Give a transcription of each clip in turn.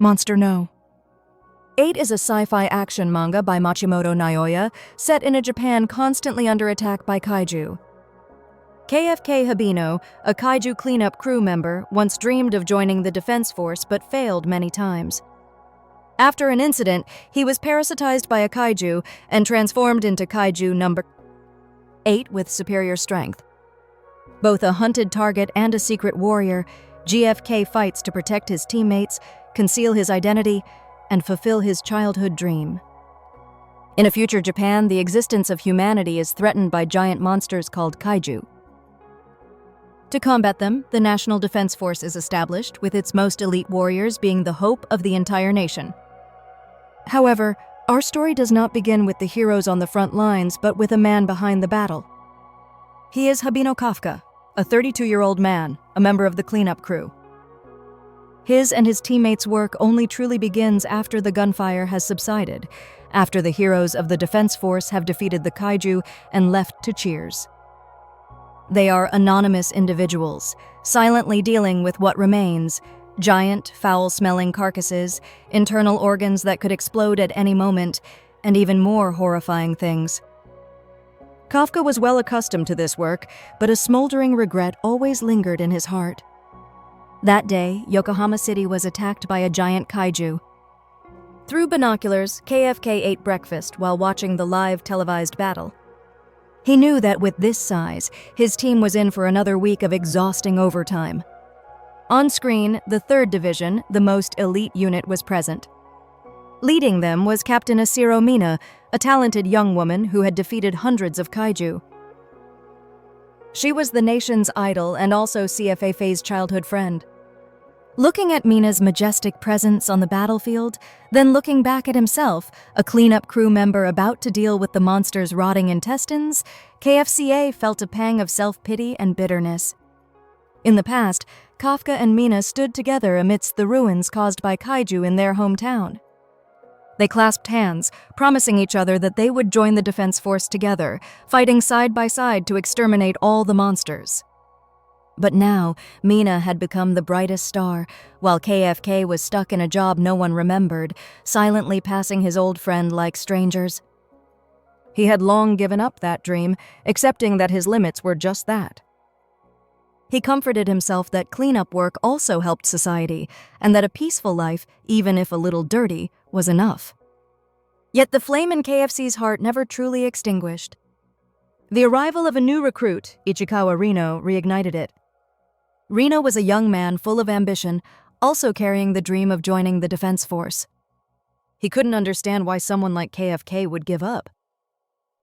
Monster No. 8 is a sci-fi action manga by Machimoto Naoya, set in a Japan constantly under attack by kaiju. KFK Hibino, a kaiju cleanup crew member, once dreamed of joining the defense force but failed many times. After an incident, he was parasitized by a kaiju and transformed into KAIJU No.8 with superior strength. Both a hunted target and a secret warrior, GFK fights to protect his teammates, conceal his identity, and fulfill his childhood dream. In a future Japan, the existence of humanity is threatened by giant monsters called kaiju. To combat them, the National Defense Force is established, with its most elite warriors being the hope of the entire nation. However, our story does not begin with the heroes on the front lines, but with a man behind the battle. He is Hibino Kafka, a 32-year-old man, a member of the cleanup crew. His and his teammates' work only truly begins after the gunfire has subsided, after the heroes of the defense force have defeated the kaiju and left to cheers. They are anonymous individuals, silently dealing with what remains: giant, foul-smelling carcasses, internal organs that could explode at any moment, and even more horrifying things. Kafka was well accustomed to this work, but a smoldering regret always lingered in his heart. That day, Yokohama City was attacked by a giant kaiju. Through binoculars, KFK ate breakfast while watching the live televised battle. He knew that with this size, his team was in for another week of exhausting overtime. On screen, the 3rd Division, the most elite unit, was present. Leading them was Captain Kikoru Mina, a talented young woman who had defeated hundreds of kaiju. She was the nation's idol and also CFA's childhood friend. Looking at Mina's majestic presence on the battlefield, then looking back at himself, a cleanup crew member about to deal with the monster's rotting intestines, KFCA felt a pang of self-pity and bitterness. In the past, Kafka and Mina stood together amidst the ruins caused by kaiju in their hometown. They clasped hands, promising each other that they would join the defense force together, fighting side by side to exterminate all the monsters. But now, Mina had become the brightest star, while KFK was stuck in a job no one remembered, silently passing his old friend like strangers. He had long given up that dream, accepting that his limits were just that. He comforted himself that cleanup work also helped society, and that a peaceful life, even if a little dirty, was enough. Yet the flame in KFC's heart never truly extinguished. The arrival of a new recruit, Ichikawa Reno, reignited it. Reno was a young man full of ambition, also carrying the dream of joining the defense force. He couldn't understand why someone like KFK would give up.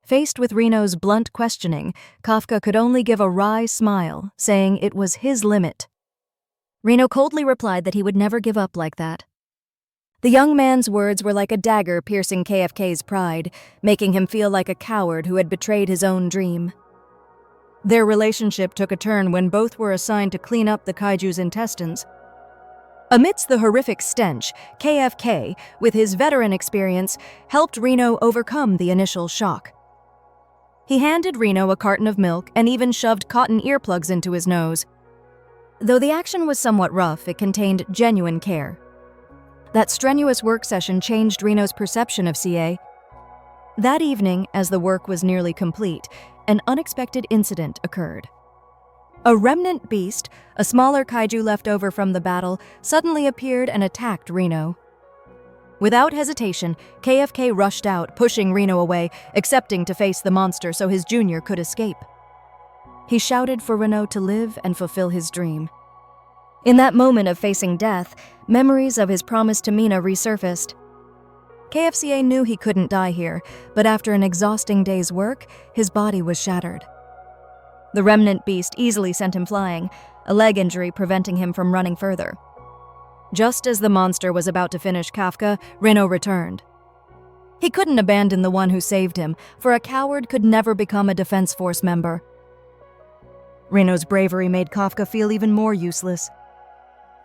Faced with Reno's blunt questioning, Kafka could only give a wry smile, saying it was his limit. Reno coldly replied that he would never give up like that. The young man's words were like a dagger piercing KFK's pride, making him feel like a coward who had betrayed his own dream. Their relationship took a turn when both were assigned to clean up the kaiju's intestines. Amidst the horrific stench, KFK, with his veteran experience, helped Reno overcome the initial shock. He handed Reno a carton of milk and even shoved cotton earplugs into his nose. Though the action was somewhat rough, it contained genuine care. That strenuous work session changed Reno's perception of CA. That evening, as the work was nearly complete, an unexpected incident occurred. A remnant beast, a smaller kaiju left over from the battle, suddenly appeared and attacked Reno. Without hesitation, KFK rushed out, pushing Reno away, accepting to face the monster so his junior could escape. He shouted for Reno to live and fulfill his dream. In that moment of facing death, memories of his promise to Mina resurfaced. KFCA knew he couldn't die here, but after an exhausting day's work, his body was shattered. The remnant beast easily sent him flying, a leg injury preventing him from running further. Just as the monster was about to finish Kafka, Reno returned. He couldn't abandon the one who saved him, for a coward could never become a defense force member. Reno's bravery made Kafka feel even more useless.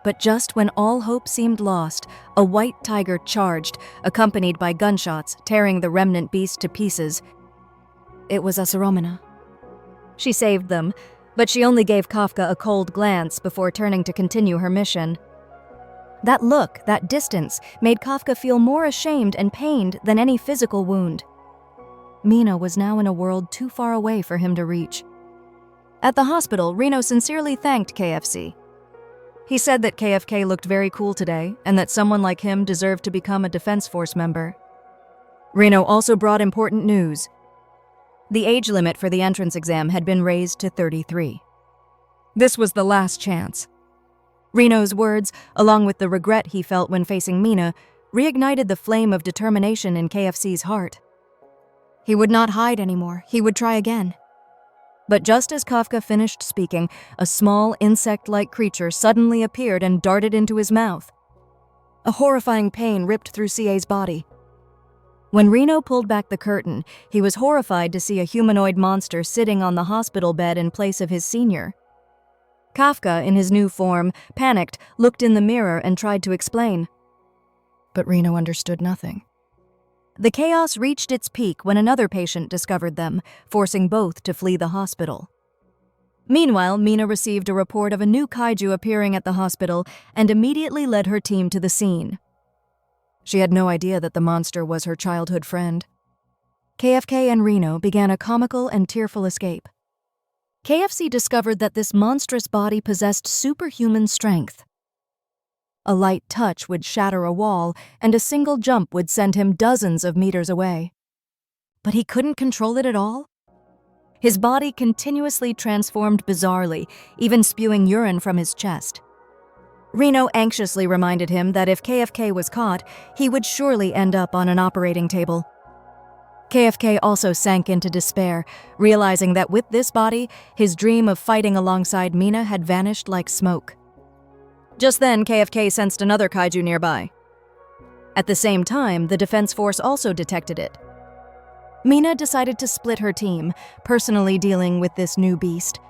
But just when all hope seemed lost, a white tiger charged, accompanied by gunshots, tearing the remnant beast to pieces. It was Asuromina. She saved them, but she only gave Kafka a cold glance before turning to continue her mission. That look, that distance, made Kafka feel more ashamed and pained than any physical wound. Mina was now in a world too far away for him to reach. At the hospital, Reno sincerely thanked KFC. He said that KFK looked very cool today and that someone like him deserved to become a Defense Force member. Reno also brought important news. The age limit for the entrance exam had been raised to 33. This was the last chance. Reno's words, along with the regret he felt when facing Mina, reignited the flame of determination in KFC's heart. He would not hide anymore. He would try again. But just as Kafka finished speaking, a small insect-like creature suddenly appeared and darted into his mouth. A horrifying pain ripped through CA's body. When Reno pulled back the curtain, he was horrified to see a humanoid monster sitting on the hospital bed in place of his senior. Kafka, in his new form, panicked, looked in the mirror and tried to explain. But Reno understood nothing. The chaos reached its peak when another patient discovered them, forcing both to flee the hospital. Meanwhile, Mina received a report of a new kaiju appearing at the hospital and immediately led her team to the scene. She had no idea that the monster was her childhood friend. KFK and Reno began a comical and tearful escape. KFC discovered that this monstrous body possessed superhuman strength. A light touch would shatter a wall, and a single jump would send him dozens of meters away. But he couldn't control it at all? His body continuously transformed bizarrely, even spewing urine from his chest. Reno anxiously reminded him that if KFK was caught, he would surely end up on an operating table. KFK also sank into despair, realizing that with this body, his dream of fighting alongside Mina had vanished like smoke. Just then, KFK sensed another kaiju nearby. At the same time, the Defense Force also detected it. Mina decided to split her team, personally dealing with this new beast.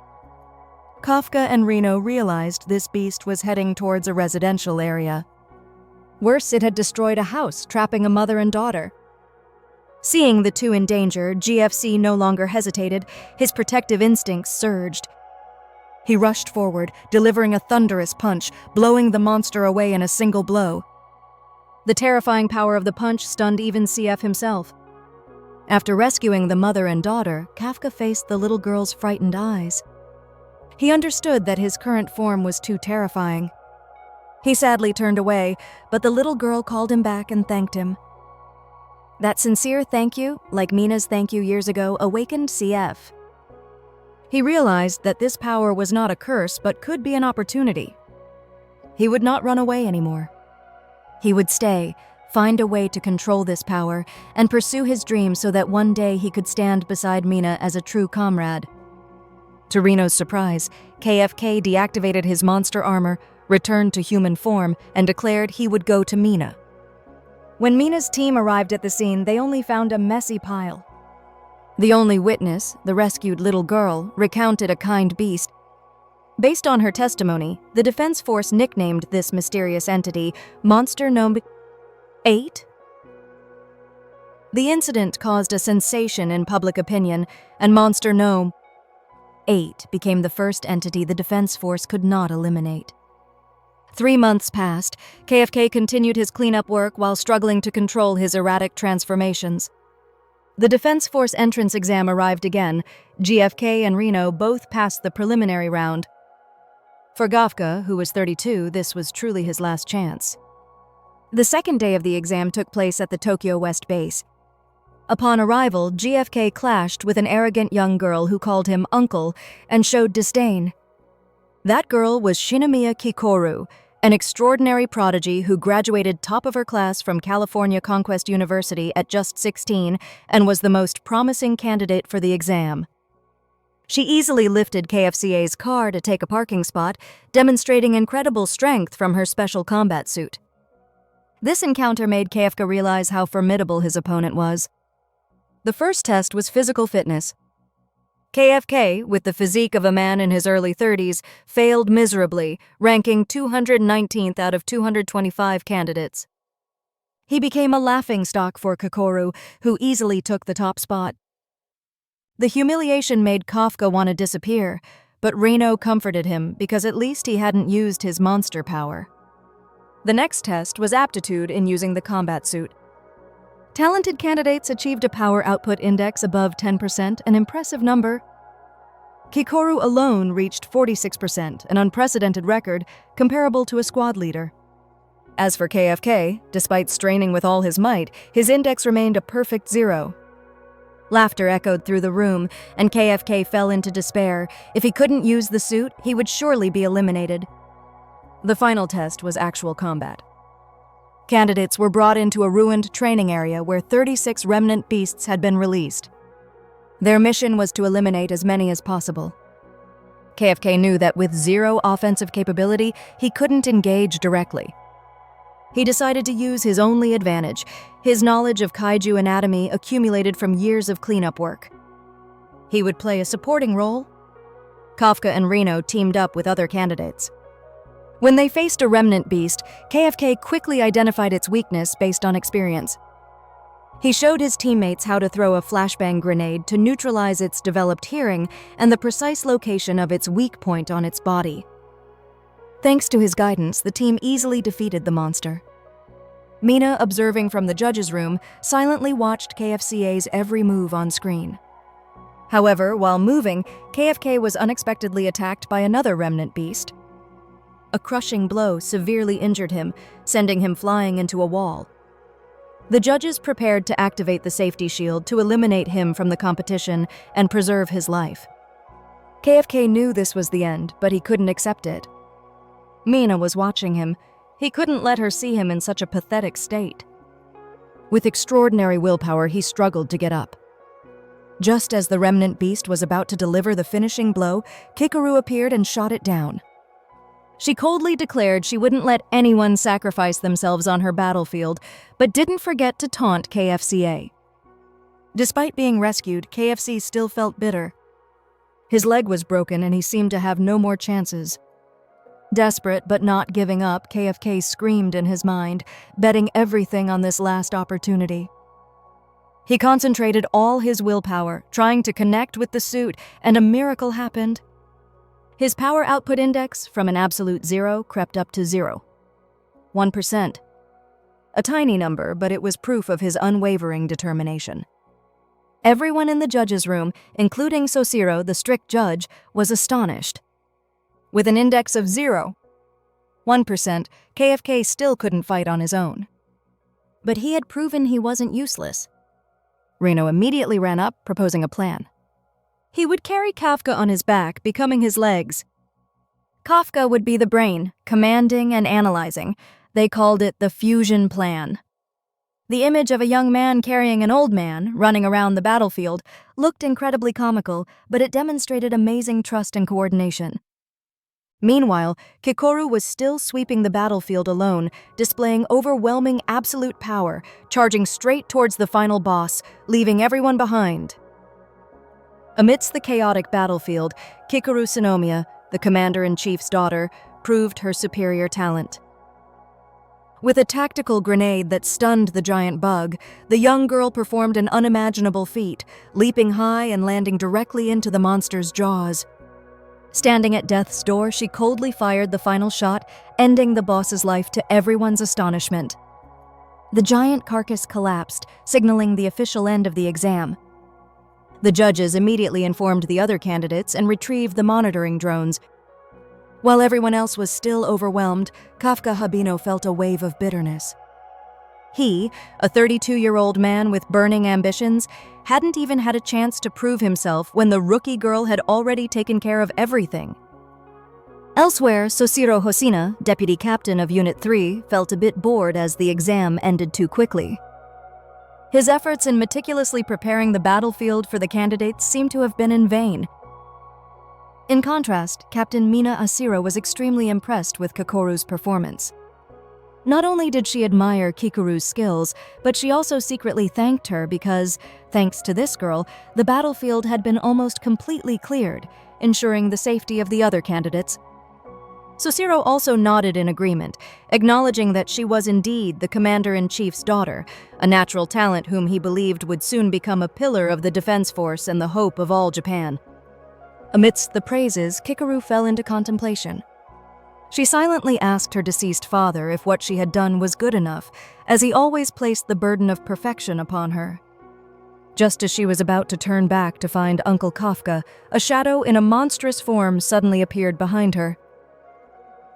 Kafka and Reno realized this beast was heading towards a residential area. Worse, it had destroyed a house, trapping a mother and daughter. Seeing the two in danger, GFC no longer hesitated. His protective instincts surged. He rushed forward, delivering a thunderous punch, blowing the monster away in a single blow. The terrifying power of the punch stunned even CF himself. After rescuing the mother and daughter, Kafka faced the little girl's frightened eyes. He understood that his current form was too terrifying. He sadly turned away, but the little girl called him back and thanked him. That sincere thank you, like Mina's thank you years ago, awakened CF. He realized that this power was not a curse but could be an opportunity. He would not run away anymore. He would stay, find a way to control this power, and pursue his dream so that one day he could stand beside Mina as a true comrade. To Reno's surprise, KFK deactivated his monster armor, returned to human form, and declared he would go to Mina. When Mina's team arrived at the scene, they only found a messy pile. The only witness, the rescued little girl, recounted a kind beast. Based on her testimony, the Defense Force nicknamed this mysterious entity Monster No.8. The incident caused a sensation in public opinion, and Monster No.8 became the first entity the Defense Force could not eliminate. 3 months passed. KFK continued his cleanup work while struggling to control his erratic transformations. The Defense Force entrance exam arrived again. GFK and Reno both passed the preliminary round. For Kafka, who was 32, this was truly his last chance. The second day of the exam took place at the Tokyo West base. Upon arrival, GFK clashed with an arrogant young girl who called him uncle and showed disdain. That girl was Shinomiya Kikoru, an extraordinary prodigy who graduated top of her class from California Conquest University at just 16 and was the most promising candidate for the exam. She easily lifted KFCA's car to take a parking spot, demonstrating incredible strength from her special combat suit. This encounter made Kafka realize how formidable his opponent was. The first test was physical fitness. KFK, with the physique of a man in his early 30s, failed miserably, ranking 219th out of 225 candidates. He became a laughingstock for Kikoru, who easily took the top spot. The humiliation made Kafka want to disappear, but Reno comforted him because at least he hadn't used his monster power. The next test was aptitude in using the combat suit. Talented candidates achieved a power output index above 10%, an impressive number. Kikoru alone reached 46%, an unprecedented record comparable to a squad leader. As for KFK, despite straining with all his might, his index remained a perfect 0. Laughter echoed through the room, and KFK fell into despair. If he couldn't use the suit, he would surely be eliminated. The final test was actual combat. Candidates were brought into a ruined training area where 36 remnant beasts had been released. Their mission was to eliminate as many as possible. KFK knew that with 0 offensive capability, he couldn't engage directly. He decided to use his only advantage, his knowledge of kaiju anatomy accumulated from years of cleanup work. He would play a supporting role. Kafka and Reno teamed up with other candidates. When they faced a remnant beast, KFK quickly identified its weakness based on experience. He showed his teammates how to throw a flashbang grenade to neutralize its developed hearing and the precise location of its weak point on its body. Thanks to his guidance, the team easily defeated the monster. Mina, observing from the judges' room, silently watched KFCA's every move on screen. However, while moving, KFK was unexpectedly attacked by another remnant beast. A crushing blow severely injured him, sending him flying into a wall. The judges prepared to activate the safety shield to eliminate him from the competition and preserve his life. KFK knew this was the end, but he couldn't accept it. Mina was watching him. He couldn't let her see him in such a pathetic state. With extraordinary willpower, he struggled to get up. Just as the remnant beast was about to deliver the finishing blow, Kikoru appeared and shot it down. She coldly declared she wouldn't let anyone sacrifice themselves on her battlefield, but didn't forget to taunt KFCA. Despite being rescued, KFC still felt bitter. His leg was broken and he seemed to have no more chances. Desperate but not giving up, KFK screamed in his mind, betting everything on this last opportunity. He concentrated all his willpower, trying to connect with the suit, and a miracle happened. His power output index, from an absolute 0, crept up to 0. 1%. A tiny number, but it was proof of his unwavering determination. Everyone in the judges' room, including Sosiro, the strict judge, was astonished. With an index of 0, 1%, KFK still couldn't fight on his own. But he had proven he wasn't useless. Reno immediately ran up, proposing a plan. He would carry Kafka on his back, becoming his legs. Kafka would be the brain, commanding and analyzing. They called it the fusion plan. The image of a young man carrying an old man, running around the battlefield, looked incredibly comical, but it demonstrated amazing trust and coordination. Meanwhile, Kikoru was still sweeping the battlefield alone, displaying overwhelming absolute power, charging straight towards the final boss, leaving everyone behind. Amidst the chaotic battlefield, Kikoru Sinomiya, the commander-in-chief's daughter, proved her superior talent. With a tactical grenade that stunned the giant bug, the young girl performed an unimaginable feat, leaping high and landing directly into the monster's jaws. Standing at death's door, she coldly fired the final shot, ending the boss's life to everyone's astonishment. The giant carcass collapsed, signaling the official end of the exam. The judges immediately informed the other candidates and retrieved the monitoring drones. While everyone else was still overwhelmed, Kafka Habino felt a wave of bitterness. He, a 32-year-old man with burning ambitions, hadn't even had a chance to prove himself when the rookie girl had already taken care of everything. Elsewhere, Sosiro Hosina, deputy captain of Unit 3, felt a bit bored as the exam ended too quickly. His efforts in meticulously preparing the battlefield for the candidates seemed to have been in vain. In contrast, Captain Mina Asira was extremely impressed with Kikoru's performance. Not only did she admire Kikoru's skills, but she also secretly thanked her because, thanks to this girl, the battlefield had been almost completely cleared, ensuring the safety of the other candidates. Sosiro also nodded in agreement, acknowledging that she was indeed the commander-in-chief's daughter, a natural talent whom he believed would soon become a pillar of the defense force and the hope of all Japan. Amidst the praises, Kikoru fell into contemplation. She silently asked her deceased father if what she had done was good enough, as he always placed the burden of perfection upon her. Just as she was about to turn back to find Uncle Kafka, a shadow in a monstrous form suddenly appeared behind her.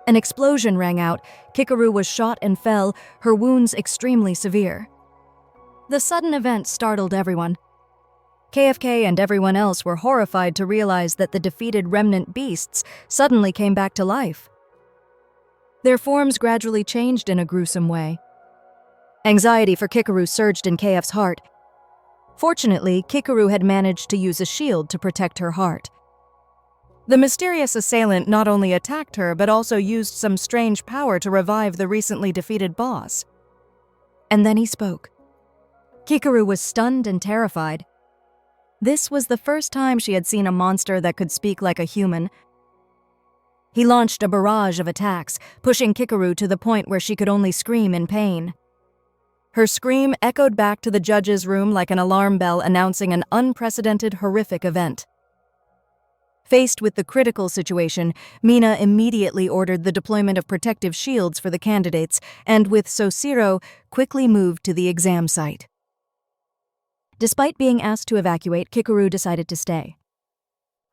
An explosion rang out. Kikoru was shot and fell, her wounds extremely severe. The sudden event startled everyone. KFK and everyone else were horrified to realize that the defeated remnant beasts suddenly came back to life. Their forms gradually changed in a gruesome way. Anxiety for Kikoru surged in KF's heart. Fortunately, Kikoru had managed to use a shield to protect her heart. The mysterious assailant not only attacked her but also used some strange power to revive the recently defeated boss. And then he spoke. Kikoru was stunned and terrified. This was the first time she had seen a monster that could speak like a human. He launched a barrage of attacks, pushing Kikoru to the point where she could only scream in pain. Her scream echoed back to the judge's room like an alarm bell announcing an unprecedented, horrific event. Faced with the critical situation, Mina immediately ordered the deployment of protective shields for the candidates and, with Sosiro, quickly moved to the exam site. Despite being asked to evacuate, Kikoru decided to stay.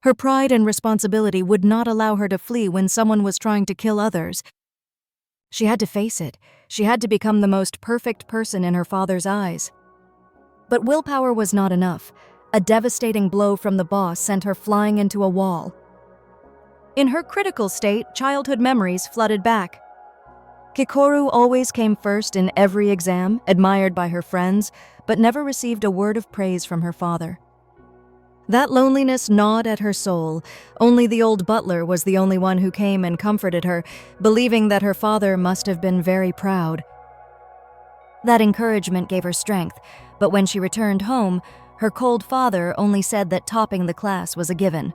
Her pride and responsibility would not allow her to flee when someone was trying to kill others. She had to face it. She had to become the most perfect person in her father's eyes. But willpower was not enough. A devastating blow from the boss sent her flying into a wall. In her critical state, childhood memories flooded back. Kikoru always came first in every exam, admired by her friends, but never received a word of praise from her father. That loneliness gnawed at her soul. Only the old butler was the only one who came and comforted her, believing that her father must have been very proud. That encouragement gave her strength, but when she returned home, her cold father only said that topping the class was a given.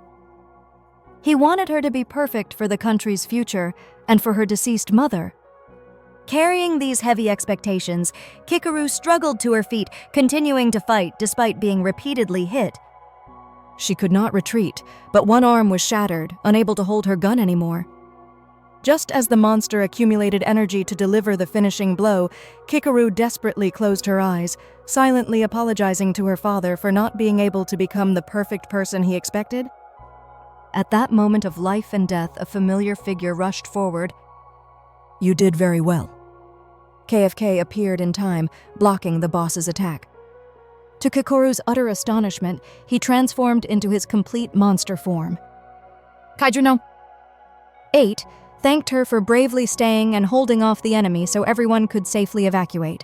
He wanted her to be perfect for the country's future and for her deceased mother. Carrying these heavy expectations, Kikoru struggled to her feet, continuing to fight despite being repeatedly hit. She could not retreat, but one arm was shattered, unable to hold her gun anymore. Just as the monster accumulated energy to deliver the finishing blow, Kikoru desperately closed her eyes, silently apologizing to her father for not being able to become the perfect person he expected. At that moment of life and death, a familiar figure rushed forward. "You did very well." KFK appeared in time, blocking the boss's attack. To Kikoru's utter astonishment, he transformed into his complete monster form. KAIJU No.8 thanked her for bravely staying and holding off the enemy so everyone could safely evacuate.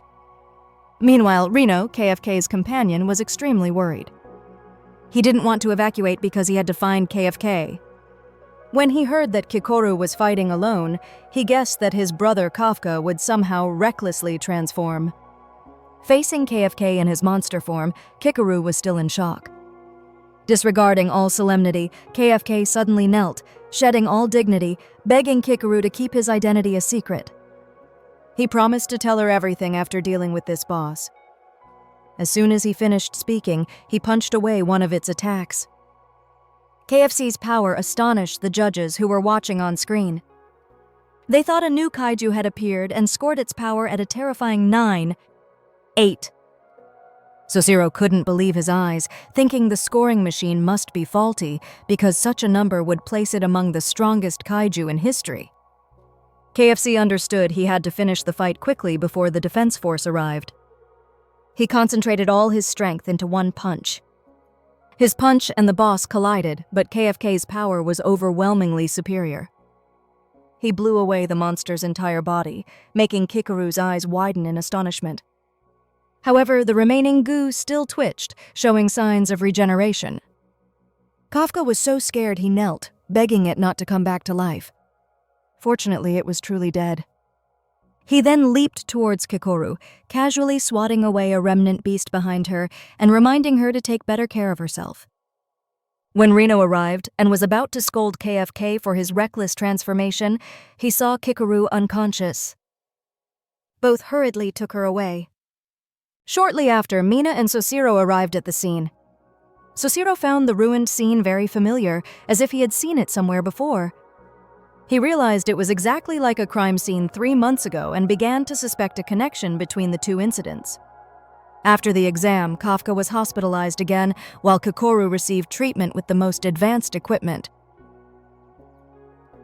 Meanwhile, Reno, KFK's companion, was extremely worried. He didn't want to evacuate because he had to find KFK. When he heard that Kikoru was fighting alone, he guessed that his brother Kafka would somehow recklessly transform. Facing KFK in his monster form, Kikoru was still in shock. Disregarding all solemnity, KFK suddenly knelt, shedding all dignity, begging Kikoru to keep his identity a secret. He promised to tell her everything after dealing with this boss. As soon as he finished speaking, he punched away one of its attacks. KFC's power astonished the judges who were watching on screen. They thought a new kaiju had appeared and scored its power at a terrifying 9-8. Sosiro couldn't believe his eyes, thinking the scoring machine must be faulty because such a number would place it among the strongest kaiju in history. KFC understood he had to finish the fight quickly before the defense force arrived. He concentrated all his strength into one punch. His punch and the boss collided, but KFK's power was overwhelmingly superior. He blew away the monster's entire body, making Kikoru's eyes widen in astonishment. However, the remaining goo still twitched, showing signs of regeneration. Kafka was so scared he knelt, begging it not to come back to life. Fortunately, it was truly dead. He then leaped towards Kikoru, casually swatting away a remnant beast behind her and reminding her to take better care of herself. When Reno arrived and was about to scold KFK for his reckless transformation, he saw Kikoru unconscious. Both hurriedly took her away. Shortly after, Mina and Sosiro arrived at the scene. Sosiro found the ruined scene very familiar, as if he had seen it somewhere before. He realized it was exactly like a crime scene 3 months ago and began to suspect a connection between the two incidents. After the exam, Kafka was hospitalized again, while Kikoru received treatment with the most advanced equipment.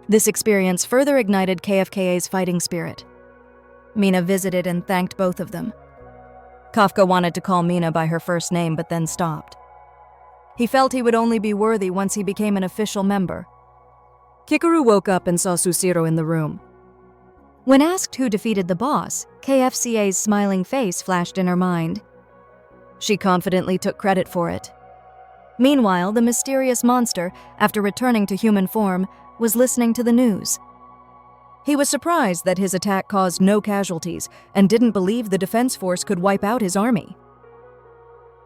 This experience further ignited KFKA's fighting spirit. Mina visited and thanked both of them. Kafka wanted to call Mina by her first name but then stopped. He felt he would only be worthy once he became an official member. Kikoru woke up and saw Sushiro in the room. When asked who defeated the boss, KFCA's smiling face flashed in her mind. She confidently took credit for it. Meanwhile, the mysterious monster, after returning to human form, was listening to the news. He was surprised that his attack caused no casualties and didn't believe the defense force could wipe out his army.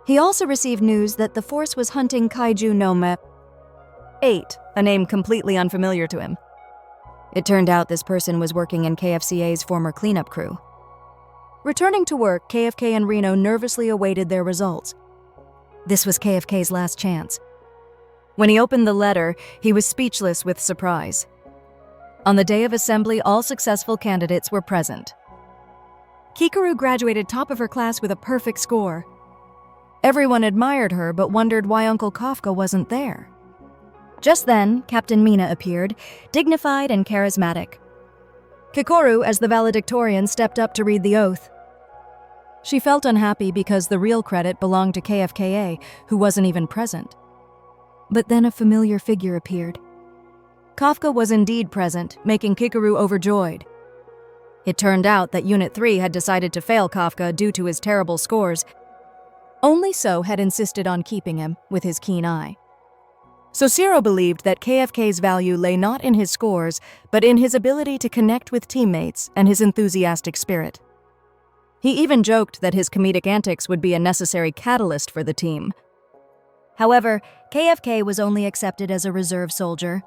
He also received news that the force was hunting KAIJU No.8, a name completely unfamiliar to him. It turned out this person was working in KFCA's former cleanup crew. Returning to work, KFK and Reno nervously awaited their results. This was KFK's last chance. When he opened the letter, he was speechless with surprise. On the day of assembly, all successful candidates were present. Kikoru graduated top of her class with a perfect score. Everyone admired her but wondered why Uncle Kafka wasn't there. Just then, Captain Mina appeared, dignified and charismatic. Kikoru, as the valedictorian, stepped up to read the oath. She felt unhappy because the real credit belonged to KFKA, who wasn't even present. But then a familiar figure appeared. Kafka was indeed present, making Kikoru overjoyed. It turned out that Unit 3 had decided to fail Kafka due to his terrible scores. Only So had insisted on keeping him, with his keen eye. Sushiro believed that KFK's value lay not in his scores, but in his ability to connect with teammates and his enthusiastic spirit. He even joked that his comedic antics would be a necessary catalyst for the team. However, KFK was only accepted as a reserve soldier.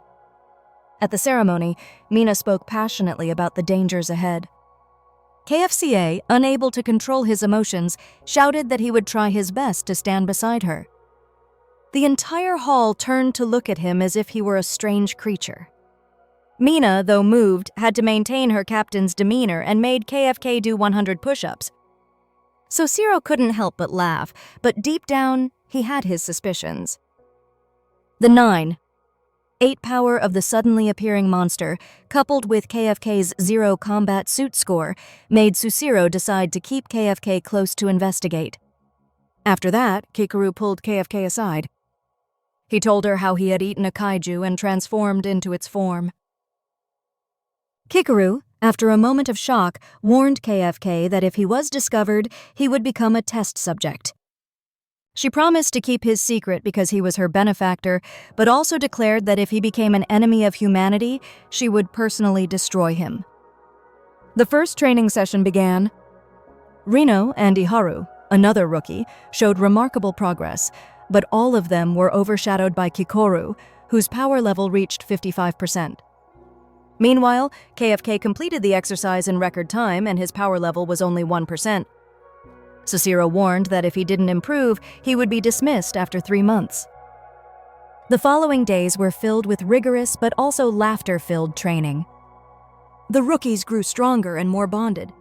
At the ceremony, Mina spoke passionately about the dangers ahead. KFCA, unable to control his emotions, shouted that he would try his best to stand beside her. The entire hall turned to look at him as if he were a strange creature. Mina, though moved, had to maintain her captain's demeanor and made KFK do 100 push-ups. Sushiro couldn't help but laugh, but deep down, he had his suspicions. The 9.8 power of the suddenly appearing monster, coupled with KFK's 0 combat suit score, made Sushiro decide to keep KFK close to investigate. After that, Kikoru pulled KFK aside. He told her how he had eaten a kaiju and transformed into its form. Kikoru, after a moment of shock, warned KFK that if he was discovered, he would become a test subject. She promised to keep his secret because he was her benefactor, but also declared that if he became an enemy of humanity, she would personally destroy him. The first training session began. Reno and Iharu, another rookie, showed remarkable progress, but all of them were overshadowed by Kikoru, whose power level reached 55%. Meanwhile, KFK completed the exercise in record time and his power level was only 1%. Sushiro warned that if he didn't improve, he would be dismissed after 3 months. The following days were filled with rigorous but also laughter-filled training. The rookies grew stronger and more bonded.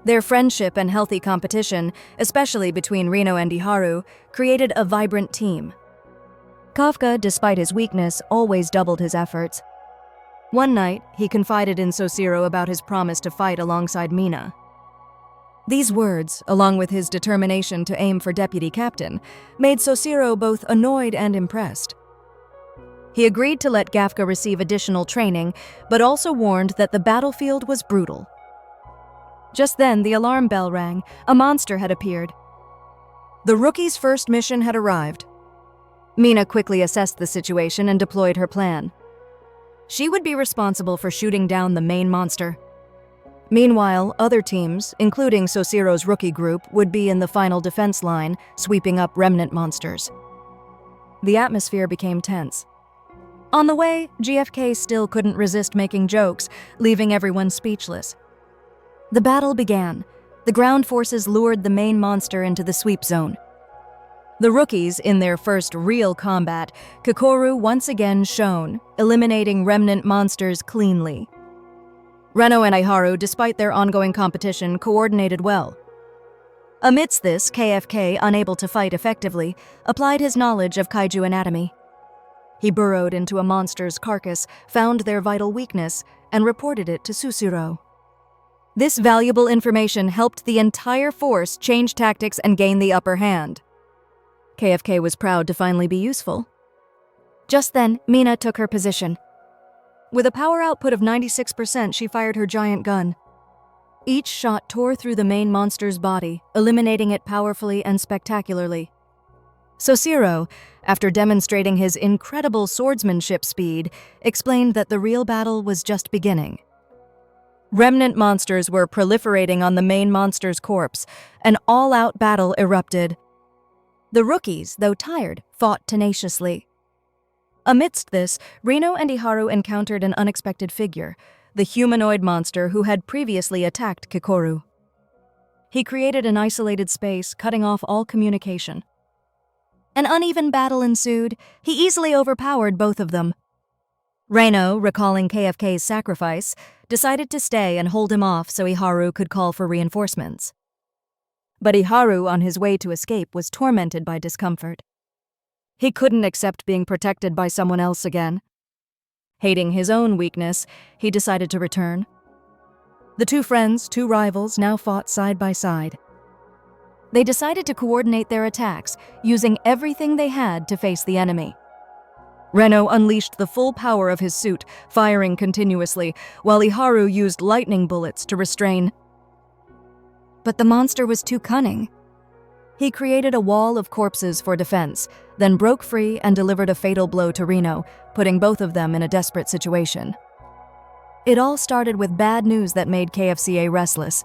Their friendship and healthy competition, especially between Reno and Iharu, created a vibrant team. Kafka, despite his weakness, always doubled his efforts. One night, he confided in Sushiro about his promise to fight alongside Mina. These words, along with his determination to aim for deputy captain, made Sushiro both annoyed and impressed. He agreed to let Kafka receive additional training, but also warned that the battlefield was brutal. Just then, the alarm bell rang. A monster had appeared. The rookie's first mission had arrived. Mina quickly assessed the situation and deployed her plan. She would be responsible for shooting down the main monster. Meanwhile, other teams, including Sushiro's rookie group, would be in the final defense line, sweeping up remnant monsters. The atmosphere became tense. On the way, GFK still couldn't resist making jokes, leaving everyone speechless. The battle began. The ground forces lured the main monster into the sweep zone. The rookies, in their first real combat, Kikoru once again shone, eliminating remnant monsters cleanly. Reno and Iharu, despite their ongoing competition, coordinated well. Amidst this, KFK, unable to fight effectively, applied his knowledge of kaiju anatomy. He burrowed into a monster's carcass, found their vital weakness, and reported it to Sushiro. This valuable information helped the entire force change tactics and gain the upper hand. KFK was proud to finally be useful. Just then, Mina took her position. With a power output of 96%, she fired her giant gun. Each shot tore through the main monster's body, eliminating it powerfully and spectacularly. Soshiro, after demonstrating his incredible swordsmanship speed, explained that the real battle was just beginning. Remnant monsters were proliferating on the main monster's corpse. An all-out battle erupted. The rookies, though tired, fought tenaciously. Amidst this, Reno and Iharu encountered an unexpected figure, the humanoid monster who had previously attacked Kikoru. He created an isolated space, cutting off all communication. An uneven battle ensued. He easily overpowered both of them. Reno, recalling KFK's sacrifice, decided to stay and hold him off so Iharu could call for reinforcements. But Iharu, on his way to escape, was tormented by discomfort. He couldn't accept being protected by someone else again. Hating his own weakness, he decided to return. The two friends, two rivals, now fought side by side. They decided to coordinate their attacks, using everything they had to face the enemy. Reno unleashed the full power of his suit, firing continuously, while Iharu used lightning bullets to restrain. But the monster was too cunning. He created a wall of corpses for defense, then broke free and delivered a fatal blow to Reno, putting both of them in a desperate situation. It all started with bad news that made KFCA restless.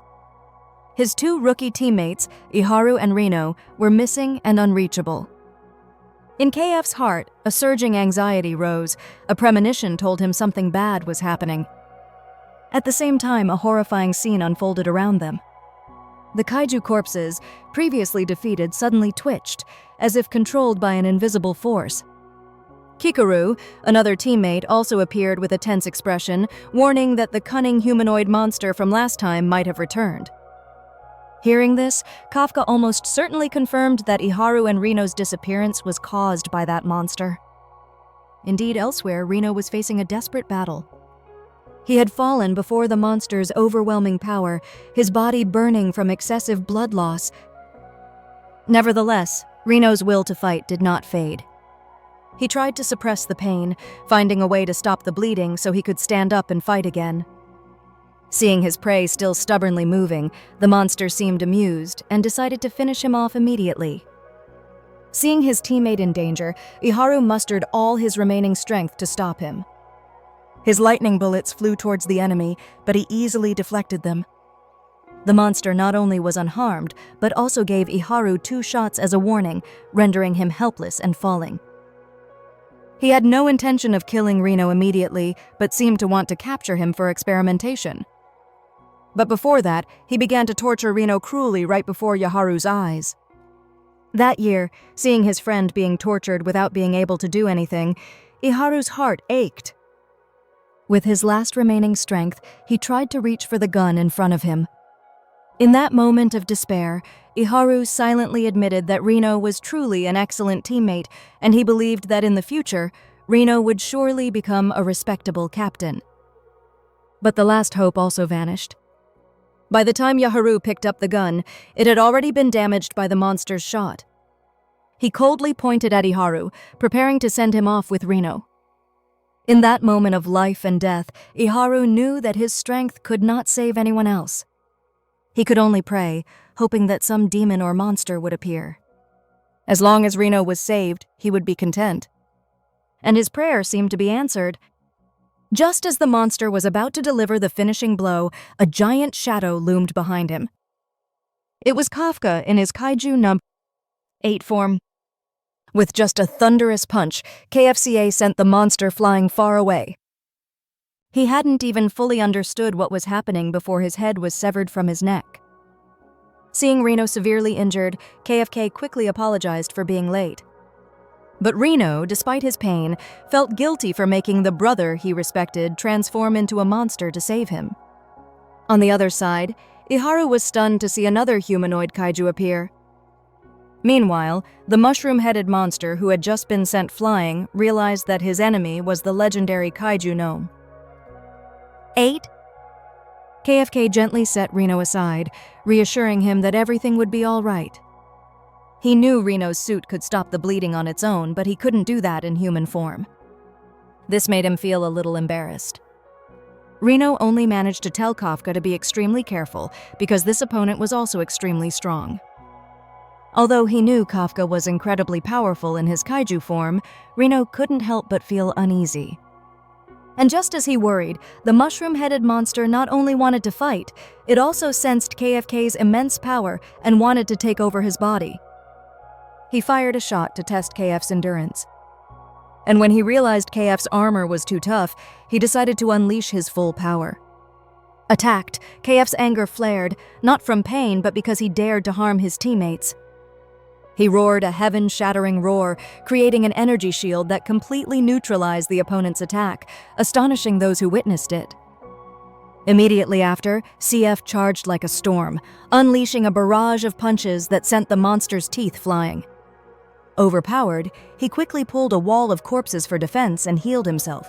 His two rookie teammates, Iharu and Reno, were missing and unreachable. In KF's heart, a surging anxiety rose. A premonition told him something bad was happening. At the same time, a horrifying scene unfolded around them. The kaiju corpses, previously defeated, suddenly twitched, as if controlled by an invisible force. Kikoru, another teammate, also appeared with a tense expression, warning that the cunning humanoid monster from last time might have returned. Hearing this, Kafka almost certainly confirmed that Iharu and Reno's disappearance was caused by that monster. Indeed, elsewhere, Reno was facing a desperate battle. He had fallen before the monster's overwhelming power, his body burning from excessive blood loss. Nevertheless, Reno's will to fight did not fade. He tried to suppress the pain, finding a way to stop the bleeding so he could stand up and fight again. Seeing his prey still stubbornly moving, the monster seemed amused and decided to finish him off immediately. Seeing his teammate in danger, Iharu mustered all his remaining strength to stop him. His lightning bullets flew towards the enemy, but he easily deflected them. The monster not only was unharmed, but also gave Iharu 2 shots as a warning, rendering him helpless and falling. He had no intention of killing Reno immediately, but seemed to want to capture him for experimentation. But before that, he began to torture Reno cruelly right before Iharu's eyes. That year, seeing his friend being tortured without being able to do anything, Iharu's heart ached. With his last remaining strength, he tried to reach for the gun in front of him. In that moment of despair, Iharu silently admitted that Reno was truly an excellent teammate, and he believed that in the future, Reno would surely become a respectable captain. But the last hope also vanished. By the time Iharu picked up the gun, it had already been damaged by the monster's shot. He coldly pointed at Iharu, preparing to send him off with Reno. In that moment of life and death, Iharu knew that his strength could not save anyone else. He could only pray, hoping that some demon or monster would appear. As long as Reno was saved, he would be content. And his prayer seemed to be answered. Just as the monster was about to deliver the finishing blow, a giant shadow loomed behind him. It was Kafka in his KAIJU No.8 form. With just a thunderous punch, KFCA sent the monster flying far away. He hadn't even fully understood what was happening before his head was severed from his neck. Seeing Reno severely injured, KFK quickly apologized for being late. But Reno, despite his pain, felt guilty for making the brother he respected transform into a monster to save him. On the other side, Iharu was stunned to see another humanoid kaiju appear. Meanwhile, the mushroom-headed monster who had just been sent flying realized that his enemy was the legendary KAIJU No.8. KFK gently set Reno aside, reassuring him that everything would be all right. He knew Reno's suit could stop the bleeding on its own, but he couldn't do that in human form. This made him feel a little embarrassed. Reno only managed to tell Kafka to be extremely careful because this opponent was also extremely strong. Although he knew Kafka was incredibly powerful in his kaiju form, Reno couldn't help but feel uneasy. And just as he worried, the mushroom-headed monster not only wanted to fight, it also sensed KFK's immense power and wanted to take over his body. He fired a shot to test KF's endurance. And when he realized KF's armor was too tough, he decided to unleash his full power. Attacked, KF's anger flared, not from pain but because he dared to harm his teammates. He roared a heaven-shattering roar, creating an energy shield that completely neutralized the opponent's attack, astonishing those who witnessed it. Immediately after, CF charged like a storm, unleashing a barrage of punches that sent the monster's teeth flying. Overpowered, he quickly pulled a wall of corpses for defense and healed himself.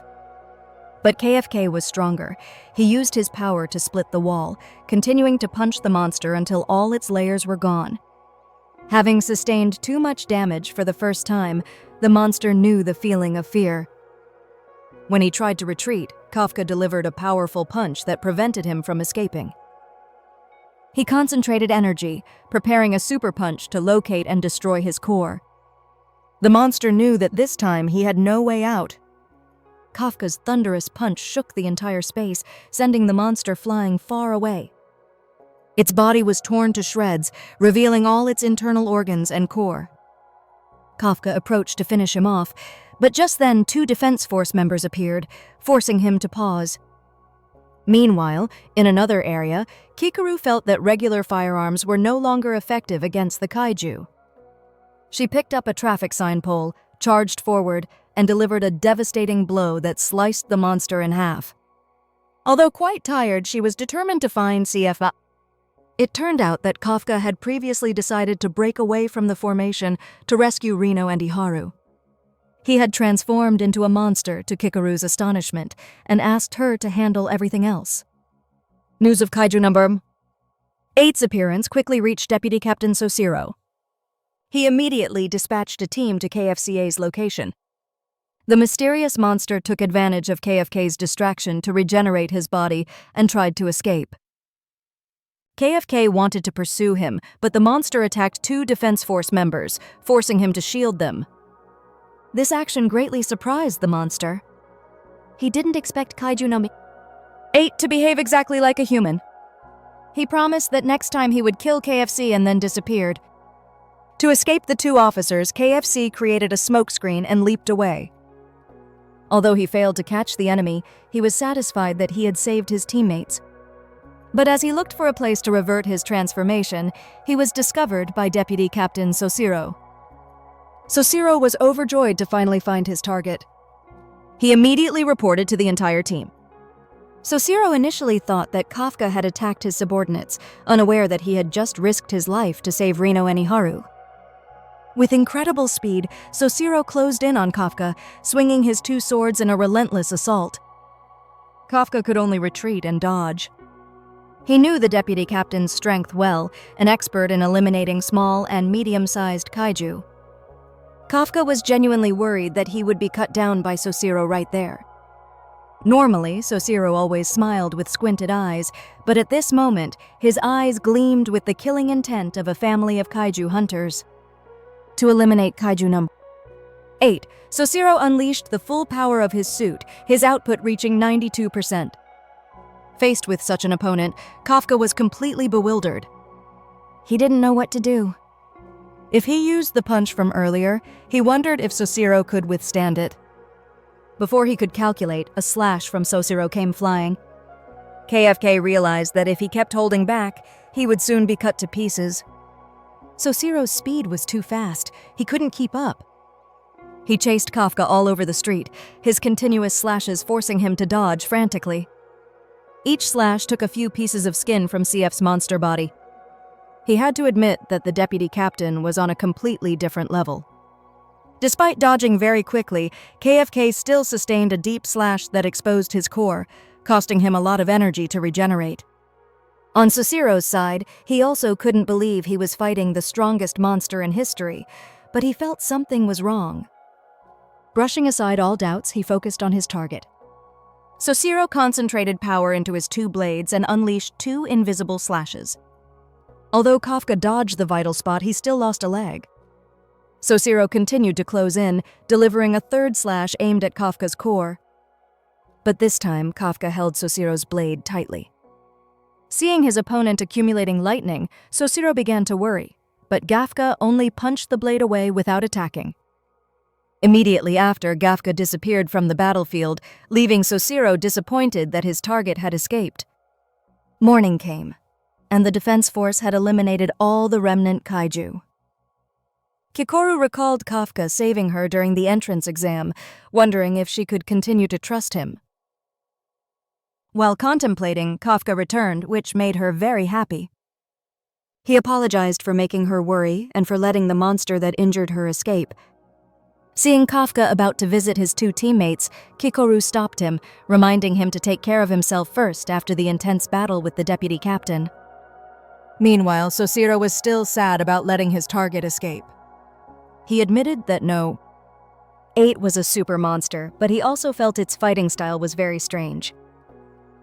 But KFK was stronger. He used his power to split the wall, continuing to punch the monster until all its layers were gone. Having sustained too much damage for the first time, the monster knew the feeling of fear. When he tried to retreat, Kafka delivered a powerful punch that prevented him from escaping. He concentrated energy, preparing a super punch to locate and destroy his core. The monster knew that this time he had no way out. Kafka's thunderous punch shook the entire space, sending the monster flying far away. Its body was torn to shreds, revealing all its internal organs and core. Kafka approached to finish him off, but just then 2 Defense Force members appeared, forcing him to pause. Meanwhile, in another area, Kikoru felt that regular firearms were no longer effective against the kaiju. She picked up a traffic sign pole, charged forward, and delivered a devastating blow that sliced the monster in half. Although quite tired, she was determined to find CF. It turned out that Kafka had previously decided to break away from the formation to rescue Reno and Iharu. He had transformed into a monster to Kikoru's astonishment and asked her to handle everything else. News of KAIJU No.8's appearance quickly reached Deputy Captain Sosiro. He immediately dispatched a team to KFCA's location. The mysterious monster took advantage of KFK's distraction to regenerate his body and tried to escape. KFK wanted to pursue him, but the monster attacked 2 Defense Force members, forcing him to shield them. This action greatly surprised the monster. He didn't expect KAIJU No.8 to behave exactly like a human. He promised that next time he would kill KFC and then disappeared. To escape the 2 officers, KFC created a smokescreen and leaped away. Although he failed to catch the enemy, he was satisfied that he had saved his teammates. But as he looked for a place to revert his transformation, he was discovered by Deputy Captain Sosiro. Sosiro was overjoyed to finally find his target. He immediately reported to the entire team. Sosiro initially thought that Kafka had attacked his subordinates, unaware that he had just risked his life to save Reno and Iharu. With incredible speed, Sosiro closed in on Kafka, swinging his 2 swords in a relentless assault. Kafka could only retreat and dodge. He knew the deputy captain's strength well, an expert in eliminating small and medium-sized kaiju. Kafka was genuinely worried that he would be cut down by Sosiro right there. Normally, Sosiro always smiled with squinted eyes, but at this moment, his eyes gleamed with the killing intent of a family of kaiju hunters. To eliminate KAIJU No.8, Sosiro unleashed the full power of his suit, his output reaching 92%. Faced with such an opponent, Kafka was completely bewildered. He didn't know what to do. If he used the punch from earlier, he wondered if Sosiro could withstand it. Before he could calculate, a slash from Sosiro came flying. KFK realized that if he kept holding back, he would soon be cut to pieces. Soshiro's speed was too fast. He couldn't keep up. He chased Kafka all over the street, his continuous slashes forcing him to dodge frantically. Each slash took a few pieces of skin from CF's monster body. He had to admit that the deputy captain was on a completely different level. Despite dodging very quickly, KFK still sustained a deep slash that exposed his core, costing him a lot of energy to regenerate. On Soshiro's side, he also couldn't believe he was fighting the strongest monster in history, but he felt something was wrong. Brushing aside all doubts, he focused on his target. Soshiro concentrated power into his two blades and unleashed two invisible slashes. Although Kafka dodged the vital spot, he still lost a leg. Soshiro continued to close in, delivering a third slash aimed at Kafka's core. But this time, Kafka held Soshiro's blade tightly. Seeing his opponent accumulating lightning, Soshiro began to worry, but Kafka only punched the blade away without attacking. Immediately after, Kafka disappeared from the battlefield, leaving Soshiro disappointed that his target had escaped. Morning came, and the defense force had eliminated all the remnant kaiju. Kikoru recalled Kafka saving her during the entrance exam, wondering if she could continue to trust him. While contemplating, Kafka returned, which made her very happy. He apologized for making her worry and for letting the monster that injured her escape. Seeing Kafka about to visit his two teammates, Kikoru stopped him, reminding him to take care of himself first after the intense battle with the deputy captain. Meanwhile, Soshiro was still sad about letting his target escape. He admitted that no. 8 was a super monster, but he also felt its fighting style was very strange.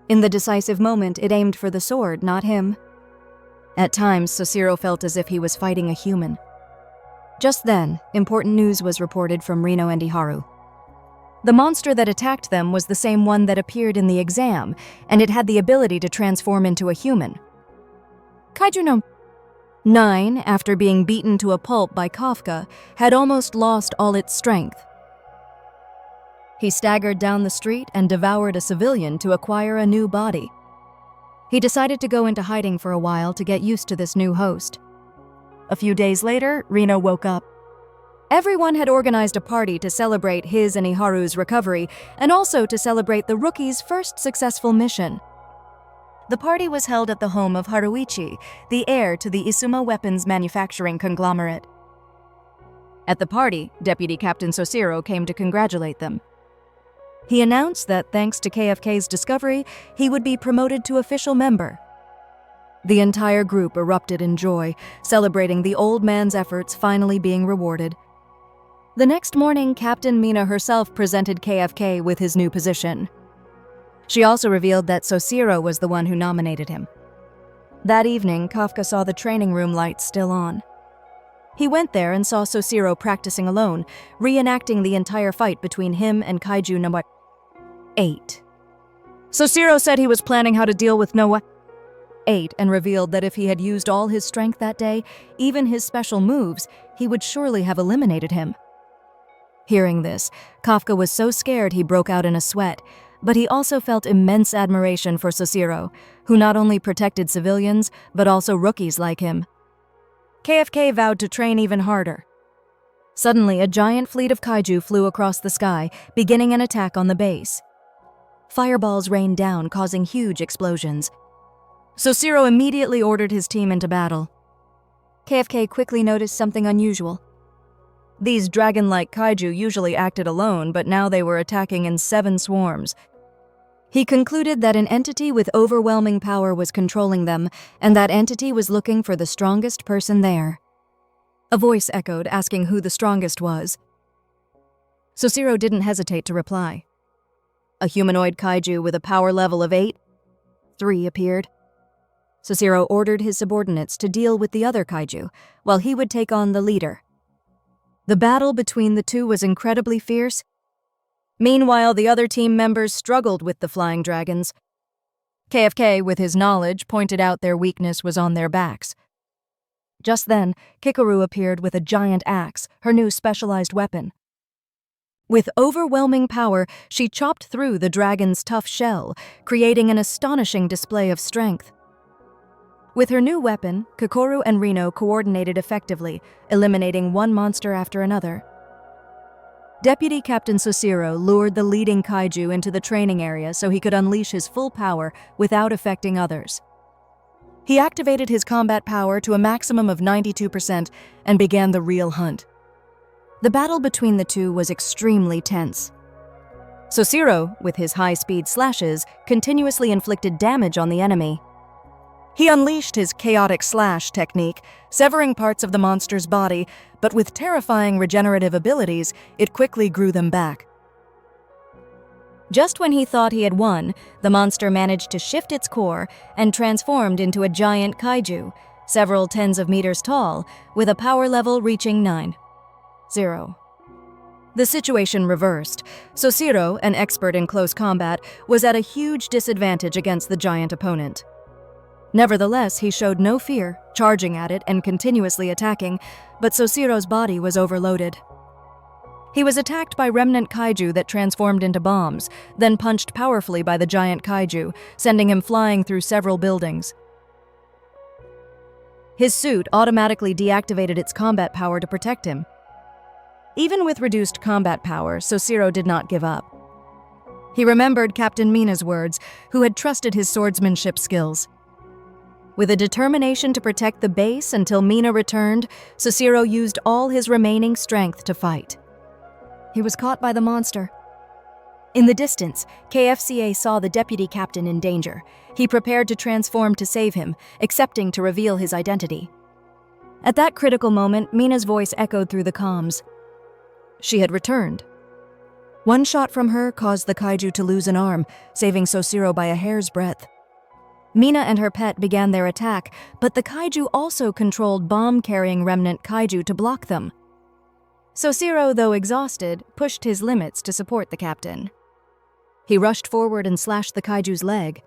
In the decisive moment, it aimed for the sword, not him. At times, Soshiro felt as if he was fighting a human. Just then, important news was reported from Rino and Iharu. The monster that attacked them was the same one that appeared in the exam, and it had the ability to transform into a human. KAIJU No.9, after being beaten to a pulp by Kafka, had almost lost all its strength. He staggered down the street and devoured a civilian to acquire a new body. He decided to go into hiding for a while to get used to this new host. A few days later, Rino woke up. Everyone had organized a party to celebrate his and Iharu's recovery, and also to celebrate the rookie's first successful mission. The party was held at the home of Haruichi, the heir to the Isuma weapons manufacturing conglomerate. At the party, Deputy Captain Soshiro came to congratulate them. He announced that thanks to KFK's discovery, he would be promoted to official member. The entire group erupted in joy, celebrating the old man's efforts finally being rewarded. The next morning, Captain Mina herself presented KFK with his new position. She also revealed that Soshiro was the one who nominated him. That evening, Kafka saw the training room lights still on. He went there and saw Soshiro practicing alone, reenacting the entire fight between him and KAIJU No.8. Soshiro said he was planning how to deal with No.8 and revealed that if he had used all his strength that day, even his special moves, he would surely have eliminated him. Hearing this, Kafka was so scared he broke out in a sweat, but he also felt immense admiration for Soshiro, who not only protected civilians, but also rookies like him. KFK vowed to train even harder. Suddenly, a giant fleet of kaiju flew across the sky, beginning an attack on the base. Fireballs rained down, causing huge explosions. Soshiro immediately ordered his team into battle. KFK quickly noticed something unusual. These dragon-like kaiju usually acted alone, but now they were attacking in 7 swarms. He concluded that an entity with overwhelming power was controlling them, and that entity was looking for the strongest person there. A voice echoed, asking who the strongest was. Soshiro didn't hesitate to reply. A humanoid kaiju with a power level of 8-3 appeared. Soshiro ordered his subordinates to deal with the other kaiju, while he would take on the leader. The battle between the two was incredibly fierce. Meanwhile, the other team members struggled with the flying dragons. KFK, with his knowledge, pointed out their weakness was on their backs. Just then, Kikoru appeared with a giant axe, her new specialized weapon. With overwhelming power, she chopped through the dragon's tough shell, creating an astonishing display of strength. With her new weapon, Kikoru and Rino coordinated effectively, eliminating one monster after another. Deputy Captain Soshiro lured the leading kaiju into the training area so he could unleash his full power without affecting others. He activated his combat power to a maximum of 92% and began the real hunt. The battle between the two was extremely tense. Soshiro, with his high-speed slashes, continuously inflicted damage on the enemy. He unleashed his chaotic slash technique, severing parts of the monster's body, but with terrifying regenerative abilities, it quickly grew them back. Just when he thought he had won, the monster managed to shift its core and transformed into a giant kaiju, several tens of meters tall, with a power level reaching 9. 0. The situation reversed. Soshiro, an expert in close combat, was at a huge disadvantage against the giant opponent. Nevertheless, he showed no fear, charging at it and continuously attacking, but Soshiro's body was overloaded. He was attacked by remnant kaiju that transformed into bombs, then punched powerfully by the giant kaiju, sending him flying through several buildings. His suit automatically deactivated its combat power to protect him. Even with reduced combat power, Soshiro did not give up. He remembered Captain Mina's words, who had trusted his swordsmanship skills. With a determination to protect the base until Mina returned, Soshiro used all his remaining strength to fight. He was caught by the monster. In the distance, KFCA saw the deputy captain in danger. He prepared to transform to save him, accepting to reveal his identity. At that critical moment, Mina's voice echoed through the comms. She had returned. One shot from her caused the kaiju to lose an arm, saving Soshiro by a hair's breadth. Mina and her pet began their attack, but the kaiju also controlled bomb-carrying remnant kaiju to block them. Soshiro, though exhausted, pushed his limits to support the captain. He rushed forward and slashed the kaiju's leg.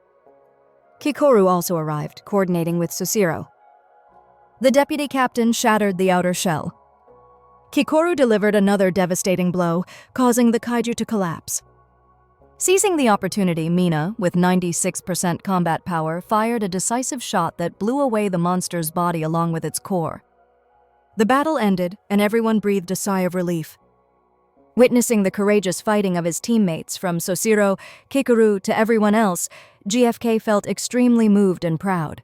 Kikoru also arrived, coordinating with Soshiro. The deputy captain shattered the outer shell. Kikoru delivered another devastating blow, causing the kaiju to collapse. Seizing the opportunity, Mina, with 96% combat power, fired a decisive shot that blew away the monster's body along with its core. The battle ended, and everyone breathed a sigh of relief. Witnessing the courageous fighting of his teammates, from Soshiro, Kikoru to everyone else, GFK felt extremely moved and proud.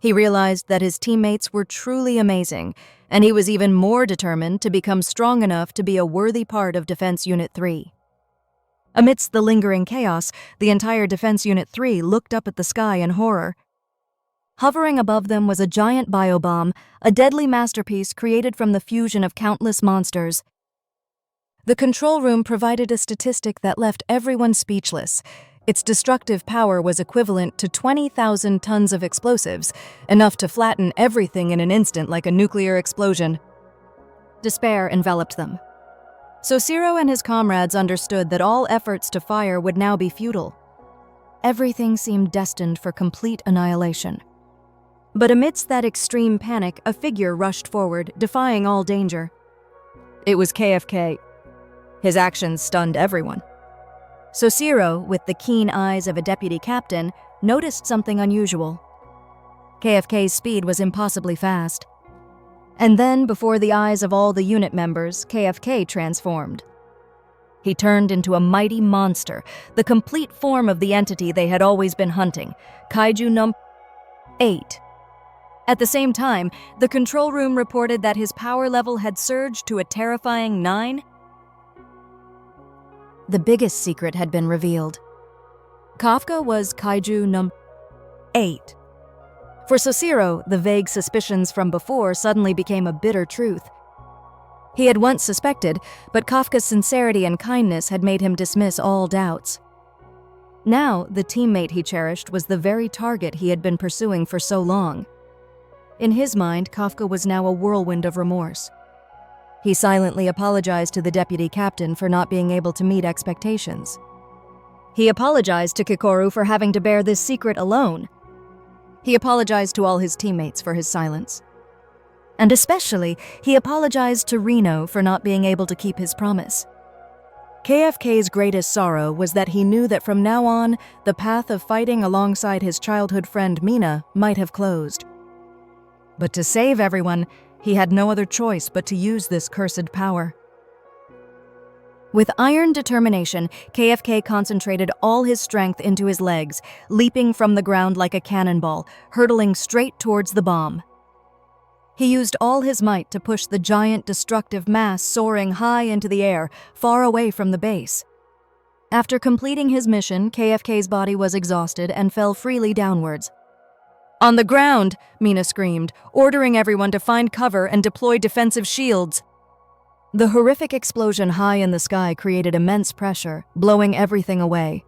He realized that his teammates were truly amazing, and he was even more determined to become strong enough to be a worthy part of Defense Unit 3. Amidst the lingering chaos, the entire Defense Unit 3 looked up at the sky in horror. Hovering above them was a giant biobomb, a deadly masterpiece created from the fusion of countless monsters. The control room provided a statistic that left everyone speechless. Its destructive power was equivalent to 20,000 tons of explosives, enough to flatten everything in an instant like a nuclear explosion. Despair enveloped them. Soshiro and his comrades understood that all efforts to fire would now be futile. Everything seemed destined for complete annihilation. But amidst that extreme panic, a figure rushed forward, defying all danger. It was KFK. His actions stunned everyone. Soshiro, with the keen eyes of a deputy captain, noticed something unusual. KFK's speed was impossibly fast. And then, before the eyes of all the unit members, KFK transformed. He turned into a mighty monster, the complete form of the entity they had always been hunting, KAIJU No.8. At the same time, the control room reported that his power level had surged to a terrifying 9. The biggest secret had been revealed. Kafka was KAIJU No.8. For Soshiro, the vague suspicions from before suddenly became a bitter truth. He had once suspected, but Kafka's sincerity and kindness had made him dismiss all doubts. Now, the teammate he cherished was the very target he had been pursuing for so long. In his mind, Kafka was now a whirlwind of remorse. He silently apologized to the deputy captain for not being able to meet expectations. He apologized to Kikoru for having to bear this secret alone. He apologized to all his teammates for his silence. And especially, he apologized to Rino for not being able to keep his promise. KFK's greatest sorrow was that he knew that from now on, the path of fighting alongside his childhood friend Mina might have closed. But to save everyone, he had no other choice but to use this cursed power. With iron determination, KFK concentrated all his strength into his legs, leaping from the ground like a cannonball, hurtling straight towards the bomb. He used all his might to push the giant destructive mass soaring high into the air, far away from the base. After completing his mission, KFK's body was exhausted and fell freely downwards. "On the ground!" Mina screamed, ordering everyone to find cover and deploy defensive shields. The horrific explosion high in the sky created immense pressure, blowing everything away.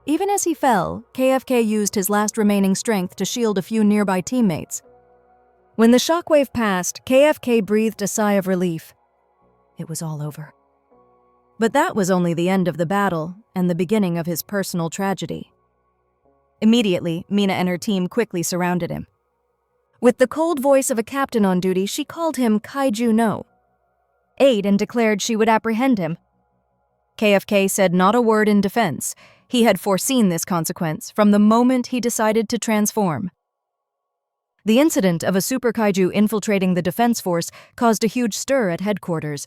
Even as he fell, KFK used his last remaining strength to shield a few nearby teammates. When the shockwave passed, KFK breathed a sigh of relief. It was all over. But that was only the end of the battle and the beginning of his personal tragedy. Immediately, Mina and her team quickly surrounded him. With the cold voice of a captain on duty, she called him KAIJU No.8 and declared she would apprehend him. KFK said not a word in defense. He had foreseen this consequence from the moment he decided to transform. The incident of a super kaiju infiltrating the defense force caused a huge stir at headquarters.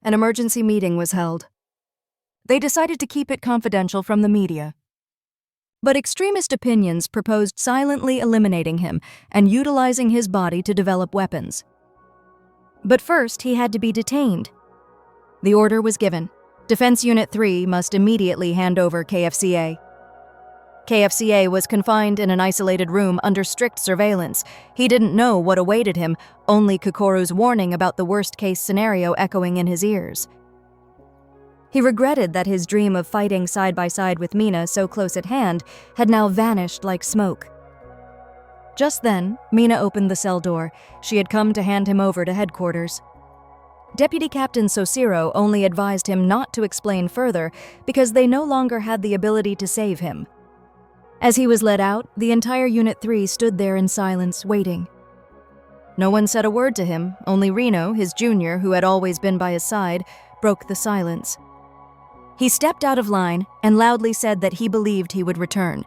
An emergency meeting was held. They decided to keep it confidential from the media. But extremist opinions proposed silently eliminating him and utilizing his body to develop weapons. But first, he had to be detained. The order was given. Defense Unit 3 must immediately hand over KFCA. KFCA was confined in an isolated room under strict surveillance. He didn't know what awaited him, only Kikoru's warning about the worst-case scenario echoing in his ears. He regretted that his dream of fighting side by side with Mina so close at hand had now vanished like smoke. Just then, Mina opened the cell door. She had come to hand him over to headquarters. Deputy Captain Sosiro only advised him not to explain further because they no longer had the ability to save him. As he was led out, the entire Unit 3 stood there in silence, waiting. No one said a word to him, only Reno, his junior, who had always been by his side, broke the silence. He stepped out of line and loudly said that he believed he would return.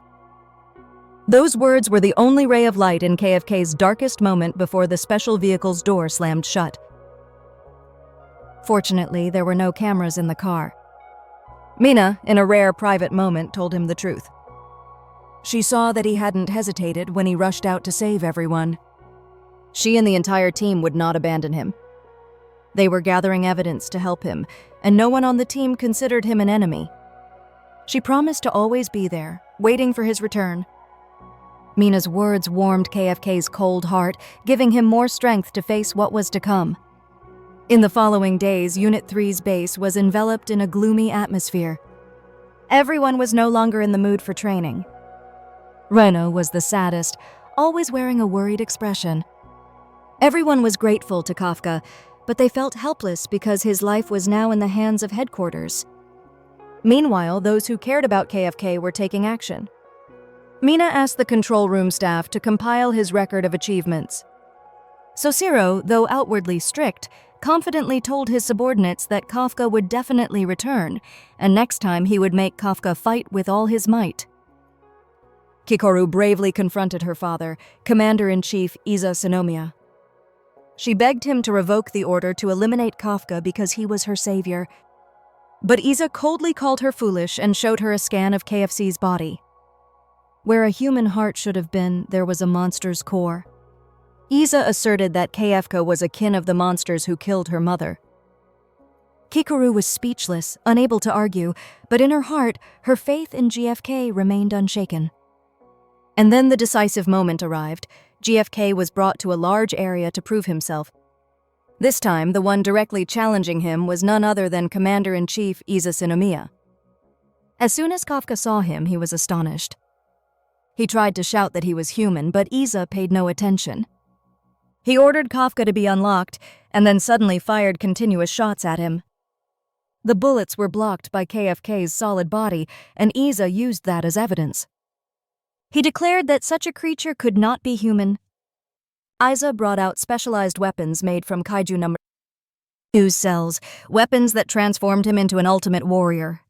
Those words were the only ray of light in KFK's darkest moment before the special vehicle's door slammed shut. Fortunately, there were no cameras in the car. Mina, in a rare private moment, told him the truth. She saw that he hadn't hesitated when he rushed out to save everyone. She and the entire team would not abandon him. They were gathering evidence to help him, and no one on the team considered him an enemy. She promised to always be there, waiting for his return. Mina's words warmed KFK's cold heart, giving him more strength to face what was to come. In the following days, Unit 3's base was enveloped in a gloomy atmosphere. Everyone was no longer in the mood for training. Reno was the saddest, always wearing a worried expression. Everyone was grateful to Kafka, but they felt helpless because his life was now in the hands of headquarters. Meanwhile, those who cared about KFK were taking action. Mina asked the control room staff to compile his record of achievements. Sosiro, though outwardly strict, confidently told his subordinates that Kafka would definitely return, and next time he would make Kafka fight with all his might. Kikoru bravely confronted her father, Commander-in-Chief Iza Tsunomiya. She begged him to revoke the order to eliminate Kafka because he was her savior. But Iza coldly called her foolish and showed her a scan of KFC's body. Where a human heart should have been, there was a monster's core. Iza asserted that Kafka was akin of the monsters who killed her mother. Kikoru was speechless, unable to argue, but in her heart, her faith in GFK remained unshaken. And then the decisive moment arrived. GFK was brought to a large area to prove himself. This time, the one directly challenging him was none other than Commander-in-Chief Iza Tsunomiya. As soon as Kafka saw him, he was astonished. He tried to shout that he was human, but Iza paid no attention. He ordered Kafka to be unlocked, and then suddenly fired continuous shots at him. The bullets were blocked by KFK's solid body, and Iza used that as evidence. He declared that such a creature could not be human. Iza brought out specialized weapons made from KAIJU No. Use cells, weapons that transformed him into an ultimate warrior.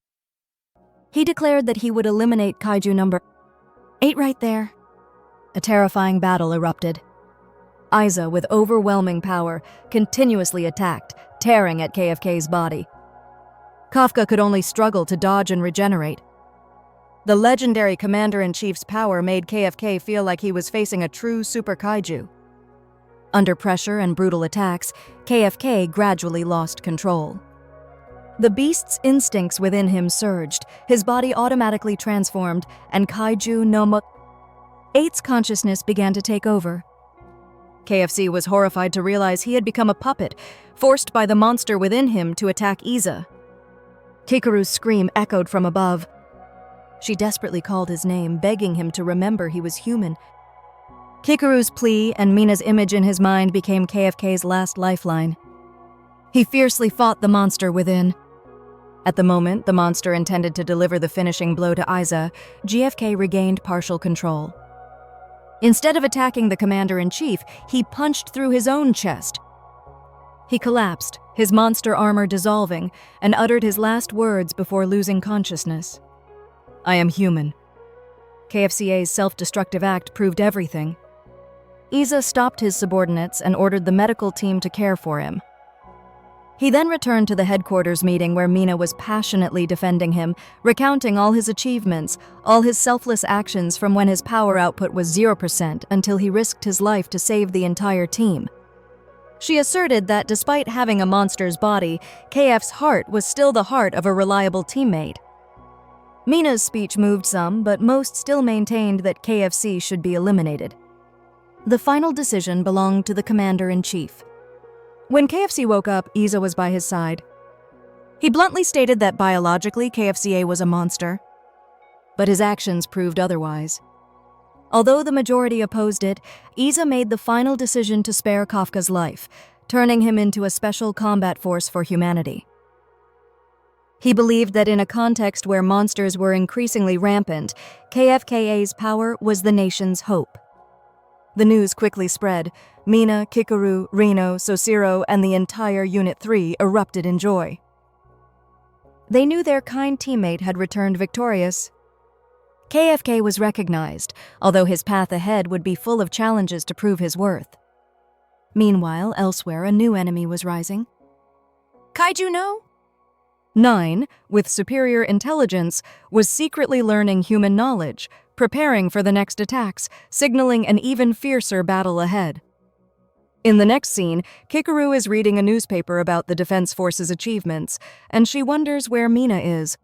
He declared that he would eliminate Kaiju No. 8 right there. A terrifying battle erupted. Aiza, with overwhelming power, continuously attacked, tearing at KFK's body. Kafka could only struggle to dodge and regenerate. The legendary Commander-in-Chief's power made KFK feel like he was facing a true super kaiju. Under pressure and brutal attacks, KFK gradually lost control. The beast's instincts within him surged, his body automatically transformed, and Kaiju No. 8's consciousness began to take over. KFC was horrified to realize he had become a puppet, forced by the monster within him to attack Aiza. Kikoru's scream echoed from above. She desperately called his name, begging him to remember he was human. Kikoru's plea and Mina's image in his mind became KFK's last lifeline. He fiercely fought the monster within. At the moment the monster intended to deliver the finishing blow to Aiza, GFK regained partial control. Instead of attacking the Commander-in-Chief, he punched through his own chest. He collapsed, his monster armor dissolving, and uttered his last words before losing consciousness. "I am human." KFCA's self-destructive act proved everything. Aiza stopped his subordinates and ordered the medical team to care for him. He then returned to the headquarters meeting where Mina was passionately defending him, recounting all his achievements, all his selfless actions from when his power output was 0% until he risked his life to save the entire team. She asserted that despite having a monster's body, KF's heart was still the heart of a reliable teammate. Mina's speech moved some, but most still maintained that KFC should be eliminated. The final decision belonged to the Commander-in-Chief. When KFC woke up, Aiza was by his side. He bluntly stated that biologically KFCA was a monster, but his actions proved otherwise. Although the majority opposed it, Aiza made the final decision to spare Kafka's life, turning him into a special combat force for humanity. He believed that in a context where monsters were increasingly rampant, KFKA's power was the nation's hope. The news quickly spread. Mina, Kikoru, Reno, Sosiro, and the entire Unit 3 erupted in joy. They knew their kind teammate had returned victorious. KFK was recognized, although his path ahead would be full of challenges to prove his worth. Meanwhile, elsewhere, a new enemy was rising. Kaiju No. 9, with superior intelligence, was secretly learning human knowledge, preparing for the next attacks, signaling an even fiercer battle ahead. In the next scene, Kikoru is reading a newspaper about the Defense Force's achievements, and she wonders where Mina is.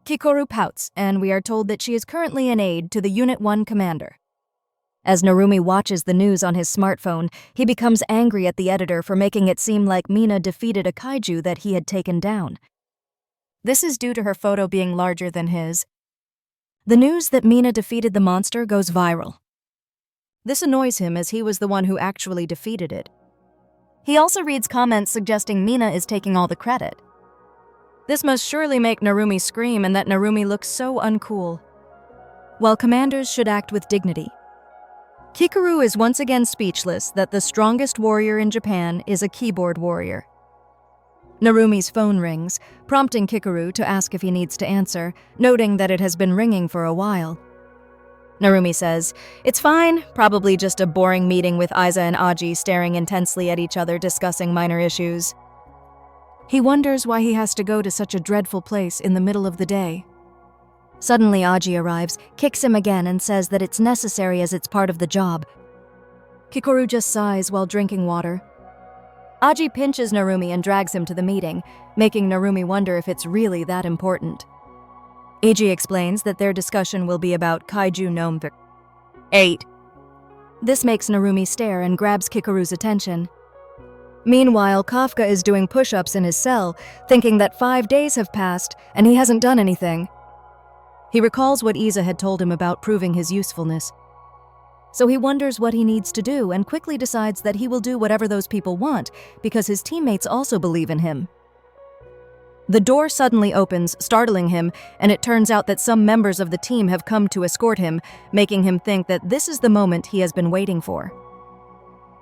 Kikoru pouts, and we are told that she is currently an aide to the Unit 1 commander. As Narumi watches the news on his smartphone, he becomes angry at the editor for making it seem like Mina defeated a kaiju that he had taken down. This is due to her photo being larger than his. The news that Mina defeated the monster goes viral. This annoys him as he was the one who actually defeated it. He also reads comments suggesting Mina is taking all the credit. This must surely make Narumi scream, and that Narumi looks so uncool. While commanders should act with dignity. Kikoru is once again speechless that the strongest warrior in Japan is a keyboard warrior. Narumi's phone rings, prompting Kikoru to ask if he needs to answer, noting that it has been ringing for a while. Narumi says, "It's fine, probably just a boring meeting with Aiza and Aji staring intensely at each other discussing minor issues." He wonders why he has to go to such a dreadful place in the middle of the day. Suddenly Aji arrives, kicks him again, and says that it's necessary as it's part of the job. Kikoru just sighs while drinking water. Aji pinches Narumi and drags him to the meeting, making Narumi wonder if it's really that important. Aji explains that their discussion will be about Kaiju No. 8. This makes Narumi stare and grabs Kikoru's attention. Meanwhile, Kafka is doing push-ups in his cell, thinking that 5 days have passed and he hasn't done anything. He recalls what Aiza had told him about proving his usefulness. So he wonders what he needs to do and quickly decides that he will do whatever those people want because his teammates also believe in him. The door suddenly opens, startling him, and it turns out that some members of the team have come to escort him, making him think that this is the moment he has been waiting for.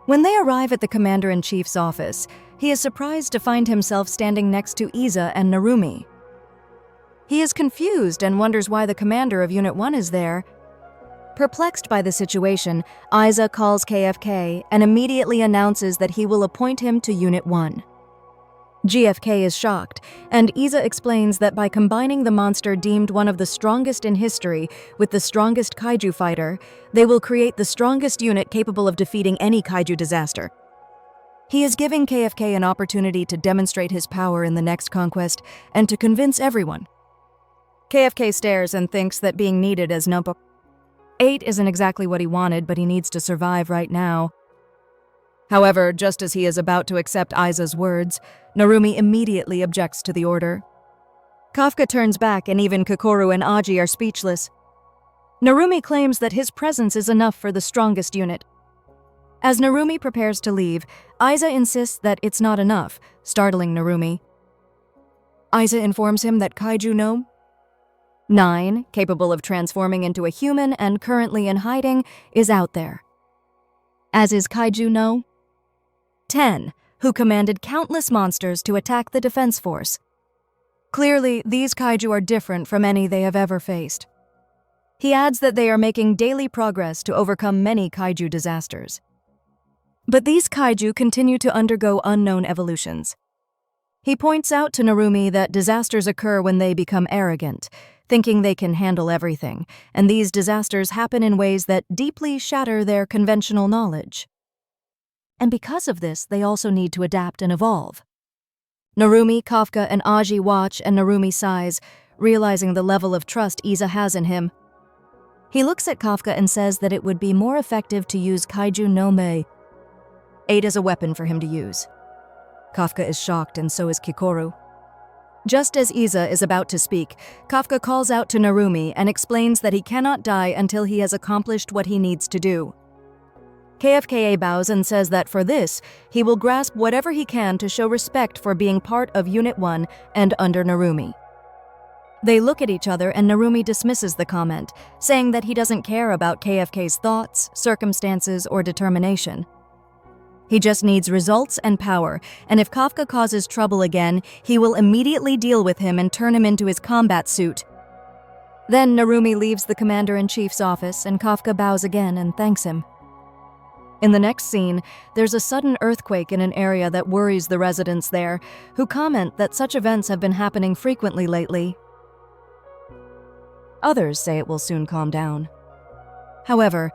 When they arrive at the Commander-in-Chief's office, he is surprised to find himself standing next to Iza and Narumi. He is confused and wonders why the commander of Unit 1 is there. Perplexed by the situation, Iza calls KFK and immediately announces that he will appoint him to Unit 1. GFK is shocked, and Iza explains that by combining the monster deemed one of the strongest in history with the strongest kaiju fighter, they will create the strongest unit capable of defeating any kaiju disaster. He is giving KFK an opportunity to demonstrate his power in the next conquest and to convince everyone. KFK stares and thinks that being needed as No. 8 isn't exactly what he wanted, but he needs to survive right now. However, just as he is about to accept Iza's words, Narumi immediately objects to the order. Kafka turns back, and even Kikoru and Aji are speechless. Narumi claims that his presence is enough for the strongest unit. As Narumi prepares to leave, Iza insists that it's not enough, startling Narumi. Iza informs him that KAIJU No.9, capable of transforming into a human and currently in hiding, is out there. As is KAIJU No.10, who commanded countless monsters to attack the defense force. Clearly, these kaiju are different from any they have ever faced. He adds that they are making daily progress to overcome many kaiju disasters. But these kaiju continue to undergo unknown evolutions. He points out to Narumi that disasters occur when they become arrogant, thinking they can handle everything, and these disasters happen in ways that deeply shatter their conventional knowledge. And because of this, they also need to adapt and evolve. Narumi, Kafka, and Aji watch, and Narumi sighs, realizing the level of trust Iza has in him. He looks at Kafka and says that it would be more effective to use KAIJU No.8 as a weapon for him to use. Kafka is shocked, and so is Kikoru. Just as Iza is about to speak, Kafka calls out to Narumi and explains that he cannot die until he has accomplished what he needs to do. KFKA bows and says that for this, he will grasp whatever he can to show respect for being part of Unit 1 and under Narumi. They look at each other, and Narumi dismisses the comment, saying that he doesn't care about KFK's thoughts, circumstances, or determination. He just needs results and power, and if Kafka causes trouble again, he will immediately deal with him and turn him into his combat suit. Then Narumi leaves the Commander-in-Chief's office, and Kafka bows again and thanks him. In the next scene, there's a sudden earthquake in an area that worries the residents there, who comment that such events have been happening frequently lately. Others say it will soon calm down. However,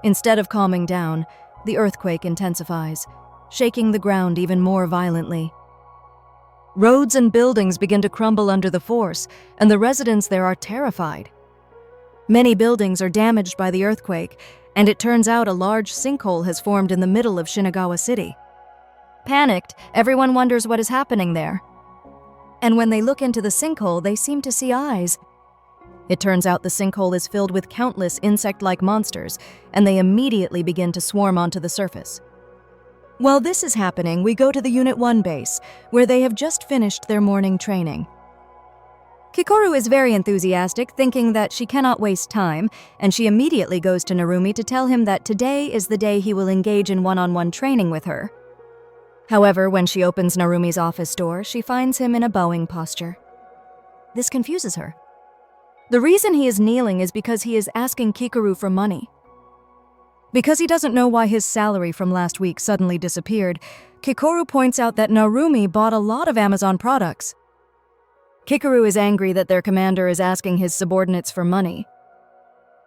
instead of calming down, the earthquake intensifies, shaking the ground even more violently. Roads and buildings begin to crumble under the force, and the residents there are terrified. Many buildings are damaged by the earthquake, and it turns out a large sinkhole has formed in the middle of Shinagawa City. Panicked, everyone wonders what is happening there. And when they look into the sinkhole, they seem to see eyes. It turns out the sinkhole is filled with countless insect-like monsters, and they immediately begin to swarm onto the surface. While this is happening, we go to the Unit 1 base, where they have just finished their morning training. Kikoru is very enthusiastic, thinking that she cannot waste time, and she immediately goes to Narumi to tell him that today is the day he will engage in one-on-one training with her. However, when she opens Narumi's office door, she finds him in a bowing posture. This confuses her. The reason he is kneeling is because he is asking Kikoru for money. Because he doesn't know why his salary from last week suddenly disappeared, Kikoru points out that Narumi bought a lot of Amazon products. Kikoru is angry that their commander is asking his subordinates for money.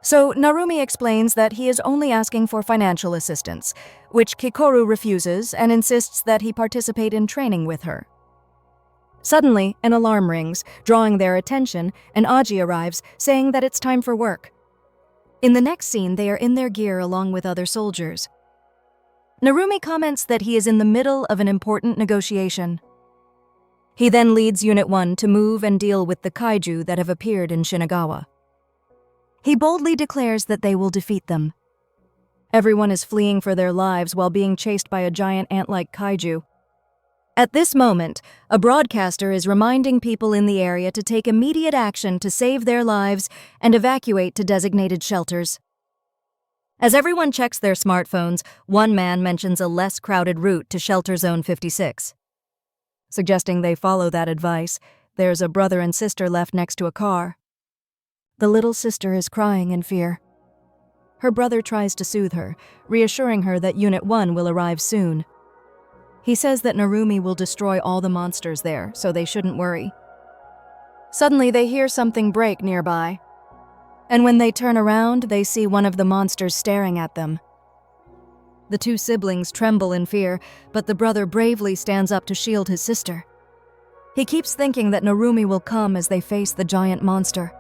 So Narumi explains that he is only asking for financial assistance, which Kikoru refuses and insists that he participate in training with her. Suddenly, an alarm rings, drawing their attention, and Aji arrives, saying that it's time for work. In the next scene, they are in their gear along with other soldiers. Narumi comments that he is in the middle of an important negotiation. He then leads Unit 1 to move and deal with the kaiju that have appeared in Shinagawa. He boldly declares that they will defeat them. Everyone is fleeing for their lives while being chased by a giant ant-like kaiju. At this moment, a broadcaster is reminding people in the area to take immediate action to save their lives and evacuate to designated shelters. As everyone checks their smartphones, one man mentions a less crowded route to Shelter Zone 56. suggesting they follow that advice. There's a brother and sister left next to a car. The little sister is crying in fear. Her brother tries to soothe her, reassuring her that Unit 1 will arrive soon. He says that Narumi will destroy all the monsters there, so they shouldn't worry. Suddenly, they hear something break nearby. And when they turn around, they see one of the monsters staring at them. The two siblings tremble in fear, but the brother bravely stands up to shield his sister. He keeps thinking that Narumi will come as they face the giant monster.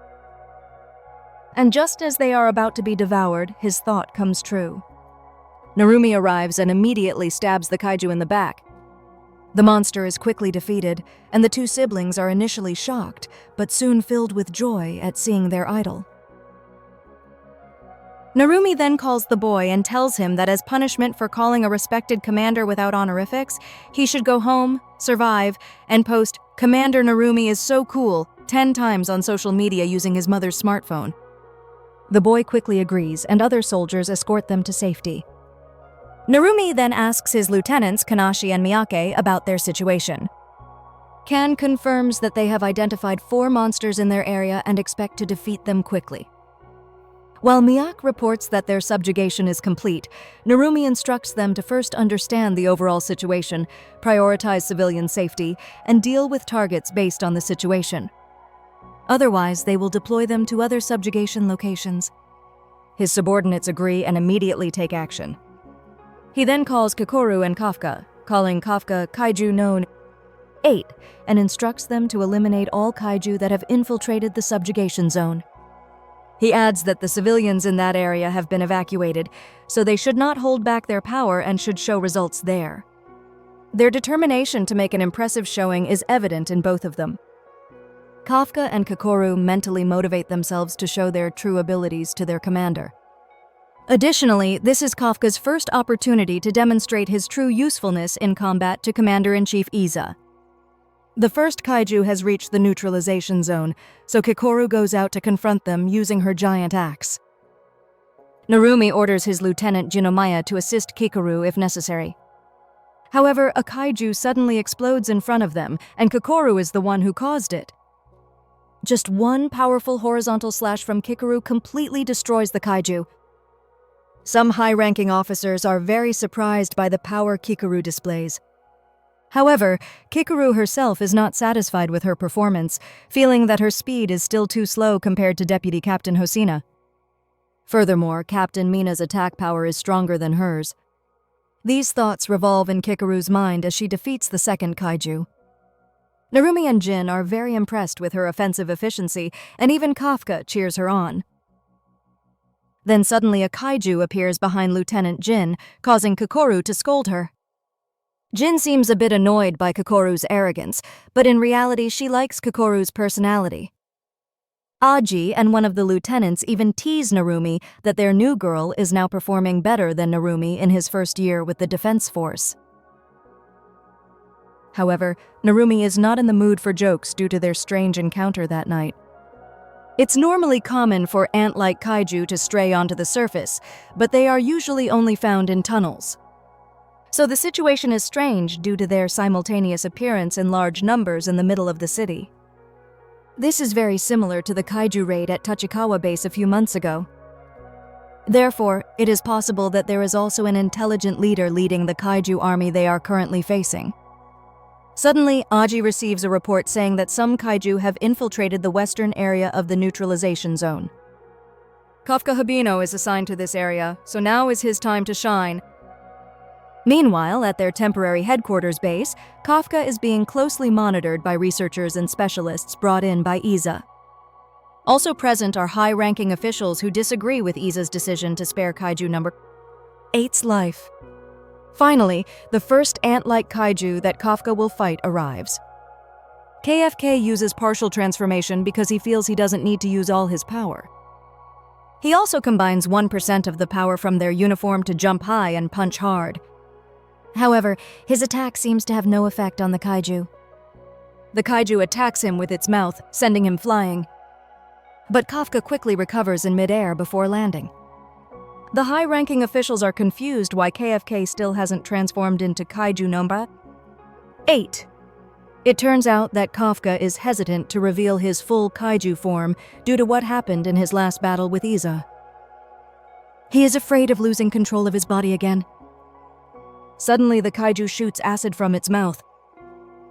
And just as they are about to be devoured, his thought comes true. Narumi arrives and immediately stabs the kaiju in the back. The monster is quickly defeated, and the two siblings are initially shocked, but soon filled with joy at seeing their idol. Narumi then calls the boy and tells him that as punishment for calling a respected commander without honorifics, he should go home, survive, and post "Commander Narumi is so cool" 10 times on social media using his mother's smartphone. The boy quickly agrees, and other soldiers escort them to safety. Narumi then asks his lieutenants, Kanashi and Miyake, about their situation. Kan confirms that they have identified 4 monsters in their area and expect to defeat them quickly. While Miyake reports that their subjugation is complete, Narumi instructs them to first understand the overall situation, prioritize civilian safety, and deal with targets based on the situation. Otherwise, they will deploy them to other subjugation locations. His subordinates agree and immediately take action. He then calls Kikoru and Kafka, calling Kafka KAIJU No.8, and instructs them to eliminate all kaiju that have infiltrated the subjugation zone. He adds that the civilians in that area have been evacuated, so they should not hold back their power and should show results there. Their determination to make an impressive showing is evident in both of them. Kafka and Kikoru mentally motivate themselves to show their true abilities to their commander. Additionally, this is Kafka's first opportunity to demonstrate his true usefulness in combat to Commander-in-Chief Iza. The first kaiju has reached the neutralization zone, so Kikoru goes out to confront them using her giant axe. Narumi orders his lieutenant Jinomiya to assist Kikoru if necessary. However, a kaiju suddenly explodes in front of them, and Kikoru is the one who caused it. Just one powerful horizontal slash from Kikoru completely destroys the kaiju. Some high-ranking officers are very surprised by the power Kikoru displays. However, Kikoru herself is not satisfied with her performance, feeling that her speed is still too slow compared to Deputy Captain Hosina. Furthermore, Captain Mina's attack power is stronger than hers. These thoughts revolve in Kikoru's mind as she defeats the second kaiju. Narumi and Jin are very impressed with her offensive efficiency, and even Kafka cheers her on. Then suddenly a kaiju appears behind Lieutenant Jin, causing Kikoru to scold her. Jin seems a bit annoyed by Kikoru's arrogance, but in reality she likes Kikoru's personality. Aji and one of the lieutenants even tease Narumi that their new girl is now performing better than Narumi in his first year with the Defense Force. However, Narumi is not in the mood for jokes due to their strange encounter that night. It's normally common for ant-like kaiju to stray onto the surface, but they are usually only found in tunnels. So the situation is strange due to their simultaneous appearance in large numbers in the middle of the city. This is very similar to the kaiju raid at Tachikawa base a few months ago. Therefore, it is possible that there is also an intelligent leader leading the kaiju army they are currently facing. Suddenly, Aji receives a report saying that some kaiju have infiltrated the western area of the neutralization zone. Kafka Habino is assigned to this area, so now is his time to shine. Meanwhile, at their temporary headquarters base, Kafka is being closely monitored by researchers and specialists brought in by Iza. Also present are high-ranking officials who disagree with Iza's decision to spare Kaiju No. 8's life. Finally, the first ant-like kaiju that Kafka will fight arrives. KFK uses partial transformation because he feels he doesn't need to use all his power. He also combines 1% of the power from their uniform to jump high and punch hard. However, his attack seems to have no effect on the kaiju. The kaiju attacks him with its mouth, sending him flying. But Kafka quickly recovers in mid-air before landing. The high-ranking officials are confused why KFK still hasn't transformed into Kaiju No. 8. It turns out that Kafka is hesitant to reveal his full kaiju form due to what happened in his last battle with Iza. He is afraid of losing control of his body again. Suddenly, the kaiju shoots acid from its mouth.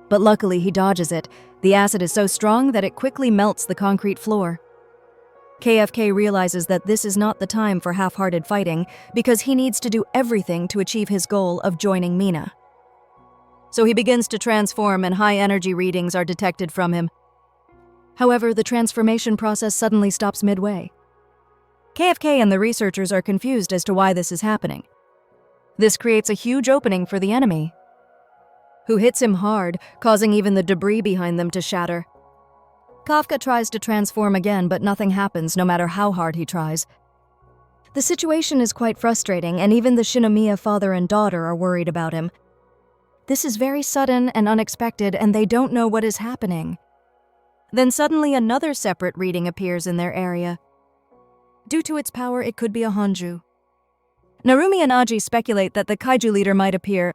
But luckily, he dodges it. The acid is so strong that it quickly melts the concrete floor. KFK realizes that this is not the time for half-hearted fighting because he needs to do everything to achieve his goal of joining Mina. So he begins to transform and high-energy readings are detected from him. However, the transformation process suddenly stops midway. KFK and the researchers are confused as to why this is happening. This creates a huge opening for the enemy, who hits him hard, causing even the debris behind them to shatter. Kafka tries to transform again, but nothing happens no matter how hard he tries. The situation is quite frustrating, and even the Shinomiya father and daughter are worried about him. This is very sudden and unexpected, and they don't know what is happening. Then suddenly another separate reading appears in their area. Due to its power, it could be a Hanju. Narumi and Aji speculate that the kaiju leader might appear.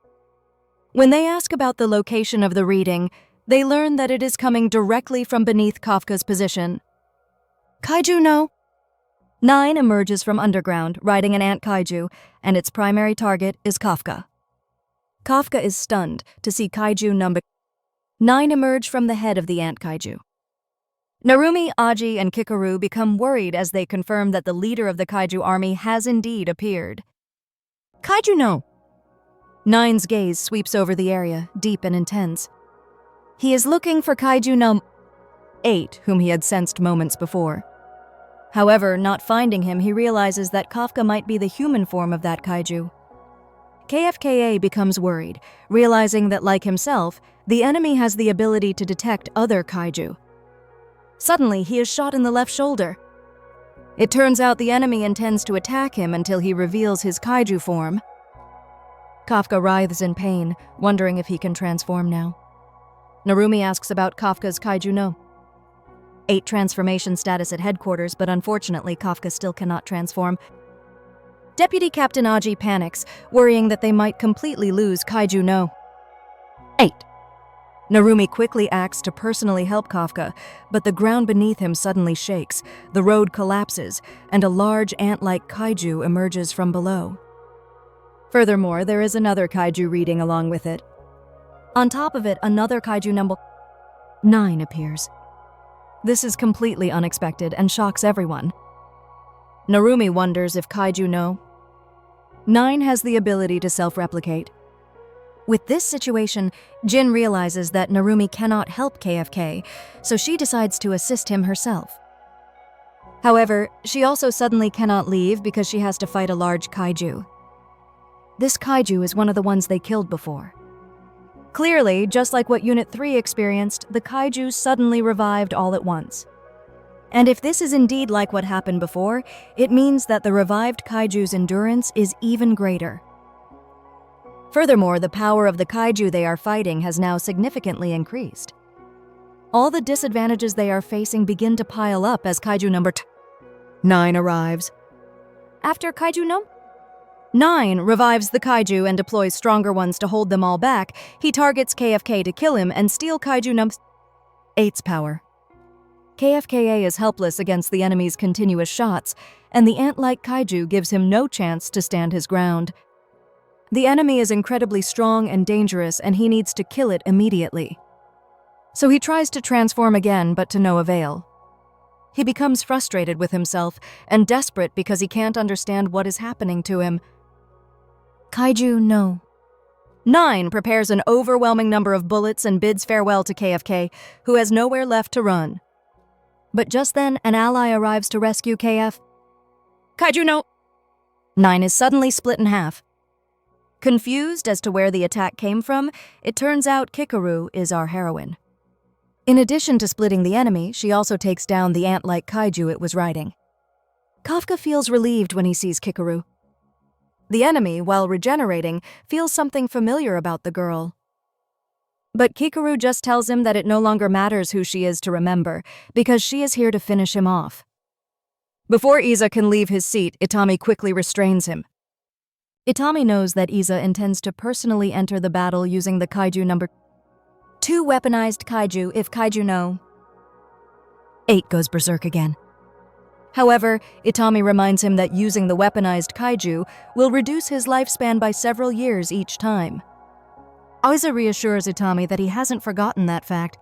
When they ask about the location of the reading, they learn that it is coming directly from beneath Kafka's position. KAIJU No.8 emerges from underground, riding an ant kaiju, and its primary target is Kafka. Kafka is stunned to see KAIJU No.8 emerge from the head of the ant kaiju. Narumi, Aji, and Kikoru become worried as they confirm that the leader of the kaiju army has indeed appeared. KAIJU No.9's gaze sweeps over the area, deep and intense. He is looking for KAIJU No.8, whom he had sensed moments before. However, not finding him, he realizes that Kafka might be the human form of that kaiju. KFKA becomes worried, realizing that, like himself, the enemy has the ability to detect other kaiju. Suddenly, he is shot in the left shoulder. It turns out the enemy intends to attack him until he reveals his kaiju form. Kafka writhes in pain, wondering if he can transform now. Narumi asks about Kafka's KAIJU No.8 transformation status at headquarters, but unfortunately Kafka still cannot transform. Deputy Captain Aji panics, worrying that they might completely lose KAIJU No.8. Narumi quickly acts to personally help Kafka, but the ground beneath him suddenly shakes, the road collapses, and a large ant-like kaiju emerges from below. Furthermore, there is another kaiju reading along with it. On top of it, another KAIJU No.9 appears. This is completely unexpected and shocks everyone. Narumi wonders if KAIJU No.9 has the ability to self-replicate. With this situation, Jin realizes that Narumi cannot help KFK, so she decides to assist him herself. However, she also suddenly cannot leave because she has to fight a large kaiju. This kaiju is one of the ones they killed before. Clearly, just like what Unit 3 experienced, the kaiju suddenly revived all at once. And if this is indeed like what happened before, it means that the revived kaiju's endurance is even greater. Furthermore, the power of the kaiju they are fighting has now significantly increased. All the disadvantages they are facing begin to pile up as KAIJU No.9 arrives. After KAIJU No.9 revives the kaiju and deploys stronger ones to hold them all back, he targets KFK to kill him and steal KAIJU No.8's power. KFKA is helpless against the enemy's continuous shots, and the ant-like kaiju gives him no chance to stand his ground. The enemy is incredibly strong and dangerous, and he needs to kill it immediately. So he tries to transform again, but to no avail. He becomes frustrated with himself and desperate because he can't understand what is happening to him. KAIJU No.9 prepares an overwhelming number of bullets and bids farewell to KFK, who has nowhere left to run. But just then, an ally arrives to rescue KF. KAIJU No.9 is suddenly split in half. Confused as to where the attack came from, it turns out Kikoru is our heroine. In addition to splitting the enemy, she also takes down the ant-like kaiju it was riding. Kafka feels relieved when he sees Kikoru. The enemy, while regenerating, feels something familiar about the girl. But Kikoru just tells him that it no longer matters who she is to remember, because she is here to finish him off. Before Iza can leave his seat, Itami quickly restrains him. Itami knows that Iza intends to personally enter the battle using the KAIJU 2 weaponized kaiju if KAIJU No.8 goes berserk again. However, Itami reminds him that using the weaponized kaiju will reduce his lifespan by several years each time. Aiza reassures Itami that he hasn't forgotten that fact.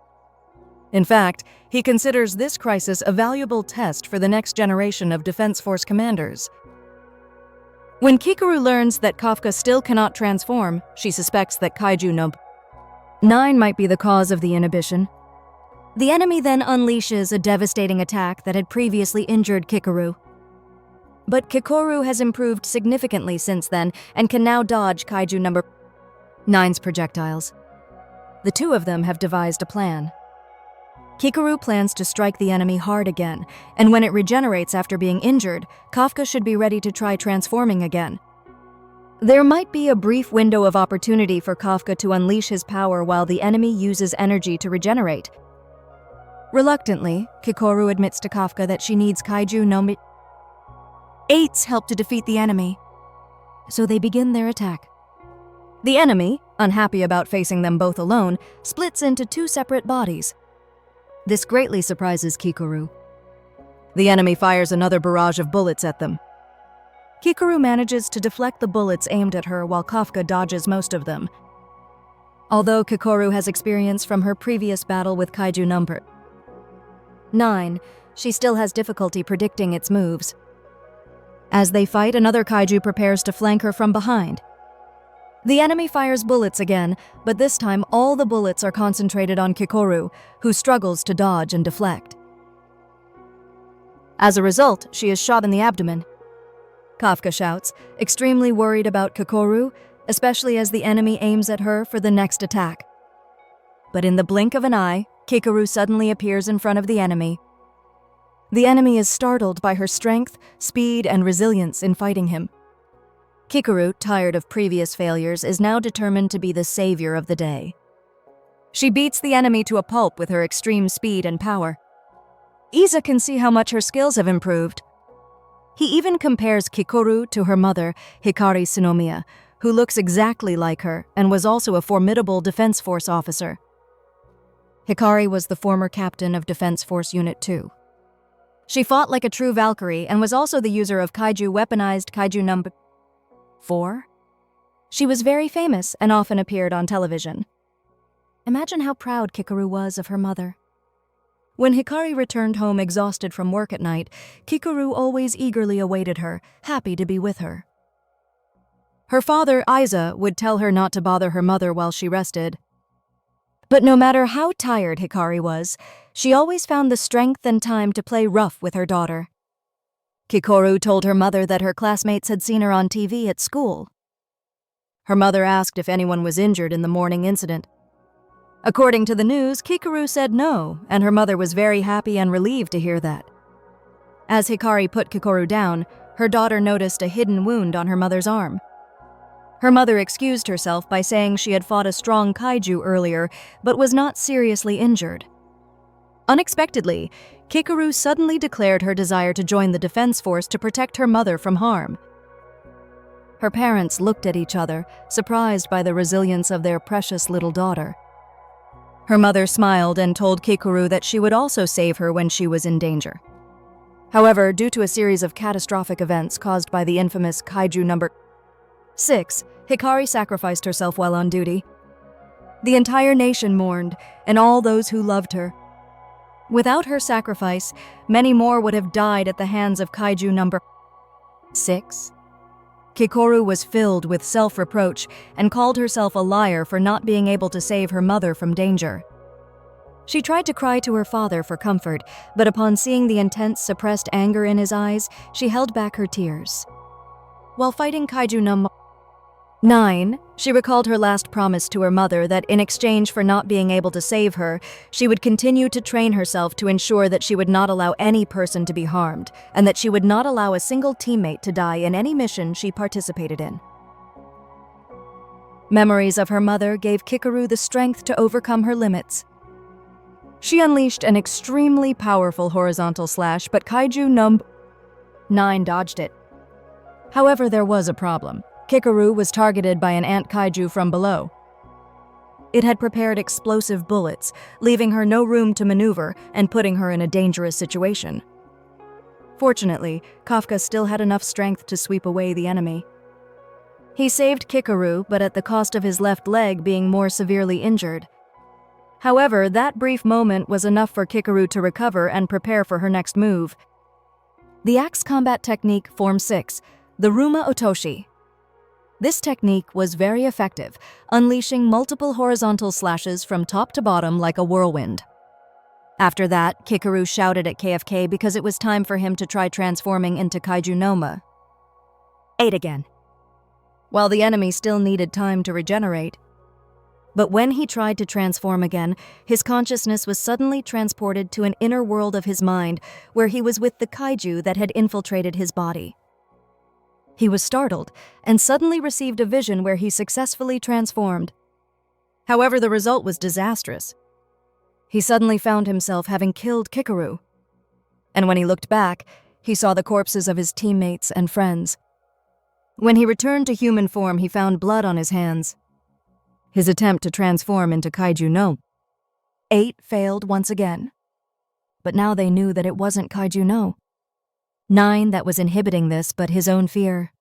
In fact, he considers this crisis a valuable test for the next generation of Defense Force commanders. When Kikoru learns that Kafka still cannot transform, she suspects that KAIJU No.9 might be the cause of the inhibition. The enemy then unleashes a devastating attack that had previously injured Kikoru. But Kikoru has improved significantly since then and can now dodge KAIJU No.9's projectiles. The two of them have devised a plan. Kikoru plans to strike the enemy hard again, and when it regenerates after being injured, Kafka should be ready to try transforming again. There might be a brief window of opportunity for Kafka to unleash his power while the enemy uses energy to regenerate. Reluctantly, Kikoru admits to Kafka that she needs KAIJU No.8's help to defeat the enemy. So they begin their attack. The enemy, unhappy about facing them both alone, splits into 2 separate bodies. This greatly surprises Kikoru. The enemy fires another barrage of bullets at them. Kikoru manages to deflect the bullets aimed at her while Kafka dodges most of them. Although Kikoru has experience from her previous battle with KAIJU No.9, she still has difficulty predicting its moves. As they fight, another kaiju prepares to flank her from behind. The enemy fires bullets again, but this time all the bullets are concentrated on Kikoru, who struggles to dodge and deflect. As a result, she is shot in the abdomen. Kafka shouts, extremely worried about Kikoru, especially as the enemy aims at her for the next attack. But in the blink of an eye, Kikoru suddenly appears in front of the enemy. The enemy is startled by her strength, speed, and resilience in fighting him. Kikoru, tired of previous failures, is now determined to be the savior of the day. She beats the enemy to a pulp with her extreme speed and power. Aiza can see how much her skills have improved. He even compares Kikoru to her mother, Hikari Tsunomiya, who looks exactly like her and was also a formidable Defense Force officer. Hikari was the former captain of Defense Force Unit 2. She fought like a true Valkyrie and was also the user of weaponized KAIJU No.4. She was very famous and often appeared on television. Imagine how proud Kikoru was of her mother. When Hikari returned home exhausted from work at night, Kikoru always eagerly awaited her, happy to be with her. Her father, Aiza, would tell her not to bother her mother while she rested. But no matter how tired Hikari was, she always found the strength and time to play rough with her daughter. Kikoru told her mother that her classmates had seen her on TV at school. Her mother asked if anyone was injured in the morning incident. According to the news, Kikoru said no, and her mother was very happy and relieved to hear that. As Hikari put Kikoru down, her daughter noticed a hidden wound on her mother's arm. Her mother excused herself by saying she had fought a strong kaiju earlier, but was not seriously injured. Unexpectedly, Kikoru suddenly declared her desire to join the Defense Force to protect her mother from harm. Her parents looked at each other, surprised by the resilience of their precious little daughter. Her mother smiled and told Kikoru that she would also save her when she was in danger. However, due to a series of catastrophic events caused by the infamous KAIJU No.6, Hikari sacrificed herself while on duty. The entire nation mourned, and all those who loved her. Without her sacrifice, many more would have died at the hands of KAIJU No.6. Kikoru was filled with self-reproach and called herself a liar for not being able to save her mother from danger. She tried to cry to her father for comfort, but upon seeing the intense, suppressed anger in his eyes, she held back her tears. While fighting KAIJU No.9, she recalled her last promise to her mother that in exchange for not being able to save her, she would continue to train herself to ensure that she would not allow any person to be harmed, and that she would not allow a single teammate to die in any mission she participated in. Memories of her mother gave Kikoru the strength to overcome her limits. She unleashed an extremely powerful horizontal slash, but KAIJU No.9 dodged it. However, there was a problem. Kikoru was targeted by an ant kaiju from below. It had prepared explosive bullets, leaving her no room to maneuver and putting her in a dangerous situation. Fortunately, Kafka still had enough strength to sweep away the enemy. He saved Kikoru, but at the cost of his left leg being more severely injured. However, that brief moment was enough for Kikoru to recover and prepare for her next move. The axe combat technique Form 6, the Ruma Otoshi. This technique was very effective, unleashing multiple horizontal slashes from top to bottom like a whirlwind. After that, Kikoru shouted at KFK because it was time for him to try transforming into KAIJU No.8 again, while the enemy still needed time to regenerate. But when he tried to transform again, his consciousness was suddenly transported to an inner world of his mind where he was with the kaiju that had infiltrated his body. He was startled and suddenly received a vision where he successfully transformed. However, the result was disastrous. He suddenly found himself having killed Kikoru. And when he looked back, he saw the corpses of his teammates and friends. When he returned to human form, he found blood on his hands. His attempt to transform into KAIJU No.8 failed once again. But now they knew that it wasn't KAIJU No.9 that was inhibiting this, but his own fear.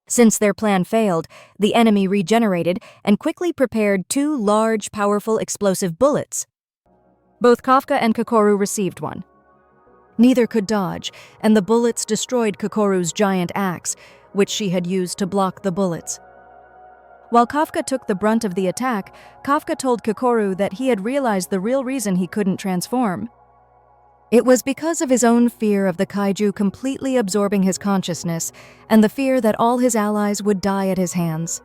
Since their plan failed, the enemy regenerated and quickly prepared 2 large, powerful, explosive bullets. Both Kafka and Kikoru received one. Neither could dodge, and the bullets destroyed Kikoru's giant axe, which she had used to block the bullets. While Kafka took the brunt of the attack, Kafka told Kikoru that he had realized the real reason he couldn't transform. It was because of his own fear of the kaiju completely absorbing his consciousness and the fear that all his allies would die at his hands.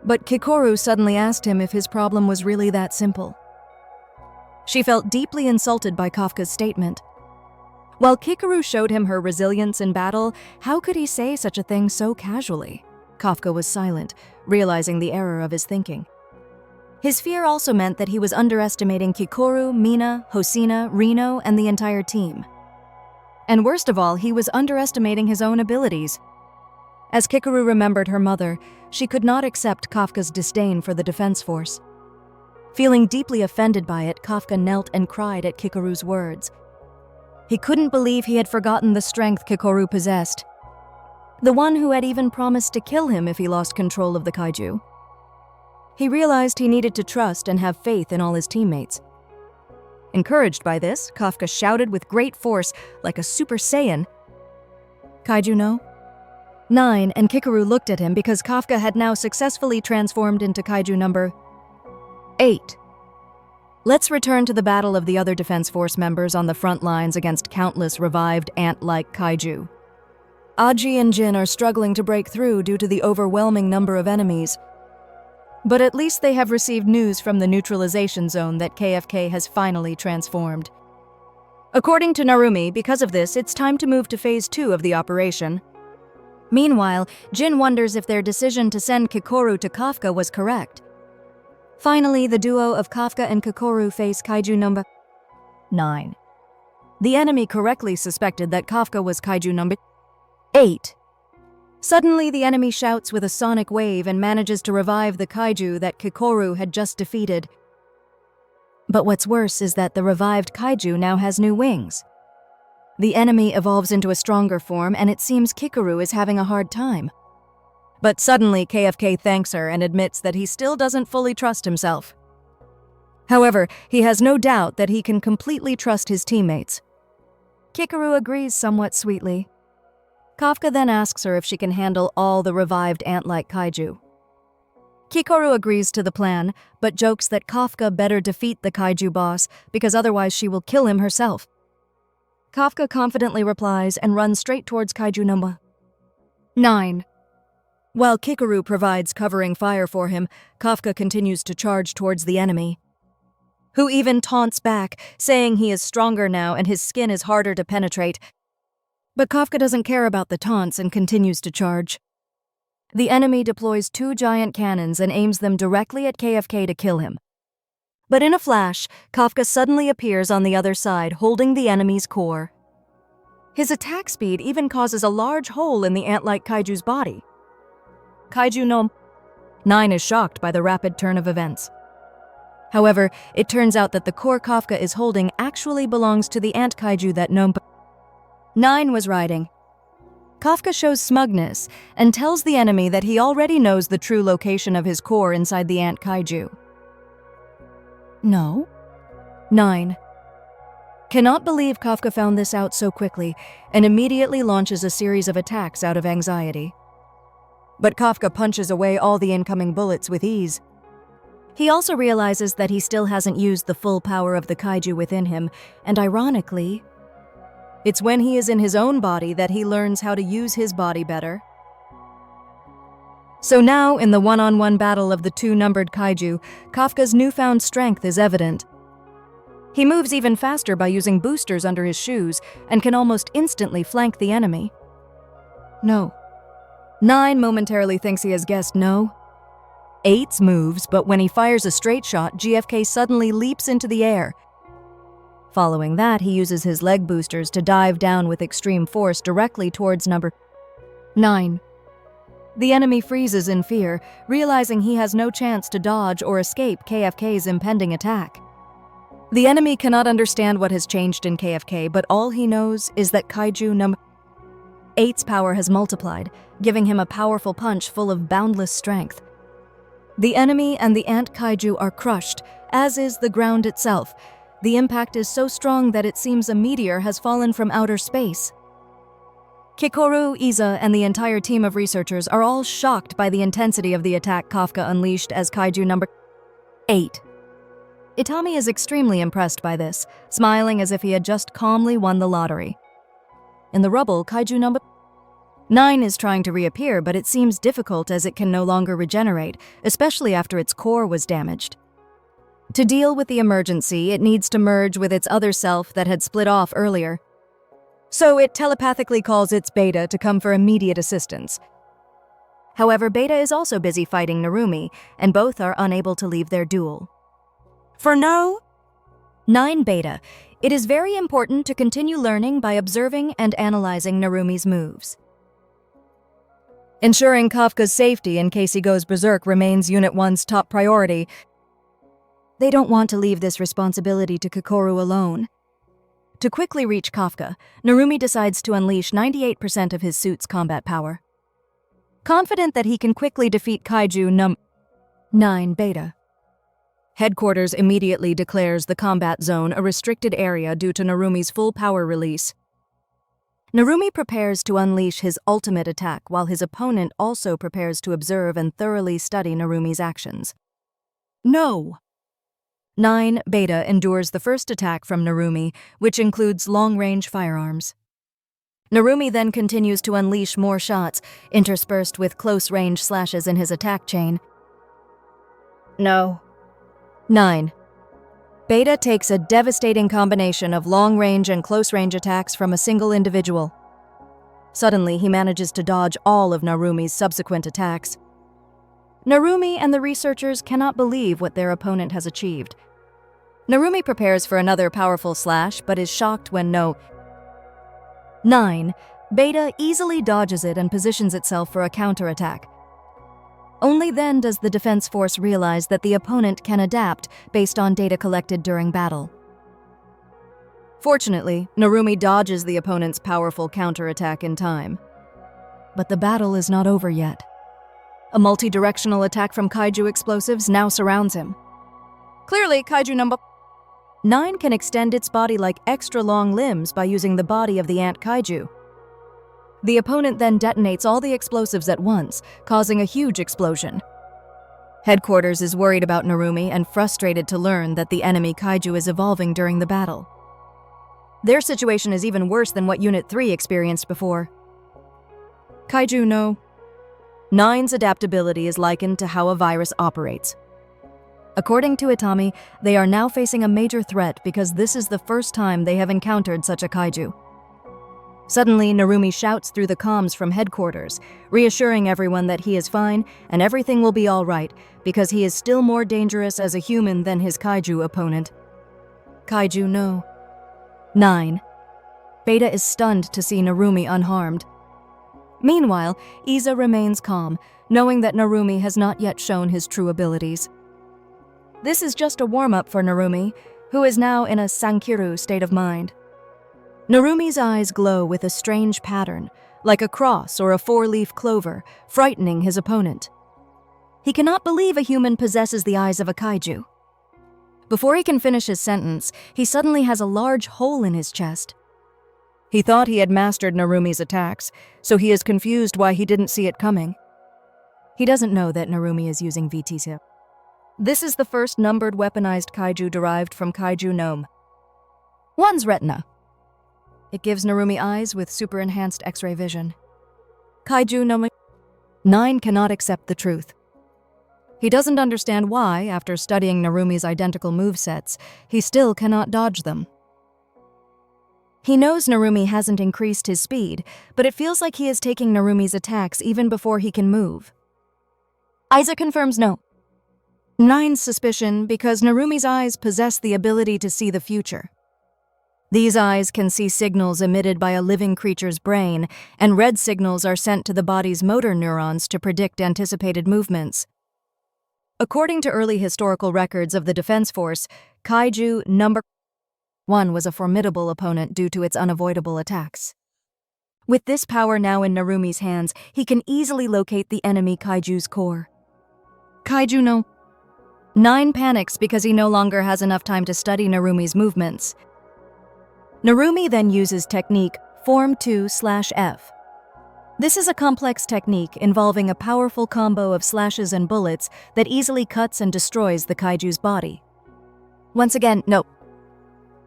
But Kikoru suddenly asked him if his problem was really that simple. She felt deeply insulted by Kafka's statement. While Kikoru showed him her resilience in battle, how could he say such a thing so casually? Kafka was silent, realizing the error of his thinking. His fear also meant that he was underestimating Kikoru, Mina, Hosina, Rino, and the entire team. And worst of all, he was underestimating his own abilities. As Kikoru remembered her mother, she could not accept Kafka's disdain for the defense force. Feeling deeply offended by it, Kafka knelt and cried at Kikoru's words. He couldn't believe he had forgotten the strength Kikoru possessed, the one who had even promised to kill him if he lost control of the kaiju. He realized he needed to trust and have faith in all his teammates. Encouraged by this, Kafka shouted with great force, like a Super Saiyan, "KAIJU No.9," and Kikoru looked at him because Kafka had now successfully transformed into KAIJU No.8. Let's return to the battle of the other Defense Force members on the front lines against countless revived ant-like kaiju. Aji and Jin are struggling to break through due to the overwhelming number of enemies. But at least they have received news from the neutralization zone that KFK has finally transformed. According to Narumi, because of this, it's time to move to Phase 2 of the operation. Meanwhile, Jin wonders if their decision to send Kikoru to Kafka was correct. Finally, the duo of Kafka and Kikoru face KAIJU No.9. The enemy correctly suspected that Kafka was KAIJU No.8. Suddenly, the enemy shouts with a sonic wave and manages to revive the kaiju that Kikoru had just defeated. But what's worse is that the revived kaiju now has new wings. The enemy evolves into a stronger form, and it seems Kikoru is having a hard time. But suddenly, KFK thanks her and admits that he still doesn't fully trust himself. However, he has no doubt that he can completely trust his teammates. Kikoru agrees somewhat sweetly. Kafka then asks her if she can handle all the revived ant-like kaiju. Kikoru agrees to the plan, but jokes that Kafka better defeat the kaiju boss because otherwise she will kill him herself. Kafka confidently replies and runs straight towards KAIJU No.9. While Kikoru provides covering fire for him, Kafka continues to charge towards the enemy, who even taunts back, saying he is stronger now and his skin is harder to penetrate. But Kafka doesn't care about the taunts and continues to charge. The enemy deploys 2 giant cannons and aims them directly at KFK to kill him. But in a flash, Kafka suddenly appears on the other side, holding the enemy's core. His attack speed even causes a large hole in the ant-like kaiju's body. KAIJU 9 is shocked by the rapid turn of events. However, it turns out that the core Kafka is holding actually belongs to the ant kaiju that 9 was riding. Kafka shows smugness and tells the enemy that he already knows the true location of his core inside the ant kaiju. No? 9 cannot believe Kafka found this out so quickly and immediately launches a series of attacks out of anxiety. But Kafka punches away all the incoming bullets with ease. He also realizes that he still hasn't used the full power of the kaiju within him, and ironically, it's when he is in his own body that he learns how to use his body better. So now, in the one-on-one battle of the two numbered kaiju, Kafka's newfound strength is evident. He moves even faster by using boosters under his shoes and can almost instantly flank the enemy. No. 9 momentarily thinks he has guessed no. 8 moves, but when he fires a straight shot, GFK suddenly leaps into the air. Following that, he uses his leg boosters to dive down with extreme force directly towards number 9. The enemy freezes in fear, realizing he has no chance to dodge or escape KFK's impending attack. The enemy cannot understand what has changed in KFK, but all he knows is that Kaiju No. 8's power has multiplied, giving him a powerful punch full of boundless strength. The enemy and the ant kaiju are crushed, as is the ground itself. The impact is so strong that it seems a meteor has fallen from outer space. Kikoru, Iza, and the entire team of researchers are all shocked by the intensity of the attack Kafka unleashed as Kaiju No. 8. Itami is extremely impressed by this, smiling as if he had just calmly won the lottery. In the rubble, Kaiju No. 9 is trying to reappear, but it seems difficult as it can no longer regenerate, especially after its core was damaged. To deal with the emergency, it needs to merge with its other self that had split off earlier. So it telepathically calls its Beta to come for immediate assistance. However, Beta is also busy fighting Narumi, and both are unable to leave their duel. For no 9 Beta, it is very important to continue learning by observing and analyzing Narumi's moves. Ensuring Kafka's safety in case he goes berserk remains Unit 1's top priority. They don't want to leave this responsibility to Kikoru alone. To quickly reach Kafka, Narumi decides to unleash 98% of his suit's combat power. Confident that he can quickly defeat Kaiju No. 9 Beta. Headquarters immediately declares the combat zone a restricted area due to Narumi's full power release. Narumi prepares to unleash his ultimate attack while his opponent also prepares to observe and thoroughly study Narumi's actions. No! 9 Beta endures the first attack from Narumi, which includes long-range firearms. Narumi then continues to unleash more shots, interspersed with close-range slashes in his attack chain. No. 9. Beta takes a devastating combination of long-range and close-range attacks from a single individual. Suddenly, he manages to dodge all of Narumi's subsequent attacks. Narumi and the researchers cannot believe what their opponent has achieved. Narumi prepares for another powerful slash, but is shocked when 9 Beta easily dodges it and positions itself for a counterattack. Only then does the defense force realize that the opponent can adapt based on data collected during battle. Fortunately, Narumi dodges the opponent's powerful counterattack in time. But the battle is not over yet. A multi-directional attack from kaiju explosives now surrounds him. Clearly, Kaiju No. 9 can extend its body like extra long limbs by using the body of the ant kaiju. The opponent then detonates all the explosives at once, causing a huge explosion. Headquarters is worried about Narumi and frustrated to learn that the enemy kaiju is evolving during the battle. Their situation is even worse than what Unit 3 experienced before. Kaiju No. 9's adaptability is likened to how a virus operates. According to Itami, they are now facing a major threat because this is the first time they have encountered such a kaiju. Suddenly, Narumi shouts through the comms from headquarters, reassuring everyone that he is fine and everything will be all right because he is still more dangerous as a human than his kaiju opponent. Kaiju No. 9. Beta is stunned to see Narumi unharmed. Meanwhile, Iza remains calm, knowing that Narumi has not yet shown his true abilities. This is just a warm-up for Narumi, who is now in a Sankiru state of mind. Narumi's eyes glow with a strange pattern, like a cross or a four-leaf clover, frightening his opponent. He cannot believe a human possesses the eyes of a kaiju. Before he can finish his sentence, he suddenly has a large hole in his chest. He thought he had mastered Narumi's attacks, so he is confused why he didn't see it coming. He doesn't know that Narumi is using VTC. This is the first numbered weaponized kaiju derived from KAIJU No.8's retina. It gives Narumi eyes with super-enhanced X-ray vision. KAIJU No.9 cannot accept the truth. He doesn't understand why, after studying Narumi's identical movesets, he still cannot dodge them. He knows Narumi hasn't increased his speed, but it feels like he is taking Narumi's attacks even before he can move. Isa confirms no. 9's suspicion because Narumi's eyes possess the ability to see the future. These eyes can see signals emitted by a living creature's brain, and red signals are sent to the body's motor neurons to predict anticipated movements. According to early historical records of the Defense Force, KAIJU No.1 was a formidable opponent due to its unavoidable attacks. With this power now in Narumi's hands, he can easily locate the enemy kaiju's core. KAIJU No.9 panics because he no longer has enough time to study Narumi's movements. Narumi then uses technique Form 2/F. This is a complex technique involving a powerful combo of slashes and bullets that easily cuts and destroys the kaiju's body. Once again, no.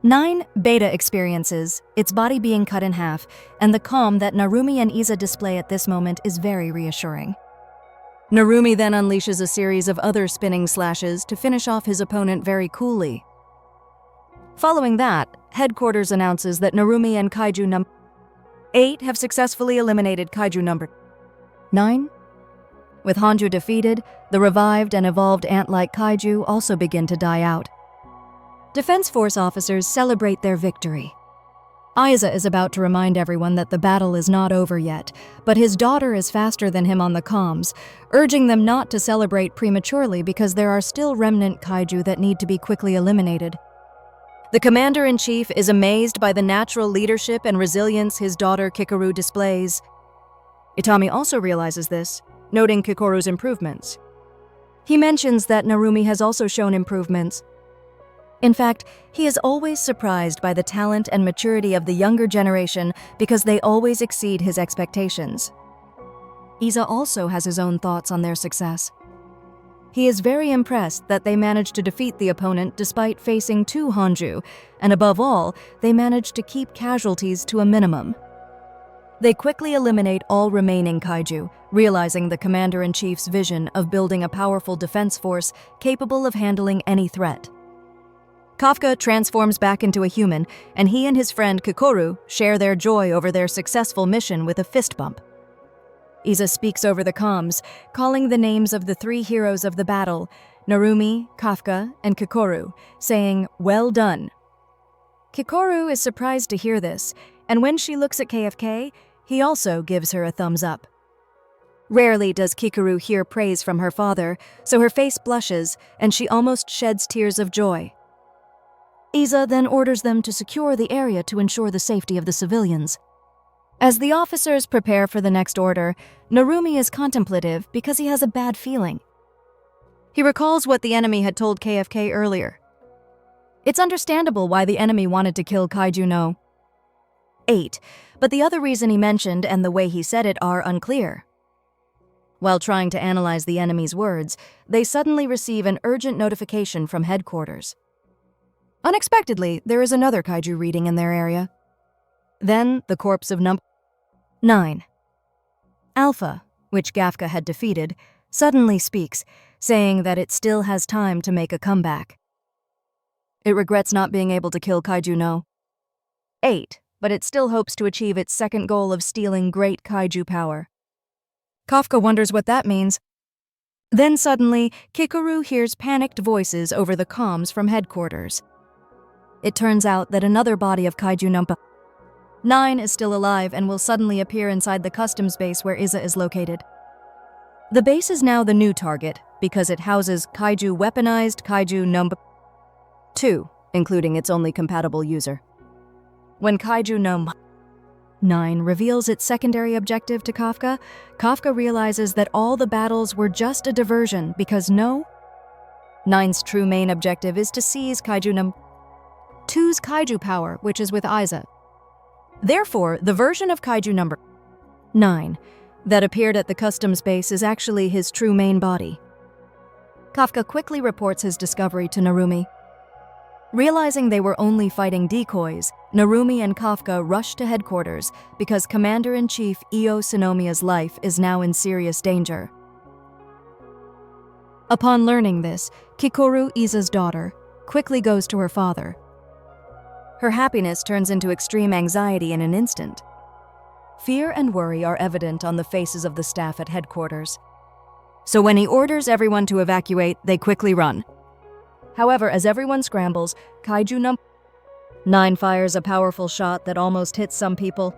9 Beta experiences its body being cut in half, and the calm that Narumi and Isa display at this moment is very reassuring. Narumi then unleashes a series of other spinning slashes to finish off his opponent very coolly. Following that, Headquarters announces that Narumi and KAIJU No.8 have successfully eliminated KAIJU No.9. With Hanju defeated, the revived and evolved ant-like kaiju also begin to die out. Defense Force officers celebrate their victory. Isa is about to remind everyone that the battle is not over yet, but his daughter is faster than him on the comms, urging them not to celebrate prematurely because there are still remnant kaiju that need to be quickly eliminated. The Commander-in-Chief is amazed by the natural leadership and resilience his daughter Kikoru displays. Itami also realizes this, noting Kikoru's improvements. He mentions that Narumi has also shown improvements. In fact, he is always surprised by the talent and maturity of the younger generation because they always exceed his expectations. Isa also has his own thoughts on their success. He is very impressed that they managed to defeat the opponent despite facing 2 Hanju, and above all, they managed to keep casualties to a minimum. They quickly eliminate all remaining kaiju, realizing the Commander-in-Chief's vision of building a powerful defense force capable of handling any threat. Kafka transforms back into a human, and he and his friend Kikoru share their joy over their successful mission with a fist bump. Isa speaks over the comms, calling the names of the 3 heroes of the battle, Narumi, Kafka, and Kikoru, saying, "Well done." Kikoru is surprised to hear this, and when she looks at KFK, he also gives her a thumbs up. Rarely does Kikoru hear praise from her father, so her face blushes, and she almost sheds tears of joy. Isa then orders them to secure the area to ensure the safety of the civilians. As the officers prepare for the next order, Narumi is contemplative because he has a bad feeling. He recalls what the enemy had told KFK earlier. It's understandable why the enemy wanted to kill KAIJU No.8, but the other reason he mentioned and the way he said it are unclear. While trying to analyze the enemy's words, they suddenly receive an urgent notification from headquarters. Unexpectedly, there is another kaiju reading in their area. Then, the corpse of No.9. Alpha, which Kafka had defeated, suddenly speaks, saying that it still has time to make a comeback. It regrets not being able to kill KAIJU No.8, but it still hopes to achieve its second goal of stealing great kaiju power. Kafka wonders what that means. Then suddenly, Kikoru hears panicked voices over the comms from headquarters. It turns out that another body of KAIJU No.9 is still alive and will suddenly appear inside the customs base where Isa is located. The base is now the new target because it houses Kaiju weaponized KAIJU No.8, including its only compatible user. When KAIJU No.9 reveals its secondary objective to Kafka, Kafka realizes that all the battles were just a diversion because No.9's true main objective is to seize KAIJU No.2's KAIJU power, which is with Aiza. Therefore, the version of KAIJU No.9 that appeared at the customs base is actually his true main body. Kafka quickly reports his discovery to Narumi. Realizing they were only fighting decoys, Narumi and Kafka rush to headquarters because Commander-in-Chief Io Sinomiya's life is now in serious danger. Upon learning this, Kikoru, Iza's daughter, quickly goes to her father. Her happiness turns into extreme anxiety in an instant. Fear and worry are evident on the faces of the staff at headquarters. So when he orders everyone to evacuate, they quickly run. However, as everyone scrambles, KAIJU No.9 fires a powerful shot that almost hits some people.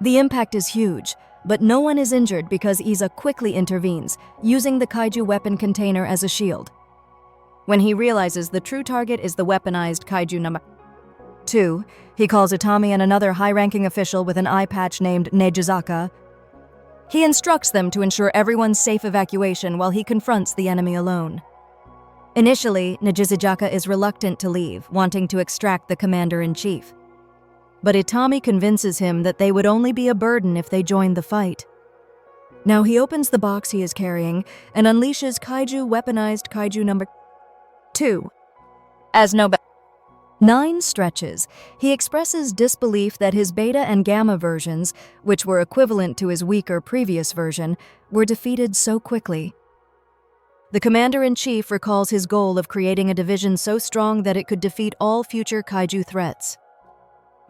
The impact is huge, but no one is injured because Iza quickly intervenes, using the KAIJU weapon container as a shield. When he realizes the true target is the weaponized KAIJU No.2, he calls Itami and another high-ranking official with an eye patch named Nejizaka. He instructs them to ensure everyone's safe evacuation while he confronts the enemy alone. Initially, Nejizaka is reluctant to leave, wanting to extract the commander-in-chief. But Itami convinces him that they would only be a burden if they joined the fight. Now he opens the box he is carrying and unleashes KAIJU weaponized KAIJU No.2. As No.9 stretches, he expresses disbelief that his beta and gamma versions, which were equivalent to his weaker previous version, were defeated so quickly. The commander-in-chief recalls his goal of creating a division so strong that it could defeat all future KAIJU threats.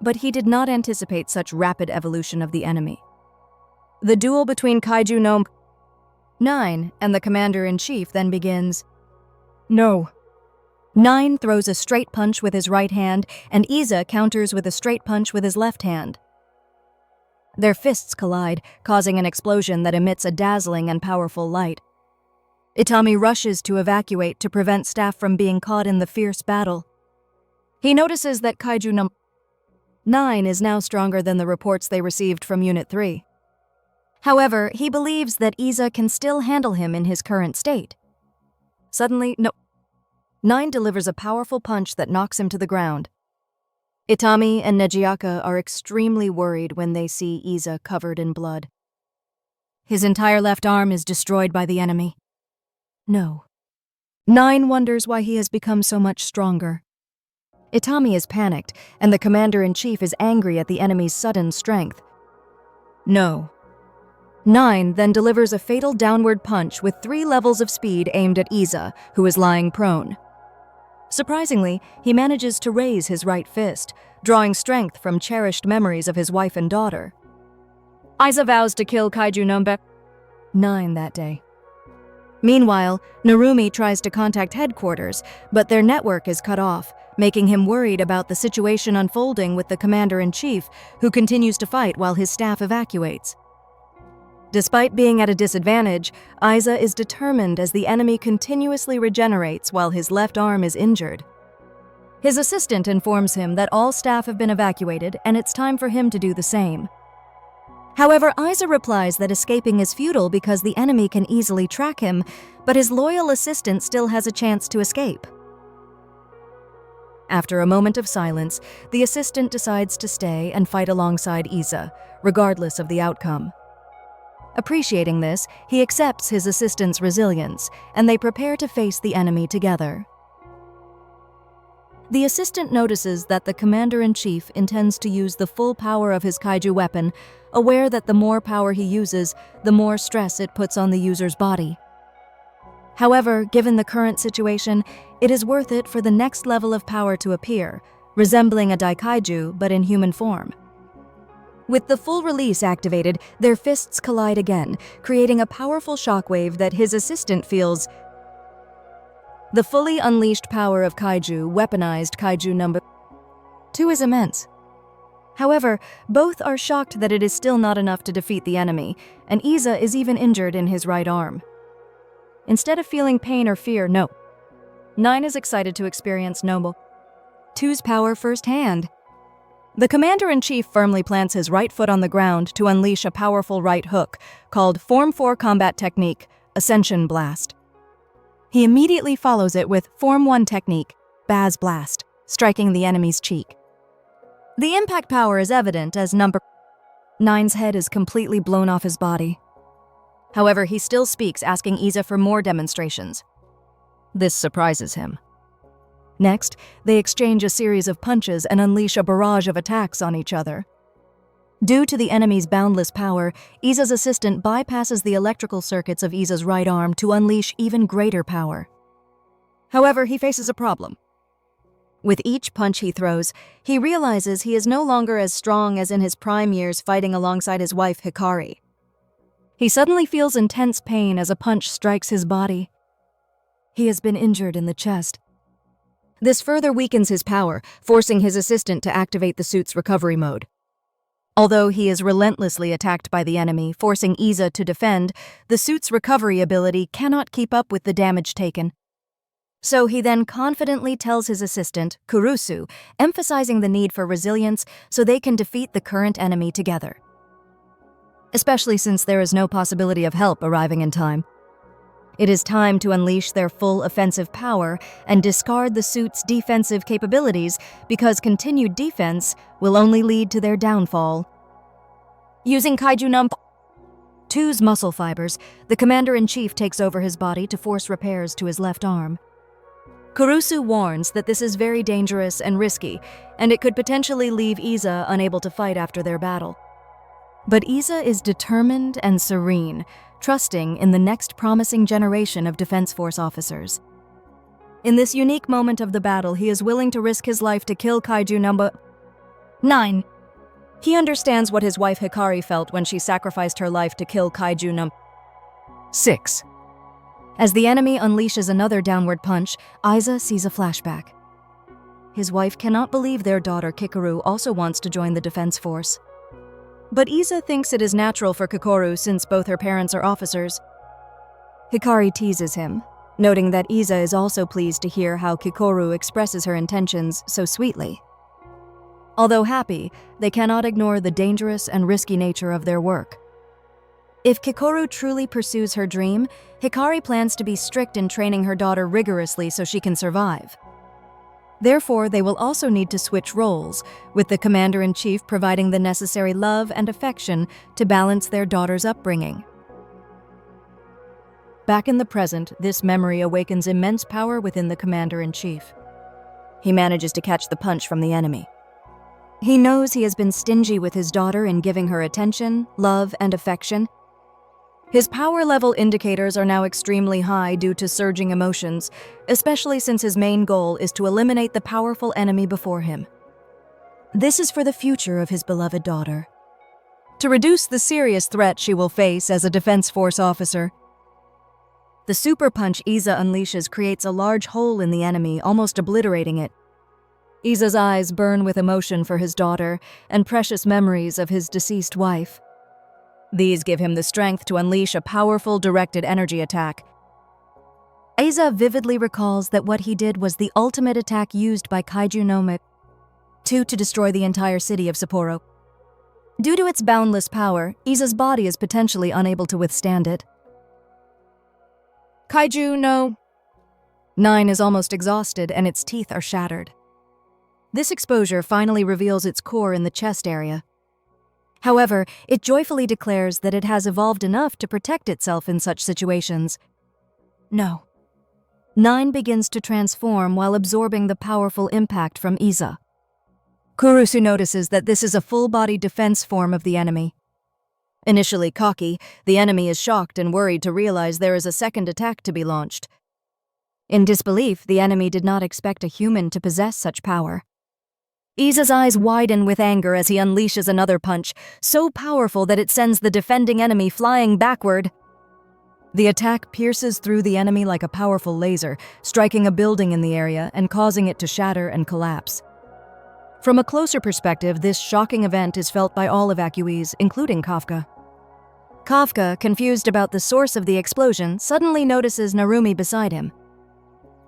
But he did not anticipate such rapid evolution of the enemy. The duel between KAIJU No.9 and the commander-in-chief then begins. No.9 throws a straight punch with his right hand, and Iza counters with a straight punch with his left hand. Their fists collide, causing an explosion that emits a dazzling and powerful light. Itami rushes to evacuate to prevent staff from being caught in the fierce battle. He notices that KAIJU No.9 is now stronger than the reports they received from Unit 3. However, he believes that Iza can still handle him in his current state. Suddenly, No.9 delivers a powerful punch that knocks him to the ground. Itami and Nejizaka are extremely worried when they see Iza covered in blood. His entire left arm is destroyed by the enemy. No.9 wonders why he has become so much stronger. Itami is panicked, and the commander-in-chief is angry at the enemy's sudden strength. No.9 then delivers a fatal downward punch with 3 levels of speed aimed at Iza, who is lying prone. Surprisingly, he manages to raise his right fist, drawing strength from cherished memories of his wife and daughter. Iza vows to kill KAIJU No.9 that day. Meanwhile, Narumi tries to contact headquarters, but their network is cut off, making him worried about the situation unfolding with the commander-in-chief, who continues to fight while his staff evacuates. Despite being at a disadvantage, Iza is determined as the enemy continuously regenerates while his left arm is injured. His assistant informs him that all staff have been evacuated and it's time for him to do the same. However, Iza replies that escaping is futile because the enemy can easily track him, but his loyal assistant still has a chance to escape. After a moment of silence, the assistant decides to stay and fight alongside Iza, regardless of the outcome. Appreciating this, he accepts his assistant's resilience, and they prepare to face the enemy together. The assistant notices that the commander-in-chief intends to use the full power of his KAIJU weapon, aware that the more power he uses, the more stress it puts on the user's body. However, given the current situation, it is worth it for the next level of power to appear, resembling a Daikaiju but in human form. With the full release activated, their fists collide again, creating a powerful shockwave that his assistant feels. The fully unleashed power of KAIJU, weaponized KAIJU No.2, is immense. However, both are shocked that it is still not enough to defeat the enemy, and Iza is even injured in his right arm. Instead of feeling pain or fear, no. 9 is excited to experience Noble 2's power firsthand. The Commander-in-Chief firmly plants his right foot on the ground to unleash a powerful right hook, called Form 4 Combat Technique, Ascension Blast. He immediately follows it with Form 1 Technique, Baz Blast, striking the enemy's cheek. The impact power is evident as number 9's head is completely blown off his body. However, he still speaks, asking Iza for more demonstrations. This surprises him. Next, they exchange a series of punches and unleash a barrage of attacks on each other. Due to the enemy's boundless power, Iza's assistant bypasses the electrical circuits of Iza's right arm to unleash even greater power. However, he faces a problem. With each punch he throws, he realizes he is no longer as strong as in his prime years fighting alongside his wife Hikari. He suddenly feels intense pain as a punch strikes his body. He has been injured in the chest. This further weakens his power, forcing his assistant to activate the suit's recovery mode. Although he is relentlessly attacked by the enemy, forcing Iza to defend, the suit's recovery ability cannot keep up with the damage taken. So he then confidently tells his assistant, Kurusu, emphasizing the need for resilience so they can defeat the current enemy together. Especially since there is no possibility of help arriving in time. It is time to unleash their full offensive power and discard the suit's defensive capabilities because continued defense will only lead to their downfall. Using KAIJU No.8's muscle fibers, the Commander-in-Chief takes over his body to force repairs to his left arm. Kurusu warns that this is very dangerous and risky, and it could potentially leave Iza unable to fight after their battle. But Iza is determined and serene, trusting in the next promising generation of Defense Force officers. In this unique moment of the battle, he is willing to risk his life to kill KAIJU No.9. He understands what his wife Hikari felt when she sacrificed her life to kill KAIJU No.6. As the enemy unleashes another downward punch, Iza sees a flashback. His wife cannot believe their daughter Kikoru also wants to join the Defense Force. But Iza thinks it is natural for Kikoru since both her parents are officers. Hikari teases him, noting that Iza is also pleased to hear how Kikoru expresses her intentions so sweetly. Although happy, they cannot ignore the dangerous and risky nature of their work. If Kikoru truly pursues her dream, Hikari plans to be strict in training her daughter rigorously so she can survive. Therefore, they will also need to switch roles, with the Commander-in-Chief providing the necessary love and affection to balance their daughter's upbringing. Back in the present, this memory awakens immense power within the Commander-in-Chief. He manages to catch the punch from the enemy. He knows he has been stingy with his daughter in giving her attention, love, and affection. His power level indicators are now extremely high due to surging emotions, especially since his main goal is to eliminate the powerful enemy before him. This is for the future of his beloved daughter. To reduce the serious threat she will face as a Defense Force officer, the super punch Iza unleashes creates a large hole in the enemy, almost obliterating it. Iza's eyes burn with emotion for his daughter and precious memories of his deceased wife. These give him the strength to unleash a powerful directed energy attack. Iza vividly recalls that what he did was the ultimate attack used by KAIJU No.8 to destroy the entire city of Sapporo. Due to its boundless power, Iza's body is potentially unable to withstand it. KAIJU No.9 is almost exhausted and its teeth are shattered. This exposure finally reveals its core in the chest area. However, it joyfully declares that it has evolved enough to protect itself in such situations. No. 9 begins to transform while absorbing the powerful impact from Iza. Kurusu notices that this is a full-body defense form of the enemy. Initially cocky, the enemy is shocked and worried to realize there is a second attack to be launched. In disbelief, the enemy did not expect a human to possess such power. Iza's eyes widen with anger as he unleashes another punch, so powerful that it sends the defending enemy flying backward. The attack pierces through the enemy like a powerful laser, striking a building in the area and causing it to shatter and collapse. From a closer perspective, this shocking event is felt by all evacuees, including Kafka. Kafka, confused about the source of the explosion, suddenly notices Narumi beside him.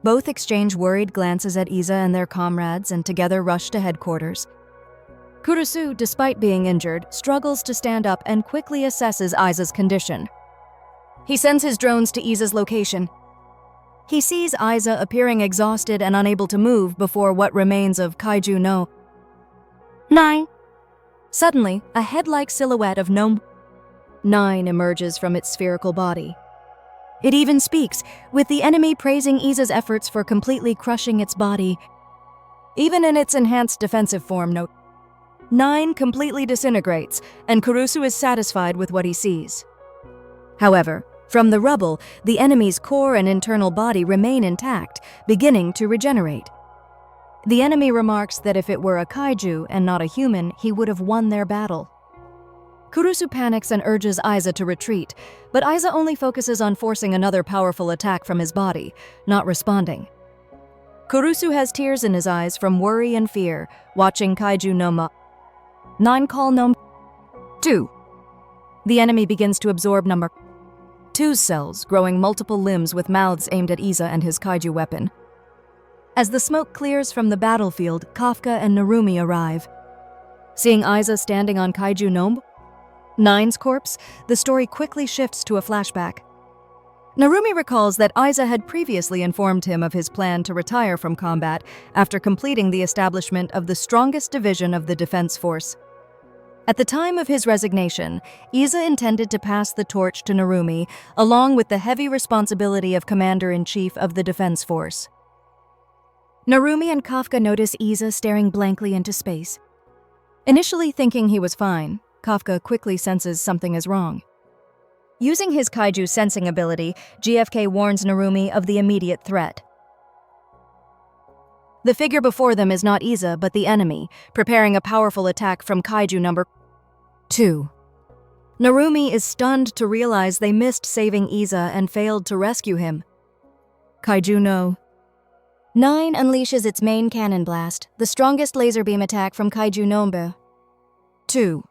Both exchange worried glances at Iza and their comrades and together rush to headquarters. Kurusu, despite being injured, struggles to stand up and quickly assesses Iza's condition. He sends his drones to Iza's location. He sees Iza appearing exhausted and unable to move before what remains of KAIJU No.8. Suddenly, a head-like silhouette of No.9 emerges from its spherical body. It even speaks, with the enemy praising Iza's efforts for completely crushing its body. Even in its enhanced defensive form, No.9 completely disintegrates, and Kurusu is satisfied with what he sees. However, from the rubble, the enemy's core and internal body remain intact, beginning to regenerate. The enemy remarks that if it were a kaiju and not a human, he would have won their battle. Kurusu panics and urges Iza to retreat, but Iza only focuses on forcing another powerful attack from his body, not responding. Kurusu has tears in his eyes from worry and fear, watching KAIJU No.9 call No.2. The enemy begins to absorb No.2's cells, growing multiple limbs with mouths aimed at Iza and his kaiju weapon. As the smoke clears from the battlefield, Kafka and Narumi arrive. Seeing Iza standing on KAIJU No.9's corpse, the story quickly shifts to a flashback. Narumi recalls that Iza had previously informed him of his plan to retire from combat after completing the establishment of the strongest division of the defense force. At the time of his resignation, Iza intended to pass the torch to Narumi, along with the heavy responsibility of Commander-in-Chief of the Defense Force. Narumi and Kafka notice Iza staring blankly into space. Initially thinking he was fine, Kafka quickly senses something is wrong. Using his kaiju sensing ability, GFK warns Narumi of the immediate threat. The figure before them is not Iza, but the enemy, preparing a powerful attack from KAIJU No.2. Narumi is stunned to realize they missed saving Iza and failed to rescue him. KAIJU No.9 unleashes its main cannon blast, the strongest laser beam attack from KAIJU No.2.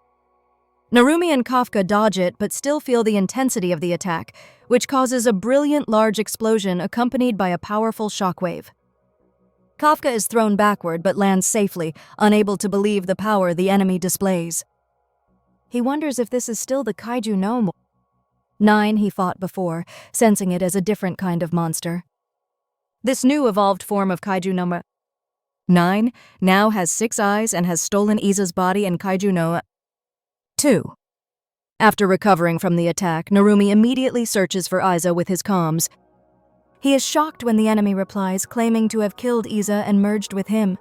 Narumi and Kafka dodge it but still feel the intensity of the attack, which causes a brilliant large explosion accompanied by a powerful shockwave. Kafka is thrown backward but lands safely, unable to believe the power the enemy displays. He wonders if this is still the KAIJU No.9 he fought before, sensing it as a different kind of monster. This new evolved form of KAIJU No.9 now has 6 eyes and has stolen Iza's body in KAIJU No.2. After recovering from the attack, Narumi immediately searches for Iza with his comms. He is shocked when the enemy replies, claiming to have killed Iza and merged with him.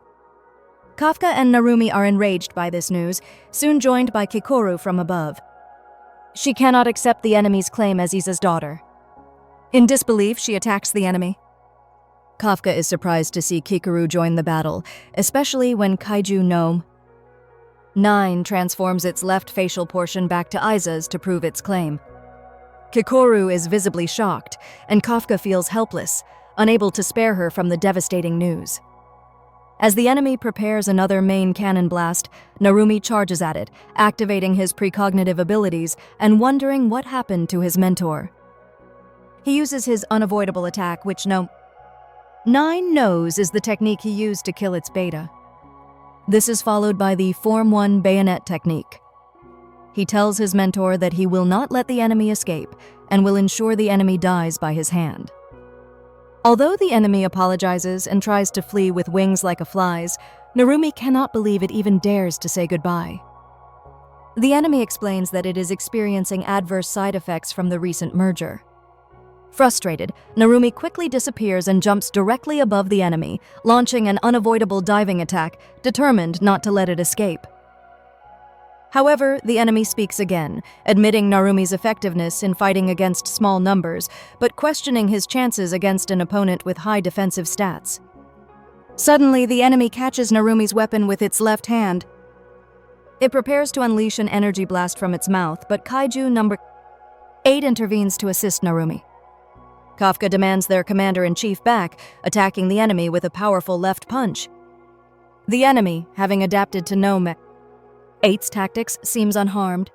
Kafka and Narumi are enraged by this news, soon joined by Kikoru from above. She cannot accept the enemy's claim as Iza's daughter. In disbelief, she attacks the enemy. Kafka is surprised to see Kikoru join the battle, especially when KAIJU No.9 transforms its left facial portion back to Iza's to prove its claim. Kikoru is visibly shocked, and Kafka feels helpless, unable to spare her from the devastating news. As the enemy prepares another main cannon blast, Narumi charges at it, activating his precognitive abilities and wondering what happened to his mentor. He uses his unavoidable attack, which No.9 knows is the technique he used to kill its beta. This is followed by the Form 1 bayonet technique. He tells his mentor that he will not let the enemy escape and will ensure the enemy dies by his hand. Although the enemy apologizes and tries to flee with wings like a fly's, Narumi cannot believe it even dares to say goodbye. The enemy explains that it is experiencing adverse side effects from the recent merger. Frustrated, Narumi quickly disappears and jumps directly above the enemy, launching an unavoidable diving attack, determined not to let it escape. However, the enemy speaks again, admitting Narumi's effectiveness in fighting against small numbers, but questioning his chances against an opponent with high defensive stats. Suddenly, the enemy catches Narumi's weapon with its left hand. It prepares to unleash an energy blast from its mouth, but KAIJU No.8 intervenes to assist Narumi. Kafka demands their commander-in-chief back, attacking the enemy with a powerful left punch. The enemy, having adapted to no 8's tactics, seems unharmed.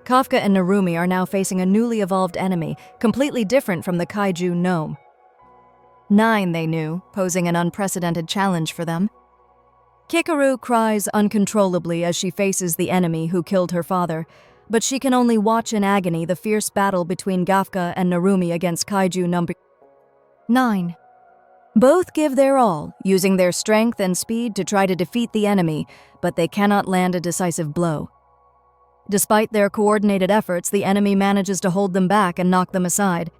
Kafka and Narumi are now facing a newly evolved enemy, completely different from the kaiju gnome. 9, they knew, posing an unprecedented challenge for them. Kikoru cries uncontrollably as she faces the enemy who killed her father, but she can only watch in agony the fierce battle between Kafka and Narumi against kaiju number 9. Both give their all, using their strength and speed to try to defeat the enemy, but they cannot land a decisive blow. Despite their coordinated efforts, the enemy manages to hold them back and knock them aside.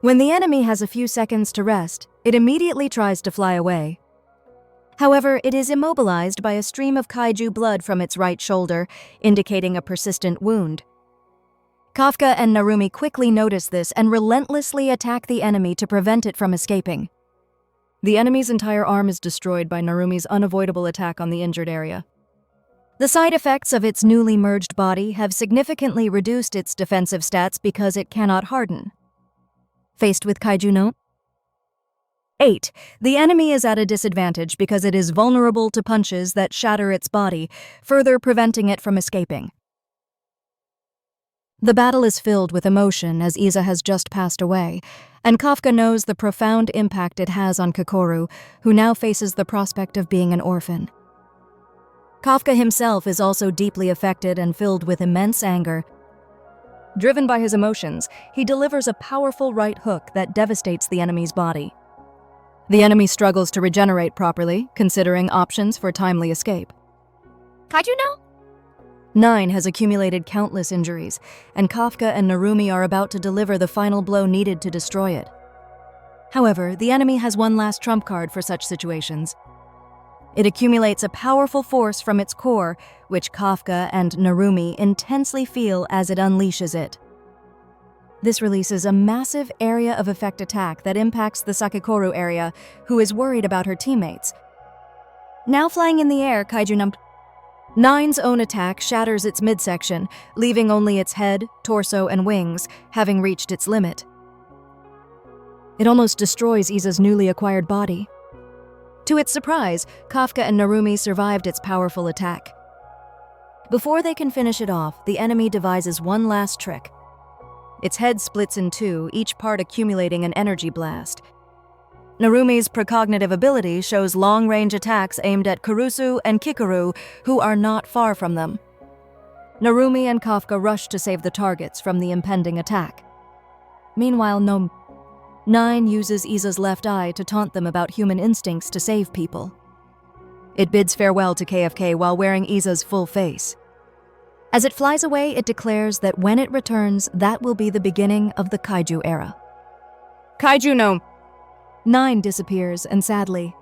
When the enemy has a few seconds to rest, it immediately tries to fly away. However, it is immobilized by a stream of kaiju blood from its right shoulder, indicating a persistent wound. Kafka and Narumi quickly notice this and relentlessly attack the enemy to prevent it from escaping. The enemy's entire arm is destroyed by Narumi's unavoidable attack on the injured area. The side effects of its newly merged body have significantly reduced its defensive stats because it cannot harden. Faced with KAIJU No.8, the enemy is at a disadvantage because it is vulnerable to punches that shatter its body, further preventing it from escaping. The battle is filled with emotion as Iza has just passed away, and Kafka knows the profound impact it has on Kikoru, who now faces the prospect of being an orphan. Kafka himself is also deeply affected and filled with immense anger. Driven by his emotions, he delivers a powerful right hook that devastates the enemy's body. The enemy struggles to regenerate properly, considering options for timely escape. KAIJU No? 9 has accumulated countless injuries, and Kafka and Narumi are about to deliver the final blow needed to destroy it. However, the enemy has one last trump card for such situations. It accumulates a powerful force from its core, which Kafka and Narumi intensely feel as it unleashes it. This releases a massive area of effect attack that impacts the Sakikoru area, who is worried about her teammates. Now flying in the air, KAIJU No.9's own attack shatters its midsection, leaving only its head, torso, and wings, having reached its limit. It almost destroys Iza's newly acquired body. To its surprise, Kafka and Narumi survived its powerful attack. Before they can finish it off, the enemy devises one last trick. Its head splits in two, each part accumulating an energy blast. Narumi's precognitive ability shows long-range attacks aimed at Kurusu and Kikoru, who are not far from them. Narumi and Kafka rush to save the targets from the impending attack. Meanwhile, No.9 uses Iza's left eye to taunt them about human instincts to save people. It bids farewell to KFK while wearing Iza's full face. As it flies away, it declares that when it returns, that will be the beginning of the kaiju era. KAIJU No.9 disappears, and sadly,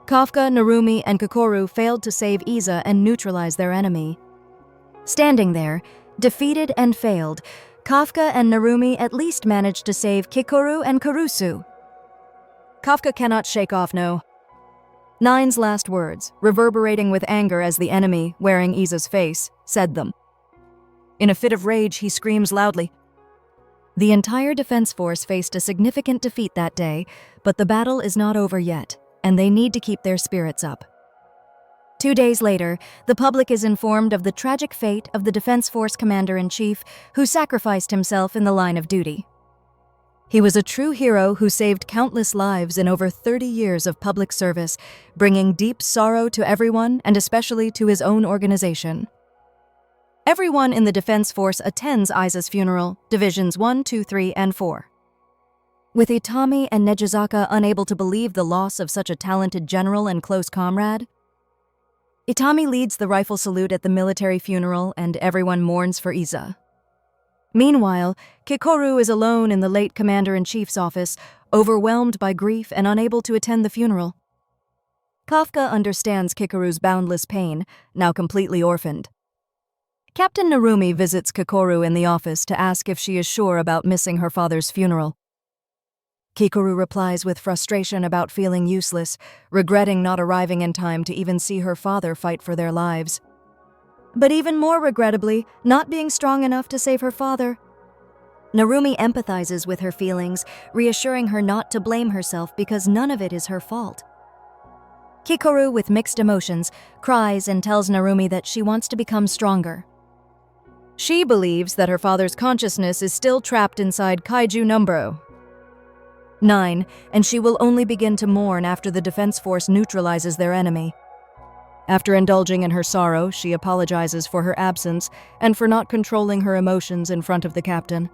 Kafka, Narumi, and Kikoru failed to save Iza and neutralize their enemy. Standing there, defeated and failed, Kafka and Narumi at least managed to save Kikoru and Kurusu. Kafka cannot shake off No.9's last words, reverberating with anger as the enemy, wearing Iza's face, said them. In a fit of rage, he screams loudly. The entire defense force faced a significant defeat that day, but the battle is not over yet, and they need to keep their spirits up. 2 days later, the public is informed of the tragic fate of the Defense Force Commander-in-Chief, who sacrificed himself in the line of duty. He was a true hero who saved countless lives in over 30 years of public service, bringing deep sorrow to everyone and especially to his own organization. Everyone in the Defense Force attends Iza's funeral, Divisions 1, 2, 3, and 4. With Itami and Nejizaka unable to believe the loss of such a talented general and close comrade, Itami leads the rifle salute at the military funeral and everyone mourns for Iza. Meanwhile, Kikoru is alone in the late Commander-in-Chief's office, overwhelmed by grief and unable to attend the funeral. Kafka understands Kikoru's boundless pain, now completely orphaned. Captain Narumi visits Kikoru in the office to ask if she is sure about missing her father's funeral. Kikoru replies with frustration about feeling useless, regretting not arriving in time to even see her father fight for their lives. But even more regrettably, not being strong enough to save her father. Narumi empathizes with her feelings, reassuring her not to blame herself because none of it is her fault. Kikoru, with mixed emotions, cries and tells Narumi that she wants to become stronger. She believes that her father's consciousness is still trapped inside KAIJU No.8, and she will only begin to mourn after the defense force neutralizes their enemy. After indulging in her sorrow, she apologizes for her absence and for not controlling her emotions in front of the captain.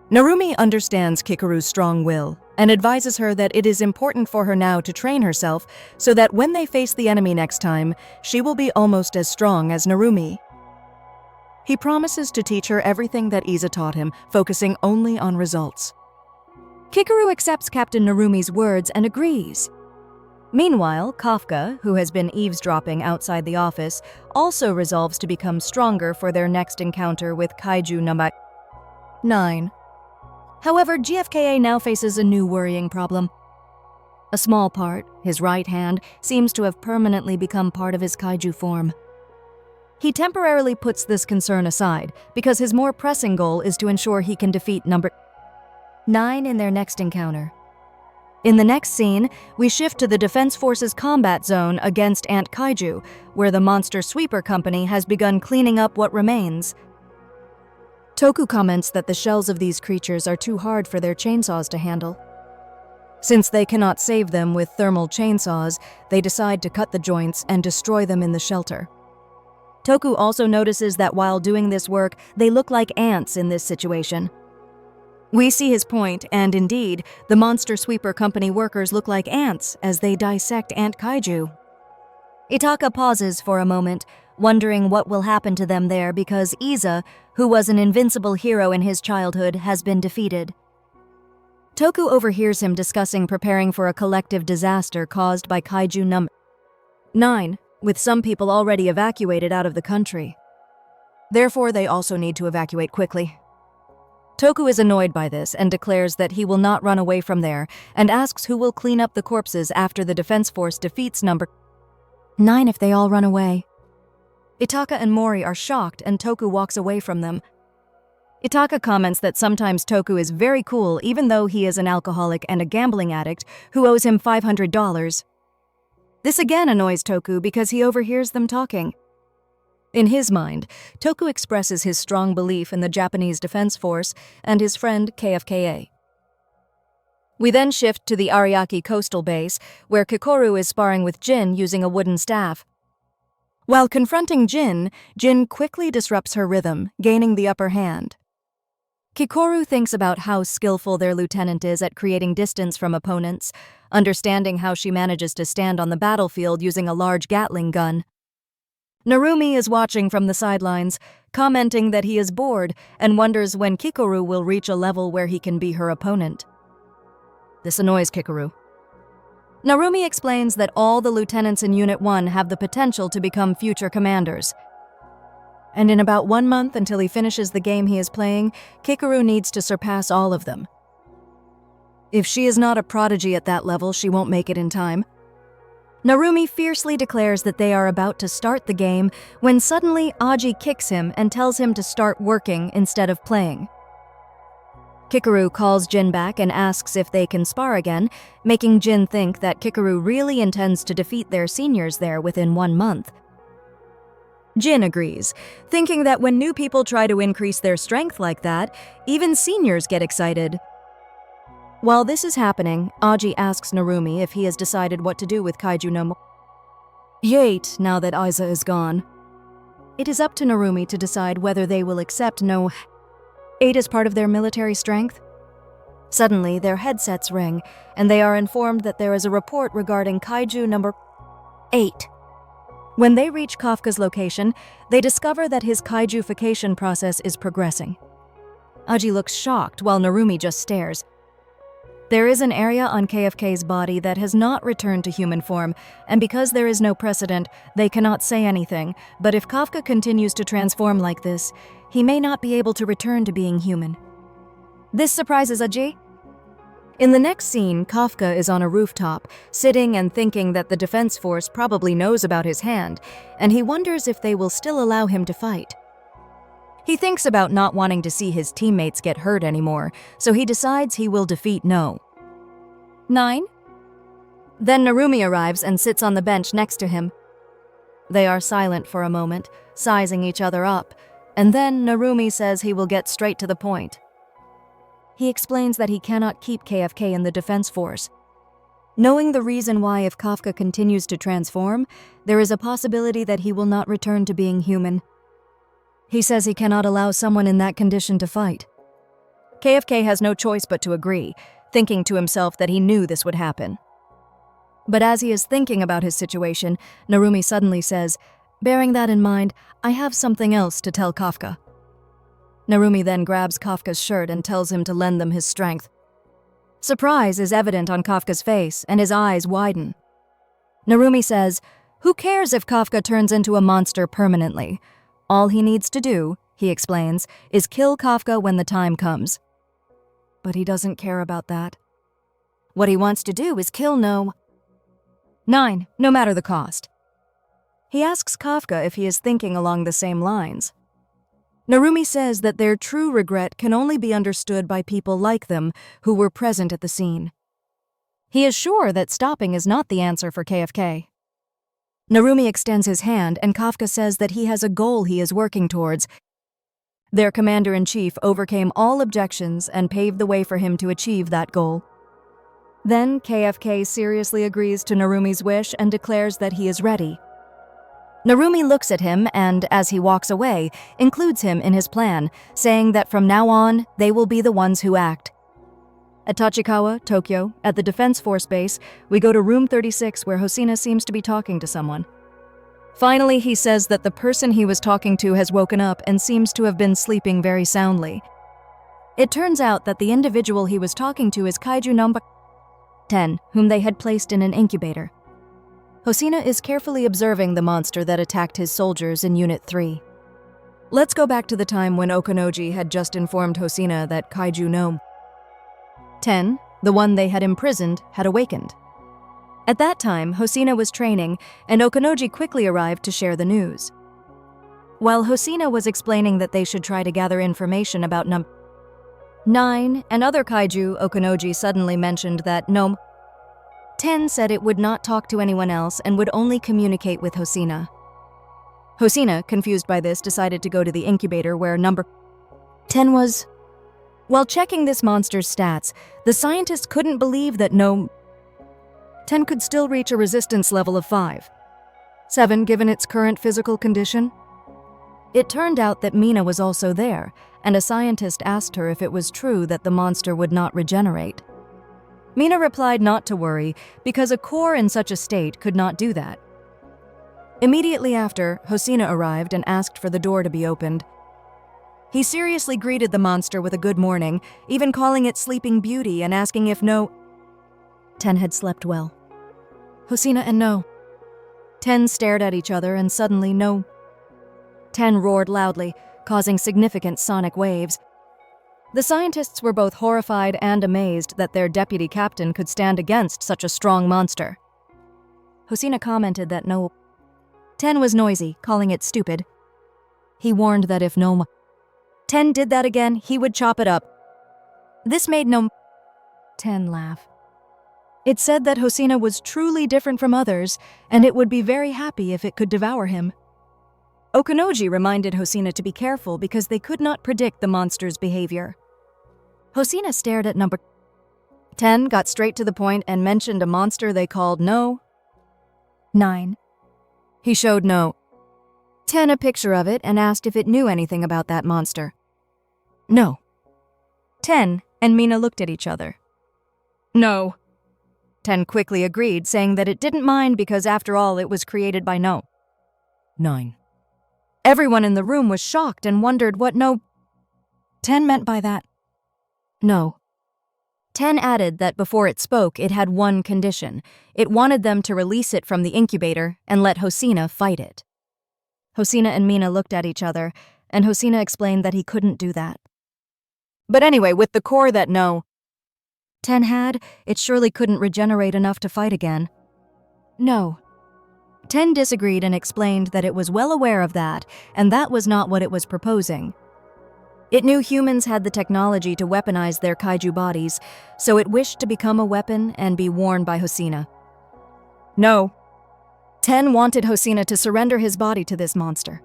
Narumi understands Kikoru's strong will and advises her that it is important for her now to train herself so that when they face the enemy next time, she will be almost as strong as Narumi. He promises to teach her everything that Iza taught him, focusing only on results. Kikoru accepts Captain Narumi's words and agrees. Meanwhile, Kafka, who has been eavesdropping outside the office, also resolves to become stronger for their next encounter with KAIJU No.8. However, GFKA now faces a new worrying problem. A small part, his right hand, seems to have permanently become part of his kaiju form. He temporarily puts this concern aside because his more pressing goal is to ensure he can defeat number 9 in their next encounter. In the next scene, we shift to the Defense Force's combat zone against Ant Kaiju, where the Monster Sweeper Company has begun cleaning up what remains. Toku comments that the shells of these creatures are too hard for their chainsaws to handle. Since they cannot save them with thermal chainsaws, they decide to cut the joints and destroy them in the shelter. Toku also notices that while doing this work, they look like ants in this situation. We see his point, and indeed, the Monster Sweeper Company workers look like ants as they dissect Ant Kaiju. Itaka pauses for a moment, wondering what will happen to them there because Iza, who was an invincible hero in his childhood, has been defeated. Toku overhears him discussing preparing for a collective disaster caused by KAIJU No.9, with some people already evacuated out of the country. Therefore, they also need to evacuate quickly. Toku is annoyed by this and declares that he will not run away from there and asks who will clean up the corpses after the defense force defeats number 9 if they all run away. Itaka and Mori are shocked and Toku walks away from them. Itaka comments that sometimes Toku is very cool even though he is an alcoholic and a gambling addict who owes him $500. This again annoys Toku because he overhears them talking. In his mind, Toku expresses his strong belief in the Japanese Defense Force and his friend KFKA. We then shift to the Ariake coastal base, where Kikoru is sparring with Jin using a wooden staff. While confronting Jin, Jin quickly disrupts her rhythm, gaining the upper hand. Kikoru thinks about how skillful their lieutenant is at creating distance from opponents, understanding how she manages to stand on the battlefield using a large Gatling gun. Narumi is watching from the sidelines, commenting that he is bored and wonders when Kikoru will reach a level where he can be her opponent. This annoys Kikoru. Narumi explains that all the lieutenants in Unit 1 have the potential to become future commanders. And in about 1 month until he finishes the game he is playing, Kikoru needs to surpass all of them. If she is not a prodigy at that level, she won't make it in time. Narumi fiercely declares that they are about to start the game when suddenly Aji kicks him and tells him to start working instead of playing. Kikoru calls Jin back and asks if they can spar again, making Jin think that Kikoru really intends to defeat their seniors there within 1 month. Jin agrees, thinking that when new people try to increase their strength like that, even seniors get excited. While this is happening, Aji asks Narumi if he has decided what to do with KAIJU No.8 now that Iza is gone. It is up to Narumi to decide whether they will accept No.8 as part of their military strength. Suddenly, their headsets ring, and they are informed that there is a report regarding KAIJU No.8. When they reach Kafka's location, they discover that his kaijufication process is progressing. Aji looks shocked while Narumi just stares. There is an area on KFK's body that has not returned to human form, and because there is no precedent, they cannot say anything, but if Kafka continues to transform like this, he may not be able to return to being human. This surprises Aji. In the next scene, Kafka is on a rooftop, sitting and thinking that the defense force probably knows about his hand, and he wonders if they will still allow him to fight. He thinks about not wanting to see his teammates get hurt anymore, so he decides he will defeat No.9. Then Narumi arrives and sits on the bench next to him. They are silent for a moment, sizing each other up, and then Narumi says he will get straight to the point. He explains that he cannot keep KFK in the defense force. Knowing the reason why if Kafka continues to transform, there is a possibility that he will not return to being human. He says he cannot allow someone in that condition to fight. KFK has no choice but to agree, thinking to himself that he knew this would happen. But as he is thinking about his situation, Narumi suddenly says, "Bearing that in mind, I have something else to tell Kafka." Narumi then grabs Kafka's shirt and tells him to lend them his strength. Surprise is evident on Kafka's face, and his eyes widen. Narumi says, "Who cares if Kafka turns into a monster permanently? All he needs to do," he explains, "is kill Kafka when the time comes." But he doesn't care about that. What he wants to do is kill No.8, no matter the cost. He asks Kafka if he is thinking along the same lines. Narumi says that their true regret can only be understood by people like them who were present at the scene. He is sure that stopping is not the answer for KFK. Narumi extends his hand and Kafka says that he has a goal he is working towards. Their commander-in-chief overcame all objections and paved the way for him to achieve that goal. Then KFK seriously agrees to Narumi's wish and declares that he is ready. Narumi looks at him and, as he walks away, includes him in his plan, saying that from now on, they will be the ones who act. At Tachikawa, Tokyo, at the Defense Force base, we go to room 36 where Hosina seems to be talking to someone. Finally, he says that the person he was talking to has woken up and seems to have been sleeping very soundly. It turns out that the individual he was talking to is KAIJU No.8, whom they had placed in an incubator. Hosina is carefully observing the monster that attacked his soldiers in Unit 3. Let's go back to the time when Okonoji had just informed Hosina that KAIJU No.8, the one they had imprisoned, had awakened. At that time, Hosina was training, and Okonoji quickly arrived to share the news. While Hosina was explaining that they should try to gather information about No.9 and other kaiju, Okonoji suddenly mentioned that No.10 said it would not talk to anyone else and would only communicate with Hosina. Hosina, confused by this, decided to go to the incubator where No.10 was. While checking this monster's stats, the scientists couldn't believe that No.10 could still reach a resistance level of 5/7 given its current physical condition. It turned out that Mina was also there, and a scientist asked her if it was true that the monster would not regenerate. Mina replied not to worry, because a core in such a state could not do that. Immediately after, Hosina arrived and asked for the door to be opened. He seriously greeted the monster with a good morning, even calling it Sleeping Beauty and asking if No.10 had slept well. Hosina and No.10 stared at each other and suddenly No.10 roared loudly, causing significant sonic waves. The scientists were both horrified and amazed that their deputy captain could stand against such a strong monster. Hosina commented that No.10 was noisy, calling it stupid. He warned that if No.10 did that again, he would chop it up. This made No.10 laugh. It said that Hosina was truly different from others, and it would be very happy if it could devour him. Okonoji reminded Hosina to be careful because they could not predict the monster's behavior. Hosina stared at No.10, got straight to the point, and mentioned a monster they called No.9. He showed No.10 a picture of it and asked if it knew anything about that monster. No.10 and Mina looked at each other. No.10 quickly agreed, saying that it didn't mind because after all it was created by No.9. Everyone in the room was shocked and wondered what No.10 meant by that. No.10 added that before it spoke, it had one condition. It wanted them to release it from the incubator and let Hosina fight it. Hosina and Mina looked at each other, and Hosina explained that he couldn't do that. But anyway, with the core that No.10 had, it surely couldn't regenerate enough to fight again. No.10 disagreed and explained that it was well aware of that, and that was not what it was proposing. It knew humans had the technology to weaponize their kaiju bodies, so it wished to become a weapon and be worn by Hosina. No. 10 wanted Hosina to surrender his body to this monster.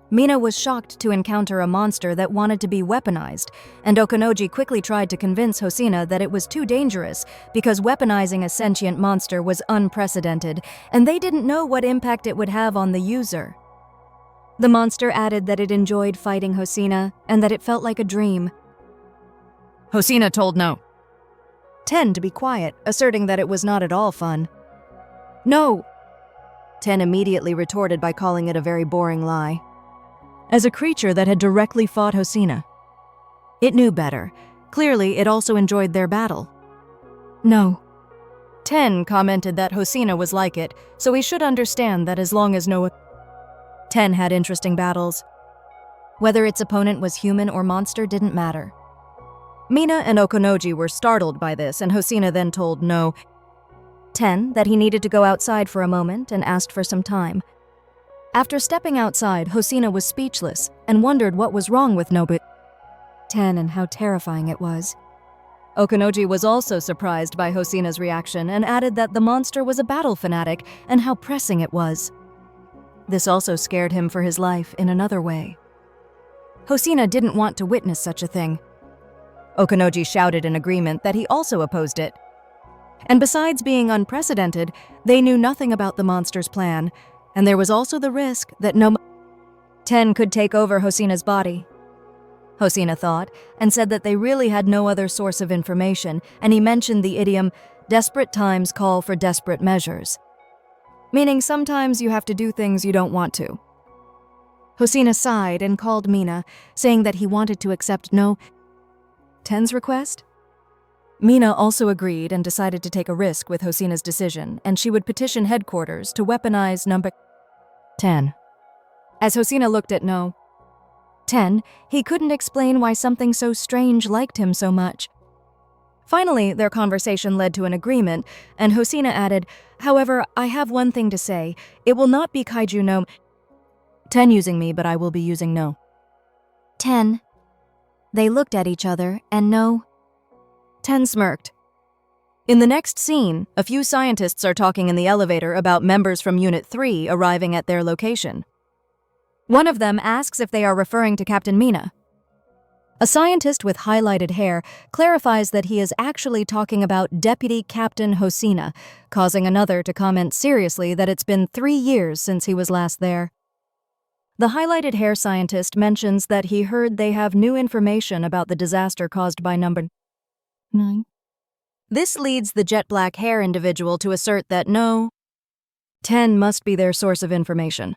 Mina was shocked to encounter a monster that wanted to be weaponized, and Okonoji quickly tried to convince Hosina that it was too dangerous because weaponizing a sentient monster was unprecedented, and they didn't know what impact it would have on the user. The monster added that it enjoyed fighting Hosina and that it felt like a dream. Hosina told no. 10 to be quiet, asserting that it was not at all fun. No! 10 immediately retorted by calling it a very boring lie. As a creature that had directly fought Hosina, it knew better. Clearly, it also enjoyed their battle. No. 10 commented that Hosina was like it, so he should understand that as long as no 10 had interesting battles. Whether its opponent was human or monster didn't matter. Mina and Okonoji were startled by this, and Hosina then told no 10 that he needed to go outside for a moment and asked for some time. After stepping outside, Hosina was speechless and wondered what was wrong with Nobu 10 and how terrifying it was. Okonoji was also surprised by Hosina's reaction and added that the monster was a battle fanatic and how pressing it was. This also scared him for his life in another way. Hosina didn't want to witness such a thing. Okonoji shouted in agreement that he also opposed it. And besides being unprecedented, they knew nothing about the monster's plan, and there was also the risk that no 10 could take over Hosina's body. Hosina thought, and said that they really had no other source of information, and he mentioned the idiom, "desperate times call for desperate measures," meaning sometimes you have to do things you don't want to. Hosina sighed and called Mina, saying that he wanted to accept no 10's request. Mina also agreed and decided to take a risk with Hosina's decision, and she would petition headquarters to weaponize number 10. As Hosina looked at no 10, he couldn't explain why something so strange liked him so much. Finally, their conversation led to an agreement, and Hosina added, "However, I have one thing to say. It will not be KAIJU No. 10 using me, but I will be using no 10. They looked at each other, and no 10 smirked. In the next scene, a few scientists are talking in the elevator about members from Unit 3 arriving at their location. One of them asks if they are referring to Captain Mina. A scientist with highlighted hair clarifies that he is actually talking about Deputy Captain Hosina, causing another to comment seriously that it's been 3 years since he was last there. The highlighted hair scientist mentions that he heard they have new information about the disaster caused by number 9. This leads the jet black hair individual to assert that no 10 must be their source of information.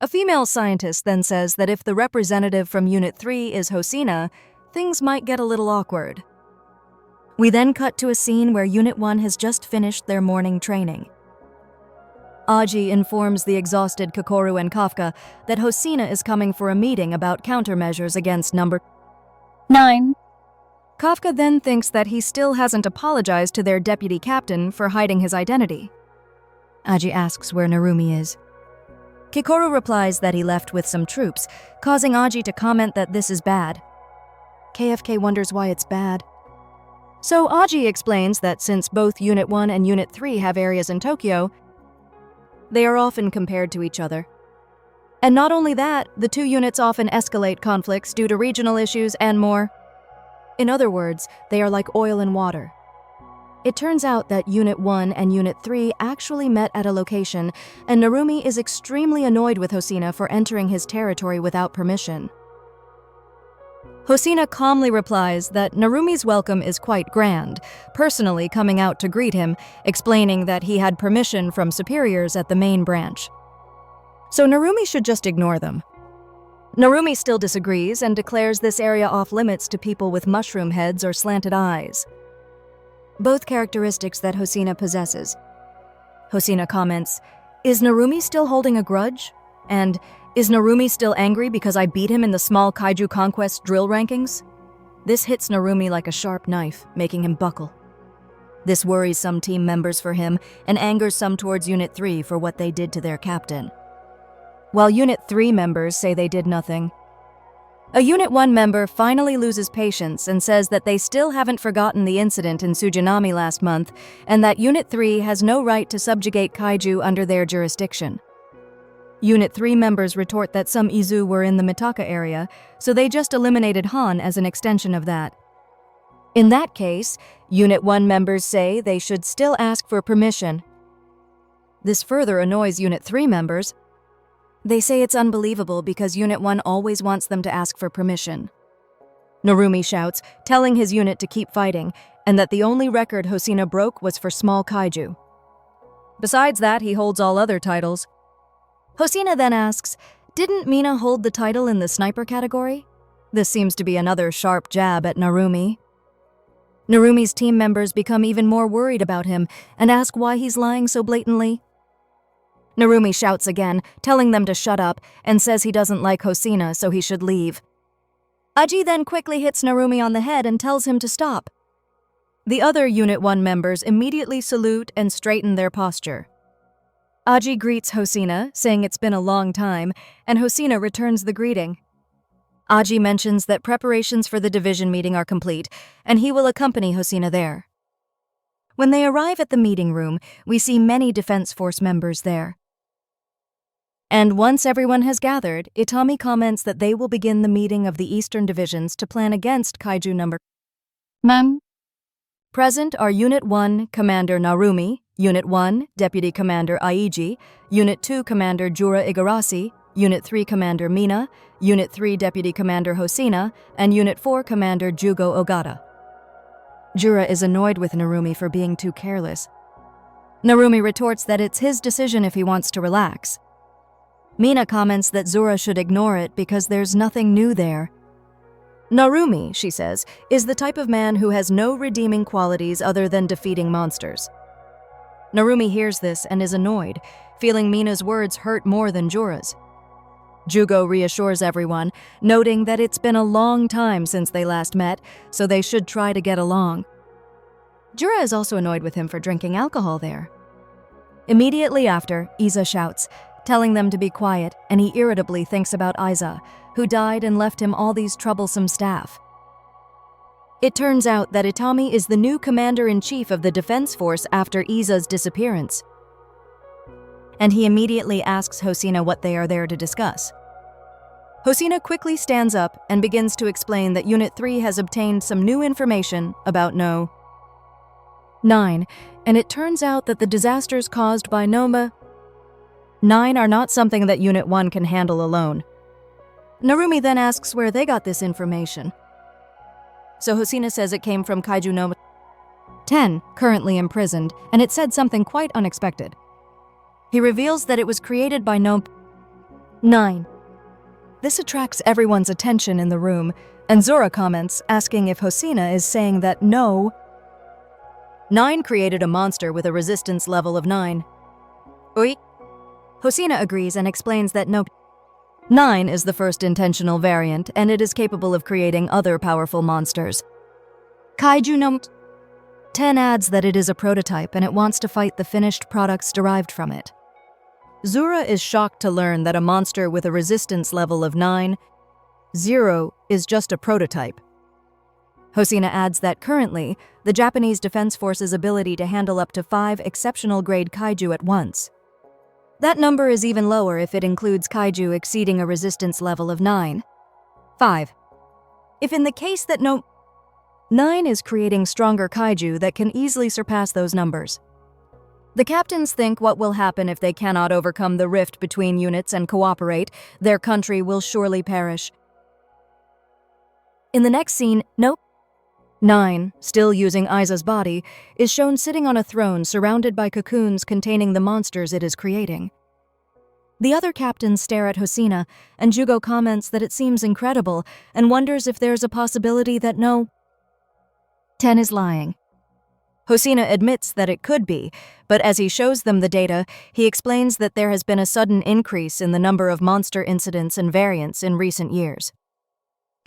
A female scientist then says that if the representative from Unit 3 is Hosina, things might get a little awkward. We then cut to a scene where Unit 1 has just finished their morning training. Aji informs the exhausted Kikoru and Kafka that Hosina is coming for a meeting about countermeasures against number 9. Kafka then thinks that he still hasn't apologized to their deputy captain for hiding his identity. Aji asks where Narumi is. Kikoru replies that he left with some troops, causing Aji to comment that this is bad. KFK wonders why it's bad. So Aji explains that since both Unit 1 and Unit 3 have areas in Tokyo, they are often compared to each other. And not only that, the two units often escalate conflicts due to regional issues and more. In other words, they are like oil and water. It turns out that Unit 1 and Unit 3 actually met at a location, and Narumi is extremely annoyed with Hosina for entering his territory without permission. Hosina calmly replies that Narumi's welcome is quite grand, personally coming out to greet him, explaining that he had permission from superiors at the main branch. So Narumi should just ignore them. Narumi still disagrees and declares this area off-limits to people with mushroom heads or slanted eyes, both characteristics that Hosina possesses. Hosina comments, "Is Narumi still holding a grudge?" And, "Is Narumi still angry because I beat him in the small kaiju conquest drill rankings?" This hits Narumi like a sharp knife, making him buckle. This worries some team members for him and angers some towards Unit 3 for what they did to their captain. While Unit 3 members say they did nothing, A Unit 1 member finally loses patience and says that they still haven't forgotten the incident in Sujinami last month and that Unit 3 has no right to subjugate kaiju under their jurisdiction. Unit 3 members retort that some Izu were in the Mitaka area, so they just eliminated Han as an extension of that. In that case, Unit 1 members say they should still ask for permission. This further annoys Unit 3 members. They say it's unbelievable because Unit 1 always wants them to ask for permission. Narumi shouts, telling his unit to keep fighting, and that the only record Hosina broke was for small kaiju. Besides that, he holds all other titles. Hosina then asks, didn't Mina hold the title in the sniper category? This seems to be another sharp jab at Narumi. Narumi's team members become even more worried about him and ask why he's lying so blatantly. Narumi shouts again, telling them to shut up, and says he doesn't like Hosina, so he should leave. Aji then quickly hits Narumi on the head and tells him to stop. The other Unit 1 members immediately salute and straighten their posture. Aji greets Hosina, saying it's been a long time, and Hosina returns the greeting. Aji mentions that preparations for the division meeting are complete, and he will accompany Hosina there. When they arrive at the meeting room, we see many Defense Force members there. And once everyone has gathered, Itami comments that they will begin the meeting of the Eastern Divisions to plan against Kaiju No. Present are Unit 1 Commander Narumi, Unit 1 Deputy Commander Aiji, Unit 2 Commander Jura Igarashi, Unit 3 Commander Mina, Unit 3 Deputy Commander Hosina, and Unit 4 Commander Jugo Ogata. Jura is annoyed with Narumi for being too careless. Narumi retorts that it's his decision if he wants to relax. Mina comments that Zura should ignore it because there's nothing new there. Narumi, she says, is the type of man who has no redeeming qualities other than defeating monsters. Narumi hears this and is annoyed, feeling Mina's words hurt more than Jura's. Jugo reassures everyone, noting that it's been a long time since they last met, so they should try to get along. Jura is also annoyed with him for drinking alcohol there. Immediately after, Iza shouts, telling them to be quiet, and he irritably thinks about Iza, who died and left him all these troublesome staff. It turns out that Itami is the new commander-in-chief of the Defense Force after Iza's disappearance. And he immediately asks Hosina what they are there to discuss. Hosina quickly stands up and begins to explain that Unit 3 has obtained some new information about No. 9, and it turns out that the disasters caused by No. 9 are not something that Unit 1 can handle alone. Narumi then asks where they got this information. So Hosina says it came from KAIJU No. 10, currently imprisoned, and it said something quite unexpected. He reveals that it was created by No. 9. This attracts everyone's attention in the room, and Zora comments, asking if Hosina is saying that No. 9 created a monster with a resistance level of 9. Oi? Hosina agrees and explains that No. 9 is the first intentional variant, and it is capable of creating other powerful monsters. KAIJU No. 10 adds that it is a prototype and it wants to fight the finished products derived from it. Zura is shocked to learn that a monster with a resistance level of 9.0 is just a prototype. Hosina adds that currently, the Japanese Defense Force's ability to handle up to 5 exceptional-grade kaiju at once. That number is even lower if it includes kaiju exceeding a resistance level of 9.5. If in the case that No. 9 is creating stronger kaiju that can easily surpass those numbers. The captains think what will happen if they cannot overcome the rift between units and cooperate, their country will surely perish. In the next scene, No. 9, still using Iza's body, is shown sitting on a throne surrounded by cocoons containing the monsters it is creating. The other captains stare at Hosina, and Jugo comments that it seems incredible and wonders if there's a possibility that No. 10 is lying. Hosina admits that it could be, but as he shows them the data, he explains that there has been a sudden increase in the number of monster incidents and variants in recent years.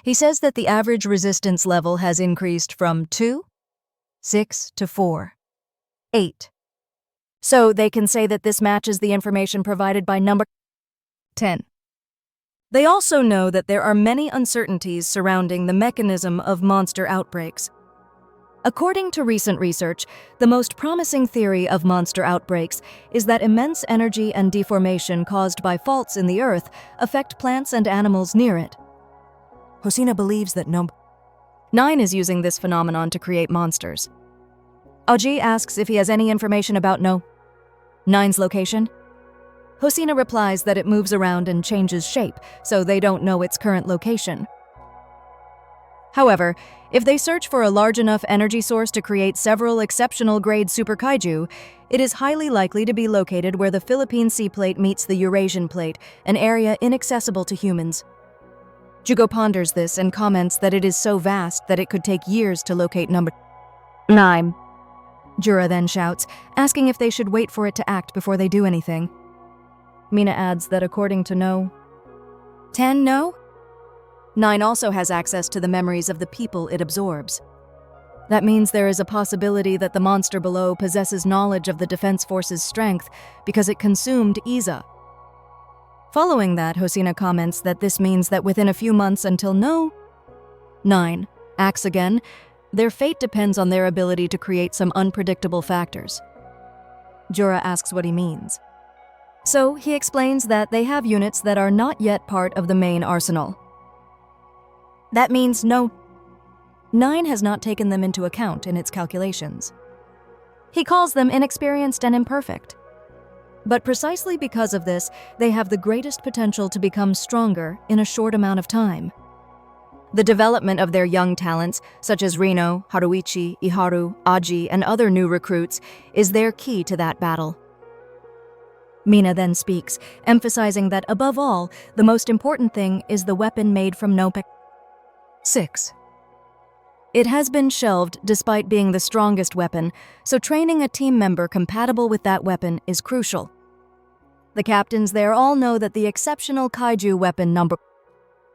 He says that the average resistance level has increased from 2, 6 to 4, 8. So they can say that this matches the information provided by number 10. They also know that there are many uncertainties surrounding the mechanism of monster outbreaks. According to recent research, the most promising theory of monster outbreaks is that immense energy and deformation caused by faults in the earth affect plants and animals near it. Hosina believes that No. 9 is using this phenomenon to create monsters. Aji asks if he has any information about No. 9's location. Hosina replies that it moves around and changes shape, so they don't know its current location. However, if they search for a large enough energy source to create several exceptional grade super kaiju, it is highly likely to be located where the Philippine Sea Plate meets the Eurasian Plate, an area inaccessible to humans. Jugo ponders this and comments that it is so vast that it could take years to locate No. 9. Jura then shouts, asking if they should wait for it to act before they do anything. Mina adds that according to No. 10, 9 also has access to the memories of the people it absorbs. That means there is a possibility that the monster below possesses knowledge of the Defense Force's strength because it consumed Iza. Following that, Hosina comments that this means that within a few months until No. 9 acts again, their fate depends on their ability to create some unpredictable factors. Jura asks what he means. So he explains that they have units that are not yet part of the main arsenal. That means No. 9 has not taken them into account in its calculations. He calls them inexperienced and imperfect. But precisely because of this, they have the greatest potential to become stronger in a short amount of time. The development of their young talents, such as Rino, Haruichi, Iharu, Aji, and other new recruits, is their key to that battle. Mina then speaks, emphasizing that above all, the most important thing is the weapon made from No. 6. It has been shelved despite being the strongest weapon, so training a team member compatible with that weapon is crucial. The captains there all know that the exceptional kaiju weapon No.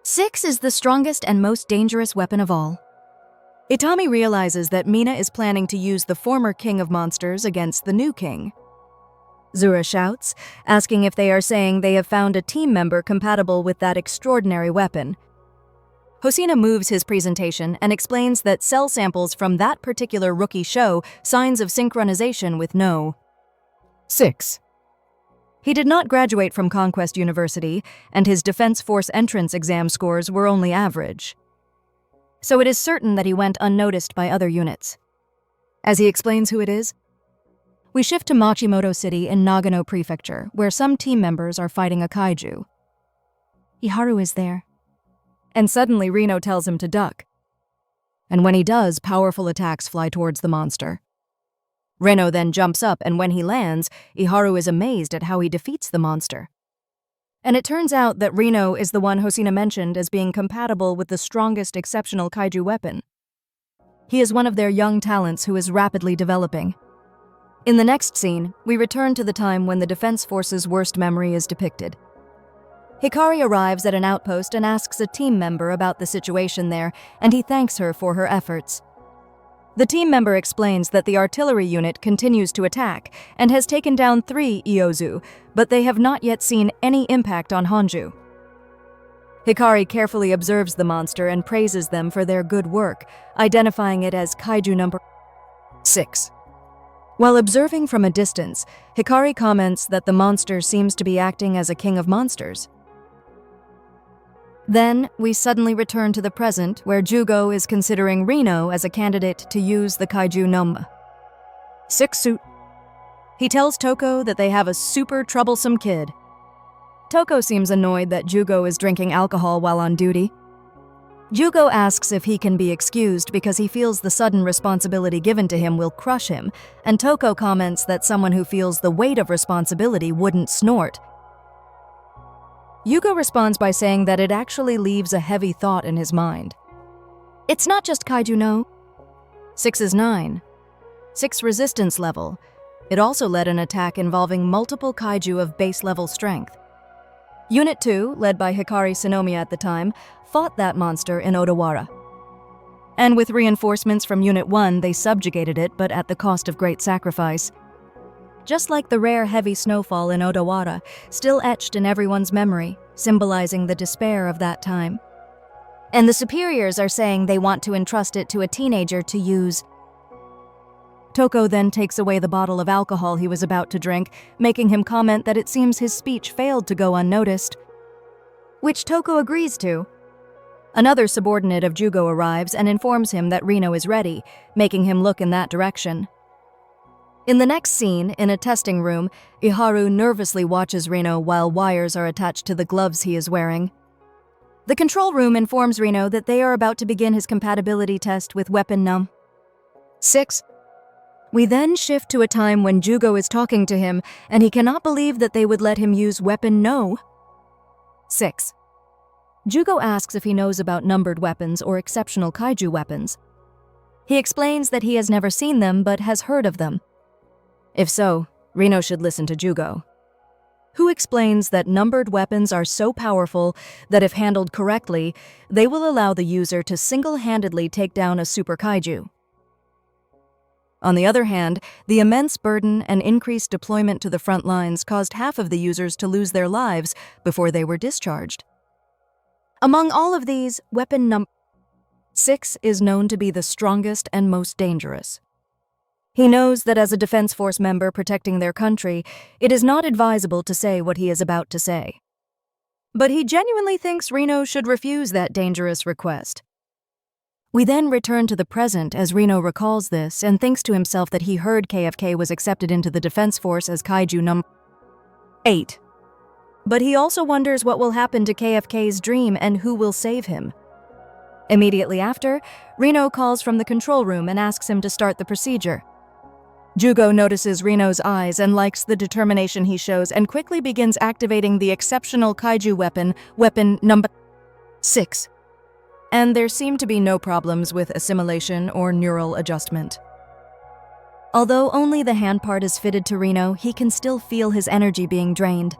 6 is the strongest and most dangerous weapon of all. Itami realizes that Mina is planning to use the former king of monsters against the new king. Zura shouts, asking if they are saying they have found a team member compatible with that extraordinary weapon. Hosina moves his presentation and explains that cell samples from that particular rookie show signs of synchronization with No. 6. He did not graduate from Conquest University, and his Defense Force entrance exam scores were only average. So it is certain that he went unnoticed by other units. As he explains who it is, we shift to Machimoto City in Nagano Prefecture, where some team members are fighting a kaiju. Iharu is there. And suddenly Rino tells him to duck. And when he does, powerful attacks fly towards the monster. Reno then jumps up, and when he lands, Iharu is amazed at how he defeats the monster. And it turns out that Reno is the one Hosina mentioned as being compatible with the strongest exceptional kaiju weapon. He is one of their young talents who is rapidly developing. In the next scene, we return to the time when the Defense Force's worst memory is depicted. Hikari arrives at an outpost and asks a team member about the situation there, and he thanks her for her efforts. The team member explains that the artillery unit continues to attack and has taken down 3 Iozu, but they have not yet seen any impact on Honju. Hikari carefully observes the monster and praises them for their good work, identifying it as Kaiju No. 6. While observing from a distance, Hikari comments that the monster seems to be acting as a king of monsters. Then, we suddenly return to the present, where Jugo is considering Reno as a candidate to use the Kaiju No. 6 suit. He tells Toko that they have a super troublesome kid. Toko seems annoyed that Jugo is drinking alcohol while on duty. Jugo asks if he can be excused because he feels the sudden responsibility given to him will crush him, and Toko comments that someone who feels the weight of responsibility wouldn't snort. Yugo responds by saying that it actually leaves a heavy thought in his mind. It's not just Kaiju No. 6 is 9. 6 resistance level. It also led an attack involving multiple kaiju of base-level strength. Unit 2, led by Hikari Sinomiya at the time, fought that monster in Odawara. And with reinforcements from Unit 1, they subjugated it, but at the cost of great sacrifice. Just like the rare heavy snowfall in Odawara, still etched in everyone's memory, symbolizing the despair of that time. And the superiors are saying they want to entrust it to a teenager to use. Toko then takes away the bottle of alcohol he was about to drink, making him comment that it seems his speech failed to go unnoticed, which Toko agrees to. Another subordinate of Jugo arrives and informs him that Rino is ready, making him look in that direction. In the next scene, in a testing room, Iharu nervously watches Rino while wires are attached to the gloves he is wearing. The control room informs Rino that they are about to begin his compatibility test with weapon No. 6. We then shift to a time when Jugo is talking to him, and he cannot believe that they would let him use weapon No. 6. Jugo asks if he knows about numbered weapons or exceptional kaiju weapons. He explains that he has never seen them but has heard of them. If so, Rino should listen to Jugo, who explains that numbered weapons are so powerful that if handled correctly, they will allow the user to single-handedly take down a super kaiju. On the other hand, the immense burden and increased deployment to the front lines caused half of the users to lose their lives before they were discharged. Among all of these, weapon No. 6 is known to be the strongest and most dangerous. He knows that as a Defense Force member protecting their country, it is not advisable to say what he is about to say. But he genuinely thinks Rino should refuse that dangerous request. We then return to the present as Rino recalls this and thinks to himself that he heard KFK was accepted into the Defense Force as KAIJU No.8. But he also wonders what will happen to KFK's dream and who will save him. Immediately after, Rino calls from the control room and asks him to start the procedure. Jugo notices Rino's eyes and likes the determination he shows and quickly begins activating the exceptional kaiju weapon No. 6. And there seem to be no problems with assimilation or neural adjustment. Although only the hand part is fitted to Rino, he can still feel his energy being drained.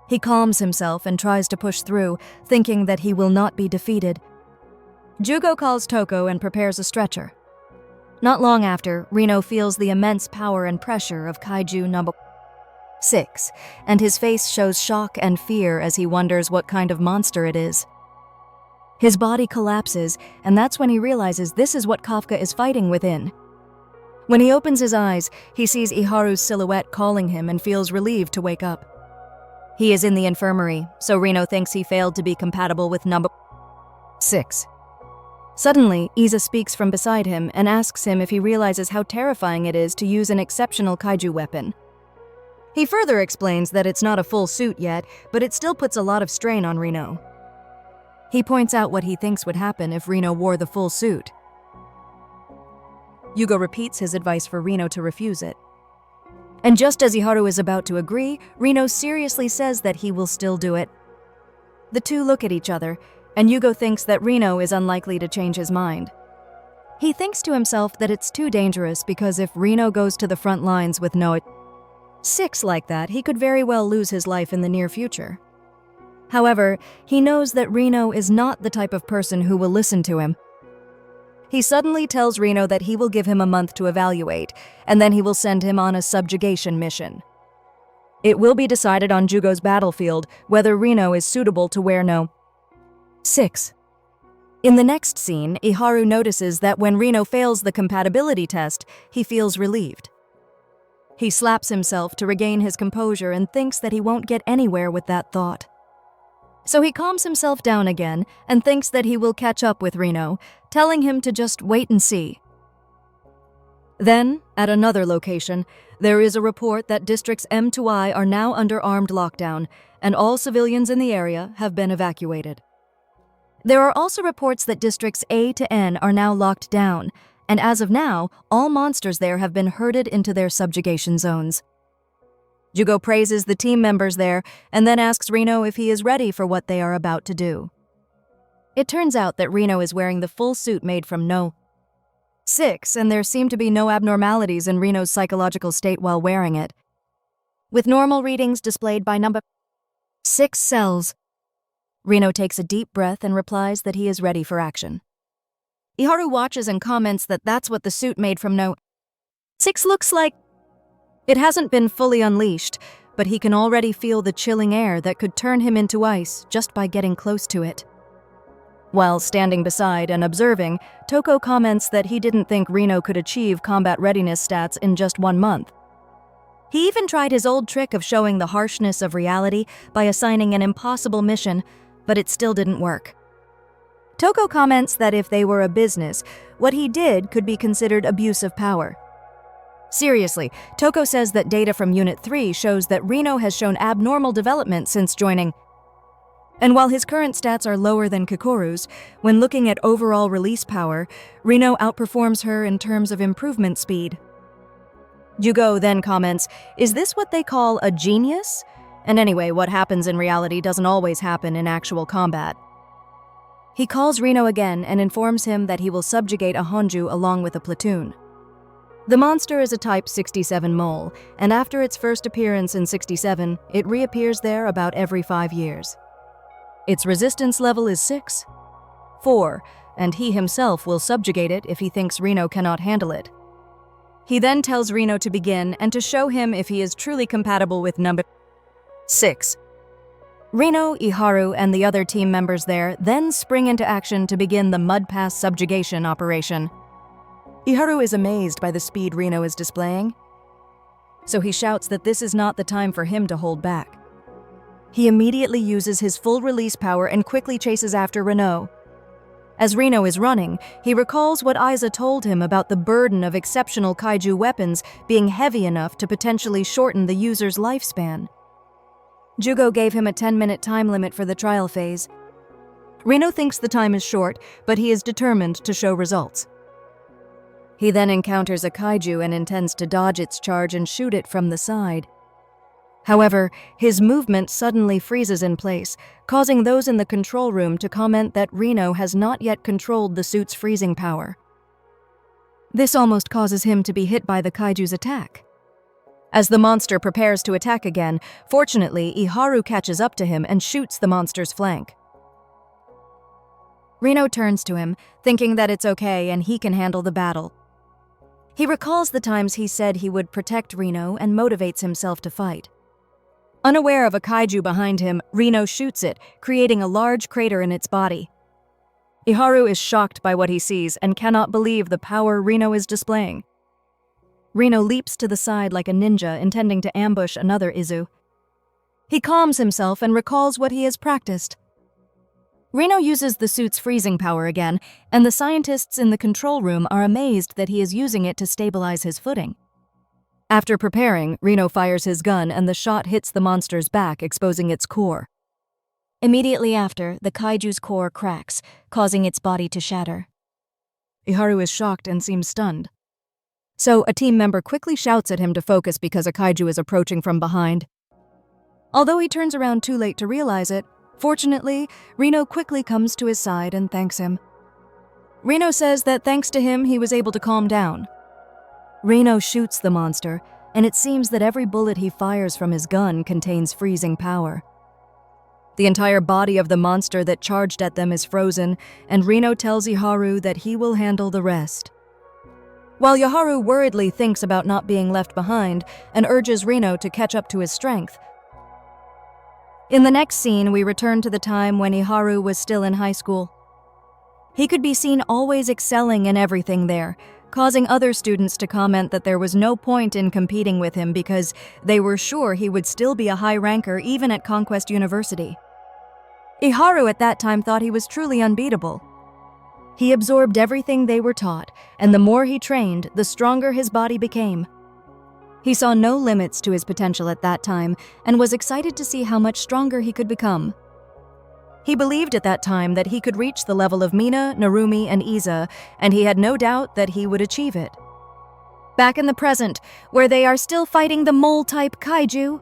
He calms himself and tries to push through, thinking that he will not be defeated. Jugo calls Toko and prepares a stretcher. Not long after, Rino feels the immense power and pressure of KAIJU No.6, and his face shows shock and fear as he wonders what kind of monster it is. His body collapses, and that's when he realizes this is what Kafka is fighting within. When he opens his eyes, he sees Iharu's silhouette calling him and feels relieved to wake up. He is in the infirmary, so Rino thinks he failed to be compatible with No. 6. Suddenly, Iza speaks from beside him and asks him if he realizes how terrifying it is to use an exceptional kaiju weapon. He further explains that it's not a full suit yet, but it still puts a lot of strain on Rino. He points out what he thinks would happen if Rino wore the full suit. Jugo repeats his advice for Rino to refuse it. And just as Iharu is about to agree, Rino seriously says that he will still do it. The two look at each other, and Jugo thinks that Rino is unlikely to change his mind. He thinks to himself that it's too dangerous because if Rino goes to the front lines with No. 6 like that, he could very well lose his life in the near future. However, he knows that Rino is not the type of person who will listen to him. He suddenly tells Rino that he will give him a month to evaluate, and then he will send him on a subjugation mission. It will be decided on Jugo's battlefield whether Rino is suitable to wear No. 6. In the next scene, Iharu notices that when Rino fails the compatibility test, he feels relieved. He slaps himself to regain his composure and thinks that he won't get anywhere with that thought. So he calms himself down again and thinks that he will catch up with Rino, telling him to just wait and see. Then, at another location, there is a report that districts M to I are now under armed lockdown, and all civilians in the area have been evacuated. There are also reports that districts A to N are now locked down, and as of now, all monsters there have been herded into their subjugation zones. Jugo praises the team members there and then asks Rino if he is ready for what they are about to do. It turns out that Rino is wearing the full suit made from No. 6, and there seem to be no abnormalities in Rino's psychological state while wearing it. With normal readings displayed by No. 6 cells, Rino takes a deep breath and replies that he is ready for action. Iharu watches and comments that that's what the suit made from No. 6 looks like. It hasn't been fully unleashed, but he can already feel the chilling air that could turn him into ice just by getting close to it. While standing beside and observing, Toko comments that he didn't think Rino could achieve combat readiness stats in just 1 month. He even tried his old trick of showing the harshness of reality by assigning an impossible mission, but it still didn't work. Toko comments that if they were a business, what he did could be considered abuse of power. Seriously, Toko says that data from Unit 3 shows that Rino has shown abnormal development since joining. And while his current stats are lower than Kikoru's, when looking at overall release power, Rino outperforms her in terms of improvement speed. Yugo then comments, "Is this what they call a genius?" And anyway, what happens in reality doesn't always happen in actual combat. He calls Rino again and informs him that he will subjugate a Honju along with a platoon. The monster is a Type 67 mole, and after its first appearance in 67, it reappears there about every 5 years. Its resistance level is 6, 4, and he himself will subjugate it if he thinks Rino cannot handle it. He then tells Rino to begin and to show him if he is truly compatible with number 6. Rino, Iharu, and the other team members there then spring into action to begin the Mud Pass subjugation operation. Iharu is amazed by the speed Rino is displaying, so he shouts that this is not the time for him to hold back. He immediately uses his full release power and quickly chases after Rino. As Rino is running, he recalls what Aiza told him about the burden of exceptional kaiju weapons being heavy enough to potentially shorten the user's lifespan. Jugo gave him a 10-minute time limit for the trial phase. Rino thinks the time is short, but he is determined to show results. He then encounters a kaiju and intends to dodge its charge and shoot it from the side. However, his movement suddenly freezes in place, causing those in the control room to comment that Rino has not yet controlled the suit's freezing power. This almost causes him to be hit by the kaiju's attack. As the monster prepares to attack again, fortunately, Iharu catches up to him and shoots the monster's flank. Rino turns to him, thinking that it's okay and he can handle the battle. He recalls the times he said he would protect Rino and motivates himself to fight. Unaware of a kaiju behind him, Rino shoots it, creating a large crater in its body. Iharu is shocked by what he sees and cannot believe the power Rino is displaying. Rino leaps to the side like a ninja, intending to ambush another Izu. He calms himself and recalls what he has practiced. Rino uses the suit's freezing power again, and the scientists in the control room are amazed that he is using it to stabilize his footing. After preparing, Rino fires his gun and the shot hits the monster's back, exposing its core. Immediately after, the kaiju's core cracks, causing its body to shatter. Iharu is shocked and seems stunned. So, a team member quickly shouts at him to focus because a kaiju is approaching from behind. Although he turns around too late to realize it, fortunately, Rino quickly comes to his side and thanks him. Rino says that thanks to him, he was able to calm down. Rino shoots the monster, and it seems that every bullet he fires from his gun contains freezing power. The entire body of the monster that charged at them is frozen, and Rino tells Iharu that he will handle the rest. While Iharu worriedly thinks about not being left behind and urges Rino to catch up to his strength. In the next scene, we return to the time when Iharu was still in high school. He could be seen always excelling in everything there, causing other students to comment that there was no point in competing with him because they were sure he would still be a high ranker even at Conquest University. Iharu at that time thought he was truly unbeatable. He absorbed everything they were taught, and the more he trained, the stronger his body became. He saw no limits to his potential at that time and was excited to see how much stronger he could become. He believed at that time that he could reach the level of Mina, Narumi, and Iza, and he had no doubt that he would achieve it. Back in the present, where they are still fighting the mole-type kaiju,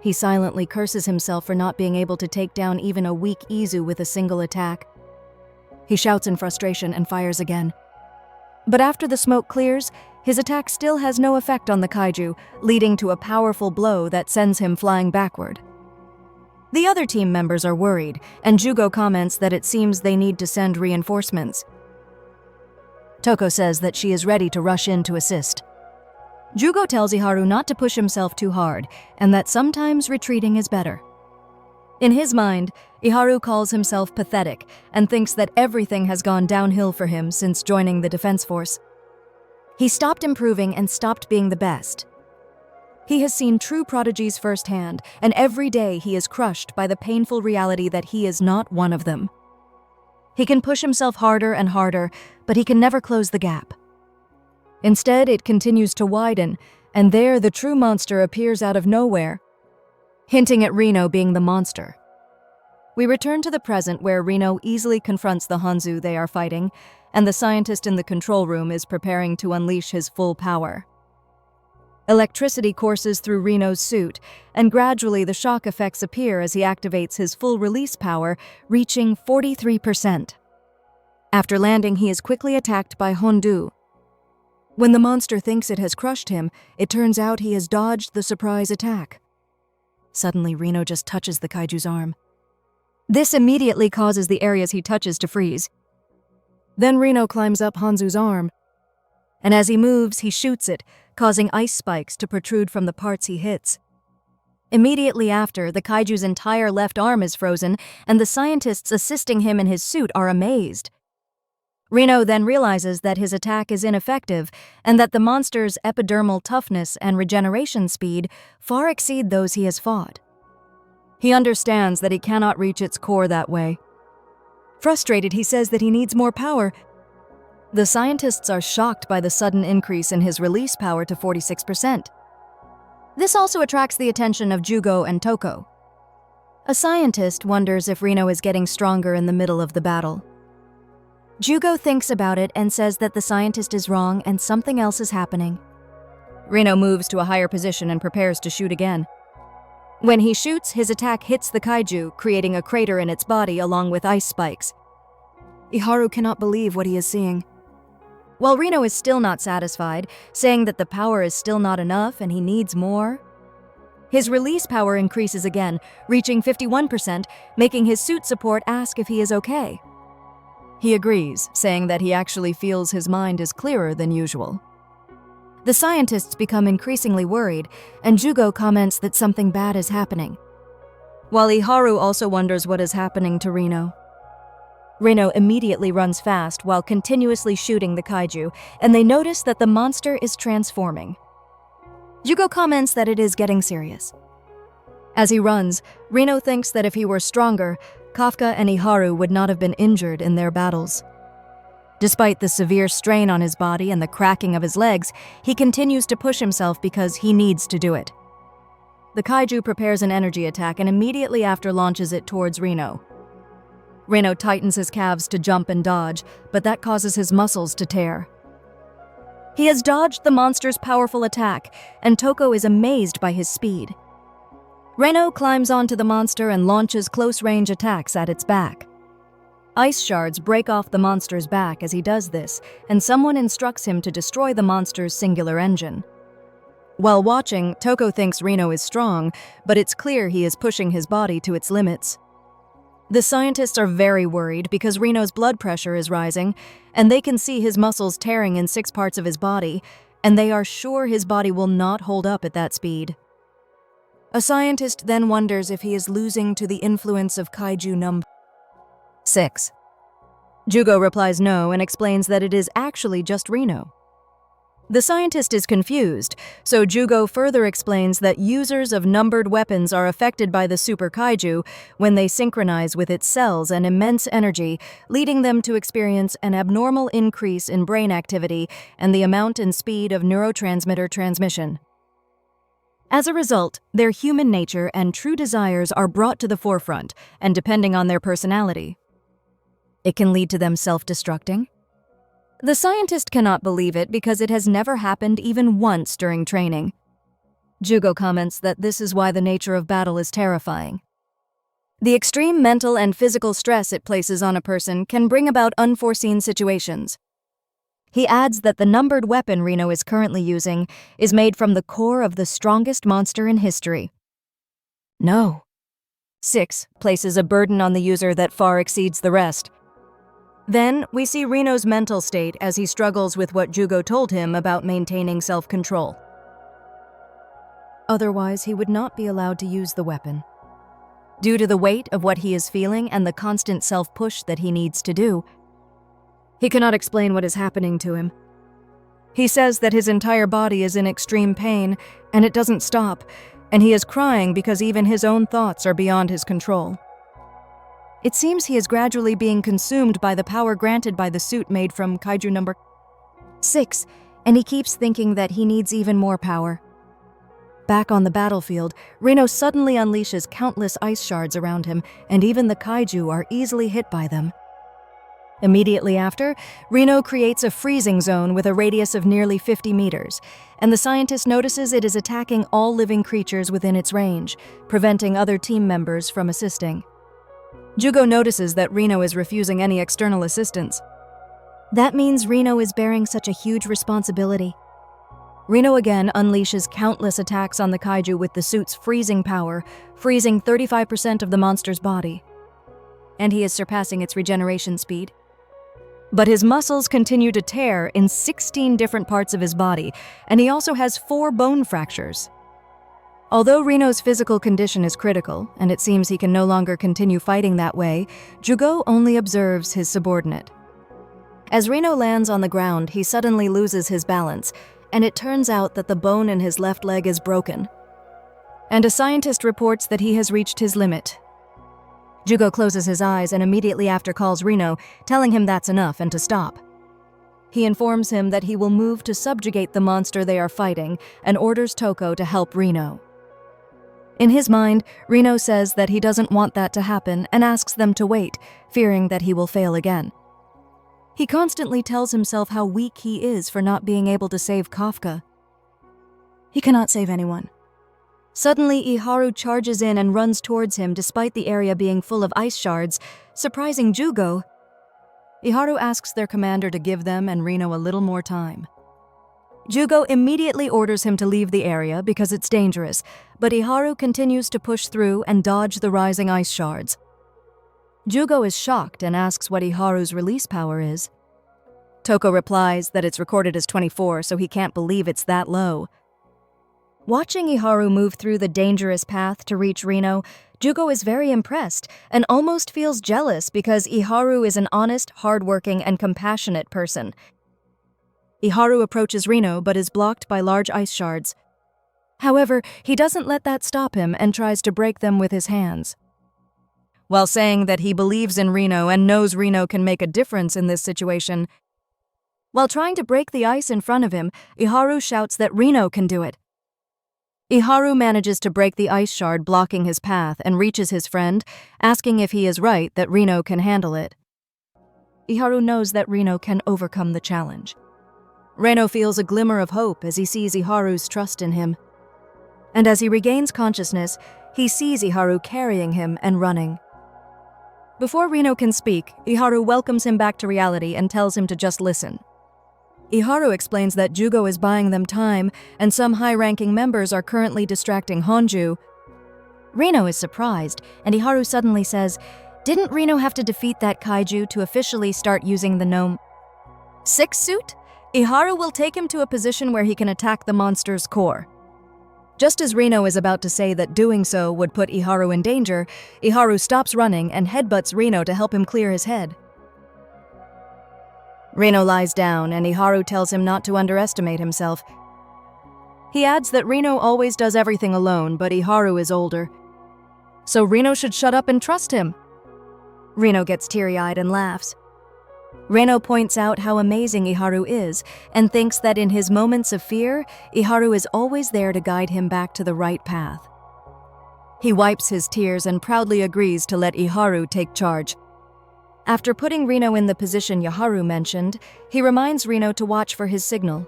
he silently curses himself for not being able to take down even a weak Izu with a single attack. He shouts in frustration and fires again. But after the smoke clears, his attack still has no effect on the kaiju, leading to a powerful blow that sends him flying backward. The other team members are worried, and Jugo comments that it seems they need to send reinforcements. Toko says that she is ready to rush in to assist. Jugo tells Iharu not to push himself too hard, and that sometimes retreating is better. In his mind, Iharu calls himself pathetic and thinks that everything has gone downhill for him since joining the defense force. He stopped improving and stopped being the best. He has seen true prodigies firsthand, and every day he is crushed by the painful reality that he is not one of them. He can push himself harder and harder, but he can never close the gap. Instead, it continues to widen, and there the true monster appears out of nowhere, hinting at Reno being the monster. We return to the present where Reno easily confronts the Hanzu they are fighting, and the scientist in the control room is preparing to unleash his full power. Electricity courses through Reno's suit, and gradually the shock effects appear as he activates his full release power, reaching 43%. After landing, he is quickly attacked by Hondu. When the monster thinks it has crushed him, it turns out he has dodged the surprise attack. Suddenly, Reno just touches the kaiju's arm. This immediately causes the areas he touches to freeze. Then Reno climbs up Hanzu's arm, and as he moves, he shoots it, causing ice spikes to protrude from the parts he hits. Immediately after, the kaiju's entire left arm is frozen, and the scientists assisting him in his suit are amazed. Reno then realizes that his attack is ineffective and that the monster's epidermal toughness and regeneration speed far exceed those he has fought. He understands that he cannot reach its core that way. Frustrated, he says that he needs more power. The scientists are shocked by the sudden increase in his release power to 46%. This also attracts the attention of Jugo and Toko. A scientist wonders if Reno is getting stronger in the middle of the battle. Jugo thinks about it and says that the scientist is wrong and something else is happening. Reno moves to a higher position and prepares to shoot again. When he shoots, his attack hits the kaiju, creating a crater in its body along with ice spikes. Iharu cannot believe what he is seeing. While Reno is still not satisfied, saying that the power is still not enough and he needs more, his release power increases again, reaching 51%, making his suit support ask if he is okay. He agrees, saying that he actually feels his mind is clearer than usual. The scientists become increasingly worried, and Jugo comments that something bad is happening, while Iharu also wonders what is happening to Reno. Reno immediately runs fast while continuously shooting the kaiju, and they notice that the monster is transforming. Jugo comments that it is getting serious. As he runs, Reno thinks that if he were stronger, Kafka and Iharu would not have been injured in their battles. Despite the severe strain on his body and the cracking of his legs, he continues to push himself because he needs to do it. The kaiju prepares an energy attack and immediately after launches it towards Reno. Reno tightens his calves to jump and dodge, but that causes his muscles to tear. He has dodged the monster's powerful attack, and Toko is amazed by his speed. Reno climbs onto the monster and launches close-range attacks at its back. Ice shards break off the monster's back as he does this, and someone instructs him to destroy the monster's singular engine. While watching, Toko thinks Reno is strong, but it's clear he is pushing his body to its limits. The scientists are very worried because Reno's blood pressure is rising, and they can see his muscles tearing in 6 parts of his body, and they are sure his body will not hold up at that speed. A scientist then wonders if he is losing to the influence of KAIJU No.8. Jugo replies no and explains that it is actually just Reno. The scientist is confused, so Jugo further explains that users of numbered weapons are affected by the super kaiju when they synchronize with its cells and immense energy, leading them to experience an abnormal increase in brain activity and the amount and speed of neurotransmitter transmission. As a result, their human nature and true desires are brought to the forefront, and depending on their personality, it can lead to them self-destructing. The scientist cannot believe it because it has never happened even once during training. Jugo comments that this is why the nature of battle is terrifying. The extreme mental and physical stress it places on a person can bring about unforeseen situations. He adds that the numbered weapon Reno is currently using is made from the core of the strongest monster in history. No. 6 places a burden on the user that far exceeds the rest. Then, we see Reno's mental state as he struggles with what Jugo told him about maintaining self-control. otherwise he would not be allowed to use the weapon. Due to the weight of what he is feeling and the constant self-push that he needs to do, he cannot explain what is happening to him. He says that his entire body is in extreme pain, and it doesn't stop, and he is crying because even his own thoughts are beyond his control. It seems he is gradually being consumed by the power granted by the suit made from Kaiju No. 6, and he keeps thinking that he needs even more power. Back on the battlefield, Reno suddenly unleashes countless ice shards around him, and even the kaiju are easily hit by them. Immediately after, Reno creates a freezing zone with a radius of nearly 50 meters, and the scientist notices it is attacking all living creatures within its range, preventing other team members from assisting. Jugo notices that Reno is refusing any external assistance. That means Reno is bearing such a huge responsibility. Reno again unleashes countless attacks on the kaiju with the suit's freezing power, freezing 35% of the monster's body. And he is surpassing its regeneration speed. But his muscles continue to tear in 16 different parts of his body, and he also has 4 bone fractures. Although Reno's physical condition is critical, and it seems he can no longer continue fighting that way, Jugo only observes his subordinate. As Reno lands on the ground, he suddenly loses his balance, and it turns out that the bone in his left leg is broken. And a scientist reports that he has reached his limit. Jugo closes his eyes and immediately after calls Reno, telling him that's enough and to stop. He informs him that he will move to subjugate the monster they are fighting and orders Toko to help Reno. In his mind, Reno says that he doesn't want that to happen and asks them to wait, fearing that he will fail again. He constantly tells himself how weak he is for not being able to save Kafka. He cannot save anyone. Suddenly, Iharu charges in and runs towards him despite the area being full of ice shards, surprising Jugo. Iharu asks their commander to give them and Reno a little more time. Jugo immediately orders him to leave the area because it's dangerous, but Iharu continues to push through and dodge the rising ice shards. Jugo is shocked and asks what Iharu's release power is. Toko replies that it's recorded as 24, so he can't believe it's that low. Watching Iharu move through the dangerous path to reach Reno, Jugo is very impressed and almost feels jealous because Iharu is an honest, hardworking, and compassionate person. Iharu approaches Reno but is blocked by large ice shards. However, he doesn't let that stop him and tries to break them with his hands. While saying that he believes in Reno and knows Reno can make a difference in this situation, while trying to break the ice in front of him, Iharu shouts that Reno can do it. Iharu manages to break the ice shard blocking his path and reaches his friend, asking if he is right that Reno can handle it. Iharu knows that Reno can overcome the challenge. Reno feels a glimmer of hope as he sees Iharu's trust in him. And as he regains consciousness, he sees Iharu carrying him and running. Before Reno can speak, Iharu welcomes him back to reality and tells him to just listen. Iharu explains that Jugo is buying them time, and some high-ranking members are currently distracting Honju. Reno is surprised, and Iharu suddenly says, "Didn't Reno have to defeat that kaiju to officially start using the No. 6 suit? Iharu will take him to a position where he can attack the monster's core." Just as Reno is about to say that doing so would put Iharu in danger, Iharu stops running and headbutts Reno to help him clear his head. Reno lies down and Iharu tells him not to underestimate himself. He adds that Reno always does everything alone, but Iharu is older. So Reno should shut up and trust him. Reno gets teary-eyed and laughs. Reno points out how amazing Iharu is and thinks that in his moments of fear, Iharu is always there to guide him back to the right path. He wipes his tears and proudly agrees to let Iharu take charge. After putting Reno in the position Iharu mentioned, he reminds Reno to watch for his signal.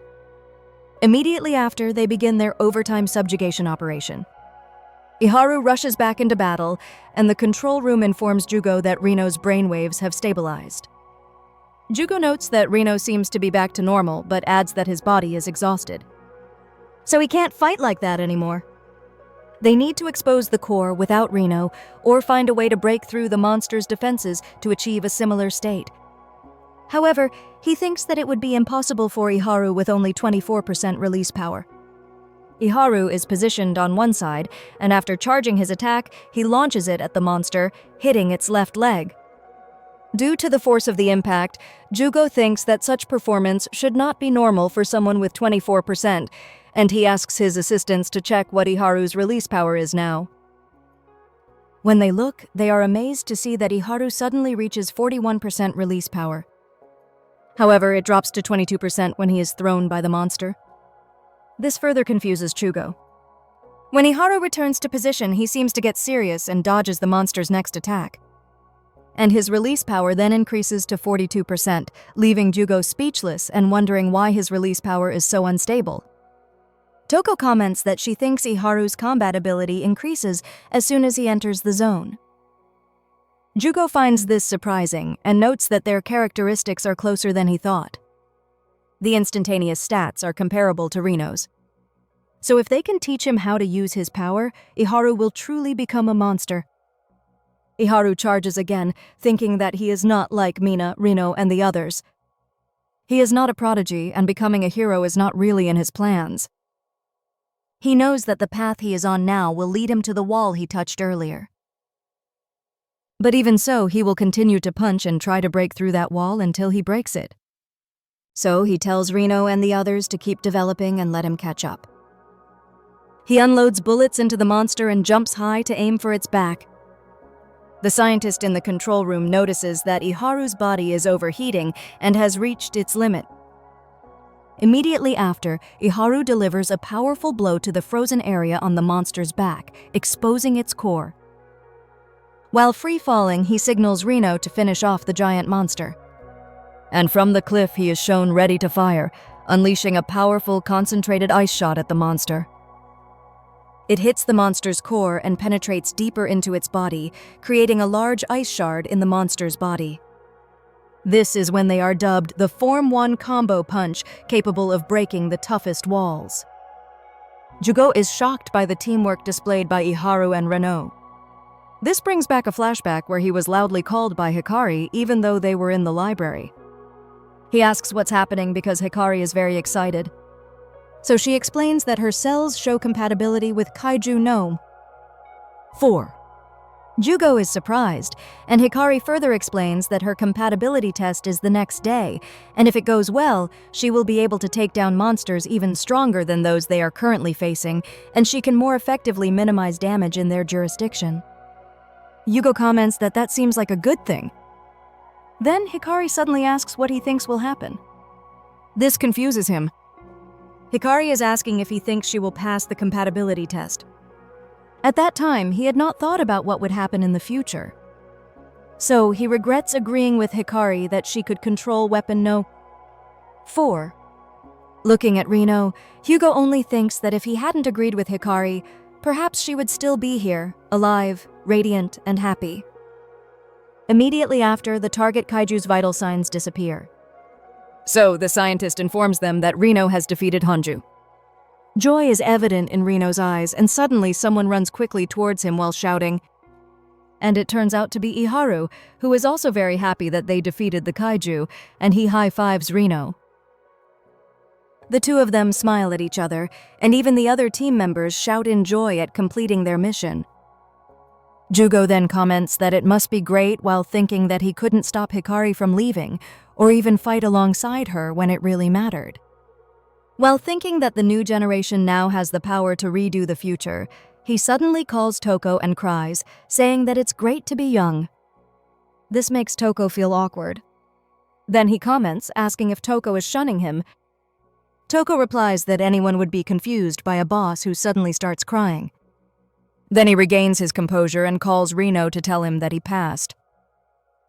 Immediately after, they begin their overtime subjugation operation. Iharu rushes back into battle, and the control room informs Jugo that Reno's brainwaves have stabilized. Jugo notes that Reno seems to be back to normal, but adds that his body is exhausted. So he can't fight like that anymore. They need to expose the core without Reno, or find a way to break through the monster's defenses to achieve a similar state. However, he thinks that it would be impossible for Iharu with only 24% release power. Iharu is positioned on one side, and after charging his attack, he launches it at the monster, hitting its left leg. Due to the force of the impact, Jugo thinks that such performance should not be normal for someone with 24%, and he asks his assistants to check what Iharu's release power is now. When they look, they are amazed to see that Iharu suddenly reaches 41% release power. However, it drops to 22% when he is thrown by the monster. This further confuses Jugo. When Iharu returns to position, he seems to get serious and dodges the monster's next attack. And his release power then increases to 42%, leaving Jugo speechless and wondering why his release power is so unstable. Toko comments that she thinks Iharu's combat ability increases as soon as he enters the zone. Jugo finds this surprising and notes that their characteristics are closer than he thought. The instantaneous stats are comparable to Rino's. So if they can teach him how to use his power, Iharu will truly become a monster. Iharu charges again, thinking that he is not like Mina, Rino, and the others. He is not a prodigy, and becoming a hero is not really in his plans. He knows that the path he is on now will lead him to the wall he touched earlier. But even so, he will continue to punch and try to break through that wall until he breaks it. So he tells Rino and the others to keep developing and let him catch up. He unloads bullets into the monster and jumps high to aim for its back. The scientist in the control room notices that Iharu's body is overheating and has reached its limit. Immediately after, Iharu delivers a powerful blow to the frozen area on the monster's back, exposing its core. While free-falling, he signals Rino to finish off the giant monster. And from the cliff, he is shown ready to fire, unleashing a powerful, concentrated ice shot at the monster. It hits the monster's core and penetrates deeper into its body, creating a large ice shard in the monster's body. This is when they are dubbed the Form 1 combo punch, capable of breaking the toughest walls. Jugo is shocked by the teamwork displayed by Iharu and Rino. This brings back a flashback where he was loudly called by Hikari even though they were in the library. He asks what's happening because Hikari is very excited. So she explains that her cells show compatibility with KAIJU No.8. Jugo is surprised, and Hikari further explains that her compatibility test is the next day, and if it goes well, she will be able to take down monsters even stronger than those they are currently facing, and she can more effectively minimize damage in their jurisdiction. Jugo comments that that seems like a good thing. Then Hikari suddenly asks what he thinks will happen. This confuses him. Hikari is asking if he thinks she will pass the compatibility test. At that time, he had not thought about what would happen in the future. So he regrets agreeing with Hikari that she could control Weapon No.4. Looking at Rino, Jugo only thinks that if he hadn't agreed with Hikari, perhaps she would still be here, alive, radiant, and happy. Immediately after, the target Kaiju's vital signs disappear. So the scientist informs them that Rino has defeated Honju. Joy is evident in Rino's eyes, and suddenly someone runs quickly towards him while shouting. And it turns out to be Iharu, who is also very happy that they defeated the kaiju, and he high-fives Rino. The two of them smile at each other, and even the other team members shout in joy at completing their mission. Jugo then comments that it must be great while thinking that he couldn't stop Hikari from leaving, or even fight alongside her when it really mattered. While thinking that the new generation now has the power to redo the future, he suddenly calls Toko and cries, saying that it's great to be young. This makes Toko feel awkward. Then he comments, asking if Toko is shunning him. Toko replies that anyone would be confused by a boss who suddenly starts crying. Then he regains his composure and calls Rino to tell him that he passed.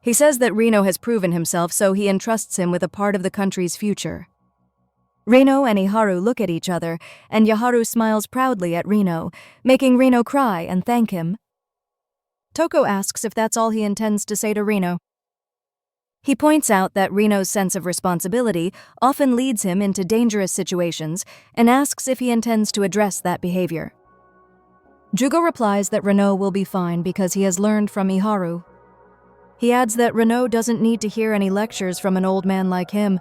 He says that Rino has proven himself, so he entrusts him with a part of the country's future. Rino and Iharu look at each other, and Iharu smiles proudly at Rino, making Rino cry and thank him. Toko asks if that's all he intends to say to Rino. He points out that Rino's sense of responsibility often leads him into dangerous situations and asks if he intends to address that behavior. Jugo replies that Rino will be fine because he has learned from Iharu. He adds that Rino doesn't need to hear any lectures from an old man like him.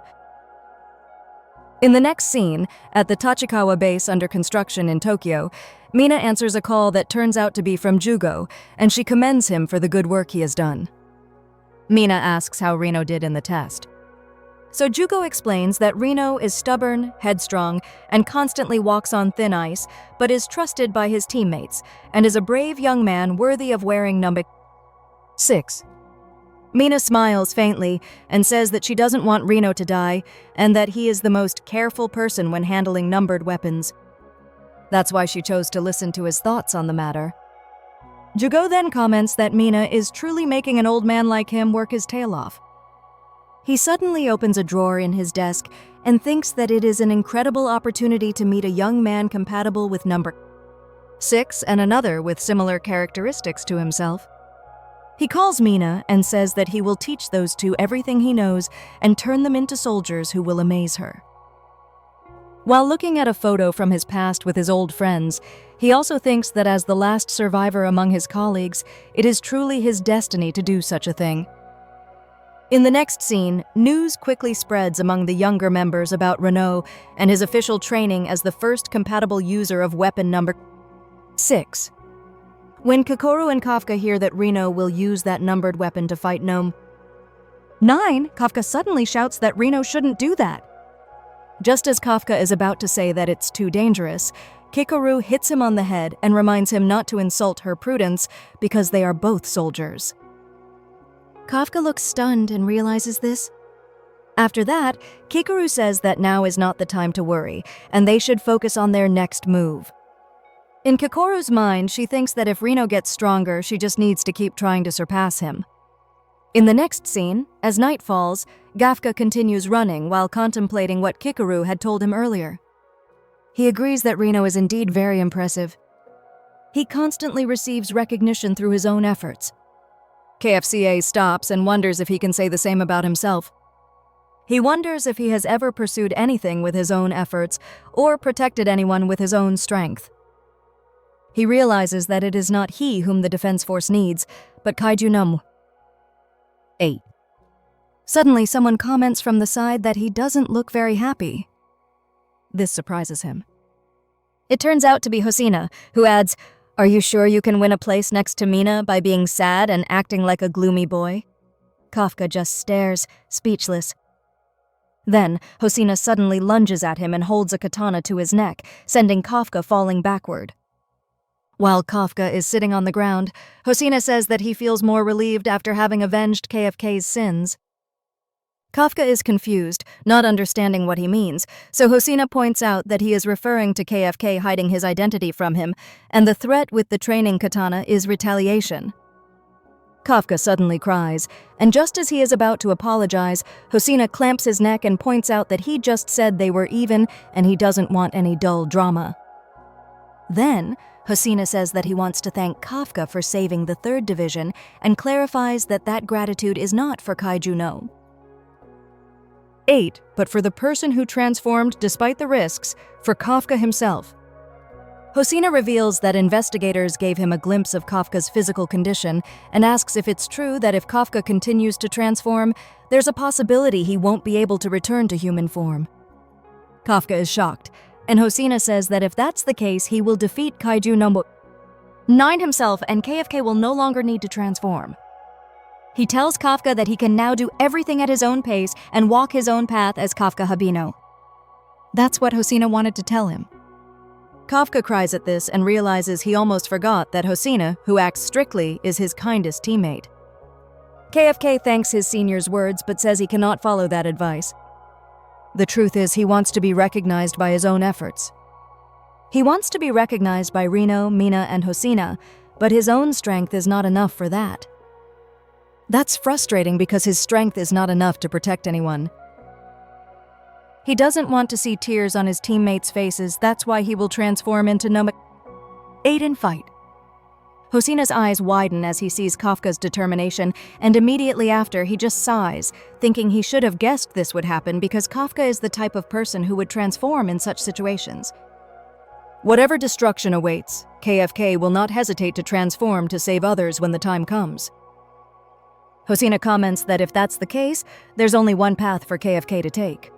In the next scene, at the Tachikawa base under construction in Tokyo, Mina answers a call that turns out to be from Jugo, and she commends him for the good work he has done. Mina asks how Reno did in the test. So Jugo explains that Reno is stubborn, headstrong, and constantly walks on thin ice, but is trusted by his teammates, and is a brave young man worthy of wearing number 6. Mina smiles faintly and says that she doesn't want Reno to die, and that he is the most careful person when handling numbered weapons. That's why she chose to listen to his thoughts on the matter. Jugo then comments that Mina is truly making an old man like him work his tail off. He suddenly opens a drawer in his desk and thinks that it is an incredible opportunity to meet a young man compatible with number 6 and another with similar characteristics to himself. He calls Mina and says that he will teach those two everything he knows and turn them into soldiers who will amaze her. While looking at a photo from his past with his old friends, he also thinks that as the last survivor among his colleagues, it is truly his destiny to do such a thing. In the next scene, news quickly spreads among the younger members about Renault and his official training as the first compatible user of weapon number 6. When Kikoru and Kafka hear that Reno will use that numbered weapon to fight Gnome 9, Kafka suddenly shouts that Reno shouldn't do that. Just as Kafka is about to say that it's too dangerous, Kikoru hits him on the head and reminds him not to insult her prudence because they are both soldiers. Kafka looks stunned and realizes this. After that, Kikoru says that now is not the time to worry, and they should focus on their next move. In Kikoru's mind, she thinks that if Reno gets stronger, she just needs to keep trying to surpass him. In the next scene, as night falls, Kafka continues running while contemplating what Kikoru had told him earlier. He agrees that Reno is indeed very impressive. He constantly receives recognition through his own efforts. KFCA stops and wonders if he can say the same about himself. He wonders if he has ever pursued anything with his own efforts or protected anyone with his own strength. He realizes that it is not he whom the Defense Force needs, but KAIJU No.8. Suddenly, someone comments from the side that he doesn't look very happy. This surprises him. It turns out to be Hosina, who adds, "Are you sure you can win a place next to Mina by being sad and acting like a gloomy boy?" Kafka just stares, speechless. Then, Hosina suddenly lunges at him and holds a katana to his neck, sending Kafka falling backward. While Kafka is sitting on the ground, Hosina says that he feels more relieved after having avenged KFK's sins. Kafka is confused, not understanding what he means, so Hosina points out that he is referring to KFK hiding his identity from him, and the threat with the training katana is retaliation. Kafka suddenly cries, and just as he is about to apologize, Hosina clamps his neck and points out that he just said they were even and he doesn't want any dull drama. Then, Hosina says that he wants to thank Kafka for saving the 3rd Division and clarifies that that gratitude is not for KAIJU No.8, but for the person who transformed despite the risks, for Kafka himself. Hosina reveals that investigators gave him a glimpse of Kafka's physical condition and asks if it's true that if Kafka continues to transform, there's a possibility he won't be able to return to human form. Kafka is shocked, and Hosina says that if that's the case, he will defeat KAIJU No.9 himself and KFK will no longer need to transform. He tells Kafka that he can now do everything at his own pace and walk his own path as Kafka Habino. That's what Hosina wanted to tell him. Kafka cries at this and realizes he almost forgot that Hosina, who acts strictly, is his kindest teammate. KFK thanks his senior's words but says he cannot follow that advice. The truth is he wants to be recognized by his own efforts. He wants to be recognized by Reno, Mina, and Hosina, but his own strength is not enough for that. That's frustrating because his strength is not enough to protect anyone. He doesn't want to see tears on his teammates' faces, that's why he will transform into No.8 and fight. Hosina's eyes widen as he sees Kafka's determination, and immediately after he just sighs, thinking he should have guessed this would happen because Kafka is the type of person who would transform in such situations. Whatever destruction awaits, KFK will not hesitate to transform to save others when the time comes. Hosina comments that if that's the case, there's only one path for KFK to take.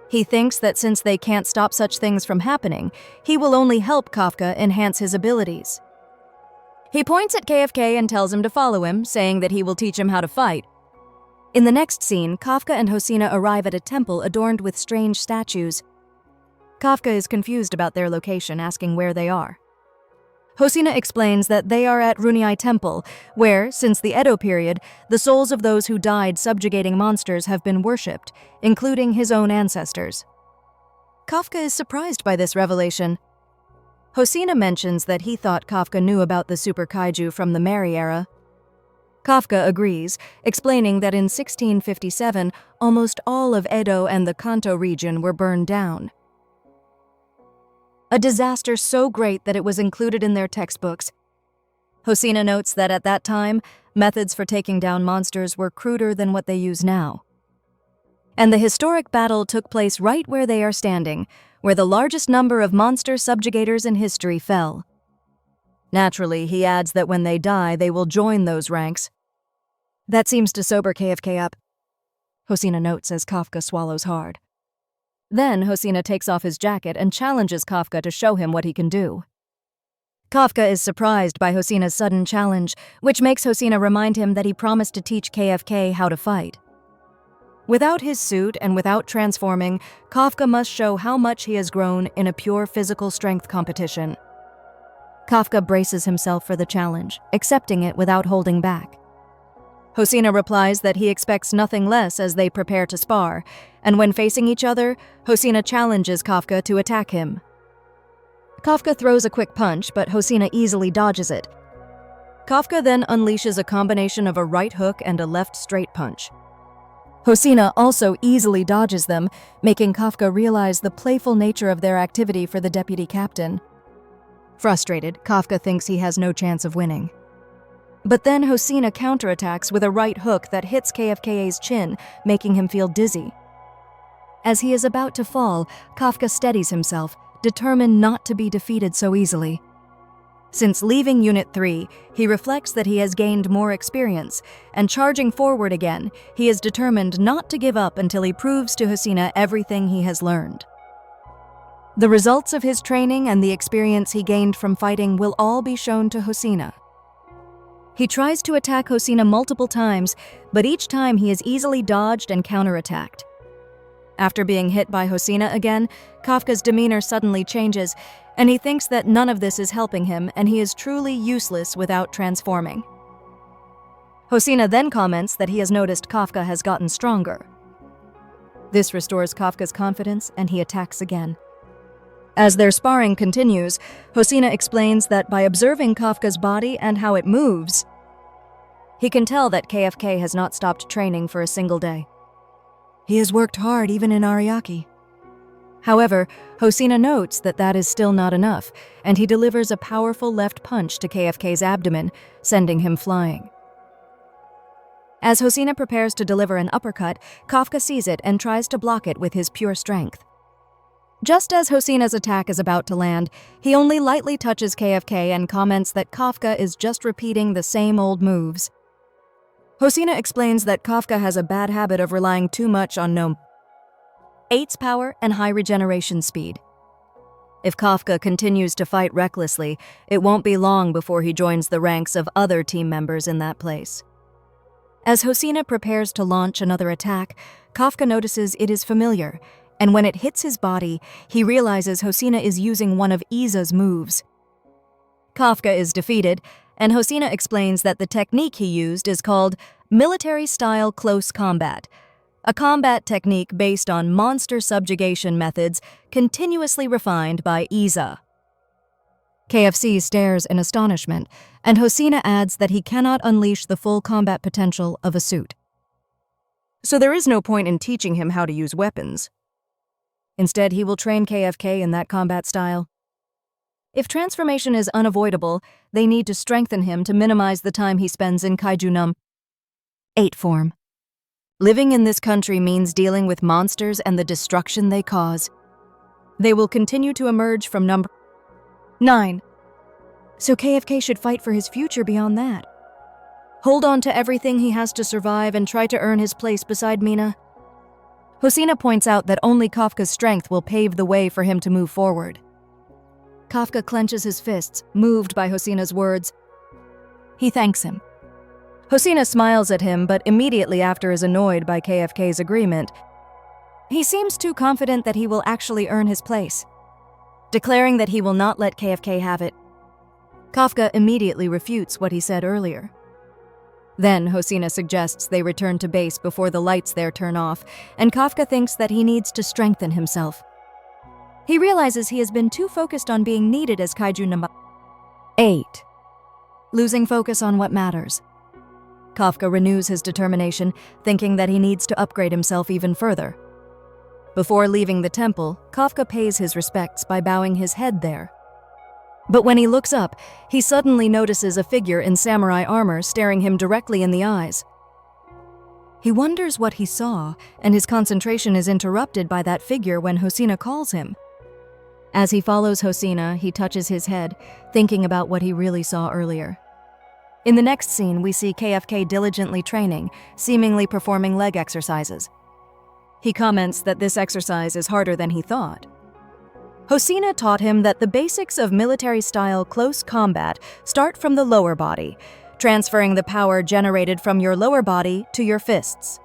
He thinks that since they can't stop such things from happening, he will only help Kafka enhance his abilities. He points at KFK and tells him to follow him, saying that he will teach him how to fight. In the next scene, Kafka and Hosina arrive at a temple adorned with strange statues. Kafka is confused about their location, asking where they are. Hosina explains that they are at Runei Temple, where, since the Edo period, the souls of those who died subjugating monsters have been worshipped, including his own ancestors. Kafka is surprised by this revelation. Hosina mentions that he thought Kafka knew about the super kaiju from the Meiji era. Kafka agrees, explaining that in 1657, almost all of Edo and the Kanto region were burned down. A disaster so great that it was included in their textbooks. Hosina notes that at that time, methods for taking down monsters were cruder than what they use now. And the historic battle took place right where they are standing, where the largest number of monster subjugators in history fell. Naturally, he adds that when they die, they will join those ranks. That seems to sober KFK up, Hosina notes as Kafka swallows hard. Then Hosina takes off his jacket and challenges Kafka to show him what he can do. Kafka is surprised by Hosina's sudden challenge, which makes Hosina remind him that he promised to teach KFK how to fight. Without his suit and without transforming, Kafka must show how much he has grown in a pure physical strength competition. Kafka braces himself for the challenge, accepting it without holding back. Hosina replies that he expects nothing less as they prepare to spar, and when facing each other, Hosina challenges Kafka to attack him. Kafka throws a quick punch, but Hosina easily dodges it. Kafka then unleashes a combination of a right hook and a left straight punch. Hosina also easily dodges them, making Kafka realize the playful nature of their activity for the deputy captain. Frustrated, Kafka thinks he has no chance of winning. But then Hosina counterattacks with a right hook that hits KFK's chin, making him feel dizzy. As he is about to fall, Kafka steadies himself, determined not to be defeated so easily. Since leaving Unit 3, he reflects that he has gained more experience, and charging forward again, he is determined not to give up until he proves to Hosina everything he has learned. The results of his training and the experience he gained from fighting will all be shown to Hosina. He tries to attack Hosina multiple times, but each time he is easily dodged and counterattacked. After being hit by Hosina again, Kafka's demeanor suddenly changes, and he thinks that none of this is helping him and he is truly useless without transforming. Hosina then comments that he has noticed Kafka has gotten stronger. This restores Kafka's confidence and he attacks again. As their sparring continues, Hosina explains that by observing Kafka's body and how it moves, he can tell that KFK has not stopped training for a single day. He has worked hard even in Ariake. However, Hosina notes that that is still not enough, and he delivers a powerful left punch to KFK's abdomen, sending him flying. As Hosina prepares to deliver an uppercut, Kafka sees it and tries to block it with his pure strength. Just as Hosina's attack is about to land, he only lightly touches KFK and comments that Kafka is just repeating the same old moves. Hosina explains that Kafka has a bad habit of relying too much on No.8's power and high regeneration speed. If Kafka continues to fight recklessly, it won't be long before he joins the ranks of other team members in that place. As Hosina prepares to launch another attack, Kafka notices it is familiar, and when it hits his body, he realizes Hosina is using one of Iza's moves. Kafka is defeated, and Hosina explains that the technique he used is called military-style close combat, a combat technique based on monster subjugation methods continuously refined by Iza. KFC stares in astonishment, and Hosina adds that he cannot unleash the full combat potential of a suit. So there is no point in teaching him how to use weapons. Instead, he will train KFK in that combat style. If transformation is unavoidable, they need to strengthen him to minimize the time he spends in KAIJU No.8 form. Living in this country means dealing with monsters and the destruction they cause. They will continue to emerge from number 9. So KFK should fight for his future beyond that. Hold on to everything he has to survive and try to earn his place beside Mina. Hosina points out that only Kafka's strength will pave the way for him to move forward. Kafka clenches his fists, moved by Hosina's words. He thanks him. Hosina smiles at him, but immediately after is annoyed by KFK's agreement. He seems too confident that he will actually earn his place, declaring that he will not let KFK have it. Kafka immediately refutes what he said earlier. Then Hosina suggests they return to base before the lights there turn off, and Kafka thinks that he needs to strengthen himself. He realizes he has been too focused on being needed as Kaiju No.8, losing focus on what matters. Kafka renews his determination, thinking that he needs to upgrade himself even further. Before leaving the temple, Kafka pays his respects by bowing his head there. But when he looks up, he suddenly notices a figure in samurai armor staring him directly in the eyes. He wonders what he saw, and his concentration is interrupted by that figure when Hosina calls him. As he follows Hosina, he touches his head, thinking about what he really saw earlier. In the next scene, we see KFK diligently training, seemingly performing leg exercises. He comments that this exercise is harder than he thought. Hosina taught him that the basics of military-style close combat start from the lower body, transferring the power generated from your lower body to your fists.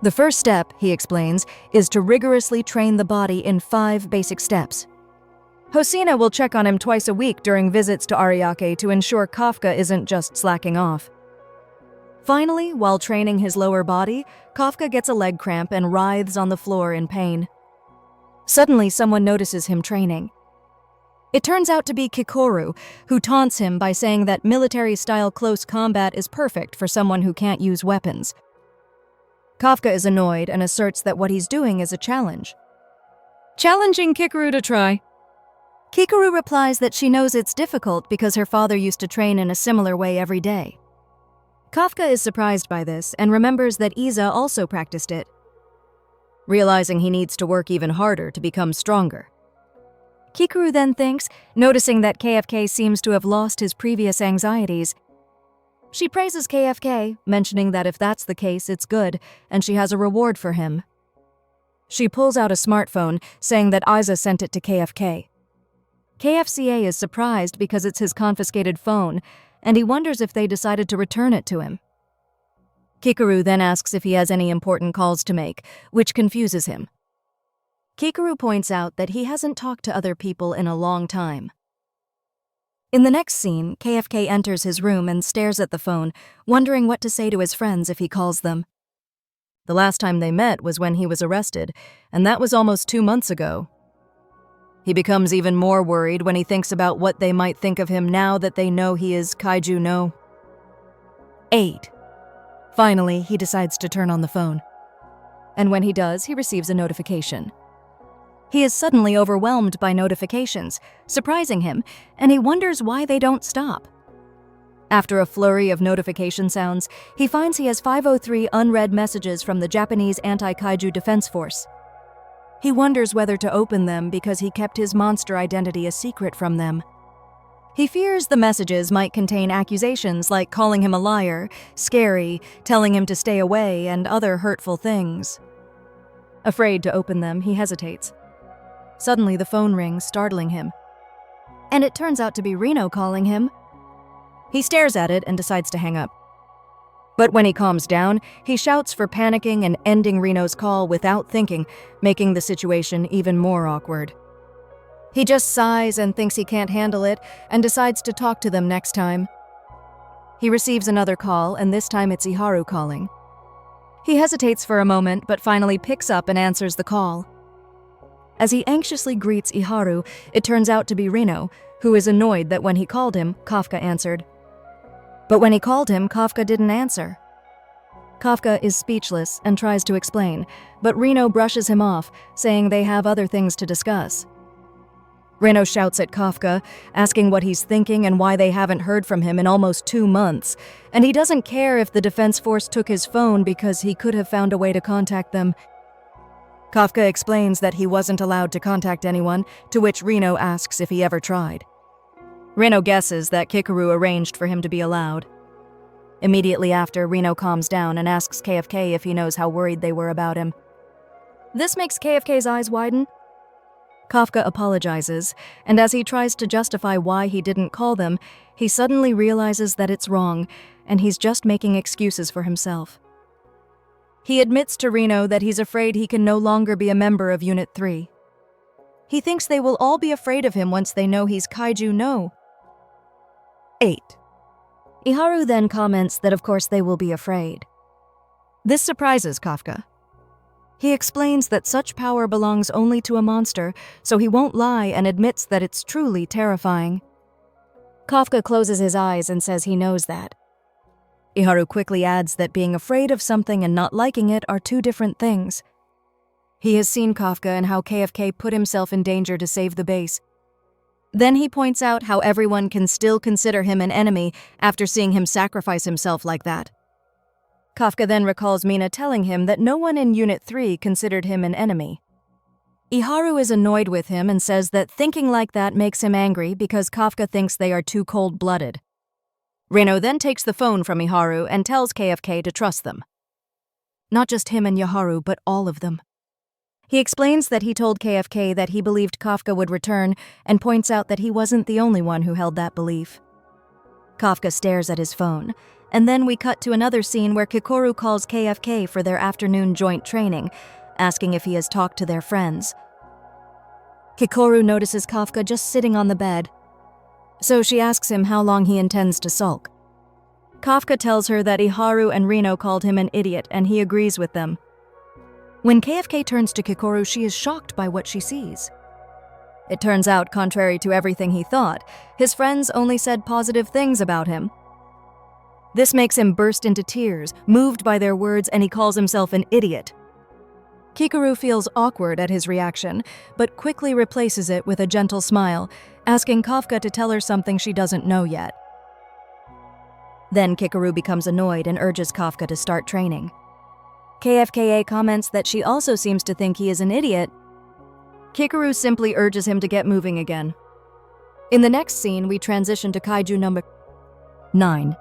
The first step, he explains, is to rigorously train the body in 5 basic steps. Hosina will check on him twice a week during visits to Ariake to ensure Kafka isn't just slacking off. Finally, while training his lower body, Kafka gets a leg cramp and writhes on the floor in pain. Suddenly, someone notices him training. It turns out to be Kikoru, who taunts him by saying that military-style close combat is perfect for someone who can't use weapons. Kafka is annoyed and asserts that what he's doing is a challenge, challenging Kikoru to try. Kikoru replies that she knows it's difficult because her father used to train in a similar way every day. Kafka is surprised by this and remembers that Iza also practiced it, realizing he needs to work even harder to become stronger. Kikoru then thinks, noticing that KFK seems to have lost his previous anxieties. She praises KFK, mentioning that if that's the case, it's good, and she has a reward for him. She pulls out a smartphone, saying that Iza sent it to KFK. KFCA is surprised because it's his confiscated phone, and he wonders if they decided to return it to him. Kikoru then asks if he has any important calls to make, which confuses him. Kikoru points out that he hasn't talked to other people in a long time. In the next scene, KFK enters his room and stares at the phone, wondering what to say to his friends if he calls them. The last time they met was when he was arrested, and that was almost 2 months ago. He becomes even more worried when he thinks about what they might think of him now that they know he is Kaiju No.8. Finally, he decides to turn on the phone. And when he does, he receives a notification. He is suddenly overwhelmed by notifications, surprising him, and he wonders why they don't stop. After a flurry of notification sounds, he finds he has 503 unread messages from the Japanese Anti-Kaiju Defense Force. He wonders whether to open them because he kept his monster identity a secret from them. He fears the messages might contain accusations like calling him a liar, scary, telling him to stay away, and other hurtful things. Afraid to open them, he hesitates. Suddenly, the phone rings, startling him. And it turns out to be Reno calling him. He stares at it and decides to hang up. But when he calms down, he shouts for panicking and ending Reno's call without thinking, making the situation even more awkward. He just sighs and thinks he can't handle it and decides to talk to them next time. He receives another call, and this time it's Iharu calling. He hesitates for a moment, but finally picks up and answers the call. As he anxiously greets Iharu, it turns out to be Reno, who is annoyed that when he called him, Kafka answered. But when he called him, Kafka didn't answer. Kafka is speechless and tries to explain, but Reno brushes him off, saying they have other things to discuss. Reno shouts at Kafka, asking what he's thinking and why they haven't heard from him in almost 2 months, and he doesn't care if the Defense Force took his phone because he could have found a way to contact them. Kafka explains that he wasn't allowed to contact anyone, to which Reno asks if he ever tried. Reno guesses that Kikoru arranged for him to be allowed. Immediately after, Reno calms down and asks KFK if he knows how worried they were about him. This makes KFK's eyes widen. Kafka apologizes, and as he tries to justify why he didn't call them, he suddenly realizes that it's wrong, and he's just making excuses for himself. He admits to Reno that he's afraid he can no longer be a member of Unit 3. He thinks they will all be afraid of him once they know he's KAIJU No.8. Iharu then comments that of course they will be afraid. This surprises Kafka. He explains that such power belongs only to a monster, so he won't lie and admits that it's truly terrifying. Kafka closes his eyes and says he knows that. Iharu quickly adds that being afraid of something and not liking it are two different things. He has seen Kafka and how KFK put himself in danger to save the base. Then he points out how everyone can still consider him an enemy after seeing him sacrifice himself like that. Kafka then recalls Mina telling him that no one in Unit 3 considered him an enemy. Iharu is annoyed with him and says that thinking like that makes him angry because Kafka thinks they are too cold-blooded. Reno then takes the phone from Iharu and tells KFK to trust them. Not just him and Iharu, but all of them. He explains that he told KFK that he believed Kafka would return and points out that he wasn't the only one who held that belief. Kafka stares at his phone, and then we cut to another scene where Kikoru calls KFK for their afternoon joint training, asking if he has talked to their friends. Kikoru notices Kafka just sitting on the bed, so she asks him how long he intends to sulk. Kafka tells her that Iharu and Reno called him an idiot, and he agrees with them. When KFK turns to Kikoru, she is shocked by what she sees. It turns out, contrary to everything he thought, his friends only said positive things about him. This makes him burst into tears, moved by their words, and he calls himself an idiot. Kikoru feels awkward at his reaction, but quickly replaces it with a gentle smile, asking Kafka to tell her something she doesn't know yet. Then Kikoru becomes annoyed and urges Kafka to start training. KFKA comments that she also seems to think he is an idiot. Kikoru simply urges him to get moving again. In the next scene, we transition to KAIJU No.9.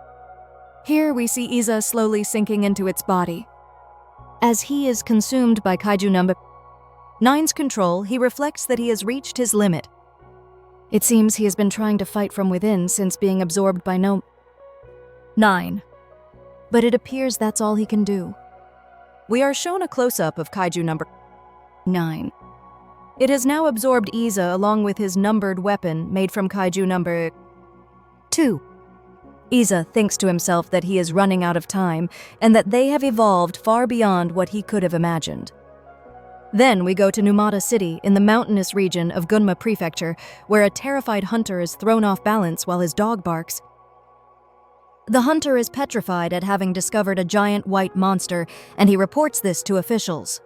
Here we see Iza slowly sinking into its body. As he is consumed by KAIJU No.9's control, he reflects that he has reached his limit. It seems he has been trying to fight from within since being absorbed by No.9. But it appears that's all he can do. We are shown a close-up of KAIJU No.9. It has now absorbed Iza along with his numbered weapon made from KAIJU No.2. Iza thinks to himself that he is running out of time and that they have evolved far beyond what he could have imagined. Then we go to Numata City in the mountainous region of Gunma Prefecture, where a terrified hunter is thrown off balance while his dog barks. The hunter is petrified at having discovered a giant white monster, and he reports this to officials.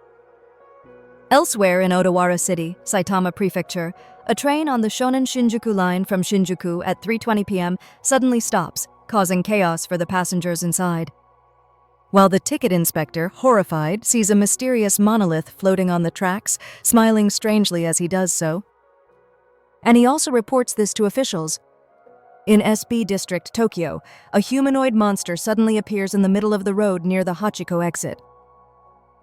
Elsewhere in Odawara City, Saitama Prefecture, a train on the Shonan Shinjuku line from Shinjuku at 3:20 p.m. suddenly stops, causing chaos for the passengers inside. While the ticket inspector, horrified, sees a mysterious monolith floating on the tracks, smiling strangely as he does so. And he also reports this to officials. In SB District, Tokyo, a humanoid monster suddenly appears in the middle of the road near the Hachiko exit.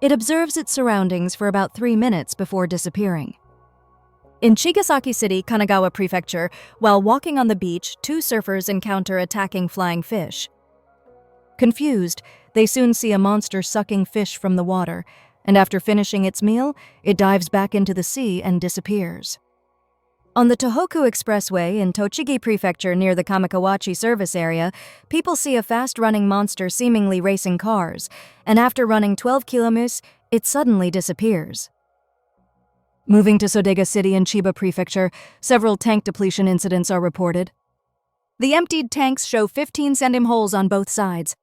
It observes its surroundings for about 3 minutes before disappearing. In Chigasaki City, Kanagawa Prefecture, while walking on the beach, 2 surfers encounter attacking flying fish. Confused, they soon see a monster sucking fish from the water, and after finishing its meal, it dives back into the sea and disappears. On the Tohoku Expressway in Tochigi Prefecture near the Kamikawachi service area, people see a fast-running monster seemingly racing cars, and after running 12 kilometers, it suddenly disappears. Moving to Sodega City in Chiba Prefecture, several tank depletion incidents are reported. The emptied tanks show 15 cm holes on both sides.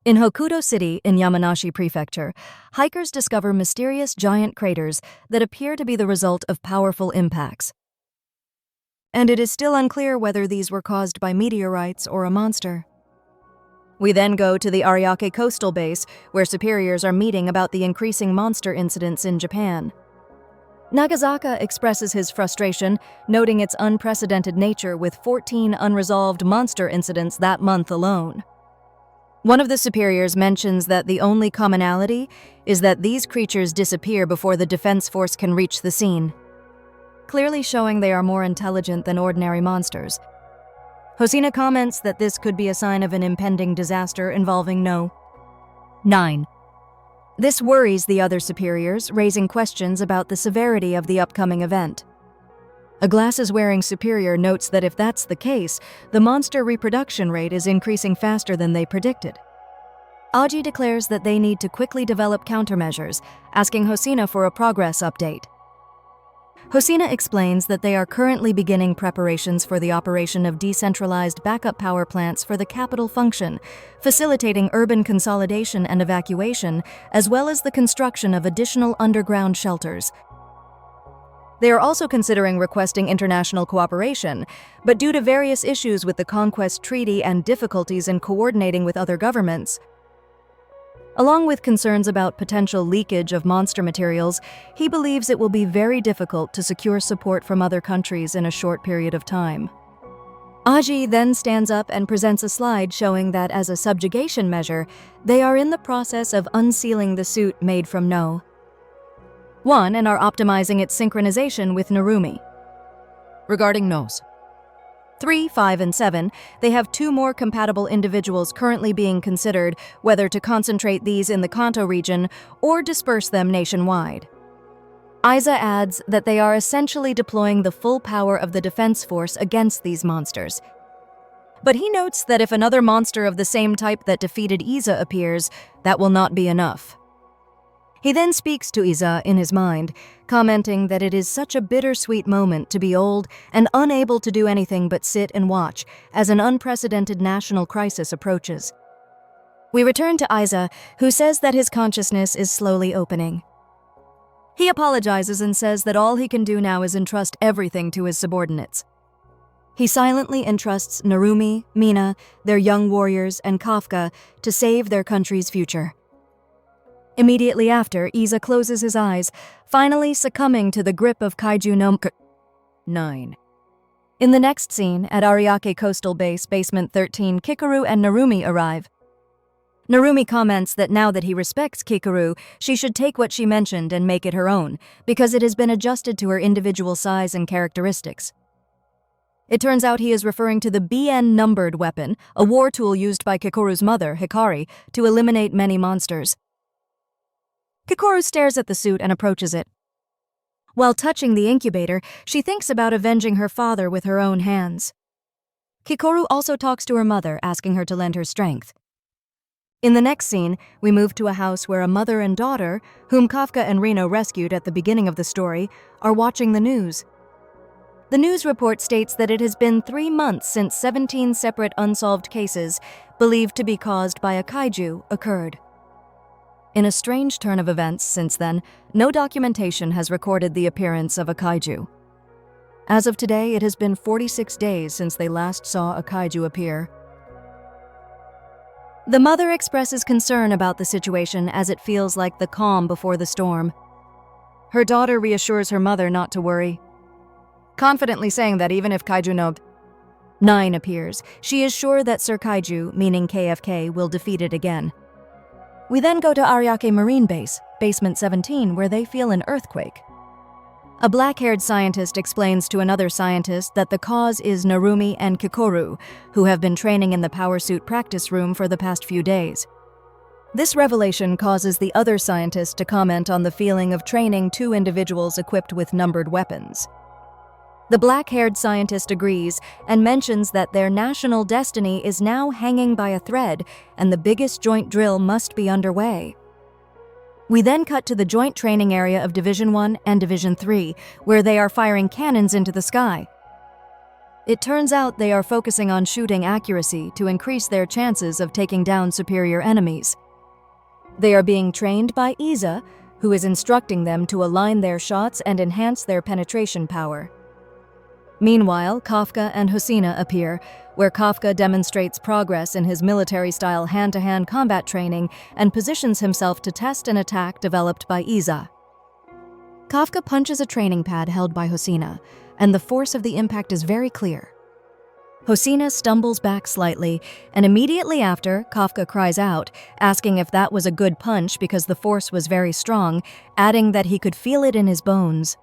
In Hokuto City in Yamanashi Prefecture, hikers discover mysterious giant craters that appear to be the result of powerful impacts. And it is still unclear whether these were caused by meteorites or a monster. We then go to the Ariake coastal base, where superiors are meeting about the increasing monster incidents in Japan. Nagasaka expresses his frustration, noting its unprecedented nature with 14 unresolved monster incidents that month alone. One of the superiors mentions that the only commonality is that these creatures disappear before the defense force can reach the scene, clearly showing they are more intelligent than ordinary monsters. Hosina comments that this could be a sign of an impending disaster involving No.9. This worries the other superiors, raising questions about the severity of the upcoming event. A glasses-wearing superior notes that if that's the case, the monster reproduction rate is increasing faster than they predicted. Aji declares that they need to quickly develop countermeasures, asking Hosina for a progress update. Hosina explains that they are currently beginning preparations for the operation of decentralized backup power plants for the capital function, facilitating urban consolidation and evacuation, as well as the construction of additional underground shelters. They are also considering requesting international cooperation, but due to various issues with the Conquest Treaty and difficulties in coordinating with other governments, along with concerns about potential leakage of monster materials, he believes it will be very difficult to secure support from other countries in a short period of time. Aji then stands up and presents a slide showing that as a subjugation measure, they are in the process of unsealing the suit made from No.1 and are optimizing its synchronization with Narumi. Regarding Nos. 3, 5, and 7, they have 2 more compatible individuals currently being considered, whether to concentrate these in the Kanto region or disperse them nationwide. Aiza adds that they are essentially deploying the full power of the defense force against these monsters. But he notes that if another monster of the same type that defeated Iza appears, that will not be enough. He then speaks to Iza in his mind, commenting that it is such a bittersweet moment to be old and unable to do anything but sit and watch as an unprecedented national crisis approaches. We return to Iza, who says that his consciousness is slowly opening. He apologizes and says that all he can do now is entrust everything to his subordinates. He silently entrusts Narumi, Mina, their young warriors, and Kafka to save their country's future. Immediately after, Iza closes his eyes, finally succumbing to the grip of KAIJU No.9. In the next scene, at Ariake Coastal Base, Basement 13, Kikoru and Narumi arrive. Narumi comments that now that he respects Kikoru, she should take what she mentioned and make it her own, because it has been adjusted to her individual size and characteristics. It turns out he is referring to the BN-numbered weapon, a war tool used by Kikoru's mother, Hikari, to eliminate many monsters. Kikoru stares at the suit and approaches it. While touching the incubator, she thinks about avenging her father with her own hands. Kikoru also talks to her mother, asking her to lend her strength. In the next scene, we move to a house where a mother and daughter, whom Kafka and Rino rescued at the beginning of the story, are watching the news. The news report states that it has been 3 months since 17 separate unsolved cases, believed to be caused by a kaiju, occurred. In a strange turn of events since then, no documentation has recorded the appearance of a kaiju. As of today, it has been 46 days since they last saw a kaiju appear. The mother expresses concern about the situation as it feels like the calm before the storm. Her daughter reassures her mother not to worry, confidently saying that even if KAIJU No.9 appears, she is sure that Sir Kaiju, meaning KFK, will defeat it again. We then go to Ariake Marine Base, Basement 17, where they feel an earthquake. A black-haired scientist explains to another scientist that the cause is Narumi and Kikoru, who have been training in the power suit practice room for the past few days. This revelation causes the other scientist to comment on the feeling of training 2 individuals equipped with numbered weapons. The black-haired scientist agrees and mentions that their national destiny is now hanging by a thread and the biggest joint drill must be underway. We then cut to the joint training area of Division 1 and Division 3, where they are firing cannons into the sky. It turns out they are focusing on shooting accuracy to increase their chances of taking down superior enemies. They are being trained by Iza, who is instructing them to align their shots and enhance their penetration power. Meanwhile, Kafka and Hosina appear, where Kafka demonstrates progress in his military-style hand-to-hand combat training and positions himself to test an attack developed by Iza. Kafka punches a training pad held by Hosina, and the force of the impact is very clear. Hosina stumbles back slightly, and immediately after, Kafka cries out, asking if that was a good punch because the force was very strong, adding that he could feel it in his bones.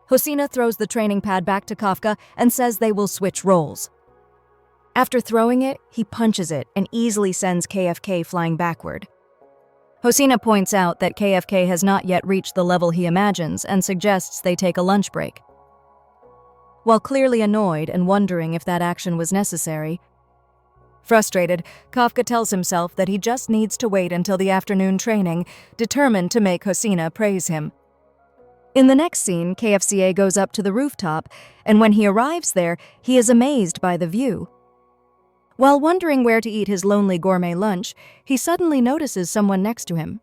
Hosina throws the training pad back to Kafka and says they will switch roles. After throwing it, he punches it and easily sends KFK flying backward. Hosina points out that KFK has not yet reached the level he imagines and suggests they take a lunch break. While clearly annoyed and wondering if that action was necessary, frustrated, Kafka tells himself that he just needs to wait until the afternoon training, determined to make Hosina praise him. In the next scene, KFCA goes up to the rooftop, and when he arrives there, he is amazed by the view. While wondering where to eat his lonely gourmet lunch, he suddenly notices someone next to him.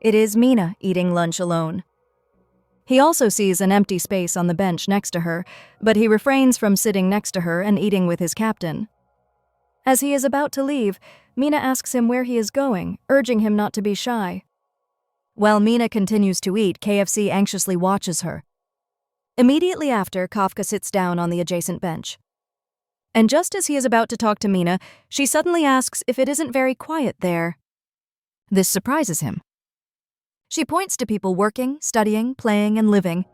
It is Mina eating lunch alone. He also sees an empty space on the bench next to her, but he refrains from sitting next to her and eating with his captain. As he is about to leave, Mina asks him where he is going, urging him not to be shy. While Mina continues to eat, KFC anxiously watches her. Immediately after, Kafka sits down on the adjacent bench. And just as he is about to talk to Mina, she suddenly asks if it isn't very quiet there. This surprises him. She points to people working, studying, playing, and living.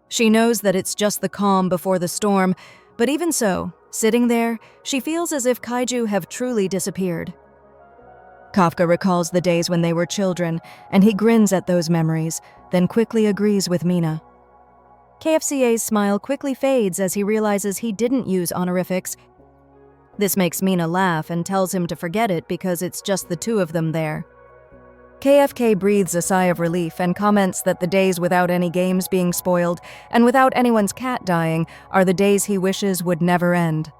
She knows that it's just the calm before the storm, but even so, sitting there, she feels as if kaiju have truly disappeared. Kafka recalls the days when they were children, and he grins at those memories, then quickly agrees with Mina. KFCA's smile quickly fades as he realizes he didn't use honorifics. This makes Mina laugh and tells him to forget it because it's just the two of them there. KFK breathes a sigh of relief and comments that the days without any games being spoiled and without anyone's cat dying are the days he wishes would never end.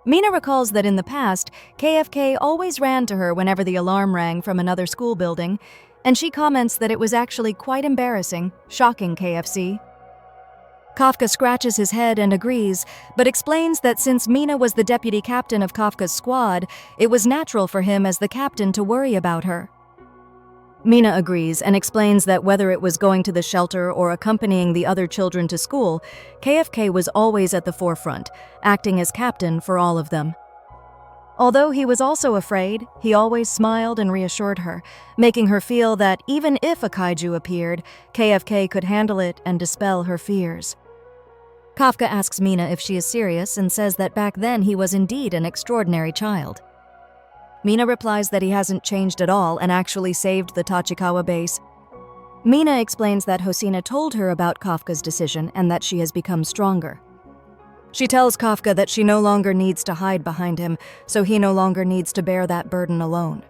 Mina recalls that in the past, KFK always ran to her whenever the alarm rang from another school building, and she comments that it was actually quite embarrassing, shocking KFC. Kafka scratches his head and agrees, but explains that since Mina was the deputy captain of Kafka's squad, it was natural for him as the captain to worry about her. Mina agrees and explains that whether it was going to the shelter or accompanying the other children to school, KFK was always at the forefront, acting as captain for all of them. Although he was also afraid, he always smiled and reassured her, making her feel that even if a kaiju appeared, KFK could handle it and dispel her fears. Kafka asks Mina if she is serious and says that back then he was indeed an extraordinary child. Mina replies that he hasn't changed at all and actually saved the Tachikawa base. Mina explains that Hosina told her about Kafka's decision and that she has become stronger. She tells Kafka that she no longer needs to hide behind him, so he no longer needs to bear that burden alone.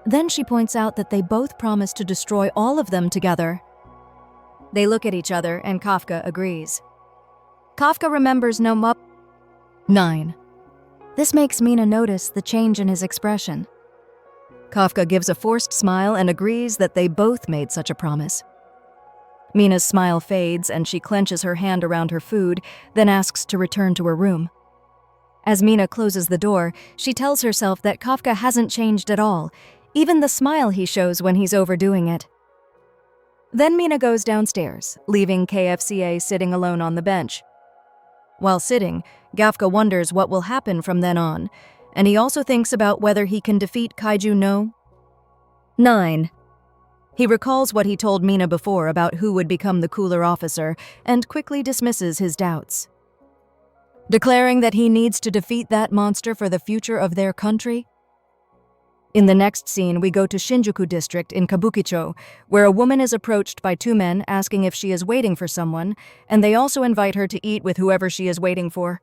Then she points out that they both promise to destroy all of them together. They look at each other and Kafka agrees. Kafka remembers No. 9. This makes Mina notice the change in his expression. Kafka gives a forced smile and agrees that they both made such a promise. Mina's smile fades and she clenches her hand around her food, then asks to return to her room. As Mina closes the door, she tells herself that Kafka hasn't changed at all, even the smile he shows when he's overdoing it. Then Mina goes downstairs, leaving KFCA sitting alone on the bench. While sitting, Kafka wonders what will happen from then on, and he also thinks about whether he can defeat KAIJU No.8. He recalls what he told Mina before about who would become the cooler officer and quickly dismisses his doubts. Declaring that he needs to defeat that monster for the future of their country. In the next scene, we go to Shinjuku district in Kabukicho, where a woman is approached by two men asking if she is waiting for someone, and they also invite her to eat with whoever she is waiting for.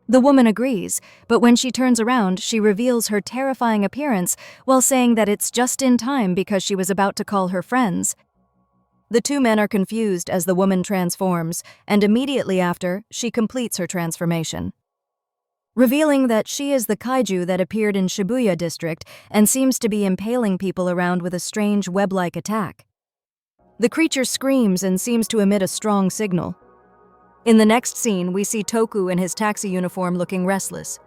The woman agrees, but when she turns around, she reveals her terrifying appearance while saying that it's just in time because she was about to call her friends. The two men are confused as the woman transforms, and immediately after, she completes her transformation, revealing that she is the kaiju that appeared in Shibuya district and seems to be impaling people around with a strange web-like attack. The creature screams and seems to emit a strong signal. In the next scene, we see Toku in his taxi uniform looking restless.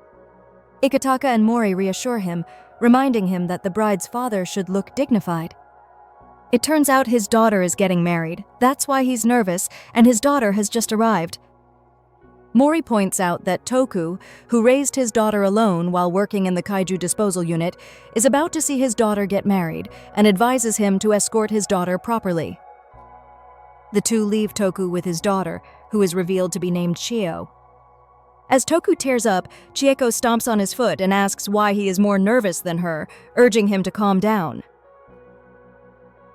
Ikitaka and Mori reassure him, reminding him that the bride's father should look dignified. It turns out his daughter is getting married, that's why he's nervous, and his daughter has just arrived. Mori points out that Toku, who raised his daughter alone while working in the kaiju disposal unit, is about to see his daughter get married and advises him to escort his daughter properly. The two leave Toku with his daughter, who is revealed to be named Chio. As Toku tears up, Chieko stomps on his foot and asks why he is more nervous than her, urging him to calm down.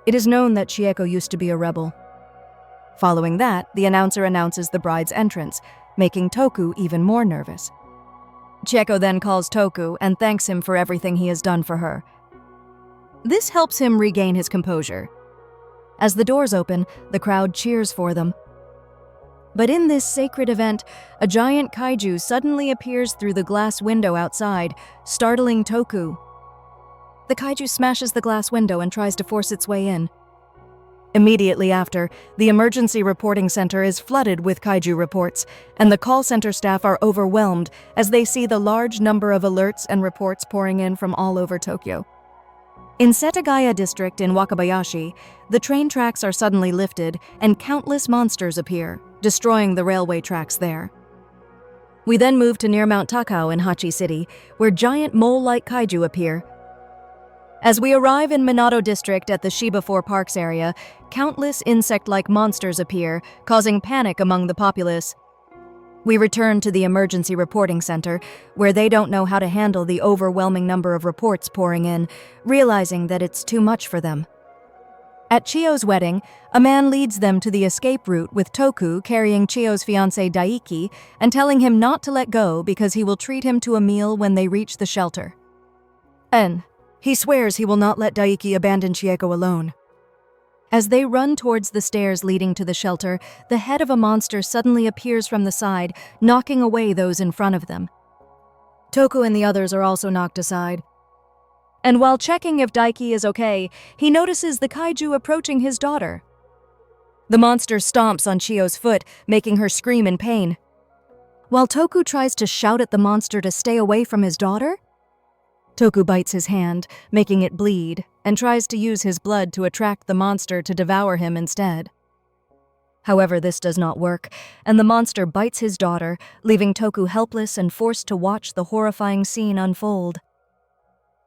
It is known that Chieko used to be a rebel. Following that, the announcer announces the bride's entrance, making Toku even more nervous. Chieko then calls Toku and thanks him for everything he has done for her. This helps him regain his composure. As the doors open, the crowd cheers for them. But in this sacred event, a giant kaiju suddenly appears through the glass window outside, startling Toku. The kaiju smashes the glass window and tries to force its way in. Immediately after, the emergency reporting center is flooded with kaiju reports, and the call center staff are overwhelmed as they see the large number of alerts and reports pouring in from all over Tokyo. In Setagaya district in Wakabayashi, the train tracks are suddenly lifted and countless monsters appear, destroying the railway tracks there. We then move to near Mount Takao in Hachi City, where giant mole-like kaiju appear. As we arrive in Minato District at the Shiba 4 Parks area, countless insect-like monsters appear, causing panic among the populace. We return to the emergency reporting center, where they don't know how to handle the overwhelming number of reports pouring in, realizing that it's too much for them. At Chio's wedding, a man leads them to the escape route with Toku carrying Chio's fiancé Daiki and telling him not to let go because he will treat him to a meal when they reach the shelter. He swears he will not let Daiki abandon Chieko alone. As they run towards the stairs leading to the shelter, the head of a monster suddenly appears from the side, knocking away those in front of them. Toku and the others are also knocked aside. And while checking if Daiki is okay, he notices the kaiju approaching his daughter. The monster stomps on Chio's foot, making her scream in pain. While Toku tries to shout at the monster to stay away from his daughter, Toku bites his hand, making it bleed, and tries to use his blood to attract the monster to devour him instead. However, this does not work, and the monster bites his daughter, leaving Toku helpless and forced to watch the horrifying scene unfold.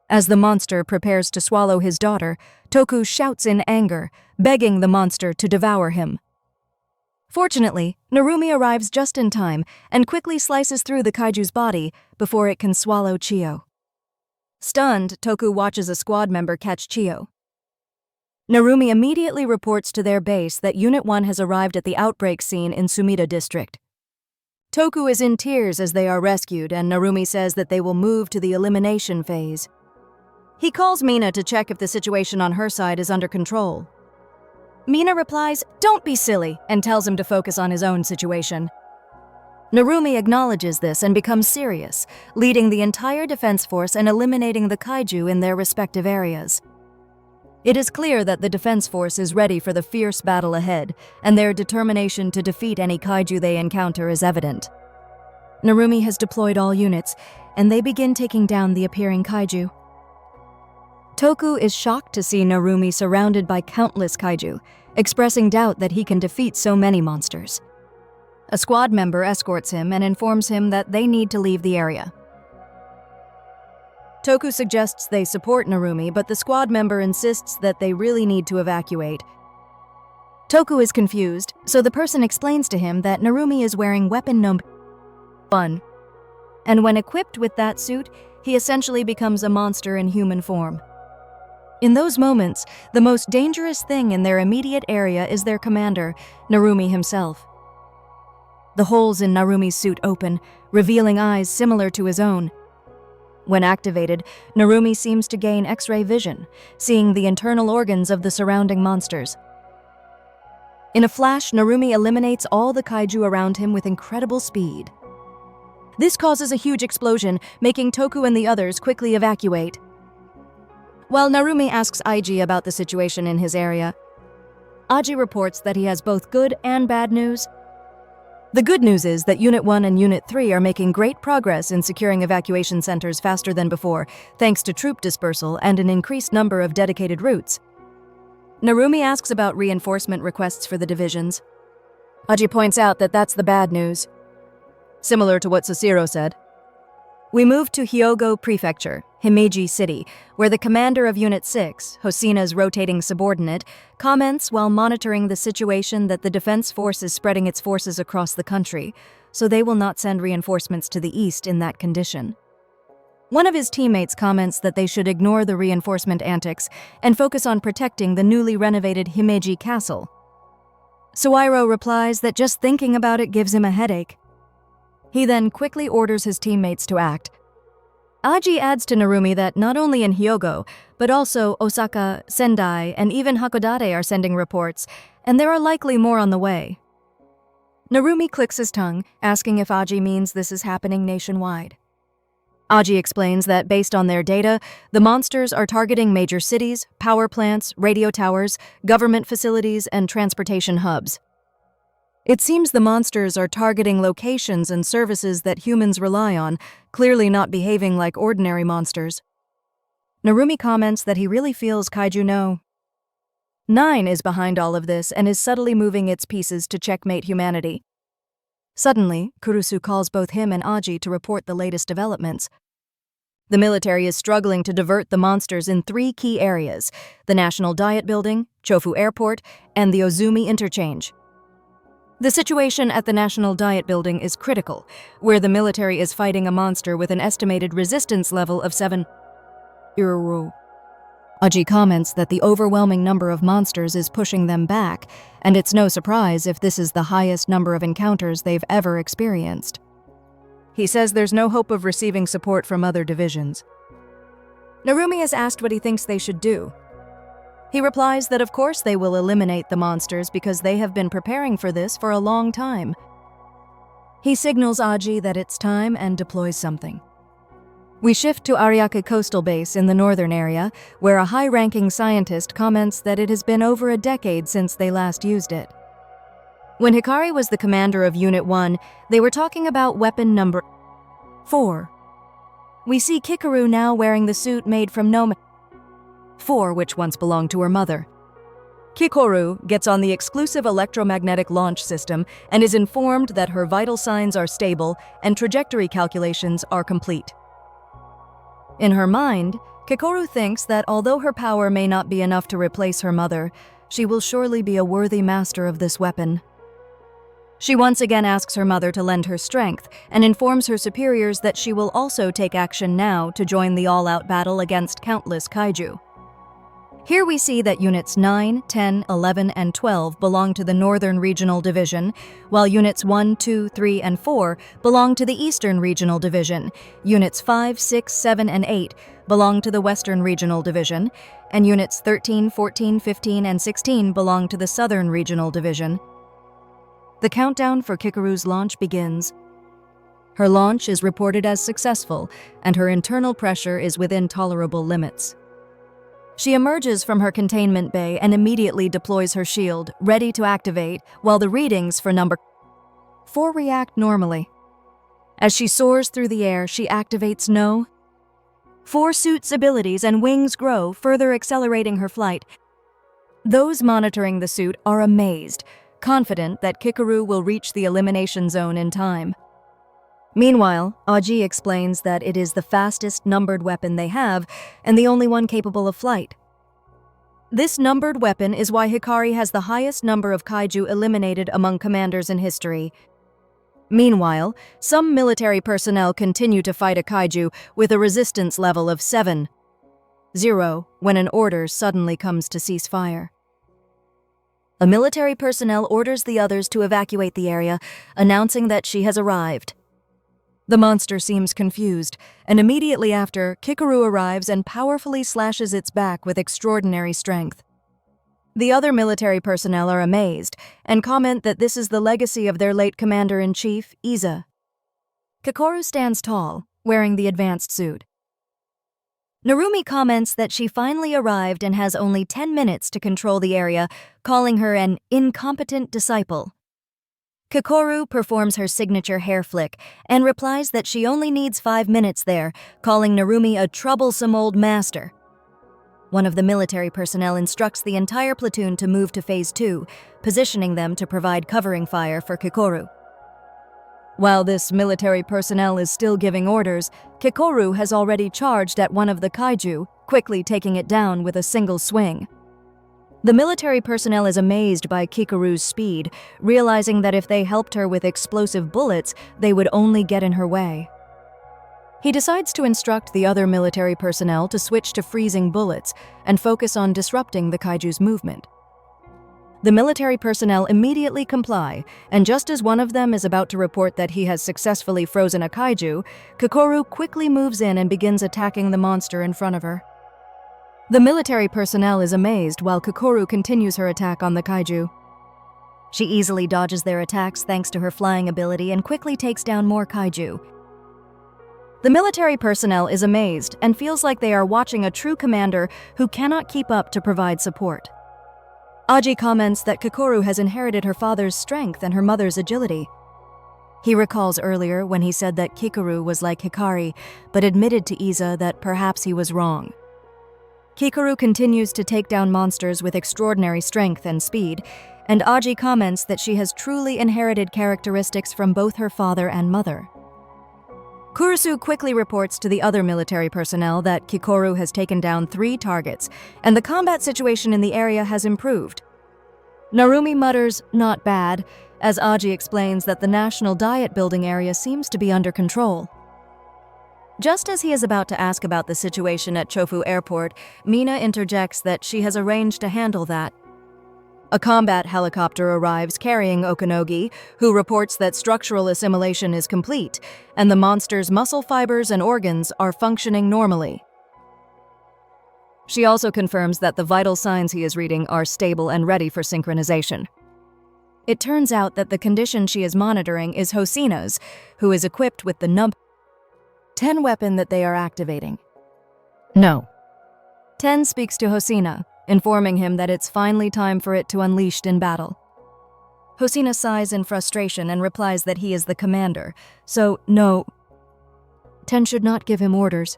As the monster prepares to swallow his daughter, Toku shouts in anger, begging the monster to devour him. Fortunately, Narumi arrives just in time and quickly slices through the kaiju's body before it can swallow Chio. Stunned, Toku watches a squad member catch Chio. Narumi immediately reports to their base that Unit 1 has arrived at the outbreak scene in Sumida District. Toku is in tears as they are rescued, and Narumi says that they will move to the elimination phase. He calls Mina to check if the situation on her side is under control. Mina replies, "Don't be silly," and tells him to focus on his own situation. Narumi acknowledges this and becomes serious, leading the entire defense force and eliminating the kaiju in their respective areas. It is clear that the defense force is ready for the fierce battle ahead, and their determination to defeat any kaiju they encounter is evident. Narumi has deployed all units, and they begin taking down the appearing kaiju. Toku is shocked to see Narumi surrounded by countless kaiju, expressing doubt that he can defeat so many monsters. A squad member escorts him and informs him that they need to leave the area. Toku suggests they support Narumi, but the squad member insists that they really need to evacuate. Toku is confused, so the person explains to him that Narumi is wearing weapon No. 1. And when equipped with that suit, he essentially becomes a monster in human form. In those moments, the most dangerous thing in their immediate area is their commander, Narumi himself. The holes in Narumi's suit open, revealing eyes similar to his own. When activated, Narumi seems to gain X-ray vision, seeing the internal organs of the surrounding monsters. In a flash, Narumi eliminates all the kaiju around him with incredible speed. This causes a huge explosion, making Toku and the others quickly evacuate. While Narumi asks Aiji about the situation in his area, Aiji reports that he has both good and bad news. The good news is that Unit 1 and Unit 3 are making great progress in securing evacuation centers faster than before, thanks to troop dispersal and an increased number of dedicated routes. Narumi asks about reinforcement requests for the divisions. Aji points out that that's the bad news. similar to what Sosiro said. We move to Hyogo Prefecture, Himeji City, where the commander of Unit 6, Hosina's rotating subordinate, comments while monitoring the situation that the defense force is spreading its forces across the country, so they will not send reinforcements to the east in that condition. One of his teammates comments that they should ignore the reinforcement antics and focus on protecting the newly renovated Himeji Castle. Suwairo replies that just thinking about it gives him a headache. He then quickly orders his teammates to act. Aji adds to Narumi that not only in Hyogo, but also Osaka, Sendai, and even Hakodate are sending reports, and there are likely more on the way. Narumi clicks his tongue, asking if Aji means this is happening nationwide. Aji explains that based on their data, the monsters are targeting major cities, power plants, radio towers, government facilities, and transportation hubs. It seems the monsters are targeting locations and services that humans rely on, clearly not behaving like ordinary monsters. Narumi comments that he really feels KAIJU No.8 is behind all of this and is subtly moving its pieces to checkmate humanity. Suddenly, Kurusu calls both him and Aji to report the latest developments. The military is struggling to divert the monsters in 3 key areas: the National Diet Building, Chofu Airport, and the Ozumi Interchange. The situation at the National Diet Building is critical, where the military is fighting a monster with an estimated resistance level of 7. Aji comments that the overwhelming number of monsters is pushing them back, and it's no surprise if this is the highest number of encounters they've ever experienced. He says there's no hope of receiving support from other divisions. Narumi is asked what he thinks they should do. He replies that of course they will eliminate the monsters because they have been preparing for this for a long time. He signals Aji that it's time and deploys something. We shift to Ariake Coastal Base in the northern area, where a high-ranking scientist comments that it has been over a decade since they last used it. When Hikari was the commander of Unit 1, they were talking about weapon number 4. We see Kikoru now wearing the suit made from Nome 4, which once belonged to her mother. Kikoru gets on the exclusive electromagnetic launch system and is informed that her vital signs are stable and trajectory calculations are complete. In her mind, Kikoru thinks that although her power may not be enough to replace her mother, she will surely be a worthy master of this weapon. She once again asks her mother to lend her strength and informs her superiors that she will also take action now to join the all-out battle against countless kaiju. Here we see that Units 9, 10, 11, and 12 belong to the Northern Regional Division, while Units 1, 2, 3, and 4 belong to the Eastern Regional Division, Units 5, 6, 7, and 8 belong to the Western Regional Division, and Units 13, 14, 15, and 16 belong to the Southern Regional Division. The countdown for Kikoru's launch begins. Her launch is reported as successful, and her internal pressure is within tolerable limits. She emerges from her containment bay and immediately deploys her shield, ready to activate, while the readings for number 4 react normally. As she soars through the air, she activates No. 4 suit's abilities and wings grow, further accelerating her flight. Those monitoring the suit are amazed, confident that Kikoru will reach the elimination zone in time. Meanwhile, Aji explains that it is the fastest numbered weapon they have and the only one capable of flight. This numbered weapon is why Hikari has the highest number of kaiju eliminated among commanders in history. Meanwhile, some military personnel continue to fight a kaiju with a resistance level of 7-0 when an order suddenly comes to cease fire. A military personnel orders the others to evacuate the area, announcing that she has arrived. The monster seems confused, and immediately after, Kikoru arrives and powerfully slashes its back with extraordinary strength. The other military personnel are amazed, and comment that this is the legacy of their late commander-in-chief, Iza. Kikoru stands tall, wearing the advanced suit. Narumi comments that she finally arrived and has only 10 minutes to control the area, calling her an incompetent disciple. Kikoru performs her signature hair flick and replies that she only needs 5 minutes there, calling Narumi a troublesome old master. One of the military personnel instructs the entire platoon to move to Phase 2, positioning them to provide covering fire for Kikoru. While this military personnel is still giving orders, Kikoru has already charged at one of the kaiju, quickly taking it down with a single swing. The military personnel is amazed by Kikoru's speed, realizing that if they helped her with explosive bullets, they would only get in her way. He decides to instruct the other military personnel to switch to freezing bullets and focus on disrupting the kaiju's movement. The military personnel immediately comply, and just as one of them is about to report that he has successfully frozen a kaiju, Kikoru quickly moves in and begins attacking the monster in front of her. The military personnel is amazed while Kikoru continues her attack on the kaiju. She easily dodges their attacks thanks to her flying ability and quickly takes down more kaiju. The military personnel is amazed and feels like they are watching a true commander who cannot keep up to provide support. Aji comments that Kikoru has inherited her father's strength and her mother's agility. He recalls earlier when he said that Kikoru was like Hikari, but admitted to Iza that perhaps he was wrong. Kikoru continues to take down monsters with extraordinary strength and speed, and Aji comments that she has truly inherited characteristics from both her father and mother. Kurusu quickly reports to the other military personnel that Kikoru has taken down 3 targets, and the combat situation in the area has improved. Narumi mutters, "Not bad," as Aji explains that the National Diet Building area seems to be under control. Just as he is about to ask about the situation at Chofu Airport, Mina interjects that she has arranged to handle that. A combat helicopter arrives carrying Okanogi, who reports that structural assimilation is complete, and the monster's muscle fibers and organs are functioning normally. She also confirms that the vital signs he is reading are stable and ready for synchronization. It turns out that the condition she is monitoring is Hosina's, who is equipped with the No.10 weapon that they are activating. No.10 speaks to Hosina, informing him that it's finally time for it to unleashed in battle. Hosina sighs in frustration and replies that he is the commander, so No.10 should not give him orders.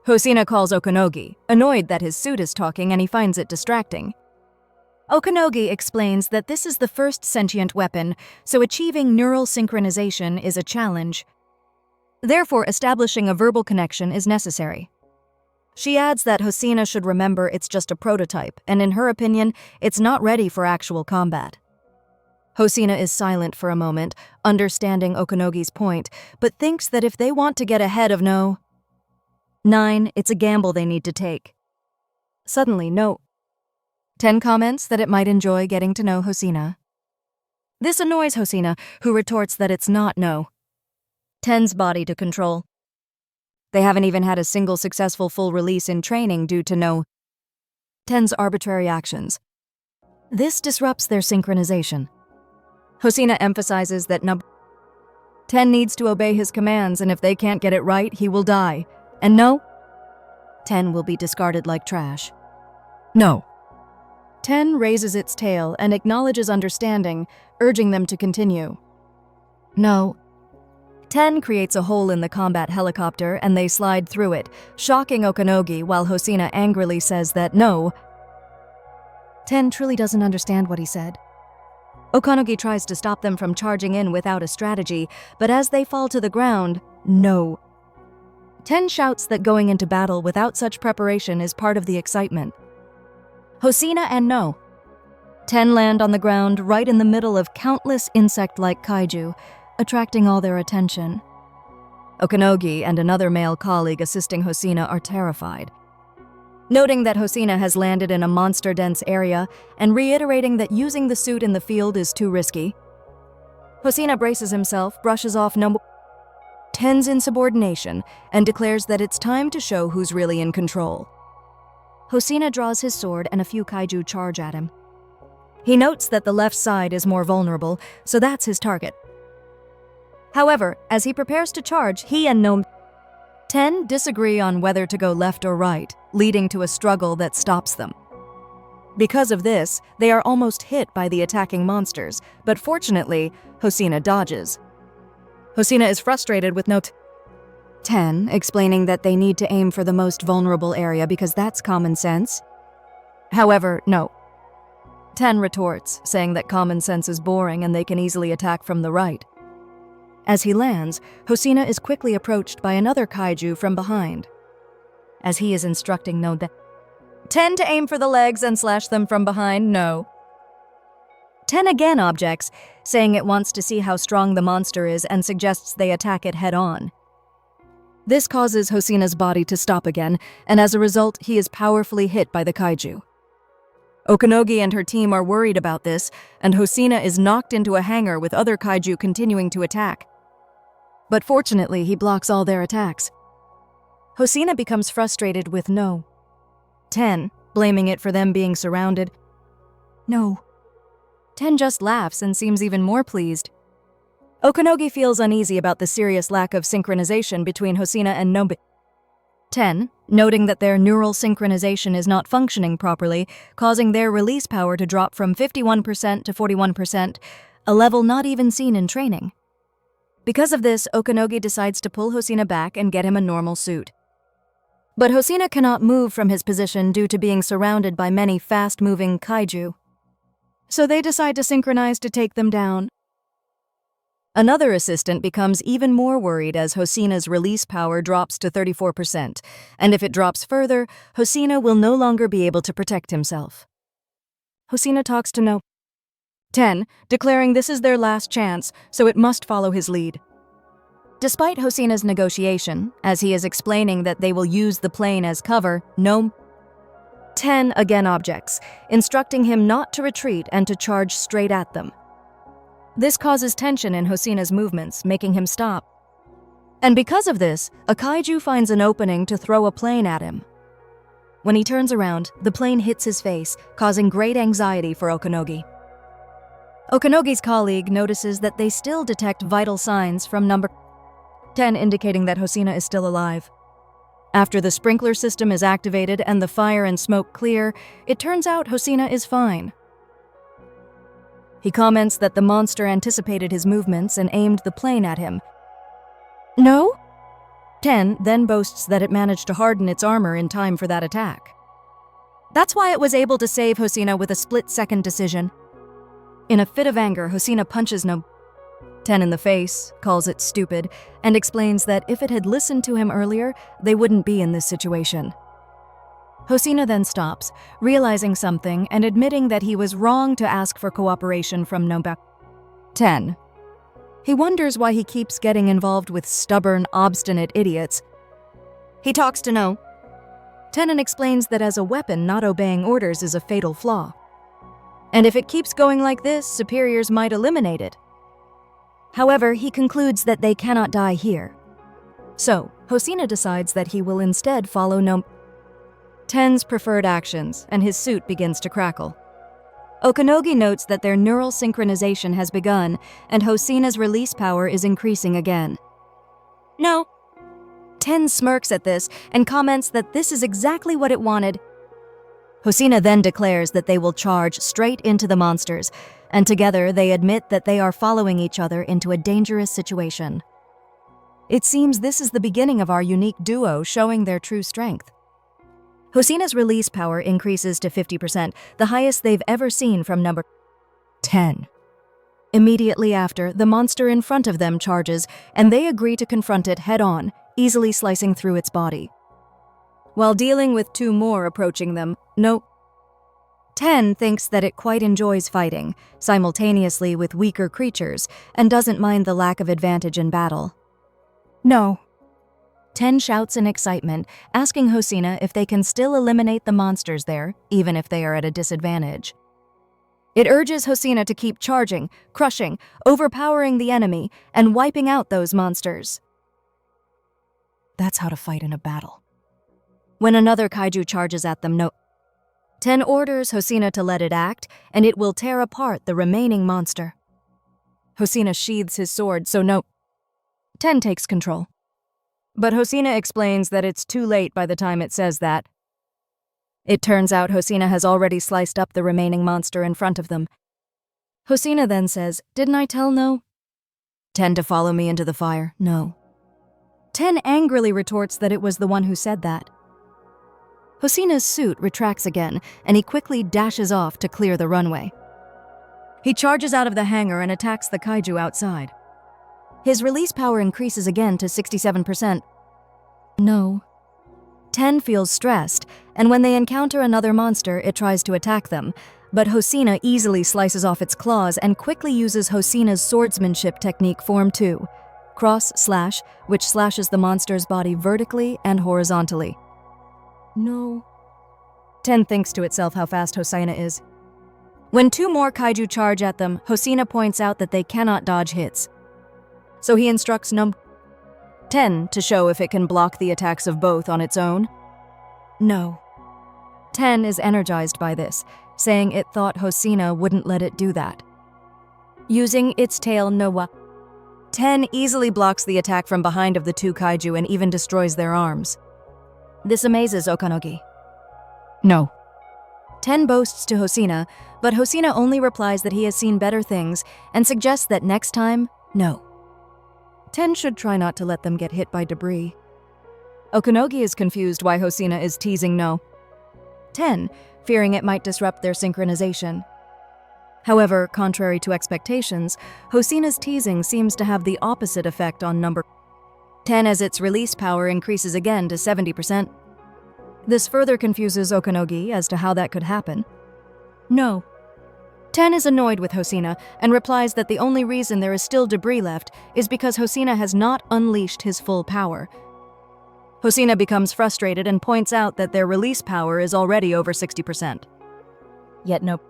Hosina calls Okanogi, annoyed that his suit is talking and he finds it distracting. Okanogi explains that this is the first sentient weapon, so achieving neural synchronization is a challenge. Therefore, establishing a verbal connection is necessary. She adds that Hosina should remember it's just a prototype, and in her opinion, it's not ready for actual combat. Hosina is silent for a moment, understanding Okanogi's point, but thinks that if they want to get ahead of No.9, it's a gamble they need to take. Suddenly, No.10 comments that it might enjoy getting to know Hosina. This annoys Hosina, who retorts that it's not No.10's body to control. They haven't even had a single successful full release in training due to No.10's arbitrary actions. This disrupts their synchronization. Hosina emphasizes that No.10 needs to obey his commands, and if they can't get it right, he will die, and No.10 will be discarded like trash. No.10 raises its tail and acknowledges understanding, urging them to continue. No.10 creates a hole in the combat helicopter and they slide through it, shocking Okanogi while Hosina angrily says that No.10 truly doesn't understand what he said. Okanogi tries to stop them from charging in without a strategy, but as they fall to the ground, No.10 shouts that going into battle without such preparation is part of the excitement. Hosina and No.10 land on the ground right in the middle of countless insect-like kaiju, attracting all their attention. Okanogi and another male colleague assisting Hosina are terrified. Noting that Hosina has landed in a monster-dense area and reiterating that using the suit in the field is too risky, Hosina braces himself, brushes off No.10's insubordination, and declares that it's time to show who's really in control. Hosina draws his sword and a few kaiju charge at him. He notes that the left side is more vulnerable, so that's his target. However, as he prepares to charge, he and No.10 disagree on whether to go left or right, leading to a struggle that stops them. Because of this, they are almost hit by the attacking monsters, but fortunately, Hosina dodges. Hosina is frustrated with No.10, explaining that they need to aim for the most vulnerable area because that's common sense. However, No.10 retorts, saying that common sense is boring and they can easily attack from the right. As he lands, Hosina is quickly approached by another kaiju from behind. As he is instructing No. 10 to aim for the legs and slash them from behind, no. 10 again objects, saying it wants to see how strong the monster is and suggests they attack it head-on. This causes Hosina's body to stop again, and as a result, he is powerfully hit by the kaiju. Okanogi and her team are worried about this, and Hosina is knocked into a hangar with other kaiju continuing to attack. But fortunately, he blocks all their attacks. Hosina becomes frustrated with No. 10, blaming it for them being surrounded. No. 10 just laughs and seems even more pleased. Okanogi feels uneasy about the serious lack of synchronization between Hosina and No. 10, noting that their neural synchronization is not functioning properly, causing their release power to drop from 51% to 41%, a level not even seen in training. Because of this, Okanogi decides to pull Hosina back and get him a normal suit. But Hosina cannot move from his position due to being surrounded by many fast-moving kaiju. So they decide to synchronize to take them down. Another assistant becomes even more worried as Hosina's release power drops to 34%, and if it drops further, Hosina will no longer be able to protect himself. Hosina talks to No. 10, declaring this is their last chance, so it must follow his lead. Despite Hosina's negotiation, as he is explaining that they will use the plane as cover, No. 10 again objects, instructing him not to retreat and to charge straight at them. This causes tension in Hosina's movements, making him stop. And because of this, a kaiju finds an opening to throw a plane at him. When he turns around, the plane hits his face, causing great anxiety for Okanogi. Okanogi's colleague notices that they still detect vital signs from No. 10 indicating that Hosina is still alive. After the sprinkler system is activated and the fire and smoke clear, it turns out Hosina is fine. He comments that the monster anticipated his movements and aimed the plane at him. No? 10 then boasts that it managed to harden its armor in time for that attack. That's why it was able to save Hosina with a split-second decision. In a fit of anger, Hosina punches No. 10 in the face, calls it stupid, and explains that if it had listened to him earlier, they wouldn't be in this situation. Hosina then stops, realizing something and admitting that he was wrong to ask for cooperation from No. 10. He wonders why he keeps getting involved with stubborn, obstinate idiots. He talks to No. 10 and explains that as a weapon, not obeying orders is a fatal flaw. And if it keeps going like this, superiors might eliminate it. However, he concludes that they cannot die here. So, Hosina decides that he will instead follow No. 10's preferred actions, and his suit begins to crackle. Okanogi notes that their neural synchronization has begun, and Hosina's release power is increasing again. No. 10 smirks at this and comments that this is exactly what it wanted. Hosina then declares that they will charge straight into the monsters, and together they admit that they are following each other into a dangerous situation. It seems this is the beginning of our unique duo showing their true strength. Hosina's release power increases to 50%, the highest they've ever seen from No. 10. Immediately after, the monster in front of them charges, and they agree to confront it head-on, easily slicing through its body. While dealing with two more approaching them, No. 10 thinks that it quite enjoys fighting, simultaneously with weaker creatures, and doesn't mind the lack of advantage in battle. No. 10 shouts in excitement, asking Hosina if they can still eliminate the monsters there, even if they are at a disadvantage. It urges Hosina to keep charging, crushing, overpowering the enemy, and wiping out those monsters. That's how to fight in a battle. When another kaiju charges at them, No. 10 orders Hosina to let it act, and it will tear apart the remaining monster. Hosina sheathes his sword, so No. 10 takes control. But Hosina explains that it's too late by the time it says that. It turns out Hosina has already sliced up the remaining monster in front of them. Hosina then says, "Didn't I tell No? 10 to follow me into the fire, no." 10 angrily retorts that it was the one who said that. Hosina's suit retracts again, and he quickly dashes off to clear the runway. He charges out of the hangar and attacks the kaiju outside. His release power increases again to 67%. No. 10 feels stressed, and when they encounter another monster, it tries to attack them. But Hosina easily slices off its claws and quickly uses Hosina's swordsmanship technique Form 2, cross/slash, which slashes the monster's body vertically and horizontally. No. 10 thinks to itself how fast Hosina is. When 2 more kaiju charge at them, Hosina points out that they cannot dodge hits. So he instructs 10 to show if it can block the attacks of both on its own. No. 10 is energized by this, saying it thought Hosina wouldn't let it do that. Using its tail Nowa, 10 easily blocks the attack from behind of the 2 kaiju and even destroys their arms. This amazes Okanogi. No. 10 boasts to Hosina, but Hosina only replies that he has seen better things and suggests that next time, no. 10 should try not to let them get hit by debris. Okanogi is confused why Hosina is teasing no. 10, fearing it might disrupt their synchronization. However, contrary to expectations, Hosina's teasing seems to have the opposite effect on number 10 as its release power increases again to 70%. This further confuses Okanogi as to how that could happen. No. 10 is annoyed with Hosina and replies that the only reason there is still debris left is because Hosina has not unleashed his full power. Hosina becomes frustrated and points out that their release power is already over 60%. Yet no.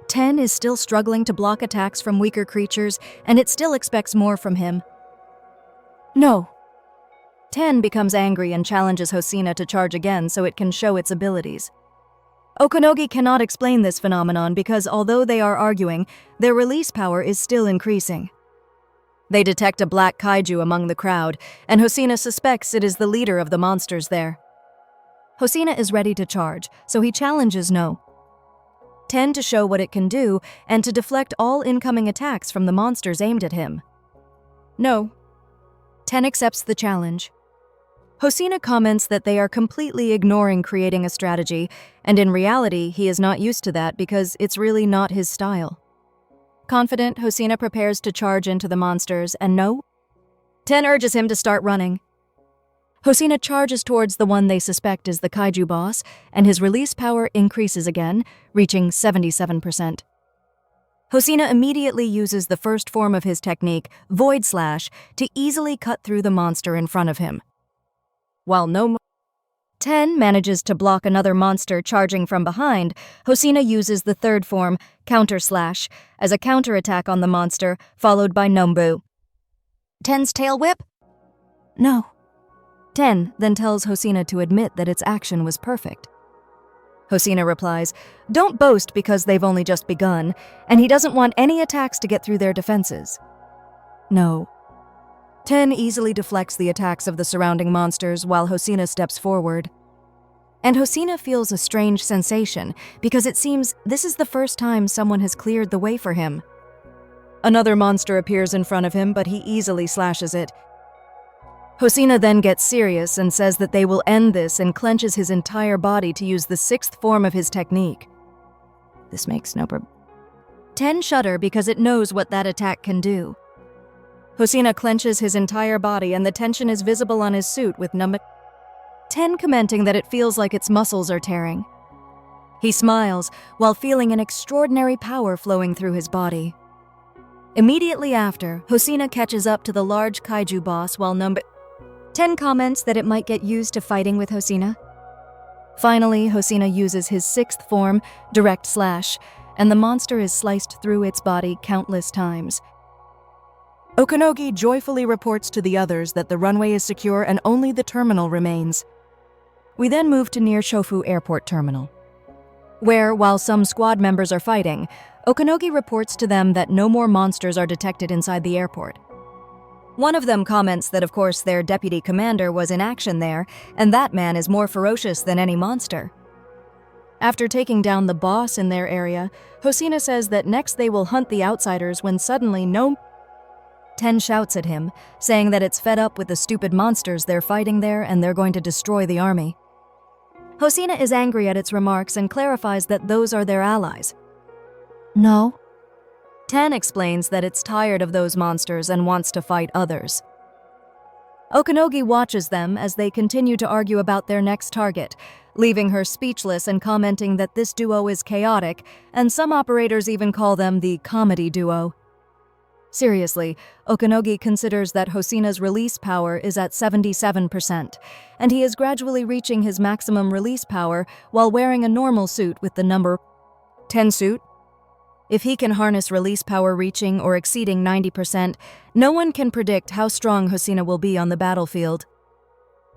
10 is still struggling to block attacks from weaker creatures, and it still expects more from him. No. 10 becomes angry and challenges Hosina to charge again so it can show its abilities. Okanogi cannot explain this phenomenon because although they are arguing, their release power is still increasing. They detect a black kaiju among the crowd, and Hosina suspects it is the leader of the monsters there. Hosina is ready to charge, so he challenges No. 10 to show what it can do and to deflect all incoming attacks from the monsters aimed at him. No. 10 accepts the challenge. Hosina comments that they are completely ignoring creating a strategy, and in reality, he is not used to that because it's really not his style. Confident, Hosina prepares to charge into the monsters, and no. 10 urges him to start running. Hosina charges towards the one they suspect is the kaiju boss, and his release power increases again, reaching 77%. Hosina immediately uses the first form of his technique, Void Slash, to easily cut through the monster in front of him. While no 10 manages to block another monster charging from behind, Hosina uses the third form, Counter Slash, as a counterattack on the monster, followed by Nombu. 10's tail whip? No. 10 then tells Hosina to admit that its action was perfect. Hosina replies, "Don't boast because they've only just begun," and he doesn't want any attacks to get through their defenses. No. 10 easily deflects the attacks of the surrounding monsters while Hosina steps forward. And Hosina feels a strange sensation because it seems this is the first time someone has cleared the way for him. Another monster appears in front of him, but he easily slashes it. Hosina then gets serious and says that they will end this and clenches his entire body to use the sixth form of his technique. This makes no 10 shudder because it knows what that attack can do. Hosina clenches his entire body and the tension is visible on his suit with number 10 commenting that it feels like its muscles are tearing. He smiles while feeling an extraordinary power flowing through his body. Immediately after, Hosina catches up to the large kaiju boss while number 10 comments that it might get used to fighting with Hosina. Finally, Hosina uses his sixth form, Direct Slash, and the monster is sliced through its body countless times. Okanogi joyfully reports to the others that the runway is secure and only the terminal remains. We then move to near Shofu Airport Terminal, where, while some squad members are fighting, Okanogi reports to them that no more monsters are detected inside the airport. One of them comments that of course their deputy commander was in action there, and that man is more ferocious than any monster. After taking down the boss in their area, Hosina says that next they will hunt the outsiders when suddenly 10 shouts at him, saying that it's fed up with the stupid monsters they're fighting there and they're going to destroy the army. Hosina is angry at its remarks and clarifies that those are their allies. No. 10 explains that it's tired of those monsters and wants to fight others. Okanogi watches them as they continue to argue about their next target, leaving her speechless and commenting that this duo is chaotic, and some operators even call them the comedy duo. Seriously, Okanogi considers that Hosina's release power is at 77%, and he is gradually reaching his maximum release power while wearing a normal suit with the number 10 suit. If he can harness release power reaching or exceeding 90%, no one can predict how strong Hosina will be on the battlefield.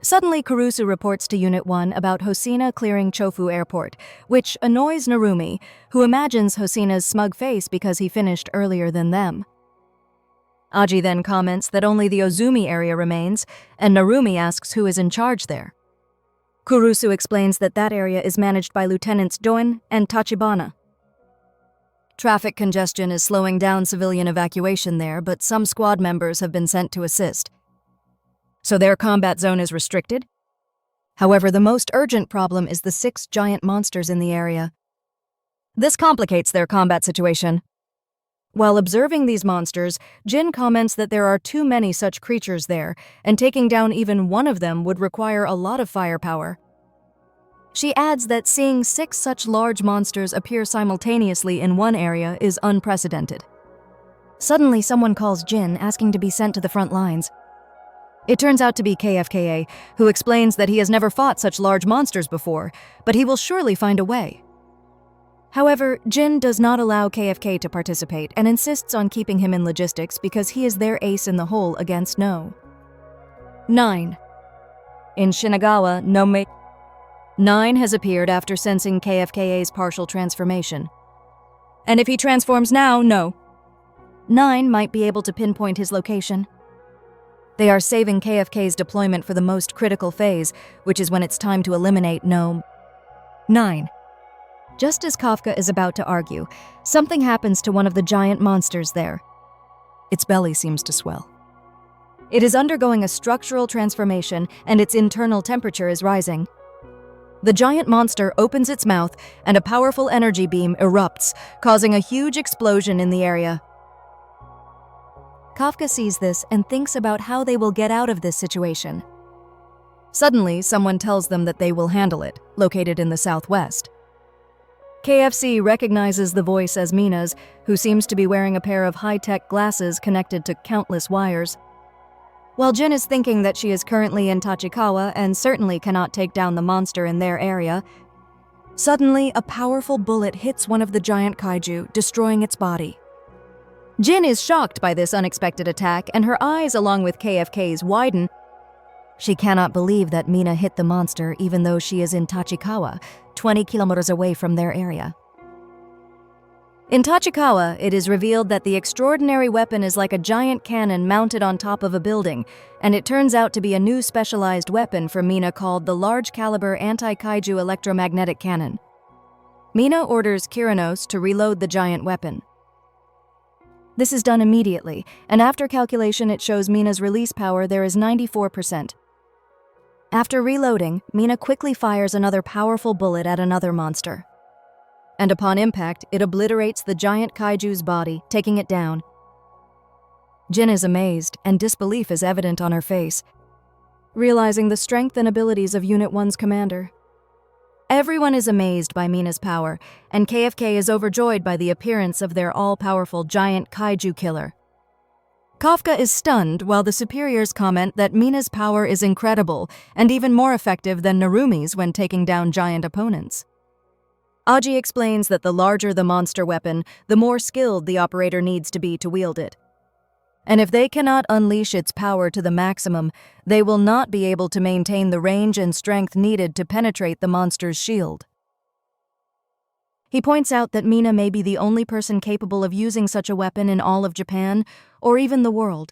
Suddenly, Kurusu reports to Unit 1 about Hosina clearing Chofu Airport, which annoys Narumi, who imagines Hosina's smug face because he finished earlier than them. Aji then comments that only the Ozumi area remains, and Narumi asks who is in charge there. Kurusu explains that that area is managed by Lieutenants Doen and Tachibana. Traffic congestion is slowing down civilian evacuation there, but some squad members have been sent to assist. So their combat zone is restricted? However, the most urgent problem is the 6 giant monsters in the area. This complicates their combat situation. While observing these monsters, Jin comments that there are too many such creatures there, and taking down even one of them would require a lot of firepower. She adds that seeing 6 such large monsters appear simultaneously in one area is unprecedented. Suddenly, someone calls Jin, asking to be sent to the front lines. It turns out to be KFKA, who explains that he has never fought such large monsters before, but he will surely find a way. However, Jin does not allow KFK to participate and insists on keeping him in logistics because he is their ace in the hole against No. 9. In Shinagawa, No. 9 has appeared after sensing KFKA's partial transformation. And if he transforms now, No. 9 might be able to pinpoint his location. They are saving KFK's deployment for the most critical phase, which is when it's time to eliminate No. 9. Just as Kafka is about to argue, something happens to one of the giant monsters there. Its belly seems to swell. It is undergoing a structural transformation, and its internal temperature is rising. The giant monster opens its mouth, and a powerful energy beam erupts, causing a huge explosion in the area. Kafka sees this and thinks about how they will get out of this situation. Suddenly, someone tells them that they will handle it, located in the southwest. KFC recognizes the voice as Mina's, who seems to be wearing a pair of high-tech glasses connected to countless wires. While Jin is thinking that she is currently in Tachikawa and certainly cannot take down the monster in their area, suddenly a powerful bullet hits one of the giant kaiju, destroying its body. Jin is shocked by this unexpected attack, and her eyes, along with KFK's, widen. She cannot believe that Mina hit the monster even though she is in Tachikawa, 20 kilometers away from their area. In Tachikawa, it is revealed that the extraordinary weapon is like a giant cannon mounted on top of a building, and it turns out to be a new specialized weapon for Mina called the Large Caliber Anti-Kaiju Electromagnetic Cannon. Mina orders Kyranos to reload the giant weapon. This is done immediately, and after calculation it shows Mina's release power there is 94%. After reloading, Mina quickly fires another powerful bullet at another monster. And upon impact, it obliterates the giant kaiju's body, taking it down. Jin is amazed, and disbelief is evident on her face, realizing the strength and abilities of Unit 1's commander. Everyone is amazed by Mina's power, and KFK is overjoyed by the appearance of their all-powerful giant kaiju killer. Kafka is stunned while the superiors comment that Mina's power is incredible and even more effective than Narumi's when taking down giant opponents. Aji explains that the larger the monster weapon, the more skilled the operator needs to be to wield it. And if they cannot unleash its power to the maximum, they will not be able to maintain the range and strength needed to penetrate the monster's shield. He points out that Mina may be the only person capable of using such a weapon in all of Japan, or even the world.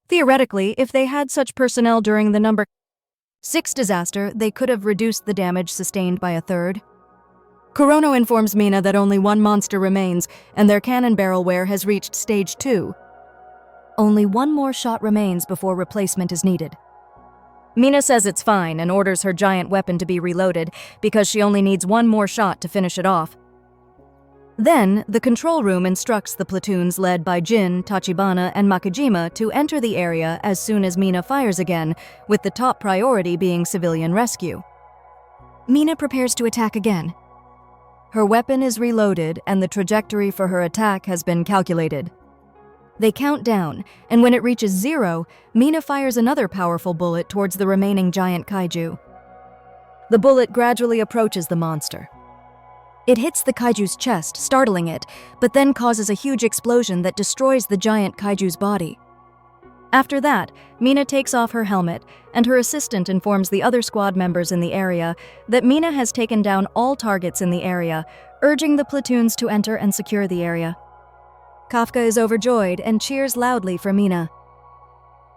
Theoretically, if they had such personnel during the number 6 disaster, they could have reduced the damage sustained by a third. Kurono informs Mina that only one monster remains, and their cannon barrel wear has reached stage 2. Only one more shot remains before replacement is needed. Mina says it's fine and orders her giant weapon to be reloaded because she only needs one more shot to finish it off. Then, the control room instructs the platoons led by Jin, Tachibana, and Makijima to enter the area as soon as Mina fires again, with the top priority being civilian rescue. Mina prepares to attack again. Her weapon is reloaded and the trajectory for her attack has been calculated. They count down, and when it reaches 0, Mina fires another powerful bullet towards the remaining giant kaiju. The bullet gradually approaches the monster. It hits the kaiju's chest, startling it, but then causes a huge explosion that destroys the giant kaiju's body. After that, Mina takes off her helmet, and her assistant informs the other squad members in the area that Mina has taken down all targets in the area, urging the platoons to enter and secure the area. Kafka is overjoyed and cheers loudly for Mina.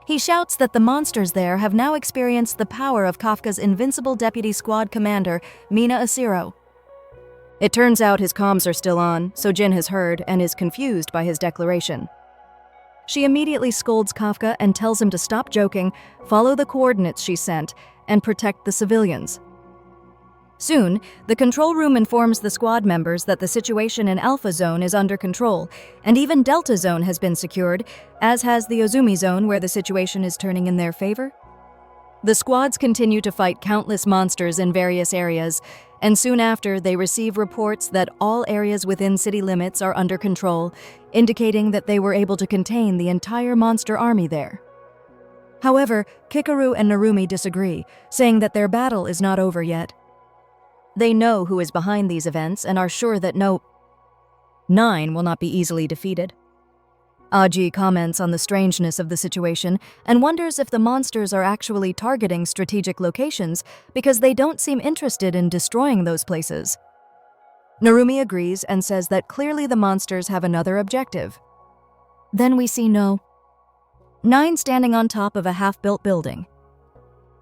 He shouts that the monsters there have now experienced the power of Kafka's invincible deputy squad commander, Mina Asiro. It turns out his comms are still on, so Jin has heard and is confused by his declaration. She immediately scolds Kafka and tells him to stop joking, follow the coordinates she sent, and protect the civilians. Soon, the control room informs the squad members that the situation in Alpha Zone is under control, and even Delta Zone has been secured, as has the Ozumi Zone where the situation is turning in their favor. The squads continue to fight countless monsters in various areas, and soon after they receive reports that all areas within city limits are under control, indicating that they were able to contain the entire monster army there. However, Kikoru and Narumi disagree, saying that their battle is not over yet. They know who is behind these events and are sure that No. 9 will not be easily defeated. Aji comments on the strangeness of the situation and wonders if the monsters are actually targeting strategic locations because they don't seem interested in destroying those places. Narumi agrees and says that clearly the monsters have another objective. Then we see No. 9 standing on top of a half-built building,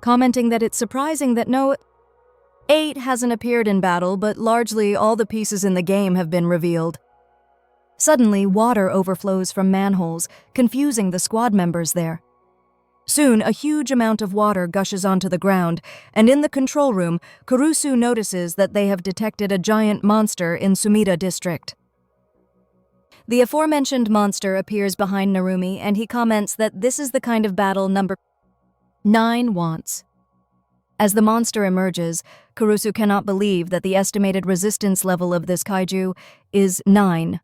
commenting that it's surprising that No. 8 hasn't appeared in battle, but largely all the pieces in the game have been revealed. Suddenly, water overflows from manholes, confusing the squad members there. Soon, a huge amount of water gushes onto the ground, and in the control room, Kurusu notices that they have detected a giant monster in Sumida district. The aforementioned monster appears behind Narumi, and he comments that this is the kind of battle No. 9 wants. As the monster emerges, Kurusu cannot believe that the estimated resistance level of this kaiju is 9.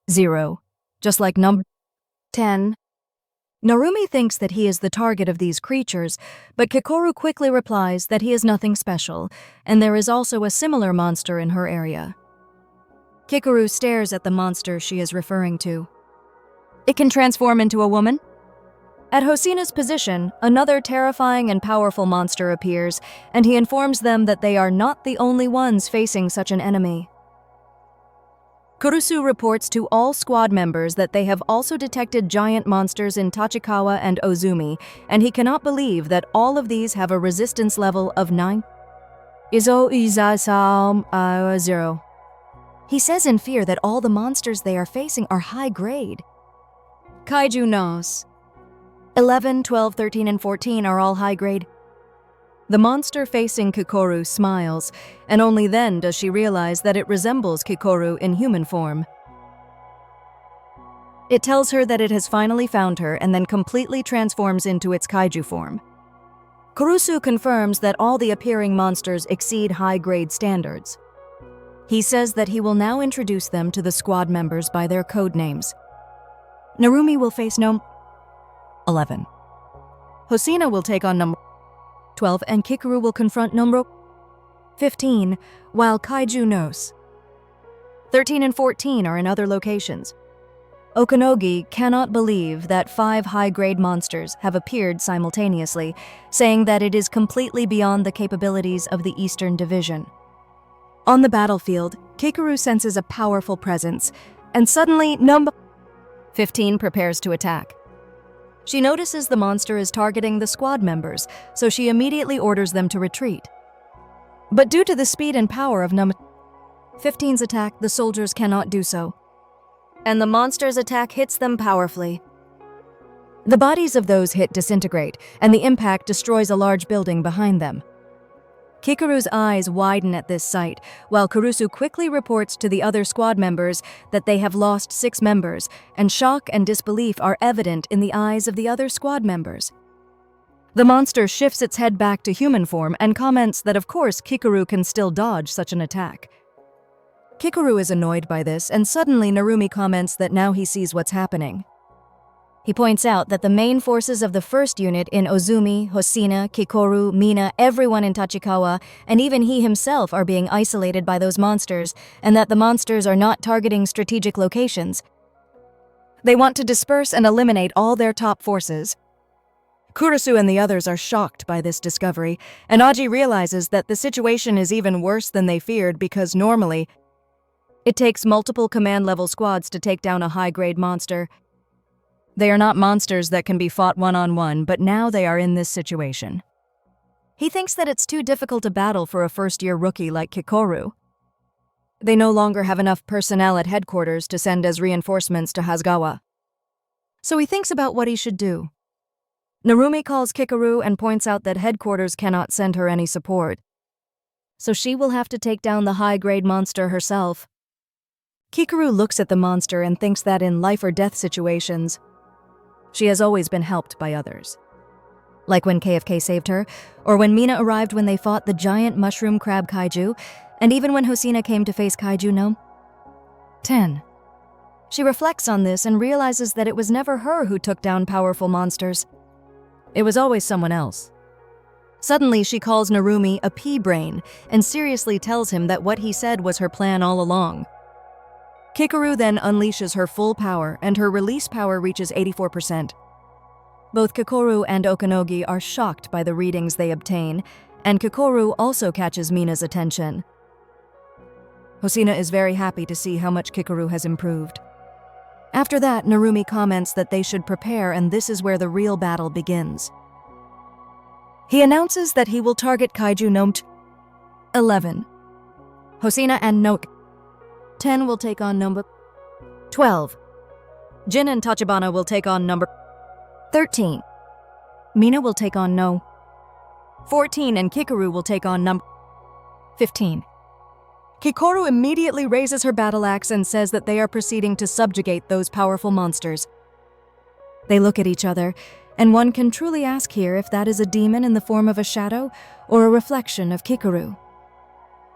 0. Just like No. 10. Narumi thinks that he is the target of these creatures, but Kikoru quickly replies that he is nothing special, and there is also a similar monster in her area. Kikoru stares at the monster she is referring to. It can transform into a woman? At Hosina's position, another terrifying and powerful monster appears, and he informs them that they are not the only ones facing such an enemy. Kurusu reports to all squad members that they have also detected giant monsters in Tachikawa and Ozumi, and he cannot believe that all of these have a resistance level of 9. 0. He says in fear that all the monsters they are facing are high grade. Kaiju No. 11, 12, 13, and 14 are all high grade. The monster facing Kikoru smiles, and only then does she realize that it resembles Kikoru in human form. It tells her that it has finally found her and then completely transforms into its kaiju form. Kurusu confirms that all the appearing monsters exceed high-grade standards. He says that he will now introduce them to the squad members by their code names. Narumi will face No. 11. Hosina will take on No. 12, and Kikoru will confront No. 15, while Kaiju No. 13 and 14 are in other locations. Okanogi cannot believe that 5 high-grade monsters have appeared simultaneously, saying that it is completely beyond the capabilities of the Eastern Division. On the battlefield, Kikoru senses a powerful presence, and suddenly No. 15 prepares to attack. She notices the monster is targeting the squad members, so she immediately orders them to retreat. But due to the speed and power of No. 15's attack, the soldiers cannot do so, and the monster's attack hits them powerfully. The bodies of those hit disintegrate, and the impact destroys a large building behind them. Kikoru's eyes widen at this sight, while Kurusu quickly reports to the other squad members that they have lost 6 members, and shock and disbelief are evident in the eyes of the other squad members. The monster shifts its head back to human form and comments that of course Kikoru can still dodge such an attack. Kikoru is annoyed by this, and suddenly Narumi comments that now he sees what's happening. He points out that the main forces of the first unit in Ozumi, Hosina, Kikoru, Mina, everyone in Tachikawa, and even he himself are being isolated by those monsters, and that the monsters are not targeting strategic locations. They want to disperse and eliminate all their top forces. Kurusu and the others are shocked by this discovery, and Aji realizes that the situation is even worse than they feared because normally, it takes multiple command-level squads to take down a high-grade monster. They are not monsters that can be fought one-on-one, but now they are in this situation. He thinks that it's too difficult a battle for a first-year rookie like Kikoru. They no longer have enough personnel at headquarters to send as reinforcements to Hasegawa. So he thinks about what he should do. Narumi calls Kikoru and points out that headquarters cannot send her any support. So she will have to take down the high-grade monster herself. Kikoru looks at the monster and thinks that in life-or-death situations, she has always been helped by others. Like when KFK saved her, or when Mina arrived when they fought the giant mushroom crab kaiju, and even when Hosina came to face KAIJU No.10. She reflects on this and realizes that it was never her who took down powerful monsters. It was always someone else. Suddenly, she calls Narumi a pea-brain and seriously tells him that what he said was her plan all along. Kikoru then unleashes her full power, and her release power reaches 84%. Both Kikoru and Okanogi are shocked by the readings they obtain, and Kikoru also catches Mina's attention. Hosina is very happy to see how much Kikoru has improved. After that, Narumi comments that they should prepare, and this is where the real battle begins. He announces that he will target KAIJU No.11. Hosina and No.10 will take on No.12. Jin and Tachibana will take on No.13. Mina will take on No.14, and Kikoru will take on No.15. Kikoru immediately raises her battle axe and says that they are proceeding to subjugate those powerful monsters. They look at each other, and one can truly ask here if that is a demon in the form of a shadow or a reflection of Kikoru.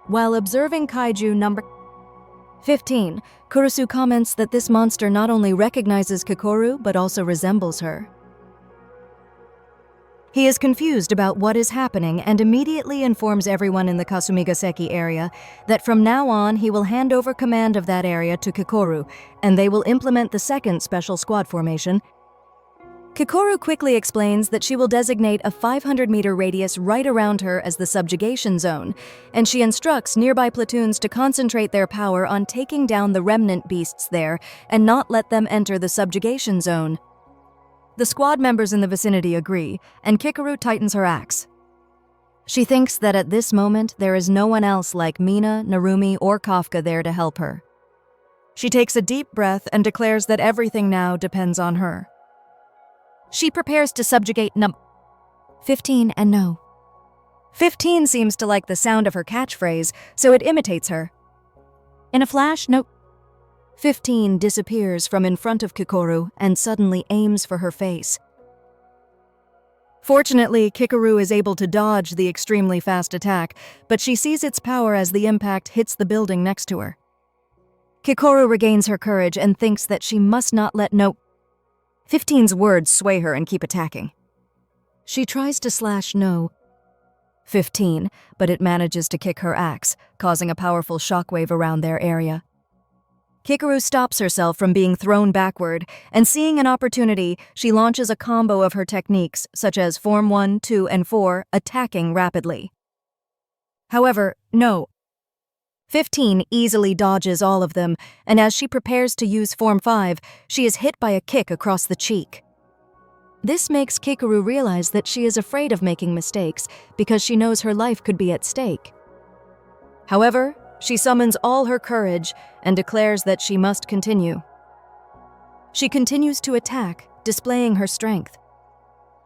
While observing KAIJU No.15, Kurusu comments that this monster not only recognizes Kikoru but also resembles her. He is confused about what is happening and immediately informs everyone in the Kasumigaseki area that from now on he will hand over command of that area to Kikoru, and they will implement the second special squad formation. Kikoru quickly explains that she will designate a 500-meter radius right around her as the subjugation zone, and she instructs nearby platoons to concentrate their power on taking down the remnant beasts there and not let them enter the subjugation zone. The squad members in the vicinity agree, and Kikoru tightens her axe. She thinks that at this moment there is no one else like Mina, Narumi, or Kafka there to help her. She takes a deep breath and declares that everything now depends on her. She prepares to subjugate No.15 and No.15 seems to like the sound of her catchphrase, so it imitates her. In a flash, No.15 disappears from in front of Kikoru and suddenly aims for her face. Fortunately, Kikoru is able to dodge the extremely fast attack, but she sees its power as the impact hits the building next to her. Kikoru regains her courage and thinks that she must not let No.15's words sway her and keep attacking. She tries to slash No.15, but it manages to kick her axe, causing a powerful shockwave around their area. Kikoru stops herself from being thrown backward, and seeing an opportunity, she launches a combo of her techniques, such as Form 1, 2, and 4, attacking rapidly. However, No.15 easily dodges all of them, and as she prepares to use Form 5, she is hit by a kick across the cheek. This makes Kikoru realize that she is afraid of making mistakes because she knows her life could be at stake. However, she summons all her courage and declares that she must continue. She continues to attack, displaying her strength.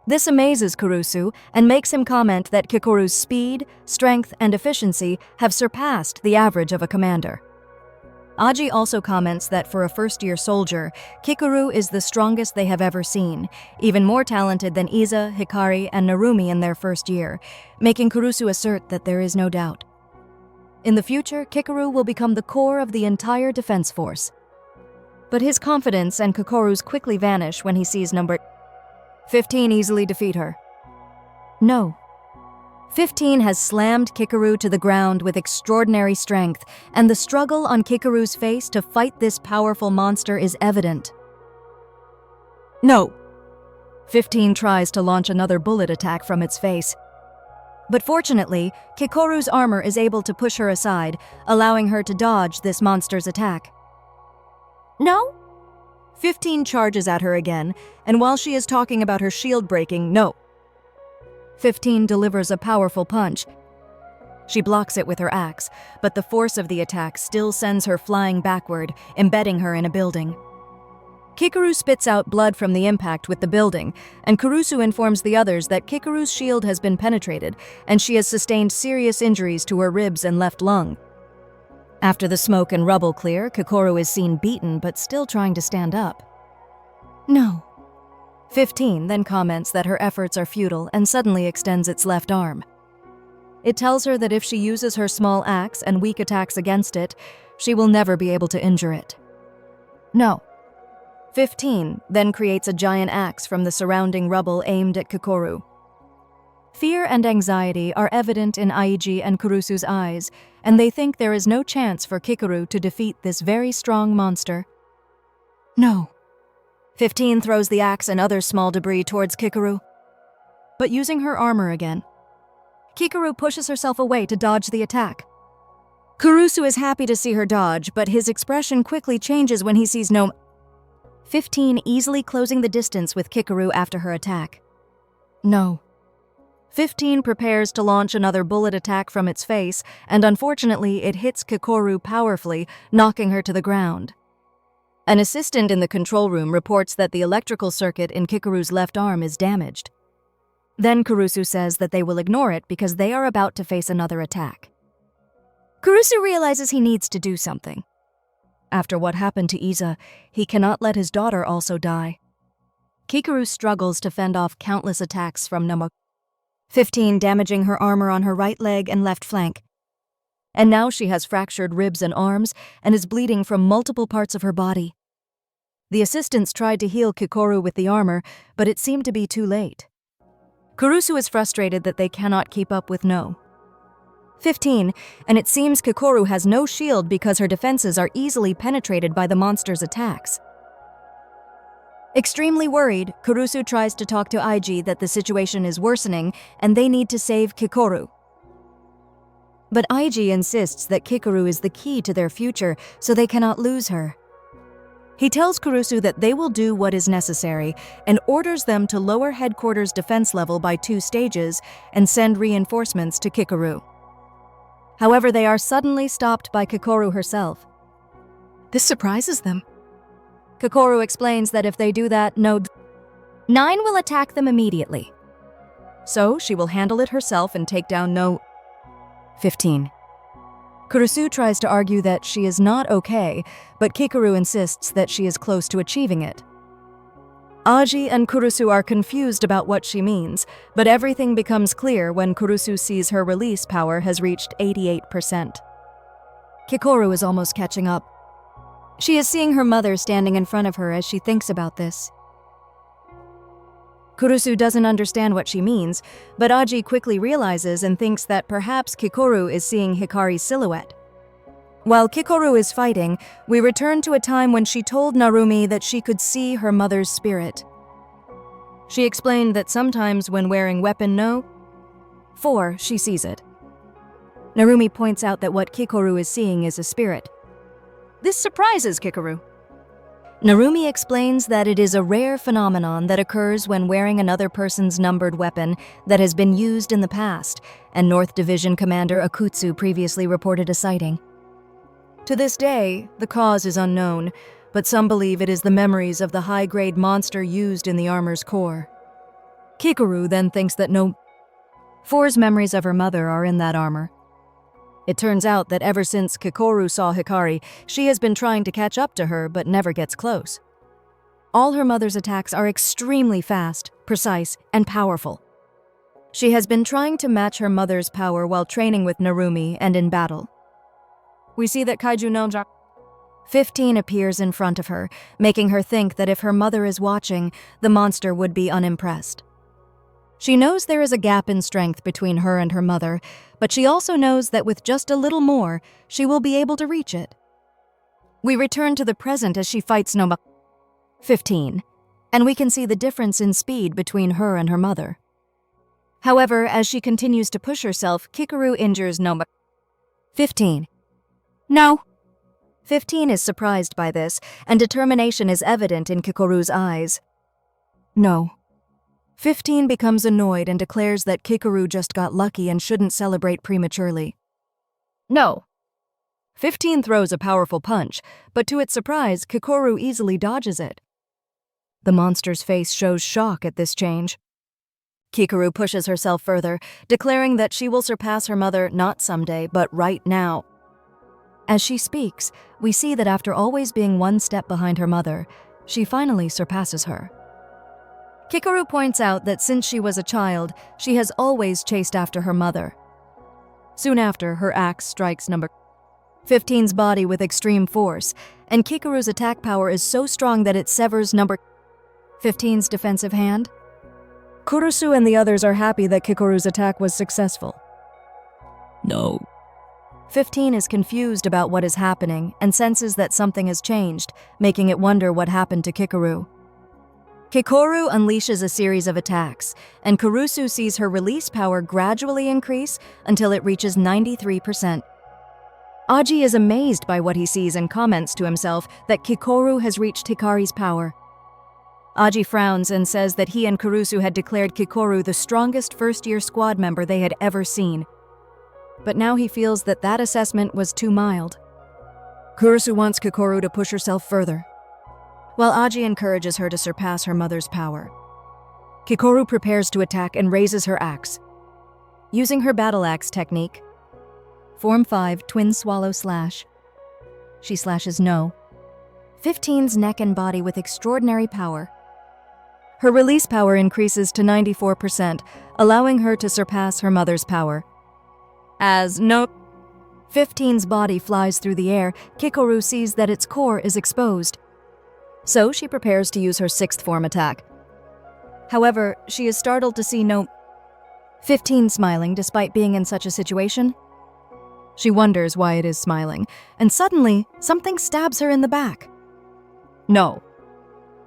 This amazes Kurusu and makes him comment that Kikoru's speed, strength, and efficiency have surpassed the average of a commander. Aji also comments that for a first-year soldier, Kikoru is the strongest they have ever seen, even more talented than Iza, Hikari, and Narumi in their first year, making Kurusu assert that there is no doubt. In the future, Kikoru will become the core of the entire defense force. But his confidence and Kikoru's quickly vanish when he sees number 15 easily defeat her. No. 15 has slammed Kikoru to the ground with extraordinary strength, and the struggle on Kikoru's face to fight this powerful monster is evident. No. 15 tries to launch another bullet attack from its face. But fortunately, Kikoru's armor is able to push her aside, allowing her to dodge this monster's attack. No? 15 charges at her again, and while she is talking about her shield breaking, no. 15 delivers a powerful punch. She blocks it with her axe, but the force of the attack still sends her flying backward, embedding her in a building. Kikoru spits out blood from the impact with the building, and Kurusu informs the others that Kikoru's shield has been penetrated, and she has sustained serious injuries to her ribs and left lung. After the smoke and rubble clear, Kikoru is seen beaten but still trying to stand up. No. 15 then comments that her efforts are futile and suddenly extends its left arm. It tells her that if she uses her small axe and weak attacks against it, she will never be able to injure it. No. 15 then creates a giant axe from the surrounding rubble aimed at Kikoru. Fear and anxiety are evident in Aiji and Kurusu's eyes, and they think there is no chance for Kikoru to defeat this very strong monster. No. 15 throws the axe and other small debris towards Kikoru, but using her armor again. Kikoru pushes herself away to dodge the attack. Kurusu is happy to see her dodge, but his expression quickly changes when he sees 15 easily closing the distance with Kikoru after her attack. No. 15 prepares to launch another bullet attack from its face, and unfortunately it hits Kikoru powerfully, knocking her to the ground. An assistant in the control room reports that the electrical circuit in Kikoru's left arm is damaged. Then Kurusu says that they will ignore it because they are about to face another attack. Kurusu realizes he needs to do something. After what happened to Iza, he cannot let his daughter also die. Kikoru struggles to fend off countless attacks from 15 damaging her armor on her right leg and left flank. And now she has fractured ribs and arms and is bleeding from multiple parts of her body. The assistants tried to heal Kikoru with the armor, but it seemed to be too late. Kurusu is frustrated that they cannot keep up with 15, and it seems Kikoru has no shield because her defenses are easily penetrated by the monster's attacks. Extremely worried, Kurusu tries to talk to Aiji that the situation is worsening and they need to save Kikoru. But Aiji insists that Kikoru is the key to their future, so they cannot lose her. He tells Kurusu that they will do what is necessary and orders them to lower headquarters defense level by 2 stages and send reinforcements to Kikoru. However, they are suddenly stopped by Kikoru herself. This surprises them. Kikoru explains that if they do that, 9 will attack them immediately. So she will handle it herself and take down 15. Kurusu tries to argue that she is not okay, but Kikoru insists that she is close to achieving it. Aji and Kurusu are confused about what she means, but everything becomes clear when Kurusu sees her release power has reached 88%. Kikoru is almost catching up. She is seeing her mother standing in front of her as she thinks about this. Kurusu doesn't understand what she means, but Aji quickly realizes and thinks that perhaps Kikoru is seeing Hikari's silhouette. While Kikoru is fighting, we return to a time when she told Narumi that she could see her mother's spirit. She explained that sometimes when wearing weapon 4, she sees it. Narumi points out that what Kikoru is seeing is a spirit. This surprises Kikoru. Narumi explains that it is a rare phenomenon that occurs when wearing another person's numbered weapon that has been used in the past, and North Division Commander Akutsu previously reported a sighting. To this day, the cause is unknown, but some believe it is the memories of the high-grade monster used in the armor's core. Kikoru then thinks that no. 4's memories of her mother are in that armor. It turns out that ever since Kikoru saw Hikari, she has been trying to catch up to her but never gets close. All her mother's attacks are extremely fast, precise, and powerful. She has been trying to match her mother's power while training with Narumi and in battle. We see that KAIJU No.8 15 appears in front of her, making her think that if her mother is watching, the monster would be unimpressed. She knows there is a gap in strength between her and her mother, but she also knows that with just a little more, she will be able to reach it. We return to the present as she fights No. 15, and we can see the difference in speed between her and her mother. However, as she continues to push herself, Kikoru injures No. 15. No. 15 is surprised by this, and determination is evident in Kikoru's eyes. No. 15 becomes annoyed and declares that Kikoru just got lucky and shouldn't celebrate prematurely. No. 15 throws a powerful punch, but to its surprise, Kikoru easily dodges it. The monster's face shows shock at this change. Kikoru pushes herself further, declaring that she will surpass her mother not someday, but right now. As she speaks, we see that after always being one step behind her mother, she finally surpasses her. Kikoru points out that since she was a child, she has always chased after her mother. Soon after, her axe strikes No. 15's body with extreme force, and Kikoru's attack power is so strong that it severs No. 15's defensive hand. Kurusu and the others are happy that Kikoru's attack was successful. No. 15 is confused about what is happening and senses that something has changed, making it wonder what happened to Kikoru. Kikoru unleashes a series of attacks, and Kurusu sees her release power gradually increase until it reaches 93%. Aji is amazed by what he sees and comments to himself that Kikoru has reached Hikari's power. Aji frowns and says that he and Kurusu had declared Kikoru the strongest first-year squad member they had ever seen. But now he feels that that assessment was too mild. Kurusu wants Kikoru to push herself further, while Aji encourages her to surpass her mother's power. Kikoru prepares to attack and raises her axe. Using her battle axe technique, Form 5 Twin Swallow Slash, she slashes No. 15's neck and body with extraordinary power. Her release power increases to 94%, allowing her to surpass her mother's power. As No. 15's body flies through the air, Kikoru sees that its core is exposed. So she prepares to use her 6th form attack. However, she is startled to see No. 15 smiling despite being in such a situation. She wonders why it is smiling, and suddenly, something stabs her in the back. No.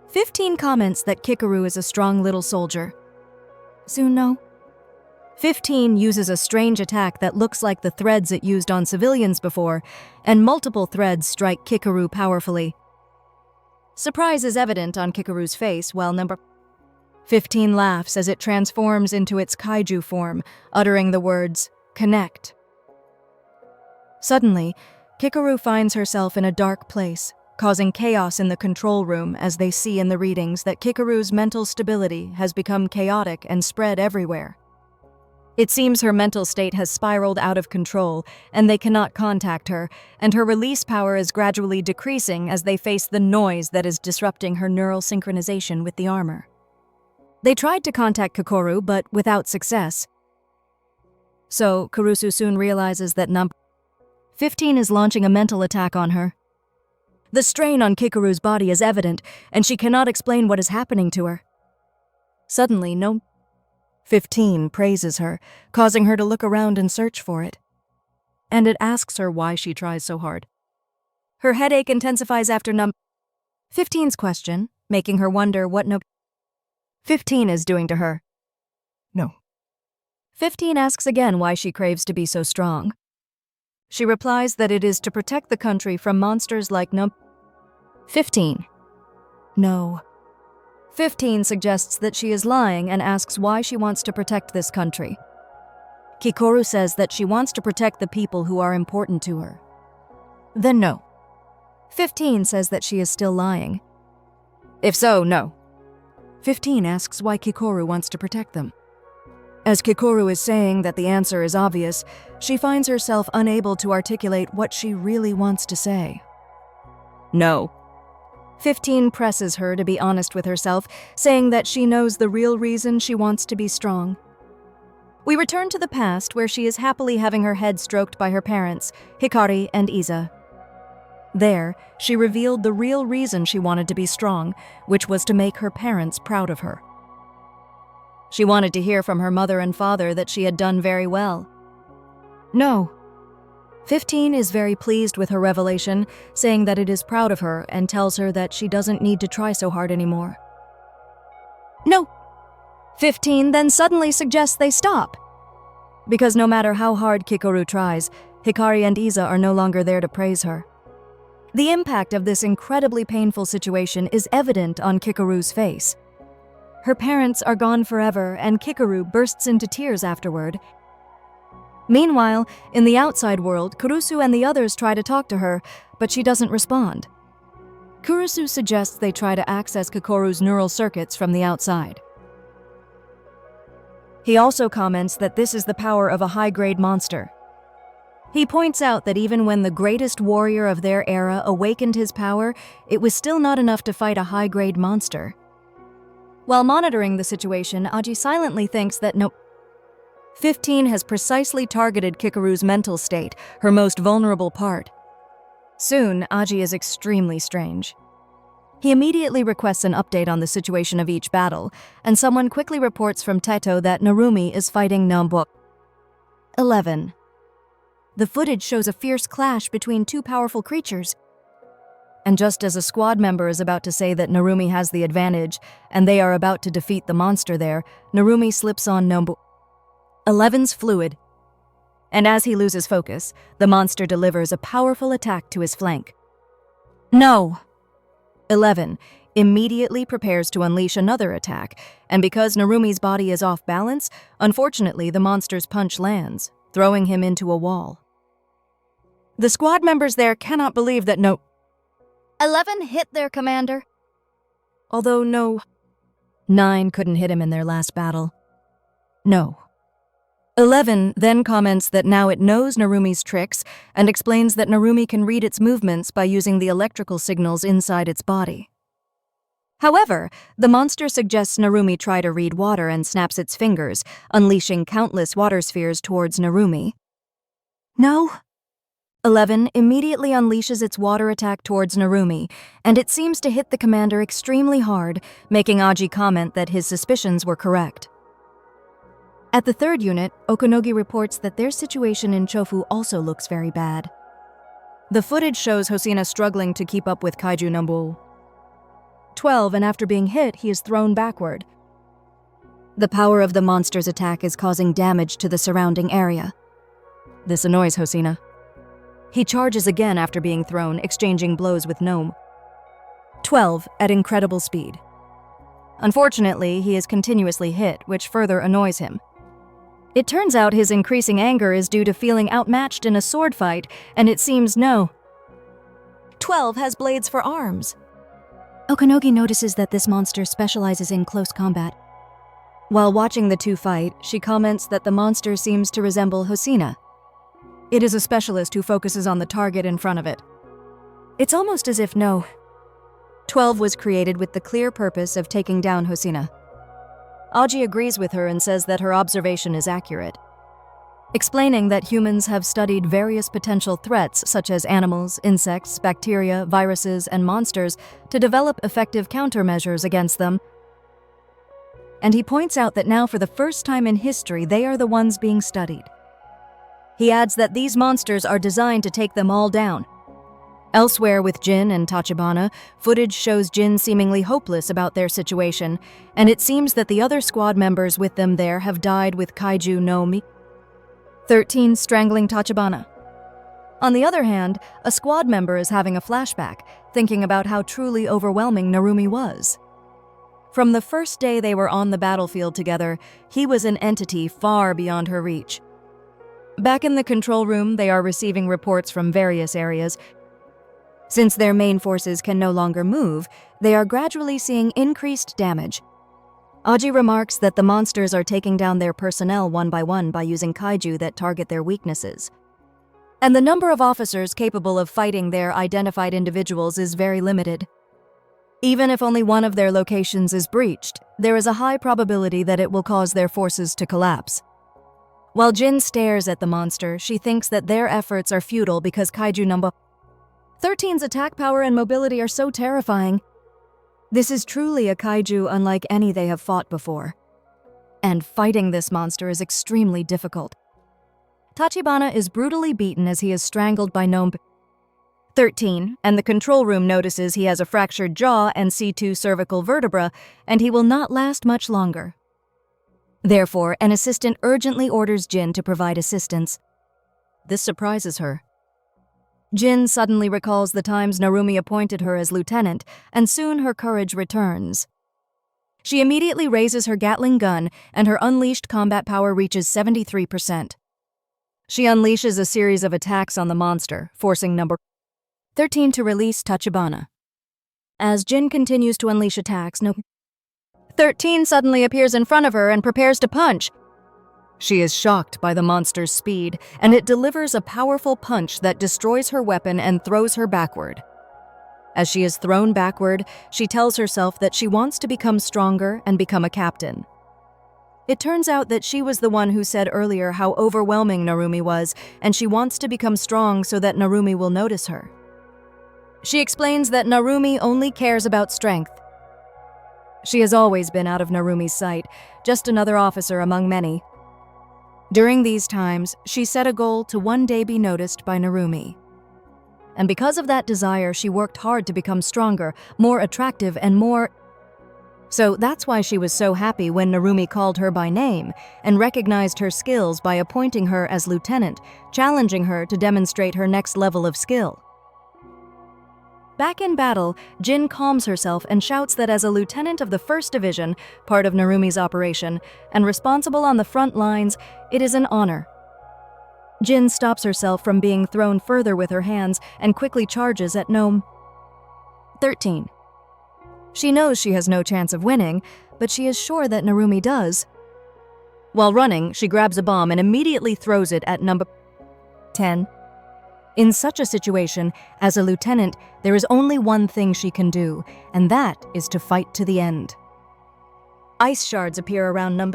15 comments that Kikoru is a strong little soldier. Soon No. 15 uses a strange attack that looks like the threads it used on civilians before, and multiple threads strike Kikoru powerfully. Surprise is evident on Kikoru's face while No. 15 laughs as it transforms into its kaiju form, uttering the words, "Connect." Suddenly, Kikoru finds herself in a dark place, causing chaos in the control room as they see in the readings that Kikoru's mental stability has become chaotic and spread everywhere. It seems her mental state has spiraled out of control, and they cannot contact her, and her release power is gradually decreasing as they face the noise that is disrupting her neural synchronization with the armor. They tried to contact Kikoru, but without success. So, Kurusu soon realizes that No. 15 is launching a mental attack on her. The strain on Kikoru's body is evident, and she cannot explain what is happening to her. Suddenly, No. 15 praises her, causing her to look around and search for it. And it asks her why she tries so hard. Her headache intensifies after No. 15's question, making her wonder what No. 15 is doing to her. No. 15 asks again why she craves to be so strong. She replies that it is to protect the country from monsters like No. 15. No. 15 suggests that she is lying and asks why she wants to protect this country. Kikoru says that she wants to protect the people who are important to her. Then No. 15 says that she is still lying. If so, No. 15 asks why Kikoru wants to protect them. As Kikoru is saying that the answer is obvious, she finds herself unable to articulate what she really wants to say. No. 15 presses her to be honest with herself, saying that she knows the real reason she wants to be strong. We return to the past, where she is happily having her head stroked by her parents, Hikari and Iza. There, she revealed the real reason she wanted to be strong, which was to make her parents proud of her. She wanted to hear from her mother and father that she had done very well. No. 15 is very pleased with her revelation, saying that it is proud of her and tells her that she doesn't need to try so hard anymore. No. 15 then suddenly suggests they stop. Because no matter how hard Kikoru tries, Hikari and Iza are no longer there to praise her. The impact of this incredibly painful situation is evident on Kikoru's face. Her parents are gone forever, and Kikoru bursts into tears afterward. Meanwhile, in the outside world, Kurusu and the others try to talk to her, but she doesn't respond. Kurusu suggests they try to access Kikoru's neural circuits from the outside. He also comments that this is the power of a high-grade monster. He points out that even when the greatest warrior of their era awakened his power, it was still not enough to fight a high-grade monster. While monitoring the situation, Aji silently thinks that 15 has precisely targeted Kikoru's mental state, her most vulnerable part. Soon, Aji is extremely strange. He immediately requests an update on the situation of each battle, and someone quickly reports from Teto that Narumi is fighting Nambu. 11. The footage shows a fierce clash between two powerful creatures. And just as a squad member is about to say that Narumi has the advantage, and they are about to defeat the monster there, Narumi slips on Nambu 11's fluid. And as he loses focus, the monster delivers a powerful attack to his flank. No! 11 immediately prepares to unleash another attack, and because Narumi's body is off balance, unfortunately the monster's punch lands, throwing him into a wall. The squad members there cannot believe that 11 hit their commander. Although 9 couldn't hit him in their last battle. No. 11 then comments that now it knows Narumi's tricks and explains that Narumi can read its movements by using the electrical signals inside its body. However, the monster suggests Narumi try to read water and snaps its fingers, unleashing countless water spheres towards Narumi. No. 11 immediately unleashes its water attack towards Narumi, and it seems to hit the commander extremely hard, making Aji comment that his suspicions were correct. At the third unit, Okonogi reports that their situation in Chofu also looks very bad. The footage shows Hosina struggling to keep up with KAIJU No.8, and after being hit, he is thrown backward. The power of the monster's attack is causing damage to the surrounding area. This annoys Hosina. He charges again after being thrown, exchanging blows with Gnome. 12 at incredible speed. Unfortunately, he is continuously hit, which further annoys him. It turns out his increasing anger is due to feeling outmatched in a sword fight, and it seems 12 has blades for arms. Okonogi notices that this monster specializes in close combat. While watching the two fight, she comments that the monster seems to resemble Hosina. It is a specialist who focuses on the target in front of it. It's almost as if 12 was created with the clear purpose of taking down Hosina. Aji agrees with her and says that her observation is accurate, explaining that humans have studied various potential threats such as animals, insects, bacteria, viruses, and monsters to develop effective countermeasures against them. And he points out that now for the first time in history, they are the ones being studied. He adds that these monsters are designed to take them all down. Elsewhere with Jin and Tachibana, footage shows Jin seemingly hopeless about their situation, and it seems that the other squad members with them there have died with KAIJU No.8. 13 strangling Tachibana. On the other hand, a squad member is having a flashback, thinking about how truly overwhelming Narumi was. From the first day they were on the battlefield together, he was an entity far beyond her reach. Back in the control room, they are receiving reports from various areas. Since their main forces can no longer move, they are gradually seeing increased damage. Aji remarks that the monsters are taking down their personnel one by using kaiju that target their weaknesses. And the number of officers capable of fighting their identified individuals is very limited. Even if only one of their locations is breached, there is a high probability that it will cause their forces to collapse. While Jin stares at the monster, she thinks that their efforts are futile because Kaiju No. 13's attack power and mobility are so terrifying. This is truly a kaiju unlike any they have fought before. And fighting this monster is extremely difficult. Tachibana is brutally beaten as he is strangled by No. 13, and the control room notices he has a fractured jaw and C2 cervical vertebra, and he will not last much longer. Therefore, an assistant urgently orders Jin to provide assistance. This surprises her. Jin suddenly recalls the times Narumi appointed her as lieutenant, and soon her courage returns. She immediately raises her Gatling gun, and her unleashed combat power reaches 73%. She unleashes a series of attacks on the monster, forcing No. 13 to release Tachibana. As Jin continues to unleash attacks, No. 13 suddenly appears in front of her and prepares to punch. She is shocked by the monster's speed, and it delivers a powerful punch that destroys her weapon and throws her backward. As she is thrown backward, she tells herself that she wants to become stronger and become a captain. It turns out that she was the one who said earlier how overwhelming Narumi was, and she wants to become strong so that Narumi will notice her. She explains that Narumi only cares about strength. She has always been out of Narumi's sight, just another officer among many. During these times, she set a goal to one day be noticed by Narumi. And because of that desire, she worked hard to become stronger, more attractive, and more... So that's why she was so happy when Narumi called her by name and recognized her skills by appointing her as lieutenant, challenging her to demonstrate her next level of skill. Back in battle, Jin calms herself and shouts that as a lieutenant of the 1st Division, part of Narumi's operation, and responsible on the front lines, it is an honor. Jin stops herself from being thrown further with her hands and quickly charges at No. 13. She knows she has no chance of winning, but she is sure that Narumi does. While running, she grabs a bomb and immediately throws it at No. 10. In such a situation, as a lieutenant, there is only one thing she can do, and that is to fight to the end. Ice shards appear around No.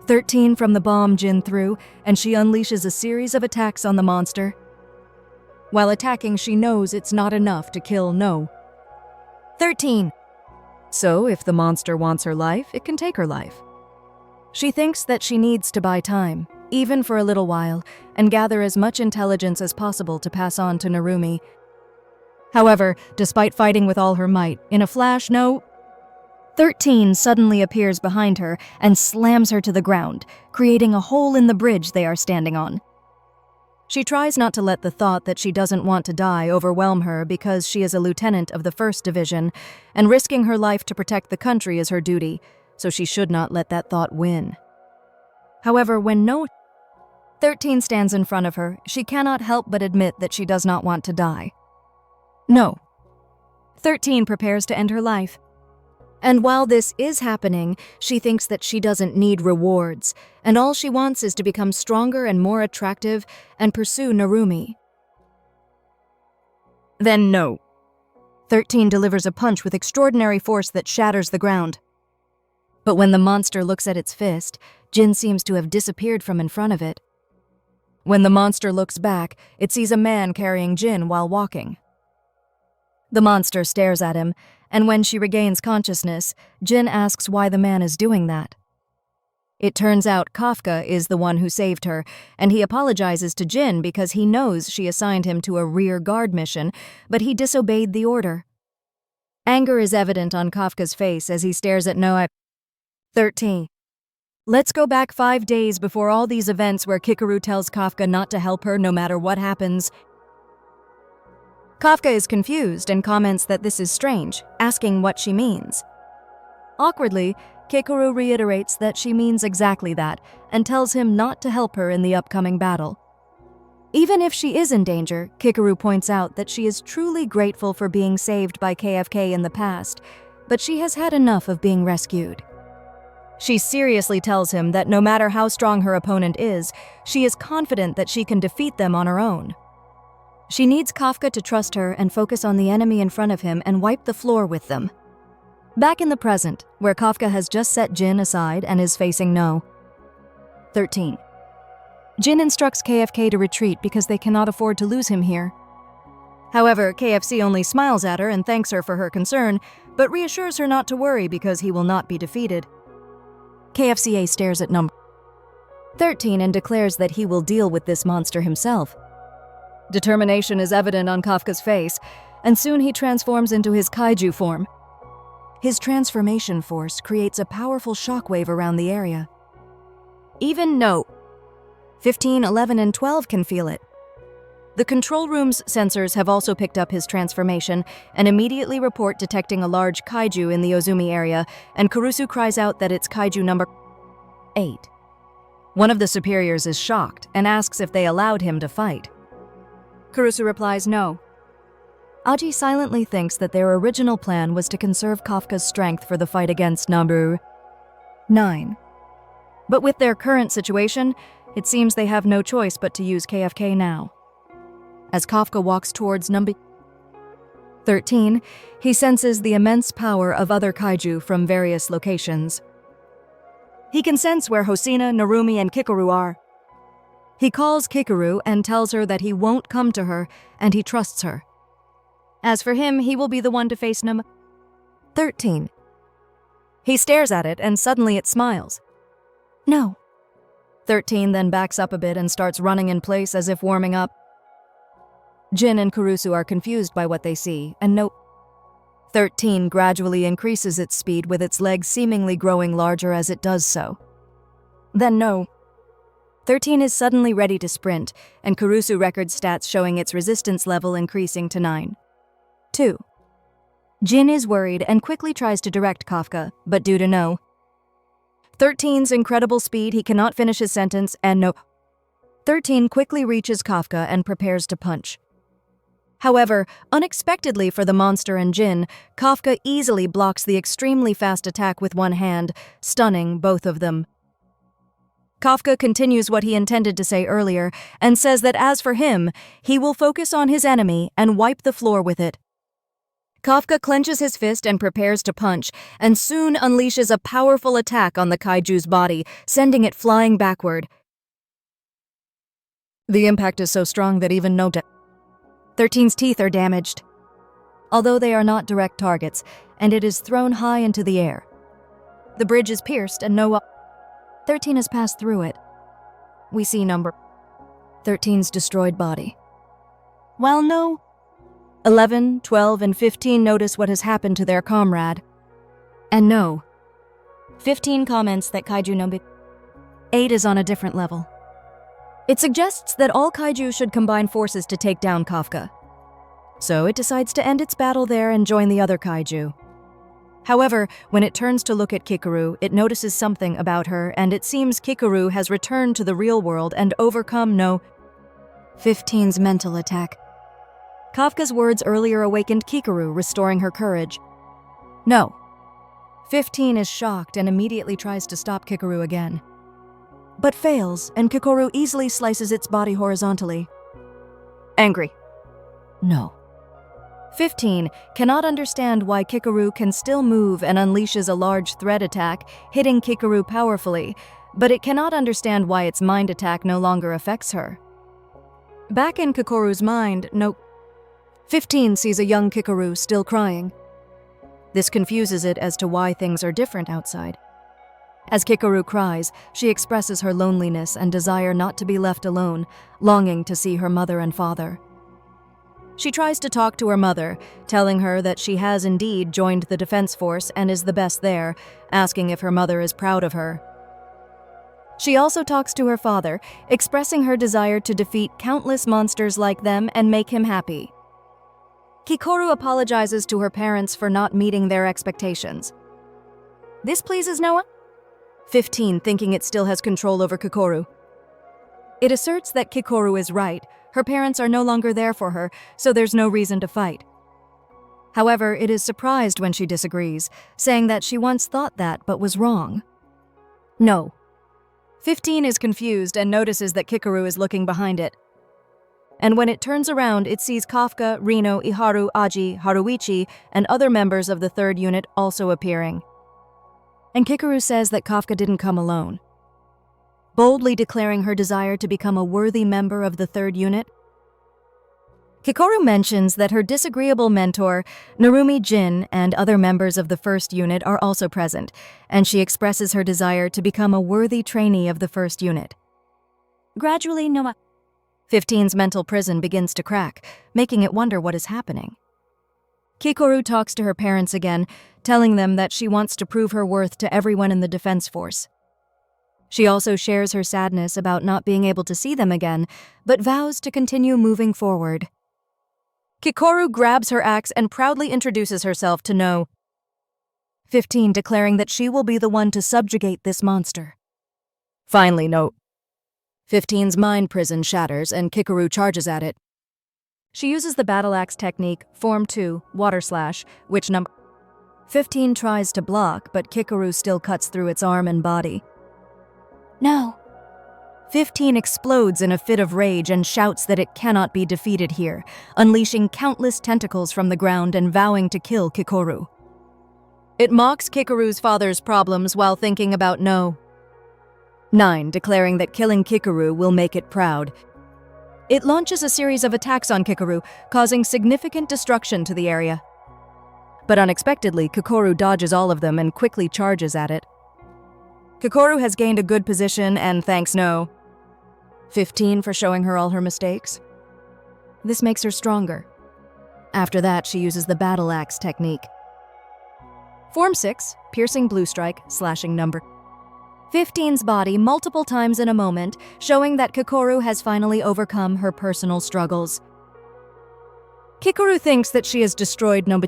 13 from the bomb Jin threw, and she unleashes a series of attacks on the monster. While attacking, she knows it's not enough to kill No. 13. So, if the monster wants her life, it can take her life. She thinks that she needs to buy time, even for a little while, and gather as much intelligence as possible to pass on to Narumi. However, despite fighting with all her might, in a flash, No. 13 suddenly appears behind her and slams her to the ground, creating a hole in the bridge they are standing on. She tries not to let the thought that she doesn't want to die overwhelm her because she is a lieutenant of the 1st Division, and risking her life to protect the country is her duty, so she should not let that thought win. However, when No. 13 stands in front of her, she cannot help but admit that she does not want to die. No. 13 prepares to end her life. And while this is happening, she thinks that she doesn't need rewards, and all she wants is to become stronger and more attractive and pursue Narumi. Then No. 13 delivers a punch with extraordinary force that shatters the ground. But when the monster looks at its fist, Jin seems to have disappeared from in front of it. When the monster looks back, it sees a man carrying Jin while walking. The monster stares at him, and when she regains consciousness, Jin asks why the man is doing that. It turns out Kafka is the one who saved her, and he apologizes to Jin because he knows she assigned him to a rear guard mission, but he disobeyed the order. Anger is evident on Kafka's face as he stares at No. 13. Let's go back 5 days before all these events where Kikoru tells Kafka not to help her no matter what happens. Kafka is confused and comments that this is strange, asking what she means. Awkwardly, Kikoru reiterates that she means exactly that and tells him not to help her in the upcoming battle. Even if she is in danger, Kikoru points out that she is truly grateful for being saved by KFK in the past, but she has had enough of being rescued. She seriously tells him that no matter how strong her opponent is, she is confident that she can defeat them on her own. She needs Kafka to trust her and focus on the enemy in front of him and wipe the floor with them. Back in the present, where Kafka has just set Jin aside and is facing No. 13. Jin instructs KFK to retreat because they cannot afford to lose him here. However, KFC only smiles at her and thanks her for her concern, but reassures her not to worry because he will not be defeated. KFCA stares at No. 13 and declares that he will deal with this monster himself. Determination is evident on Kafka's face, and soon he transforms into his kaiju form. His transformation force creates a powerful shockwave around the area. Even No. 15, 11, and 12 can feel it. The control room's sensors have also picked up his transformation and immediately report detecting a large kaiju in the Ozumi area, and Kurusu cries out that it's kaiju number 8. One of the superiors is shocked and asks if they allowed him to fight. Kurusu replies no. Aji silently thinks that their original plan was to conserve Kafka's strength for the fight against number 9. But with their current situation, it seems they have no choice but to use KFK now. As Kafka walks towards number 13, he senses the immense power of other kaiju from various locations. He can sense where Hosina, Narumi, and Kikoru are. He calls Kikoru and tells her that he won't come to her, and he trusts her. As for him, he will be the one to face number 13. He stares at it, and suddenly it smiles. No. 13 then backs up a bit and starts running in place as if warming up. Jin and Kurusu are confused by what they see, and No. 13 gradually increases its speed with its legs seemingly growing larger as it does so. Then No. 13 is suddenly ready to sprint, and Kurusu records stats showing its resistance level increasing to 9. 2. Jin is worried and quickly tries to direct Kafka, but due to No. 13's incredible speed, he cannot finish his sentence, and No. 13 quickly reaches Kafka and prepares to punch. However, unexpectedly for the monster and Jin, Kafka easily blocks the extremely fast attack with one hand, stunning both of them. Kafka continues what he intended to say earlier and says that as for him, he will focus on his enemy and wipe the floor with it. Kafka clenches his fist and prepares to punch, and soon unleashes a powerful attack on the kaiju's body, sending it flying backward. The impact is so strong that even No. 13's teeth are damaged, although they are not direct targets, and it is thrown high into the air. The bridge is pierced and No. 13 has passed through it. We see number 13's destroyed body. While No. 11, 12, and 15 notice what has happened to their comrade. And No. 15 comments that Kaiju No.8 is on a different level. It suggests that all kaiju should combine forces to take down Kafka. So it decides to end its battle there and join the other kaiju. However, when it turns to look at Kikoru, it notices something about her, and it seems Kikoru has returned to the real world and overcome No. 15's mental attack. Kafka's words earlier awakened Kikoru, restoring her courage. No. 15 is shocked and immediately tries to stop Kikoru again, but fails, and Kikoru easily slices its body horizontally. Angry. No. 15 cannot understand why Kikoru can still move and unleashes a large thread attack, hitting Kikoru powerfully, but it cannot understand why its mind attack no longer affects her. Back in Kikoru's mind, No. 15 sees a young Kikoru still crying. This confuses it as to why things are different outside. As Kikoru cries, she expresses her loneliness and desire not to be left alone, longing to see her mother and father. She tries to talk to her mother, telling her that she has indeed joined the defense force and is the best there, asking if her mother is proud of her. She also talks to her father, expressing her desire to defeat countless monsters like them and make him happy. Kikoru apologizes to her parents for not meeting their expectations. This pleases Noah? 15, thinking it still has control over Kikoru. It asserts that Kikoru is right. Her parents are no longer there for her, so there's no reason to fight. However, it is surprised when she disagrees, saying that she once thought that but was wrong. No. 15 is confused and notices that Kikoru is looking behind it. And when it turns around, it sees Kafka, Rino, Iharu, Aji, Haruichi, and other members of the third unit also appearing. And Kikoru says that Kafka didn't come alone. Boldly declaring her desire to become a worthy member of the third unit, Kikoru mentions that her disagreeable mentor, Narumi Jin, and other members of the first unit are also present, and she expresses her desire to become a worthy trainee of the first unit. Gradually, 15's mental prison begins to crack, making it wonder what is happening. Kikoru talks to her parents again, telling them that she wants to prove her worth to everyone in the defense force. She also shares her sadness about not being able to see them again, but vows to continue moving forward. Kikoru grabs her axe and proudly introduces herself to No. 15, declaring that she will be the one to subjugate this monster. Finally, No. 15's mind prison shatters and Kikoru charges at it. She uses the battle axe technique, Form 2, Water Slash, which No. 15 tries to block, but Kikoru still cuts through its arm and body. No. 15 explodes in a fit of rage and shouts that it cannot be defeated here, unleashing countless tentacles from the ground and vowing to kill Kikoru. It mocks Kikoru's father's problems while thinking about No. 9, declaring that killing Kikoru will make it proud. It launches a series of attacks on Kikoru, causing significant destruction to the area. But unexpectedly, Kikoru dodges all of them and quickly charges at it. Kikoru has gained a good position and thanks No. 15 for showing her all her mistakes. This makes her stronger. After that, she uses the battle axe technique. Form 6, piercing blue strike, slashing No. 15's body multiple times in a moment, showing that Kikoru has finally overcome her personal struggles. Kikoru thinks that she has destroyed No.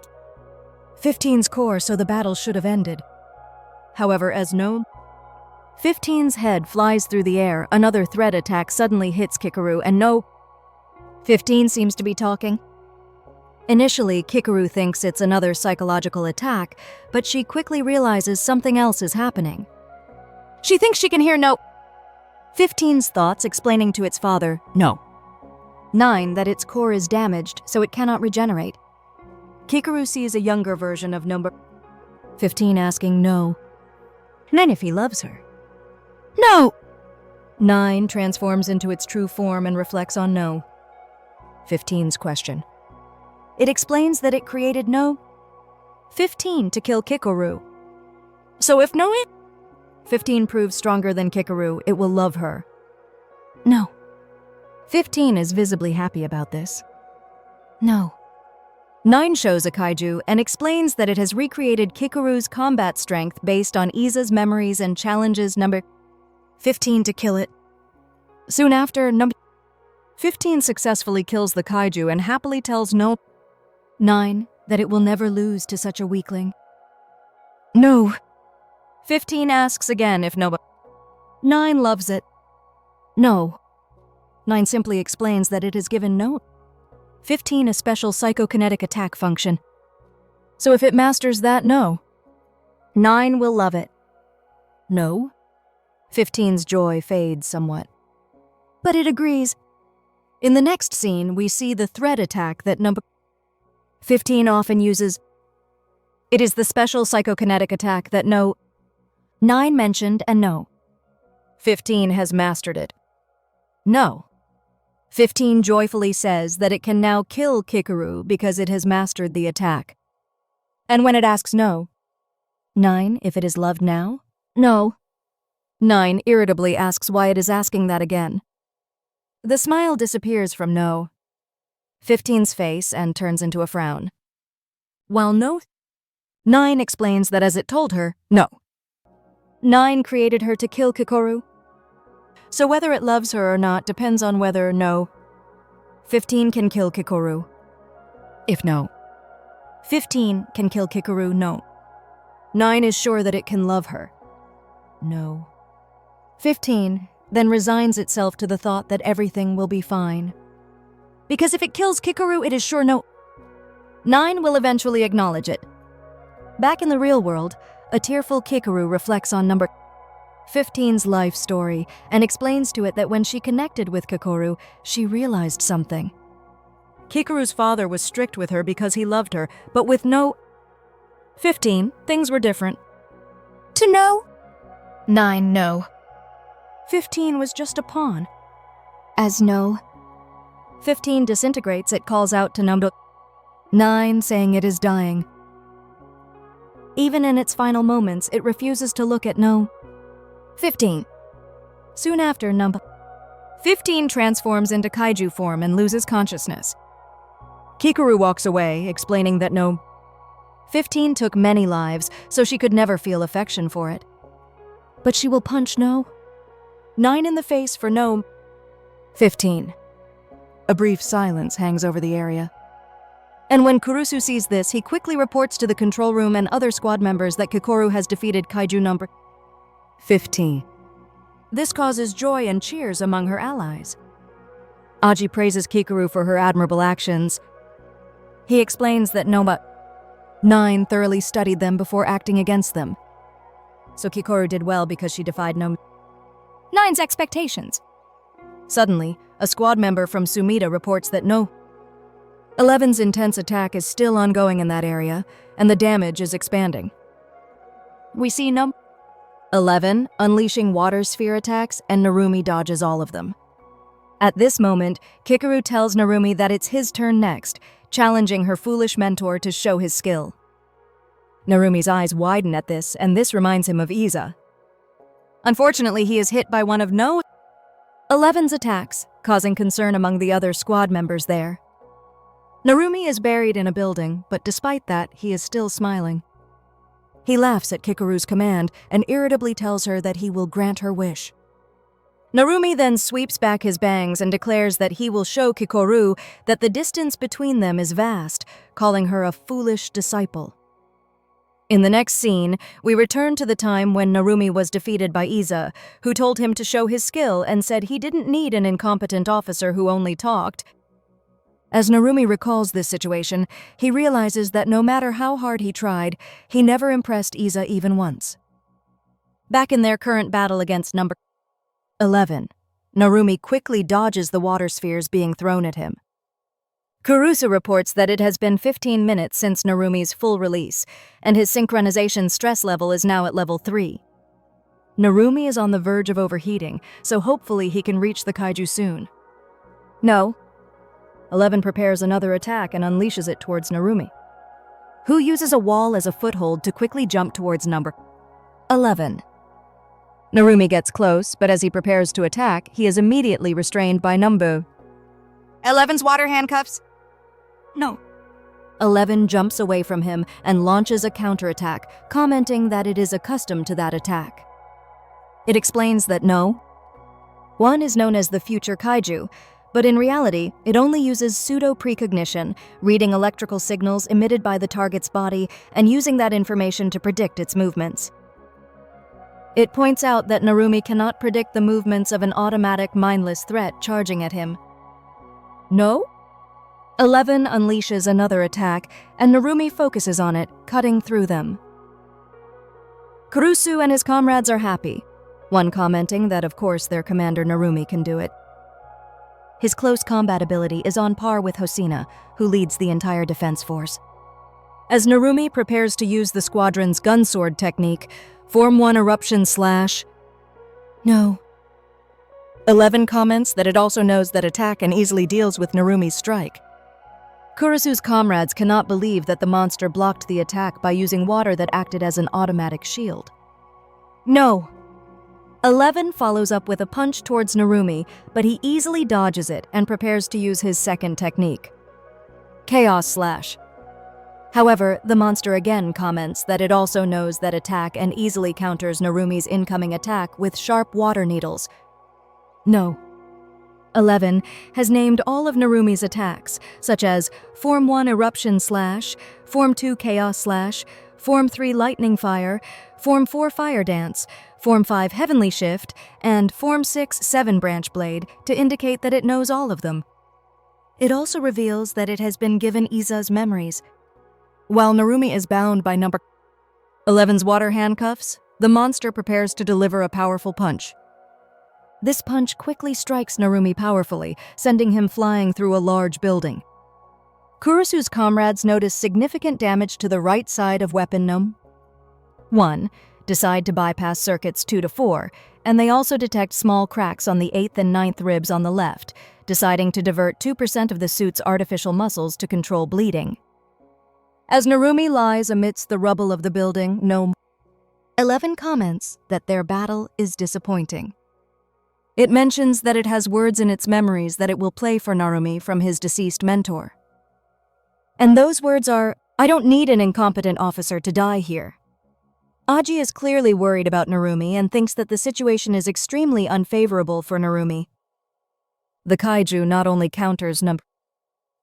15's core, so the battle should have ended. However, as No. 15's head flies through the air, another threat attack suddenly hits Kikoru, and No. 15 seems to be talking. Initially, Kikoru thinks it's another psychological attack, but she quickly realizes something else is happening. She thinks she can hear No. 15's thoughts, explaining to its father, No. 9, that its core is damaged, so it cannot regenerate. Kikoru sees a younger version of No. 15 asking No. 9 if he loves her. No! 9 transforms into its true form and reflects on No. 15's question. It explains that it created No. 15 to kill Kikoru. So if No. 15 proves stronger than Kikoru, it will love her. No. 15 is visibly happy about this. No. 9 shows a kaiju and explains that it has recreated Kikoru's combat strength based on Iza's memories and challenges No. 15 to kill it. Soon after, No. 15 successfully kills the kaiju and happily tells No. 9 that it will never lose to such a weakling. No. 15 asks again if No. 9 loves it. No. 9 simply explains that it has given No. 15 a special psychokinetic attack function. So if it masters that, No. 9 will love it. No. 15's joy fades somewhat. But it agrees. In the next scene, we see the threat attack that No. 15 often uses. It is the special psychokinetic attack that No. 9 mentioned and No. 15 has mastered it. No. 15 joyfully says that it can now kill Kikoru because it has mastered the attack. And when it asks No. 9 if it is loved now? No. 9 irritably asks why it is asking that again. The smile disappears from No. 15's face and turns into a frown. While No. 9 explains that as it told her, No. 9 created her to kill Kikoru. So whether it loves her or not depends on whether No. 15 can kill Kikoru. If No. 15 can kill Kikoru, No. 9 is sure that it can love her. No. 15 then resigns itself to the thought that everything will be fine. Because if it kills Kikoru, it is sure No. 9 will eventually acknowledge it. Back in the real world, a tearful Kikoru reflects on No. 15's life story and explains to it that when she connected with Kikoru, she realized something. Kikoru's father was strict with her because he loved her, but with no 15, things were different. To know? 9, no. 15 was just a pawn. As no. 15 disintegrates, it calls out to number 9, saying it is dying. Even in its final moments, it refuses to look at no 15. Soon after, number 15 transforms into kaiju form and loses consciousness. Kikoru walks away, explaining that no 15 took many lives, so she could never feel affection for it. But she will punch no 9 in the face for no 15. A brief silence hangs over the area. And when Kurusu sees this, he quickly reports to the control room and other squad members that Kikoru has defeated kaiju number 15. This causes joy and cheers among her allies. Aji praises Kikoru for her admirable actions. He explains that Noma 9 thoroughly studied them before acting against them. So Kikoru did well because she defied Noma 9's expectations. Suddenly, a squad member from Sumida reports that no 11's intense attack is still ongoing in that area, and the damage is expanding. We see no 11 unleashing water sphere attacks, and Narumi dodges all of them. At this moment, Kikoru tells Narumi that it's his turn next, challenging her foolish mentor to show his skill. Narumi's eyes widen at this, and this reminds him of Iza. Unfortunately, he is hit by one of no 11's attacks, causing concern among the other squad members there. Narumi is buried in a building, but despite that, he is still smiling. He laughs at Kikoru's command and irritably tells her that he will grant her wish. Narumi then sweeps back his bangs and declares that he will show Kikoru that the distance between them is vast, calling her a foolish disciple. In the next scene, we return to the time when Narumi was defeated by Iza, who told him to show his skill and said he didn't need an incompetent officer who only talked. As Narumi recalls this situation, he realizes that no matter how hard he tried, he never impressed Iza even once. Back in their current battle against number 11, Narumi quickly dodges the water spheres being thrown at him. Kurusu reports that it has been 15 minutes since Narumi's full release, and his synchronization stress level is now at level 3. Narumi is on the verge of overheating, so hopefully he can reach the kaiju soon. No. 11 prepares another attack and unleashes it towards Narumi, who uses a wall as a foothold to quickly jump towards number 11. Narumi gets close, but as he prepares to attack, he is immediately restrained by number 11's water handcuffs. No. 11 jumps away from him and launches a counterattack, commenting that it is accustomed to that attack. It explains that no 1 is known as the future kaiju, but in reality, it only uses pseudo-precognition, reading electrical signals emitted by the target's body and using that information to predict its movements. It points out that Narumi cannot predict the movements of an automatic, mindless threat charging at him. No? 11 unleashes another attack, and Narumi focuses on it, cutting through them. Kurusu and his comrades are happy, one commenting that of course their commander Narumi can do it. His close combat ability is on par with Hosina, who leads the entire defense force. As Narumi prepares to use the squadron's gunsword technique, Form 1 eruption slash... No. 11 comments that it also knows that attack and easily deals with Narumi's strike. Kurusu's comrades cannot believe that the monster blocked the attack by using water that acted as an automatic shield. No. 11 follows up with a punch towards Narumi, but he easily dodges it and prepares to use his second technique, Chaos Slash. However, the monster again comments that it also knows that attack and easily counters Narumi's incoming attack with sharp water needles. No. 11 has named all of Narumi's attacks, such as Form 1 Eruption Slash, Form 2 Chaos Slash, Form 3 Lightning Fire, Form 4 Fire Dance, Form 5 Heavenly Shift, and Form 6 Seven Branch Blade to indicate that it knows all of them. It also reveals that it has been given Iza's memories. While Narumi is bound by number 11's water handcuffs, The monster prepares to deliver a powerful punch. This punch quickly strikes Narumi powerfully, sending him flying through a large building. Kurusu's comrades notice significant damage to the right side of weapon No. 1, decide to bypass circuits 2 to 4, and they also detect small cracks on the 8th and 9th ribs on the left, deciding to divert 2% of the suit's artificial muscles to control bleeding. As Narumi lies amidst the rubble of the building, No. 11 comments that their battle is disappointing. It mentions that it has words in its memories that it will play for Narumi from his deceased mentor. And those words are, "I don't need an incompetent officer to die here." Aji is clearly worried about Narumi and thinks that the situation is extremely unfavorable for Narumi. The kaiju not only counters No.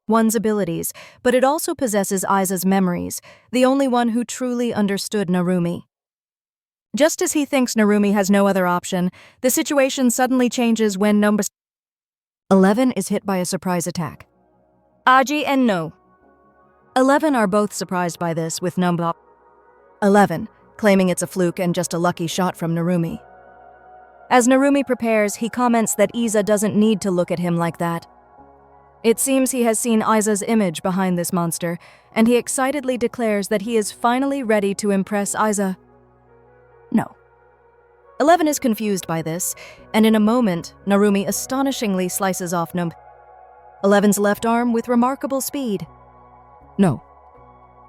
1's abilities, but it also possesses Aiza's memories, the only one who truly understood Narumi. Just as he thinks Narumi has no other option, the situation suddenly changes when No. 11 is hit by a surprise attack. Aji and No. 11 are both surprised by this, with No. 11 claiming it's a fluke and just a lucky shot from Narumi. As Narumi prepares, he comments that Aiza doesn't need to look at him like that. It seems he has seen Aiza's image behind this monster, and he excitedly declares that he is finally ready to impress Aiza. No. 11 is confused by this, and in a moment, Narumi astonishingly slices off No. 11's left arm with remarkable speed. No.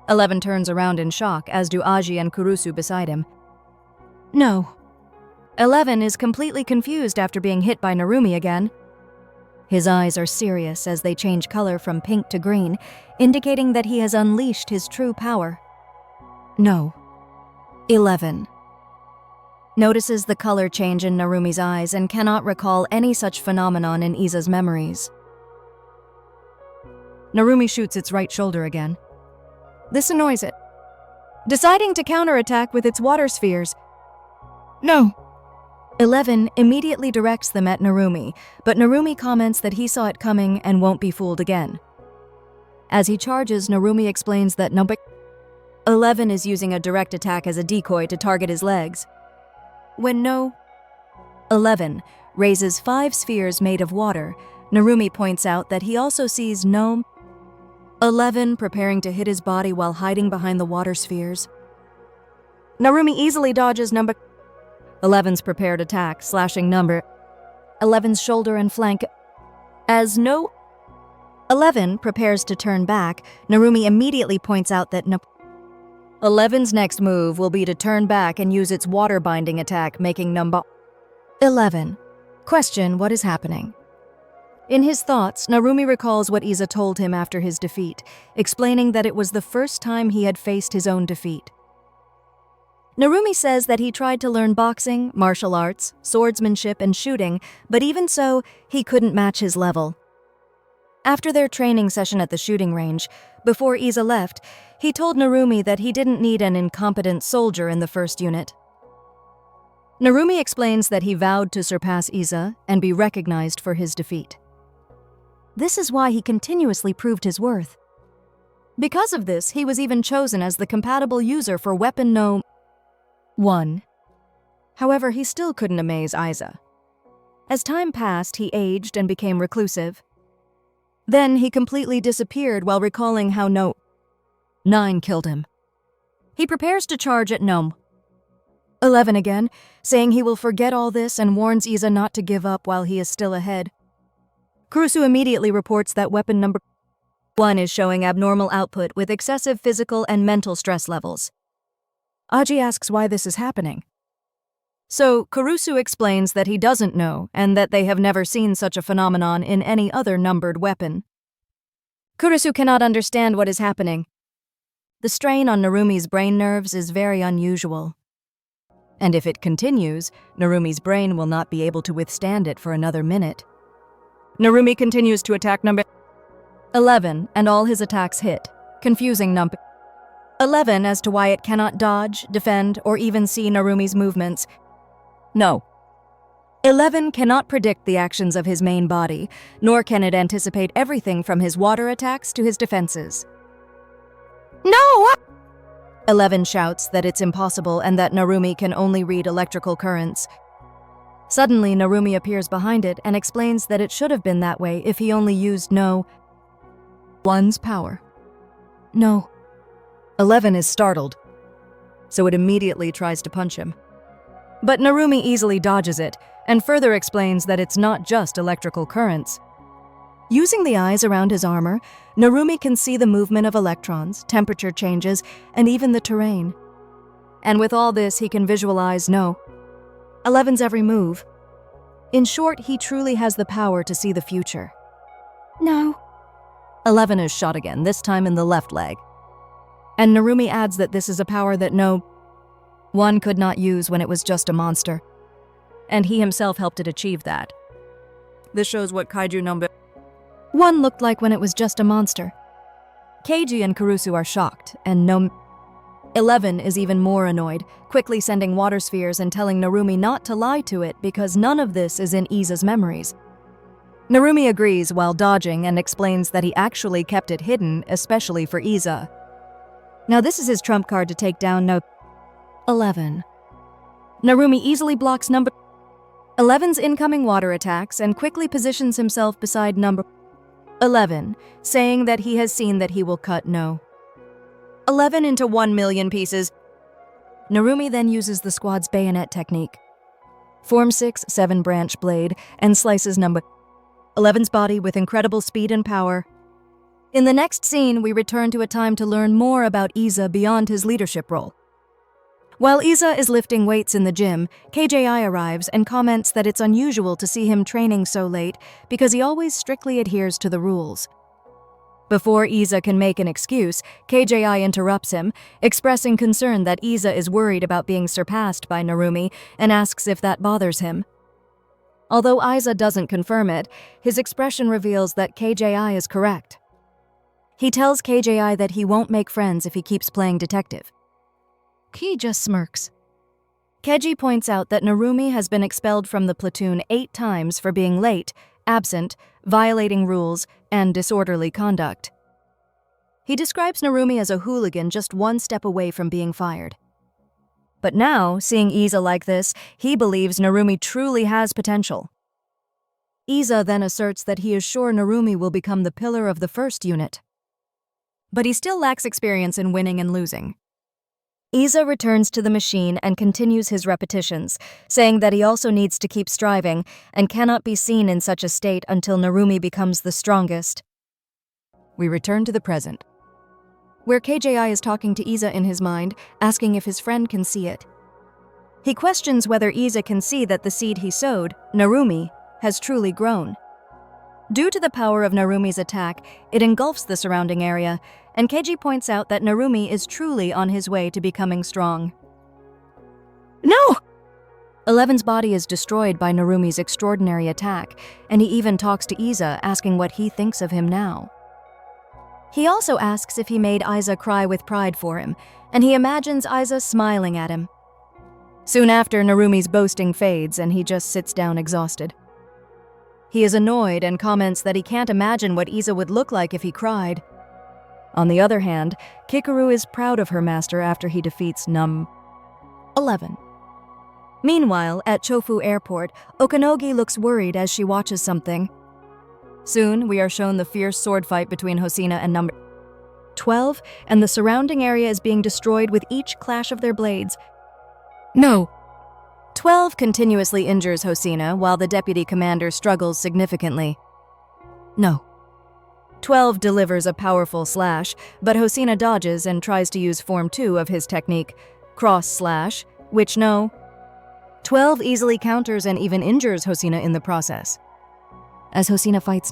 11 turns around in shock, as do Aji and Kurusu beside him. No. 11 is completely confused after being hit by Narumi again. His eyes are serious as they change color from pink to green, indicating that he has unleashed his true power. No. 11 notices the color change in Narumi's eyes and cannot recall any such phenomenon in Aiza's memories. Narumi shoots its right shoulder again. This annoys it, deciding to counterattack with its water spheres. No. 11 immediately directs them at Narumi, but Narumi comments that he saw it coming and won't be fooled again. As he charges, Narumi explains that No. 11 is using a direct attack as a decoy to target his legs. When No. 11 raises 5 spheres made of water, Narumi points out that he also sees No. 11 preparing to hit his body while hiding behind the water spheres. Narumi easily dodges No. 11's prepared attack, slashing No. 11's shoulder and flank. As No. 11 prepares to turn back, Narumi immediately points out that No. 11's next move will be to turn back and use its water binding attack, making No. 11 question what is happening. In his thoughts, Narumi recalls what Aiza told him after his defeat, explaining that it was the first time he had faced his own defeat. Narumi says that he tried to learn boxing, martial arts, swordsmanship, and shooting, but even so, he couldn't match his level. After their training session at the shooting range, before Aiza left, he told Narumi that he didn't need an incompetent soldier in the first unit. Narumi explains that he vowed to surpass Aiza and be recognized for his defeat. This is why he continuously proved his worth. Because of this, he was even chosen as the compatible user for weapon No. 1. However, he still couldn't amaze Aiza. As time passed, he aged and became reclusive. Then he completely disappeared while recalling how No. 9 killed him. He prepares to charge at No. 11 again, saying he will forget all this and warns Aiza not to give up while he is still ahead. Kurusu immediately reports that weapon No. 1 is showing abnormal output with excessive physical and mental stress levels. Aji asks why this is happening. So Kurusu explains that he doesn't know and that they have never seen such a phenomenon in any other numbered weapon. Kurusu cannot understand what is happening. The strain on Narumi's brain nerves is very unusual. And if it continues, Narumi's brain will not be able to withstand it for another minute. Narumi continues to attack No. 11, and all his attacks hit, confusing No. 11 as to why it cannot dodge, defend, or even see Narumi's movements. No. 11 cannot predict the actions of his main body, nor can it anticipate everything from his water attacks to his defenses. No! 11 shouts that it's impossible and that Narumi can only read electrical currents. Suddenly, Narumi appears behind it and explains that it should have been that way if he only used one's power. No. 11 is startled, so it immediately tries to punch him. But Narumi easily dodges it and further explains that it's not just electrical currents. Using the eyes around his armor, Narumi can see the movement of electrons, temperature changes, and even the terrain. And with all this, he can visualize 11's every move. In short, he truly has the power to see the future. No. 11 is shot again, this time in the left leg. And Narumi adds that this is a power that one could not use when it was just a monster. And he himself helped it achieve that. This shows what KAIJU No.1 looked like when it was just a monster. Keiji and Kurusu are shocked, and 11 is even more annoyed, quickly sending water spheres and telling Narumi not to lie to it because none of this is in Iza's memories. Narumi agrees while dodging and explains that he actually kept it hidden, especially for Iza. Now this is his trump card to take down 11. Narumi easily blocks 11's incoming water attacks and quickly positions himself beside 11, saying that he has seen that he will cut 11 into 1,000,000 pieces. Narumi then uses the squad's bayonet technique. Form 6/7 branch blade and slices 11's body with incredible speed and power. In the next scene, we return to a time to learn more about Iza beyond his leadership role. While Iza is lifting weights in the gym, KJI arrives and comments that it's unusual to see him training so late because he always strictly adheres to the rules. Before Iza can make an excuse, KJI interrupts him, expressing concern that Iza is worried about being surpassed by Narumi and asks if that bothers him. Although Iza doesn't confirm it, his expression reveals that KJI is correct. He tells KJI that he won't make friends if he keeps playing detective. He just smirks. Keiji points out that Narumi has been expelled from the platoon 8 times for being late, absent, violating rules, and disorderly conduct. He describes Narumi as a hooligan just one step away from being fired. But now, seeing Iza like this, he believes Narumi truly has potential. Iza then asserts that he is sure Narumi will become the pillar of the first unit. But he still lacks experience in winning and losing. Iza returns to the machine and continues his repetitions, saying that he also needs to keep striving and cannot be seen in such a state until Narumi becomes the strongest. We return to the present, where KJI is talking to Iza in his mind, asking if his friend can see it. He questions whether Iza can see that the seed he sowed, Narumi, has truly grown. Due to the power of Narumi's attack, it engulfs the surrounding area, and Keiji points out that Narumi is truly on his way to becoming strong. No! 11's body is destroyed by Narumi's extraordinary attack, and he even talks to Iza, asking what he thinks of him now. He also asks if he made Iza cry with pride for him, and he imagines Iza smiling at him. Soon after, Narumi's boasting fades, and he just sits down exhausted. He is annoyed and comments that he can't imagine what Iza would look like if he cried. On the other hand, Kikoru is proud of her master after he defeats 11. Meanwhile, at Chofu Airport, Okanogi looks worried as she watches something. Soon, we are shown the fierce sword fight between Hosina and 12, and the surrounding area is being destroyed with each clash of their blades. 12 continuously injures Hosina while the deputy commander struggles significantly. 12 delivers a powerful slash, but Hosina dodges and tries to use Form 2 of his technique, Cross Slash, which 12 easily counters and even injures Hosina in the process. As Hosina fights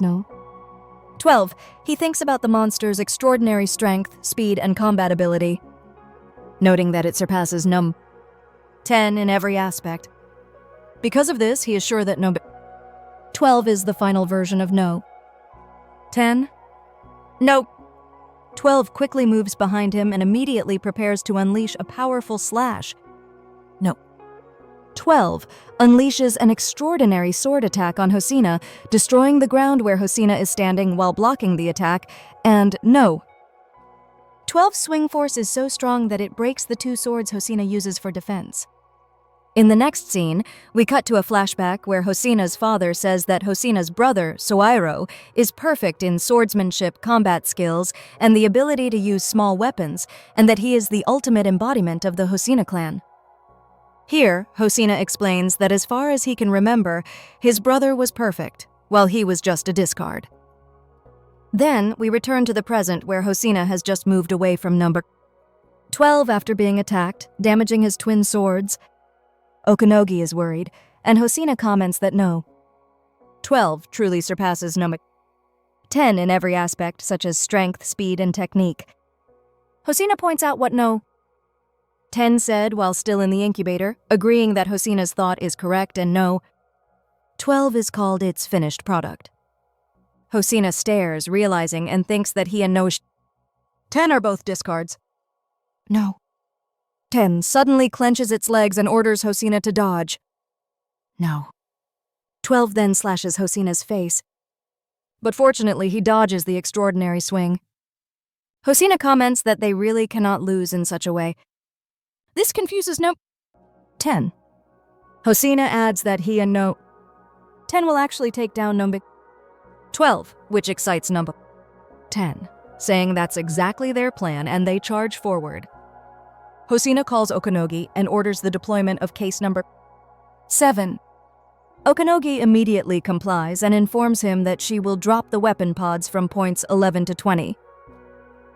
12, he thinks about the monster's extraordinary strength, speed, and combat ability, noting that it surpasses 10 in every aspect. Because of this, he is sure that 12 is the final version of 10. 12 quickly moves behind him and immediately prepares to unleash a powerful slash. 12 unleashes an extraordinary sword attack on Hosina, destroying the ground where Hosina is standing while blocking the attack, and 12's swing force is so strong that it breaks the two swords Hosina uses for defense. In the next scene, we cut to a flashback where Hosina's father says that Hosina's brother, Soairo, is perfect in swordsmanship, combat skills, and the ability to use small weapons, and that he is the ultimate embodiment of the Hosina clan. Here, Hosina explains that as far as he can remember, his brother was perfect, while he was just a discard. Then, we return to the present where Hosina has just moved away from number 12 after being attacked, damaging his twin swords. Okanogi is worried, and Hosina comments that no. 12 truly surpasses number 10 in every aspect, such as strength, speed, and technique. Hosina points out what no. 10 said while still in the incubator, agreeing that Hosina's thought is correct and no. 12 is called its finished product. Hosina stares, realizing, and thinks that he and no 10 are both discards. No. 10 suddenly clenches its legs and orders Hosina to dodge. No. 12 then slashes Hosina's face. But fortunately, he dodges the extraordinary swing. Hosina comments that they really cannot lose in such a way. This confuses no 10. Hosina adds that he and no 10 will actually take down number 12, which excites number 10, saying that's exactly their plan and they charge forward. Hosina calls Okanogi and orders the deployment of case number 7. Okanogi immediately complies and informs him that she will drop the weapon pods from points 11 to 20.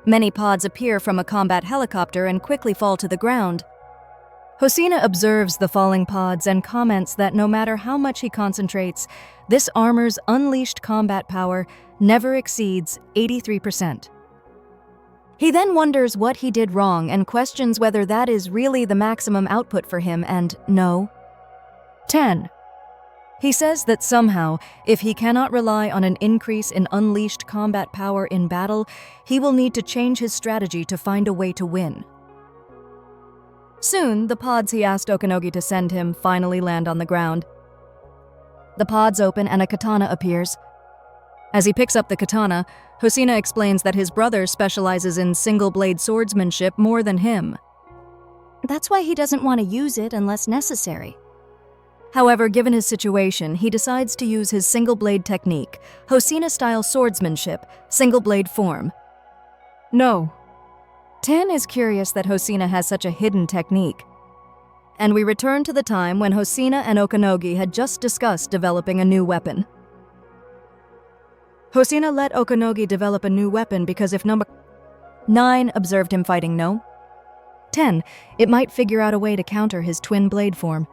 Many pods appear from a combat helicopter and quickly fall to the ground. Hosina observes the falling pods and comments that no matter how much he concentrates, this armor's unleashed combat power never exceeds 83%. He then wonders what he did wrong and questions whether that is really the maximum output for him and no. 10. He says that somehow, if he cannot rely on an increase in unleashed combat power in battle, he will need to change his strategy to find a way to win. Soon, the pods he asked Okanogi to send him finally land on the ground. The pods open and a katana appears. As he picks up the katana, Hosina explains that his brother specializes in single-blade swordsmanship more than him. That's why he doesn't want to use it unless necessary. However, given his situation, he decides to use his single-blade technique, Hosina-style swordsmanship, single-blade form. No. 10 is curious that Hosina has such a hidden technique. And we return to the time when Hosina and Okanogi had just discussed developing a new weapon. Hosina let Okanogi develop a new weapon because if number 9 observed him fighting no. 10, it might figure out a way to counter his twin blade form.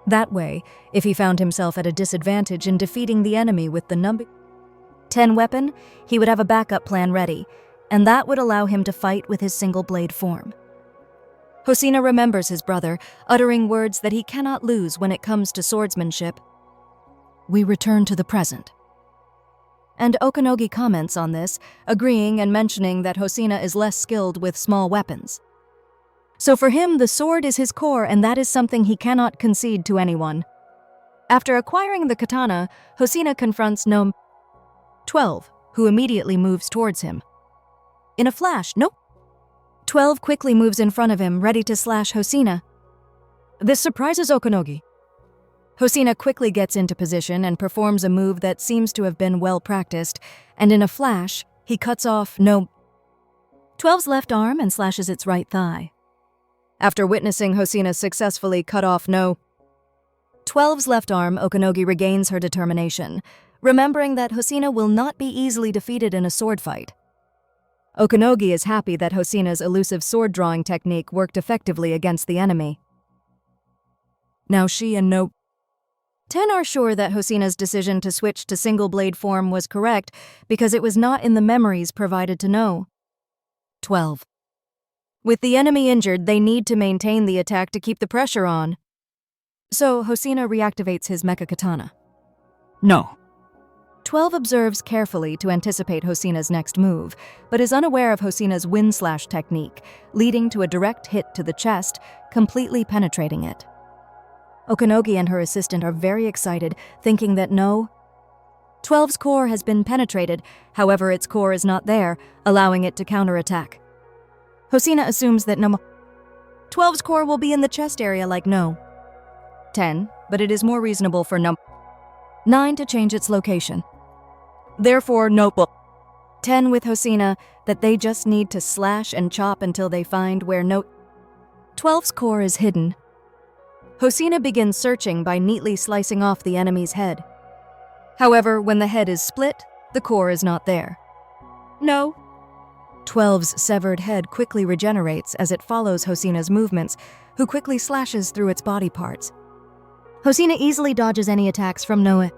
That way, if he found himself at a disadvantage in defeating the enemy with the number 10 weapon, he would have a backup plan ready, and that would allow him to fight with his single blade form. Hosina remembers his brother, uttering words that he cannot lose when it comes to swordsmanship. We return to the present. And Okanogi comments on this, agreeing and mentioning that Hosina is less skilled with small weapons. So for him, the sword is his core, and that is something he cannot concede to anyone. After acquiring the katana, Hosina confronts no. 12, who immediately moves towards him. In a flash, no. 12 quickly moves in front of him, ready to slash Hosina. This surprises Okanogi. Hosina quickly gets into position and performs a move that seems to have been well practiced, and in a flash, he cuts off no. 12's left arm and slashes its right thigh. After witnessing Hosina successfully cut off no. 12's left arm, Okanogi regains her determination, remembering that Hosina will not be easily defeated in a sword fight. Okanogi is happy that Hosina's elusive sword-drawing technique worked effectively against the enemy. Now she and no. 10 are sure that Hosina's decision to switch to single-blade form was correct because it was not in the memories provided to no. 12. With the enemy injured, they need to maintain the attack to keep the pressure on. So Hosina reactivates his mecha katana. No. 12 observes carefully to anticipate Hosina's next move, but is unaware of Hosina's wind slash technique, leading to a direct hit to the chest, completely penetrating it. Okanogi and her assistant are very excited, thinking that no. 12's core has been penetrated, however its core is not there, allowing it to counterattack. Hosina assumes that No. 12's core will be in the chest area like No. 10, but it is more reasonable for No. 9 to change its location. Therefore, No. 10 with Hosina that they just need to slash and chop until they find where No. 12's core is hidden. Hosina begins searching by neatly slicing off the enemy's head. However, when the head is split, the core is not there. No. 12's severed head quickly regenerates as it follows Hosina's movements, who quickly slashes through its body parts. Hosina easily dodges any attacks from No.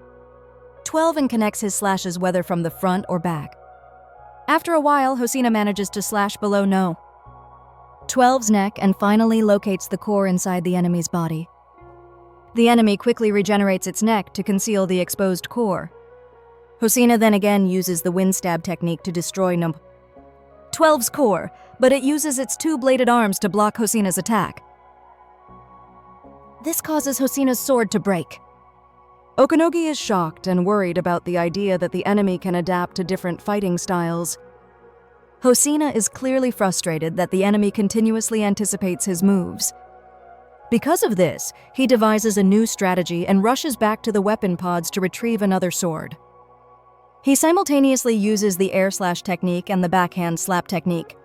12 and connects his slashes whether from the front or back. After a while, Hosina manages to slash below No. 12's neck and finally locates the core inside the enemy's body. The enemy quickly regenerates its neck to conceal the exposed core. Hosina then again uses the wind stab technique to destroy No. 12's core, but it uses its two-bladed arms to block Hosina's attack. This causes Hosina's sword to break. Okanogi is shocked and worried about the idea that the enemy can adapt to different fighting styles. Hosina is clearly frustrated that the enemy continuously anticipates his moves. Because of this, he devises a new strategy and rushes back to the weapon pods to retrieve another sword. He simultaneously uses the air slash technique and the backhand slap technique.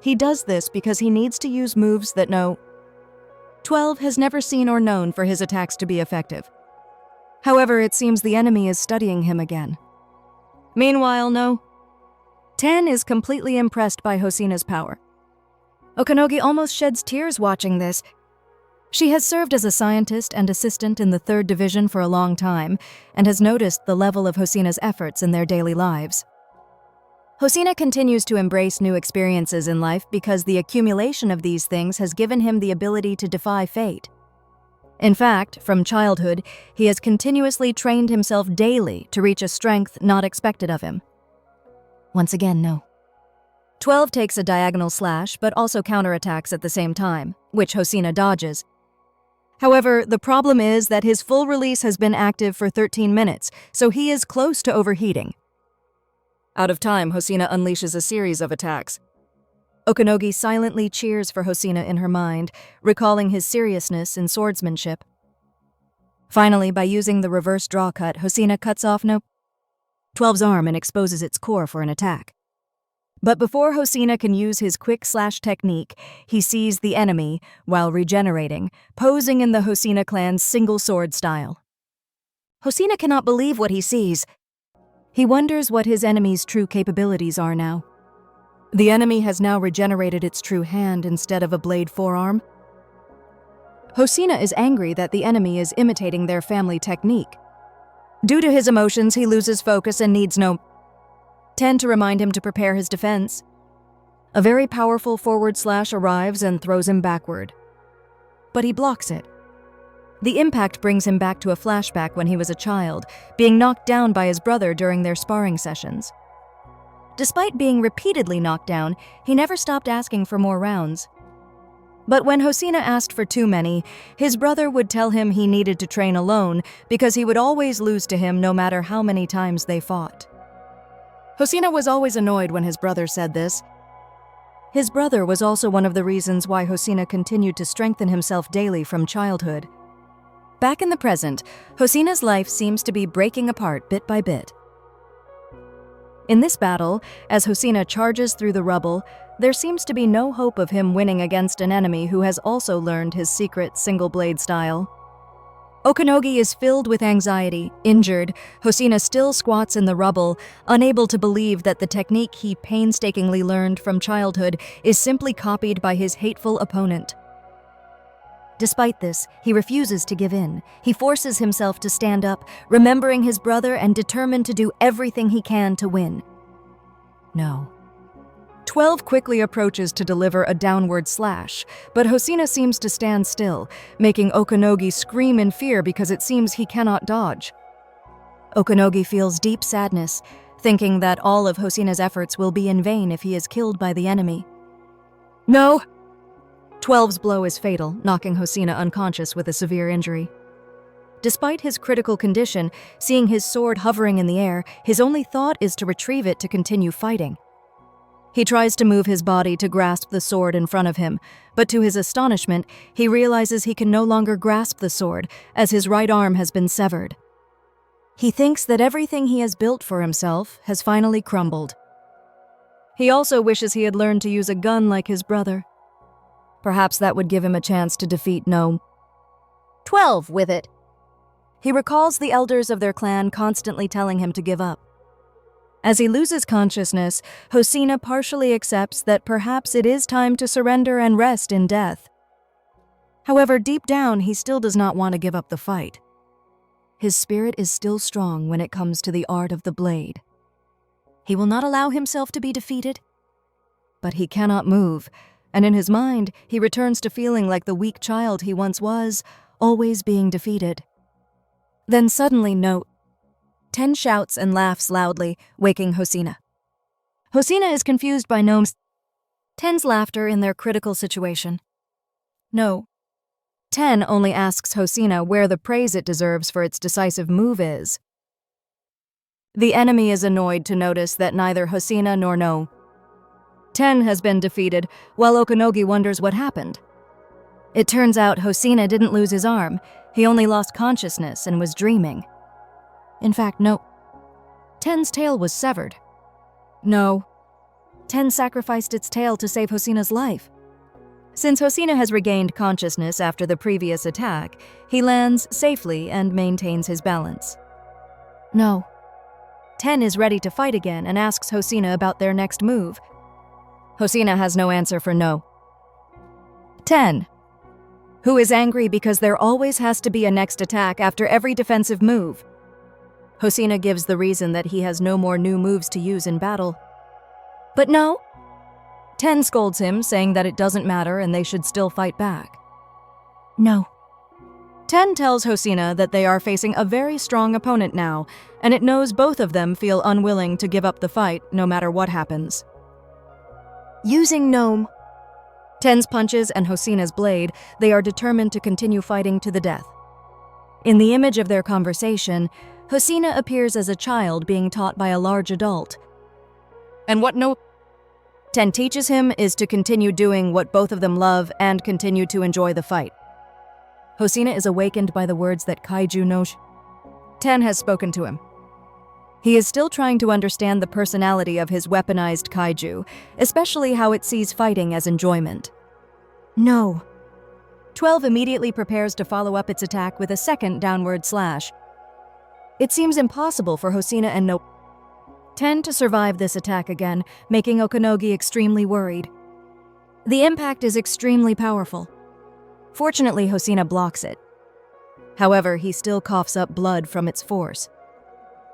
He does this because he needs to use moves that No. 12 has never seen or known for his attacks to be effective. However, it seems the enemy is studying him again. Meanwhile, No. 10 is completely impressed by Hosina's power. Okanogi almost sheds tears watching this. She has served as a scientist and assistant in the 3rd Division for a long time and has noticed the level of Hosina's efforts in their daily lives. Hosina continues to embrace new experiences in life because the accumulation of these things has given him the ability to defy fate. In fact, from childhood, he has continuously trained himself daily to reach a strength not expected of him. Once again, No. 12 takes a diagonal slash but also counterattacks at the same time, which Hosina dodges. However, the problem is that his full release has been active for 13 minutes, so he is close to overheating. Out of time, Hosina unleashes a series of attacks. Okanogi silently cheers for Hosina in her mind, recalling his seriousness in swordsmanship. Finally, by using the reverse draw cut, Hosina cuts off No. 12's arm and exposes its core for an attack. But before Hosina can use his quick slash technique, he sees the enemy, while regenerating, posing in the Hosina clan's single sword style. Hosina cannot believe what he sees. He wonders what his enemy's true capabilities are now. The enemy has now regenerated its true hand instead of a blade forearm. Hosina is angry that the enemy is imitating their family technique. Due to his emotions, he loses focus and needs No. 10 to remind him to prepare his defense. A very powerful forward slash arrives and throws him backward. But he blocks it. The impact brings him back to a flashback when he was a child, being knocked down by his brother during their sparring sessions. Despite being repeatedly knocked down, he never stopped asking for more rounds. But when Hosina asked for too many, his brother would tell him he needed to train alone because he would always lose to him no matter how many times they fought. Hosina was always annoyed when his brother said this. His brother was also one of the reasons why Hosina continued to strengthen himself daily from childhood. Back in the present, Hosina's life seems to be breaking apart bit by bit. In this battle, as Hosina charges through the rubble, there seems to be no hope of him winning against an enemy who has also learned his secret single-blade style. Okanogi is filled with anxiety. Injured, Hosina still squats in the rubble, unable to believe that the technique he painstakingly learned from childhood is simply copied by his hateful opponent. Despite this, he refuses to give in. He forces himself to stand up, remembering his brother and determined to do everything he can to win. No. 12 quickly approaches to deliver a downward slash, but Hosina seems to stand still, making Okanogi scream in fear because it seems he cannot dodge. Okanogi feels deep sadness, thinking that all of Hosina's efforts will be in vain if he is killed by the enemy. No! 12's blow is fatal, knocking Hosina unconscious with a severe injury. Despite his critical condition, seeing his sword hovering in the air, his only thought is to retrieve it to continue fighting. He tries to move his body to grasp the sword in front of him, but to his astonishment, he realizes he can no longer grasp the sword, as his right arm has been severed. He thinks that everything he has built for himself has finally crumbled. He also wishes he had learned to use a gun like his brother. Perhaps that would give him a chance to defeat No. 12 with it. He recalls the elders of their clan constantly telling him to give up. As he loses consciousness, Hosina partially accepts that perhaps it is time to surrender and rest in death. However, deep down, he still does not want to give up the fight. His spirit is still strong when it comes to the art of the blade. He will not allow himself to be defeated. But he cannot move, and in his mind, he returns to feeling like the weak child he once was, always being defeated. Then suddenly, No. 10 shouts and laughs loudly, waking Hosina. Hosina is confused by No. 10's laughter in their critical situation. No. 10 only asks Hosina where the praise it deserves for its decisive move is. The enemy is annoyed to notice that neither Hosina nor No. 10 has been defeated, while Okanogi wonders what happened. It turns out Hosina didn't lose his arm, he only lost consciousness and was dreaming. In fact, No. 10's tail was severed. No. 10 sacrificed its tail to save Hosina's life. Since Hosina has regained consciousness after the previous attack, he lands safely and maintains his balance. No. 10 is ready to fight again and asks Hosina about their next move. Hosina has no answer for No. 10, who is angry because there always has to be a next attack after every defensive move. Hosina gives the reason that he has no more new moves to use in battle. But No. 10 scolds him, saying that it doesn't matter and they should still fight back. No. 10 tells Hosina that they are facing a very strong opponent now, and it knows both of them feel unwilling to give up the fight no matter what happens. Using No. 10's punches and Hosina's blade, they are determined to continue fighting to the death. In the image of their conversation, Hosina appears as a child being taught by a large adult. And what No. 10 teaches him is to continue doing what both of them love and continue to enjoy the fight. Hosina is awakened by the words that KAIJU No.8 10 has spoken to him. He is still trying to understand the personality of his weaponized kaiju, especially how it sees fighting as enjoyment. No. 12 immediately prepares to follow up its attack with a second downward slash. It seems impossible for Hosina and No. 10 to survive this attack again, making Okanogi extremely worried. The impact is extremely powerful. Fortunately, Hosina blocks it. However, he still coughs up blood from its force.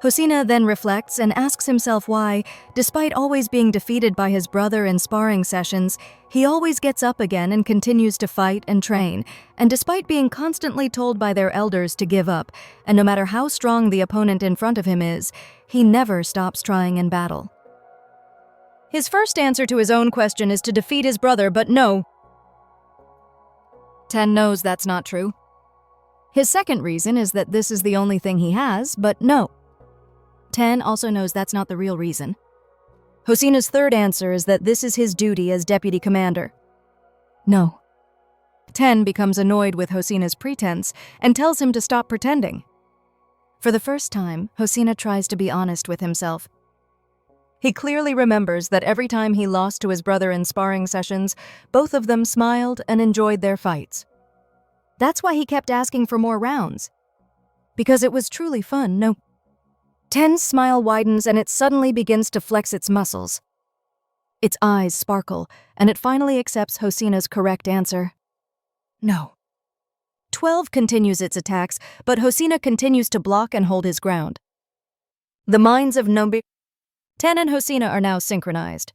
Hosina then reflects and asks himself why, despite always being defeated by his brother in sparring sessions, he always gets up again and continues to fight and train, and despite being constantly told by their elders to give up, and no matter how strong the opponent in front of him is, he never stops trying in battle. His first answer to his own question is to defeat his brother, but No. 10 knows that's not true. His second reason is that this is the only thing he has, but No. 10 also knows that's not the real reason. Hosina's third answer is that this is his duty as deputy commander. No. 10 becomes annoyed with Hosina's pretense and tells him to stop pretending. For the first time, Hosina tries to be honest with himself. He clearly remembers that every time he lost to his brother in sparring sessions, both of them smiled and enjoyed their fights. That's why he kept asking for more rounds. Because it was truly fun, No. 10's smile widens and it suddenly begins to flex its muscles. Its eyes sparkle, and it finally accepts Hosina's correct answer. No. 12 continues its attacks, but Hosina continues to block and hold his ground. The minds of No. 10 and Hosina are now synchronized.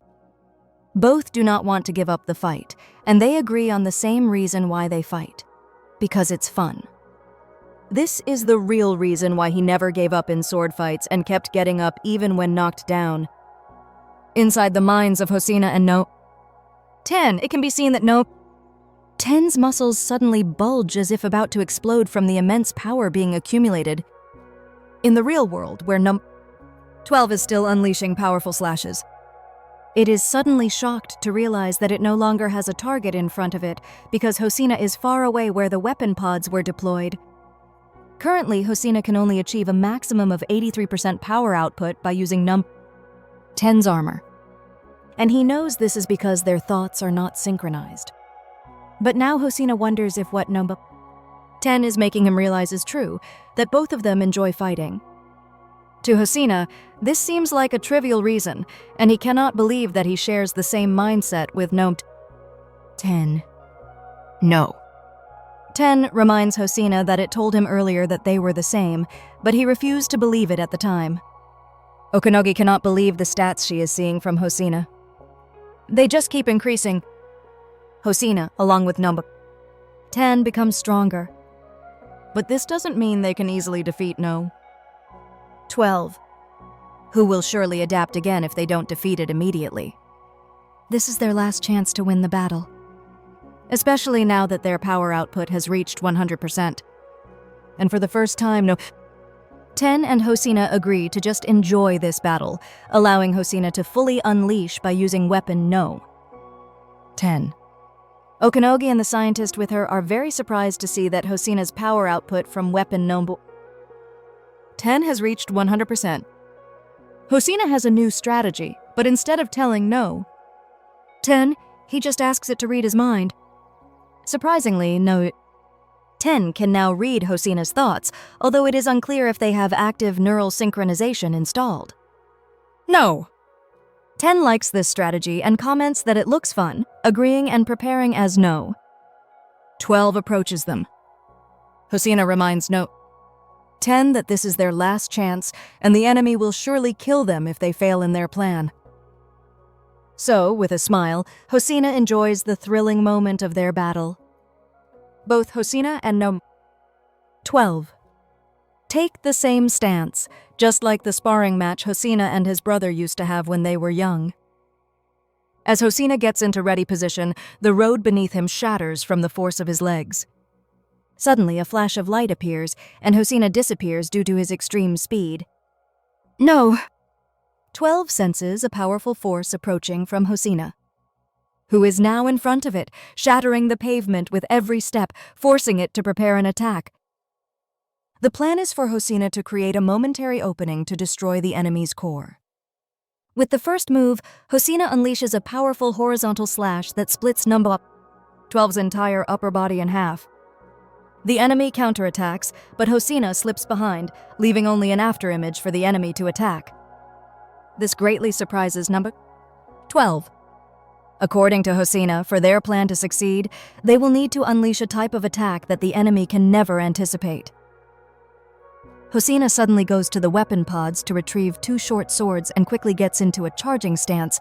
Both do not want to give up the fight, and they agree on the same reason why they fight. Because it's fun. This is the real reason why he never gave up in sword fights and kept getting up even when knocked down. Inside the minds of Hosina and No. 10, it can be seen that No. 10's muscles suddenly bulge as if about to explode from the immense power being accumulated. In the real world, where No. 12 is still unleashing powerful slashes. It is suddenly shocked to realize that it no longer has a target in front of it because Hosina is far away where the weapon pods were deployed. Currently, Hosina can only achieve a maximum of 83% power output by using 10's armor. And he knows this is because their thoughts are not synchronized. But now Hosina wonders if what 10 is making him realize is true, that both of them enjoy fighting. To Hosina, this seems like a trivial reason, and he cannot believe that he shares the same mindset with 10. No. 10 reminds Hosina that it told him earlier that they were the same, but he refused to believe it at the time. Okanogi cannot believe the stats she is seeing from Hosina. They just keep increasing. Hosina, along with 10, becomes stronger. But this doesn't mean they can easily defeat 12, who will surely adapt again if they don't defeat it immediately. This is their last chance to win the battle, especially now that their power output has reached 100%. And for the first time, 10 and Hosina agree to just enjoy this battle, allowing Hosina to fully unleash by using weapon 10. Okanogi and the scientist with her are very surprised to see that Hosina's power output from weapon 10 has reached 100%. Hosina has a new strategy, but instead of telling 10, he just asks it to read his mind. Surprisingly, 10 can now read Hosina's thoughts, although it is unclear if they have active neural synchronization installed. 10 likes this strategy and comments that it looks fun, agreeing and preparing as 12 approaches them. Hosina reminds 10 that this is their last chance, and the enemy will surely kill them if they fail in their plan. So, with a smile, Hosina enjoys the thrilling moment of their battle. Both Hosina and 12 take the same stance, just like the sparring match Hosina and his brother used to have when they were young. As Hosina gets into ready position, the road beneath him shatters from the force of his legs. Suddenly, a flash of light appears, and Hosina disappears due to his extreme speed. 12 senses a powerful force approaching from Hosina, who is now in front of it, shattering the pavement with every step, forcing it to prepare an attack. The plan is for Hosina to create a momentary opening to destroy the enemy's core. With the first move, Hosina unleashes a powerful horizontal slash that splits 12's entire upper body in half. The enemy counterattacks, but Hosina slips behind, leaving only an afterimage for the enemy to attack. This greatly surprises 12. According to Hosina, for their plan to succeed, they will need to unleash a type of attack that the enemy can never anticipate. Hosina suddenly goes to the weapon pods to retrieve 2 short swords and quickly gets into a charging stance.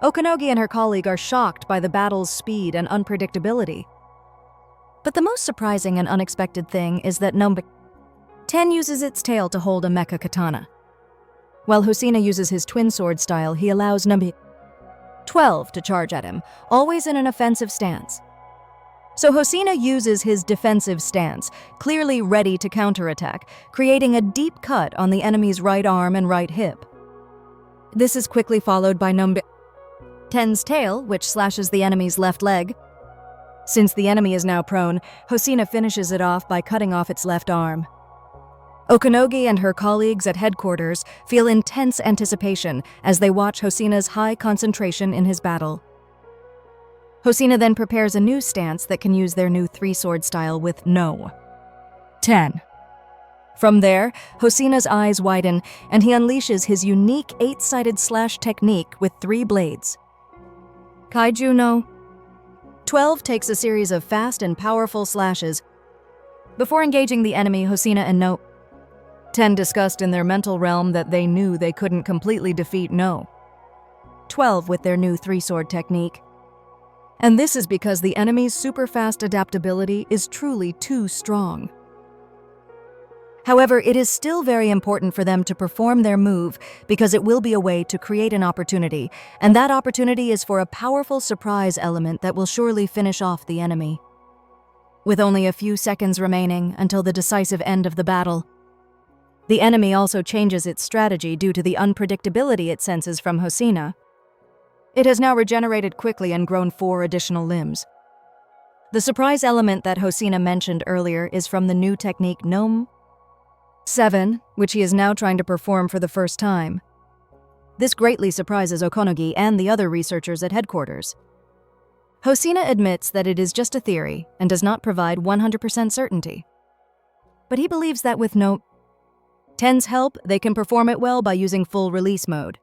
Okanogi and her colleague are shocked by the battle's speed and unpredictability. But the most surprising and unexpected thing is that 10 uses its tail to hold a mecha katana. While Hosina uses his twin sword style, he allows 12 to charge at him, always in an offensive stance. So Hosina uses his defensive stance, clearly ready to counterattack, creating a deep cut on the enemy's right arm and right hip. This is quickly followed by 10's tail, which slashes the enemy's left leg. Since the enemy is now prone, Hosina finishes it off by cutting off its left arm. Okanogi and her colleagues at headquarters feel intense anticipation as they watch Hosina's high concentration in his battle. Hosina then prepares a new stance that can use their new 3-sword style with 10. From there, Hosina's eyes widen and he unleashes his unique 8-sided slash technique with 3 blades. KAIJU No. 12 takes a series of fast and powerful slashes. Before engaging the enemy, Hosina and 10 discussed in their mental realm that they knew they couldn't completely defeat 12 with their new 3-sword technique. And this is because the enemy's super-fast adaptability is truly too strong. However, it is still very important for them to perform their move because it will be a way to create an opportunity, and that opportunity is for a powerful surprise element that will surely finish off the enemy. With only a few seconds remaining until the decisive end of the battle, the enemy also changes its strategy due to the unpredictability it senses from Hosina. It has now regenerated quickly and grown 4 additional limbs. The surprise element that Hosina mentioned earlier is from the new technique No.8, which he is now trying to perform for the first time. This greatly surprises Okonogi and the other researchers at headquarters. Hosina admits that it is just a theory and does not provide 100% certainty. But he believes that with No.10's help, they can perform it well by using full release mode.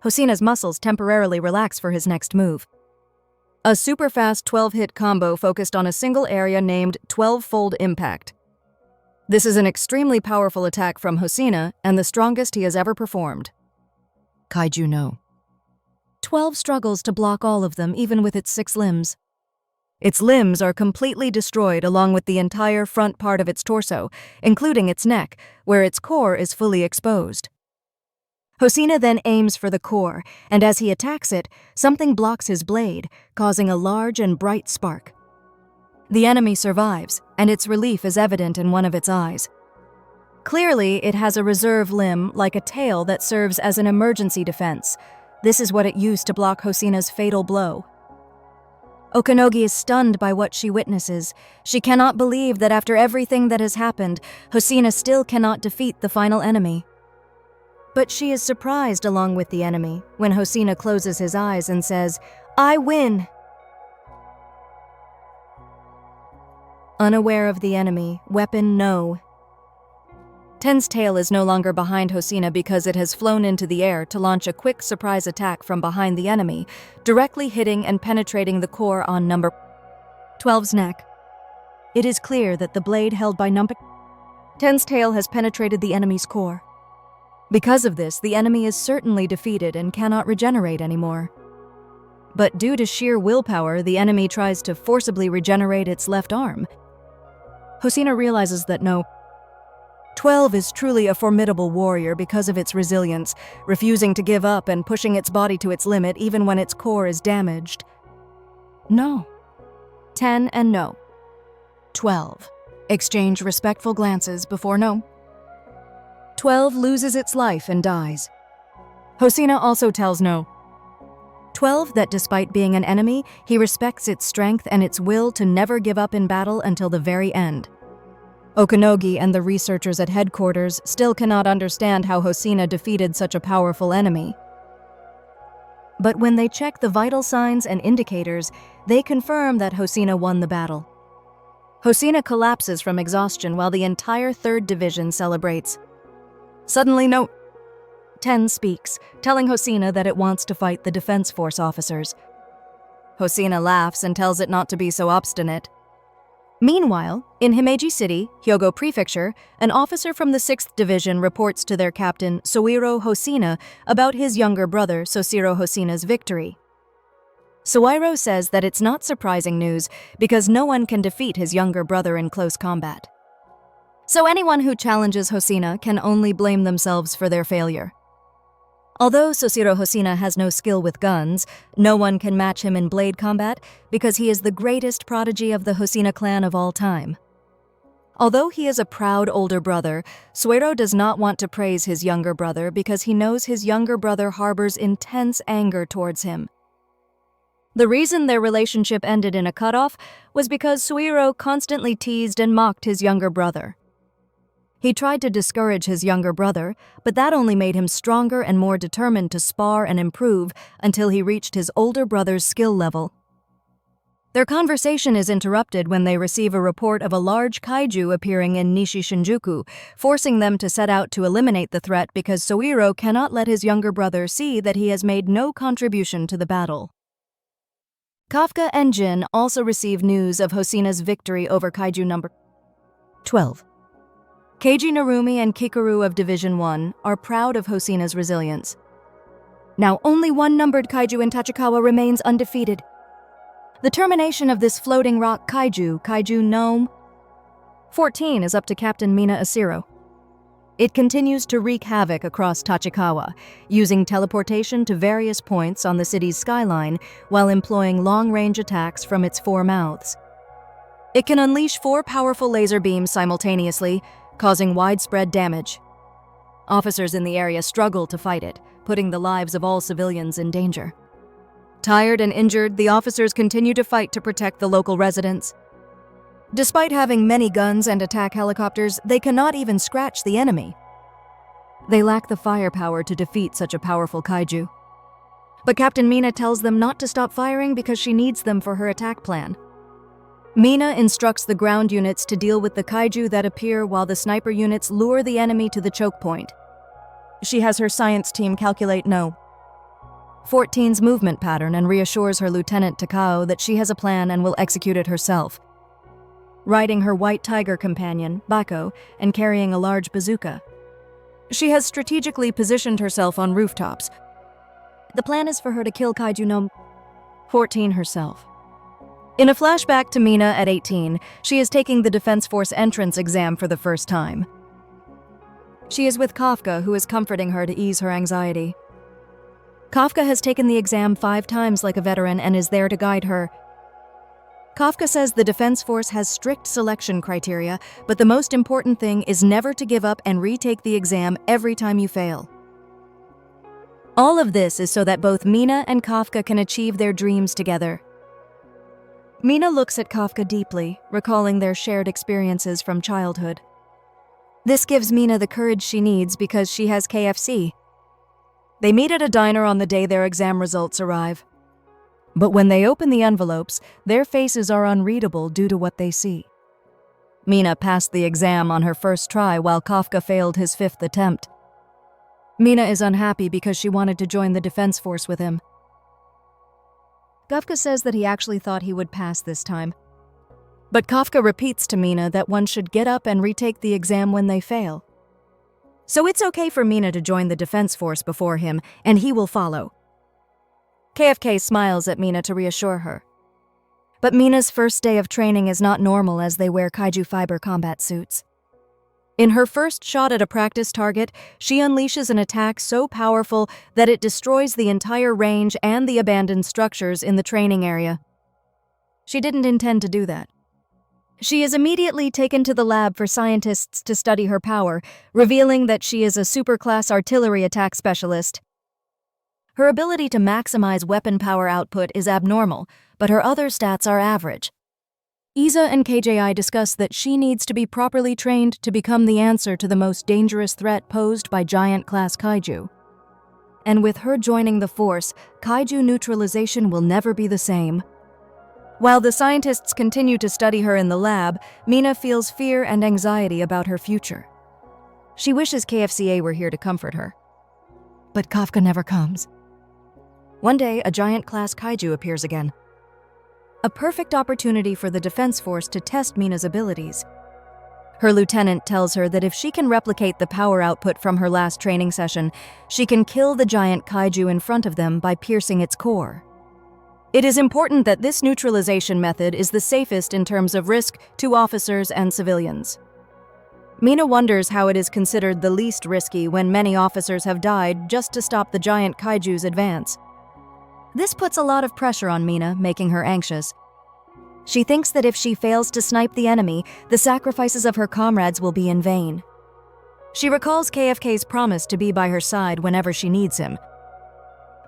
Hosina's muscles temporarily relax for his next move. A super-fast 12-hit combo focused on a single area named 12-fold impact. This is an extremely powerful attack from Hosina and the strongest he has ever performed. Kaiju No. 12 struggles to block all of them, even with its 6 limbs. Its limbs are completely destroyed along with the entire front part of its torso, including its neck, where its core is fully exposed. Hosina then aims for the core, and as he attacks it, something blocks his blade, causing a large and bright spark. The enemy survives, and its relief is evident in one of its eyes. Clearly, it has a reserve limb like a tail that serves as an emergency defense. This is what it used to block Hosina's fatal blow. Okonogi is stunned by what she witnesses. She cannot believe that after everything that has happened, Hosina still cannot defeat the final enemy. But she is surprised along with the enemy when Hosina closes his eyes and says, "I win!" Unaware of the enemy, weapon No.10's tail is no longer behind Hosina because it has flown into the air to launch a quick surprise attack from behind the enemy, directly hitting and penetrating the core on number 12's neck. It is clear that the blade held by number 10's tail has penetrated the enemy's core. Because of this, the enemy is certainly defeated and cannot regenerate anymore. But due to sheer willpower, the enemy tries to forcibly regenerate its left arm. Hosina realizes that No.12 is truly a formidable warrior because of its resilience, refusing to give up and pushing its body to its limit even when its core is damaged. No.10 and No.12 exchange respectful glances before No.12 loses its life and dies. Hosina also tells No.12 that despite being an enemy, he respects its strength and its will to never give up in battle until the very end. Okonogi and the researchers at headquarters still cannot understand how Hosina defeated such a powerful enemy. But when they check the vital signs and indicators, they confirm that Hosina won the battle. Hosina collapses from exhaustion while the entire 3rd Division celebrates. Suddenly, No.10 speaks, telling Hosina that it wants to fight the Defense Force officers. Hosina laughs and tells it not to be so obstinate. Meanwhile, in Himeji City, Hyogo Prefecture, an officer from the 6th Division reports to their captain, Soichiro Hosina, about his younger brother, Sosiro Hosina's victory. Soichiro says that it's not surprising news because no one can defeat his younger brother in close combat. So anyone who challenges Hosina can only blame themselves for their failure. Although Sosiro Hosina has no skill with guns, no one can match him in blade combat because he is the greatest prodigy of the Hosina clan of all time. Although he is a proud older brother, Soichiro does not want to praise his younger brother because he knows his younger brother harbors intense anger towards him. The reason their relationship ended in a cutoff was because Soichiro constantly teased and mocked his younger brother. He tried to discourage his younger brother, but that only made him stronger and more determined to spar and improve until he reached his older brother's skill level. Their conversation is interrupted when they receive a report of a large kaiju appearing in Nishi Shinjuku, forcing them to set out to eliminate the threat because Soichiro cannot let his younger brother see that he has made no contribution to the battle. Kafka and Jin also receive news of Hosina's victory over Kaiju No. 12. Keiji Narumi and Kikoru of Division 1 are proud of Hosina's resilience. Now only one numbered kaiju in Tachikawa remains undefeated. The termination of this floating rock Kaiju No.14 is up to Captain Mina Asiro. It continues to wreak havoc across Tachikawa, using teleportation to various points on the city's skyline while employing long-range attacks from its 4 mouths. It can unleash 4 powerful laser beams simultaneously, causing widespread damage. Officers in the area struggle to fight it, putting the lives of all civilians in danger. Tired and injured, the officers continue to fight to protect the local residents. Despite having many guns and attack helicopters, they cannot even scratch the enemy. They lack the firepower to defeat such a powerful kaiju. But Captain Mina tells them not to stop firing because she needs them for her attack plan. Mina instructs the ground units to deal with the kaiju that appear while the sniper units lure the enemy to the choke point. She has her science team calculate No.14's movement pattern and reassures her Lieutenant Takao that she has a plan and will execute it herself. Riding her white tiger companion, Bako, and carrying a large bazooka. She has strategically positioned herself on rooftops. The plan is for her to kill Kaiju No.14 herself. In a flashback to Mina at 18, she is taking the Defense Force entrance exam for the first time. She is with Kafka, who is comforting her to ease her anxiety. Kafka has taken the exam 5 times like a veteran and is there to guide her. Kafka says the Defense Force has strict selection criteria, but the most important thing is never to give up and retake the exam every time you fail. All of this is so that both Mina and Kafka can achieve their dreams together. Mina looks at Kafka deeply, recalling their shared experiences from childhood. This gives Mina the courage she needs because she has KFC. They meet at a diner on the day their exam results arrive. But when they open the envelopes, their faces are unreadable due to what they see. Mina passed the exam on her first try while Kafka failed his 5th attempt. Mina is unhappy because she wanted to join the Defense Force with him. Kafka says that he actually thought he would pass this time. But Kafka repeats to Mina that one should get up and retake the exam when they fail. So it's okay for Mina to join the Defense Force before him, and he will follow. KFK smiles at Mina to reassure her. But Mina's first day of training is not normal as they wear kaiju fiber combat suits. In her first shot at a practice target, she unleashes an attack so powerful that it destroys the entire range and the abandoned structures in the training area. She didn't intend to do that. She is immediately taken to the lab for scientists to study her power, revealing that she is a superclass artillery attack specialist. Her ability to maximize weapon power output is abnormal, but her other stats are average. Iza and KJI discuss that she needs to be properly trained to become the answer to the most dangerous threat posed by giant-class kaiju. And with her joining the force, kaiju neutralization will never be the same. While the scientists continue to study her in the lab, Mina feels fear and anxiety about her future. She wishes KFCA were here to comfort her. But Kafka never comes. One day, a giant-class kaiju appears again. A perfect opportunity for the Defense Force to test Mina's abilities. Her lieutenant tells her that if she can replicate the power output from her last training session, she can kill the giant kaiju in front of them by piercing its core. It is important that this neutralization method is the safest in terms of risk to officers and civilians. Mina wonders how it is considered the least risky when many officers have died just to stop the giant kaiju's advance. This puts a lot of pressure on Mina, making her anxious. She thinks that if she fails to snipe the enemy, the sacrifices of her comrades will be in vain. She recalls KFK's promise to be by her side whenever she needs him.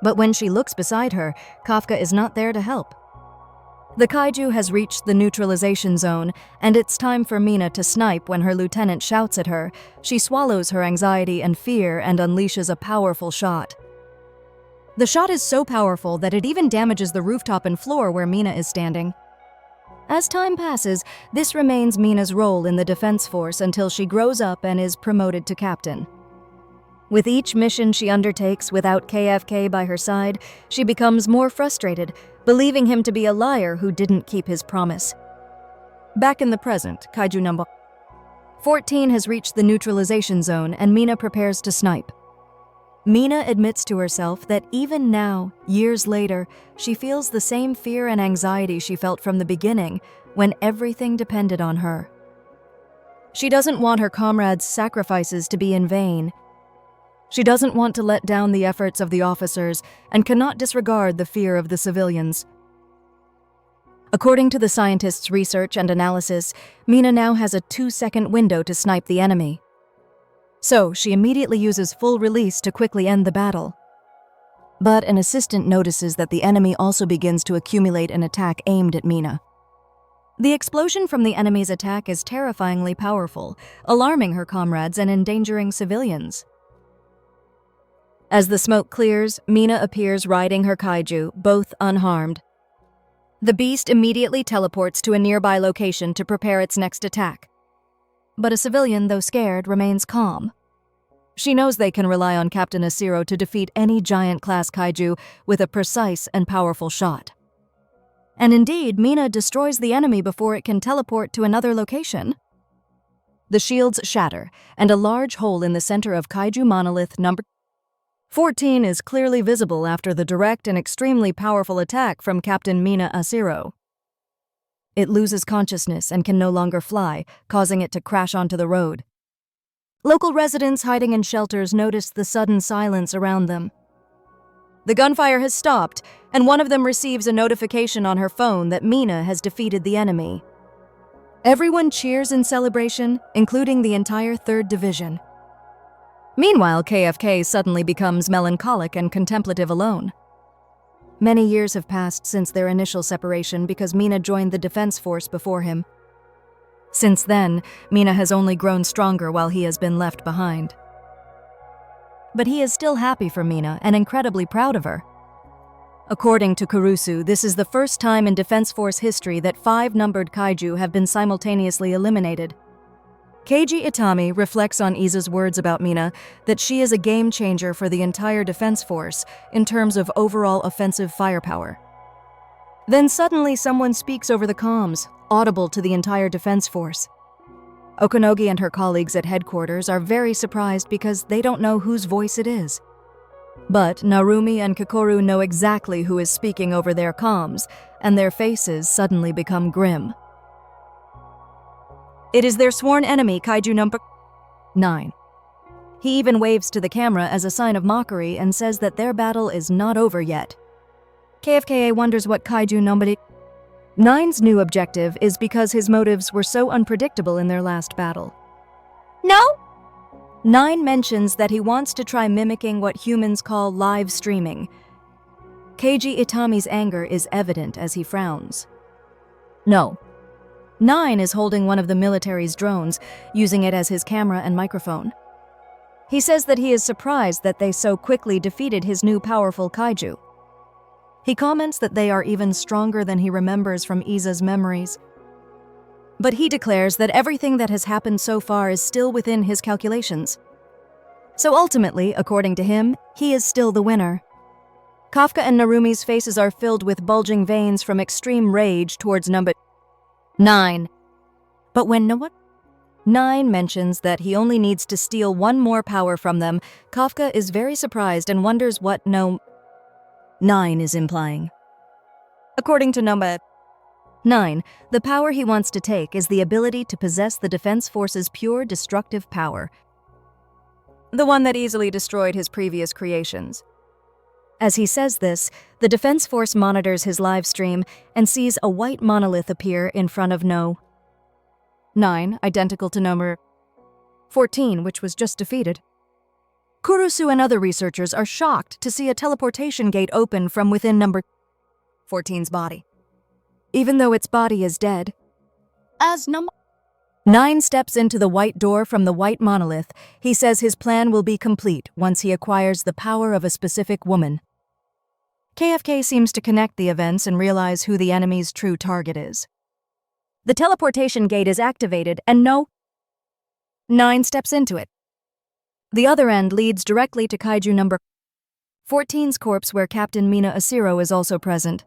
But when she looks beside her, Kafka is not there to help. The kaiju has reached the neutralization zone, and it's time for Mina to snipe when her lieutenant shouts at her. She swallows her anxiety and fear and unleashes a powerful shot. The shot is so powerful that it even damages the rooftop and floor where Mina is standing. As time passes, this remains Mina's role in the Defense Force until she grows up and is promoted to captain. With each mission she undertakes without KFK by her side, she becomes more frustrated, believing him to be a liar who didn't keep his promise. Back in the present, Kaiju No.14 has reached the neutralization zone and Mina prepares to snipe. Mina admits to herself that even now, years later, she feels the same fear and anxiety she felt from the beginning when everything depended on her. She doesn't want her comrades' sacrifices to be in vain. She doesn't want to let down the efforts of the officers and cannot disregard the fear of the civilians. According to the scientists' research and analysis, Mina now has a 2-second window to snipe the enemy. So she immediately uses full release to quickly end the battle. But an assistant notices that the enemy also begins to accumulate an attack aimed at Mina. The explosion from the enemy's attack is terrifyingly powerful, alarming her comrades and endangering civilians. As the smoke clears, Mina appears riding her kaiju, both unharmed. The beast immediately teleports to a nearby location to prepare its next attack. But a civilian, though scared, remains calm. She knows they can rely on Captain Asiro to defeat any giant-class kaiju with a precise and powerful shot. And indeed, Mina destroys the enemy before it can teleport to another location. The shields shatter, and a large hole in the center of Kaiju Monolith number 14 is clearly visible after the direct and extremely powerful attack from Captain Mina Asiro. It loses consciousness and can no longer fly, causing it to crash onto the road. Local residents hiding in shelters notice the sudden silence around them. The gunfire has stopped, and one of them receives a notification on her phone that Mina has defeated the enemy. Everyone cheers in celebration, including the entire 3rd Division. Meanwhile, KFK suddenly becomes melancholic and contemplative alone. Many years have passed since their initial separation because Mina joined the defense force before him. Since then, Mina has only grown stronger while he has been left behind. But he is still happy for Mina and incredibly proud of her. According to Kurusu, this is the first time in Defense Force history that 5 numbered kaiju have been simultaneously eliminated. Keiji Itami reflects on Iza's words about Mina that she is a game changer for the entire Defense Force in terms of overall offensive firepower. Then suddenly someone speaks over the comms, audible to the entire Defense Force. Okonogi and her colleagues at headquarters are very surprised because they don't know whose voice it is. But Narumi and Kikoru know exactly who is speaking over their comms, and their faces suddenly become grim. It is their sworn enemy, Kaiju No.9. He even waves to the camera as a sign of mockery and says that their battle is not over yet. KFKA wonders what Kaiju No.9's new objective is because his motives were so unpredictable in their last battle. No? 9 mentions that he wants to try mimicking what humans call live streaming. Keiji Itami's anger is evident as he frowns. No. 9 is holding one of the military's drones, using it as his camera and microphone. He says that he is surprised that they so quickly defeated his new powerful kaiju. He comments that they are even stronger than he remembers from Iza's memories. But he declares that everything that has happened so far is still within his calculations. So ultimately, according to him, he is still the winner. Kafka and Narumi's faces are filled with bulging veins from extreme rage towards number 9. But when No. 9 mentions that he only needs to steal one more power from them, Kafka is very surprised and wonders what No. 9 is implying. According to No. 9, the power he wants to take is the ability to possess the Defense Force's pure destructive power, the one that easily destroyed his previous creations. As he says this, the Defense Force monitors his live stream and sees a white monolith appear in front of No. 9, identical to No. 14, which was just defeated. Kurusu and other researchers are shocked to see a teleportation gate open from within No. 14's body. Even though its body is dead, As No. 9 steps into the white door from the white monolith. He says his plan will be complete once he acquires the power of a specific woman. KFK seems to connect the events and realize who the enemy's true target is. The teleportation gate is activated and No. 9 steps into it. The other end leads directly to Kaiju No. 14's corpse where Captain Mina Asiro is also present.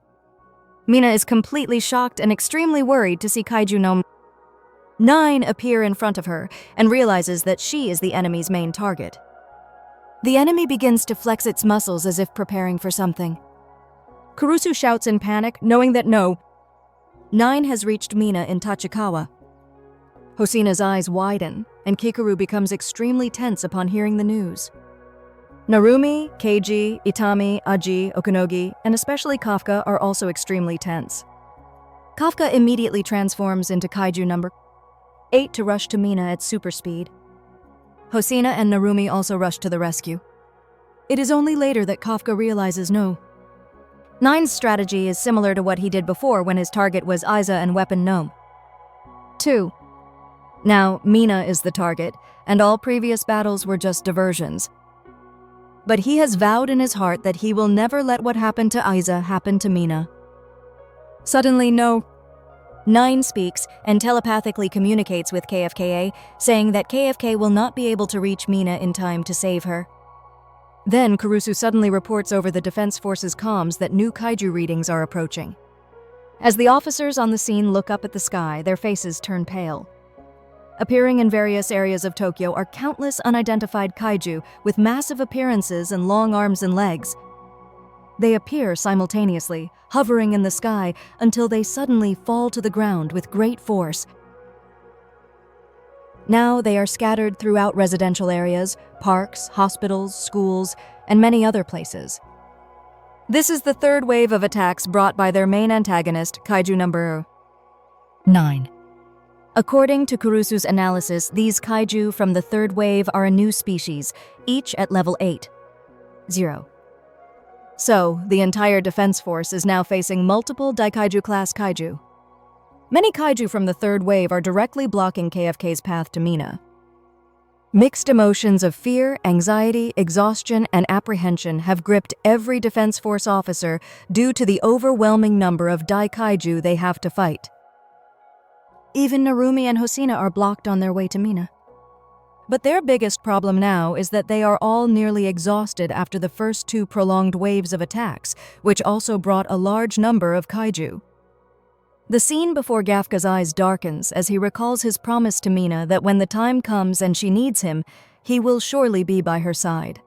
Mina is completely shocked and extremely worried to see Kaiju No. 9 appear in front of her and realizes that she is the enemy's main target. The enemy begins to flex its muscles as if preparing for something. Kurusu shouts in panic, knowing that No. 9 has reached Mina in Tachikawa. Hosina's eyes widen, and Kikoru becomes extremely tense upon hearing the news. Narumi, Keiji, Itami, Aji, Okonogi, and especially Kafka are also extremely tense. Kafka immediately transforms into Kaiju No. 8 to rush to Mina at super speed. Hosina and Narumi also rush to the rescue. It is only later that Kafka realizes no. 9's strategy is similar to what he did before when his target was Aiza and weapon Gnome. 2. Now, Mina is the target, and all previous battles were just diversions. But he has vowed in his heart that he will never let what happened to Aiza happen to Mina. Suddenly, no. 9 speaks and telepathically communicates with KFKA, saying that KFK will not be able to reach Mina in time to save her. Then Kurusu suddenly reports over the Defense Force's comms that new kaiju readings are approaching. As the officers on the scene look up at the sky, their faces turn pale. Appearing in various areas of Tokyo are countless unidentified kaiju with massive appearances and long arms and legs. They appear simultaneously, hovering in the sky until they suddenly fall to the ground with great force. Now they are scattered throughout residential areas, parks, hospitals, schools, and many other places. This is the third wave of attacks brought by their main antagonist, Kaiju No. 9. According to Kurusu's analysis, these kaiju from the third wave are a new species, each at level 8. 0. So, the entire defense force is now facing multiple Daikaiju-class kaiju. Many kaiju from the third wave are directly blocking KFK's path to Mina. Mixed emotions of fear, anxiety, exhaustion, and apprehension have gripped every defense force officer due to the overwhelming number of Daikaiju they have to fight. Even Narumi and Hosina are blocked on their way to Mina. But their biggest problem now is that they are all nearly exhausted after the first 2 prolonged waves of attacks, which also brought a large number of kaiju. The scene before Kafka's eyes darkens as he recalls his promise to Mina that when the time comes and she needs him, he will surely be by her side.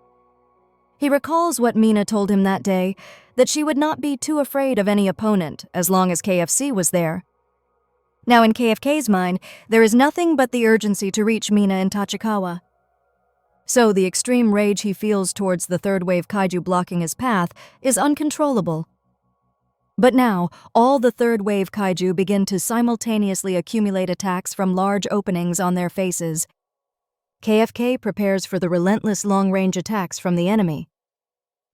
He recalls what Mina told him that day, that she would not be too afraid of any opponent as long as KFC was there. Now in KFK's mind, there is nothing but the urgency to reach Mina in Tachikawa. So the extreme rage he feels towards the third wave kaiju blocking his path is uncontrollable. But now, all the third wave kaiju begin to simultaneously accumulate attacks from large openings on their faces. KFK prepares for the relentless long-range attacks from the enemy.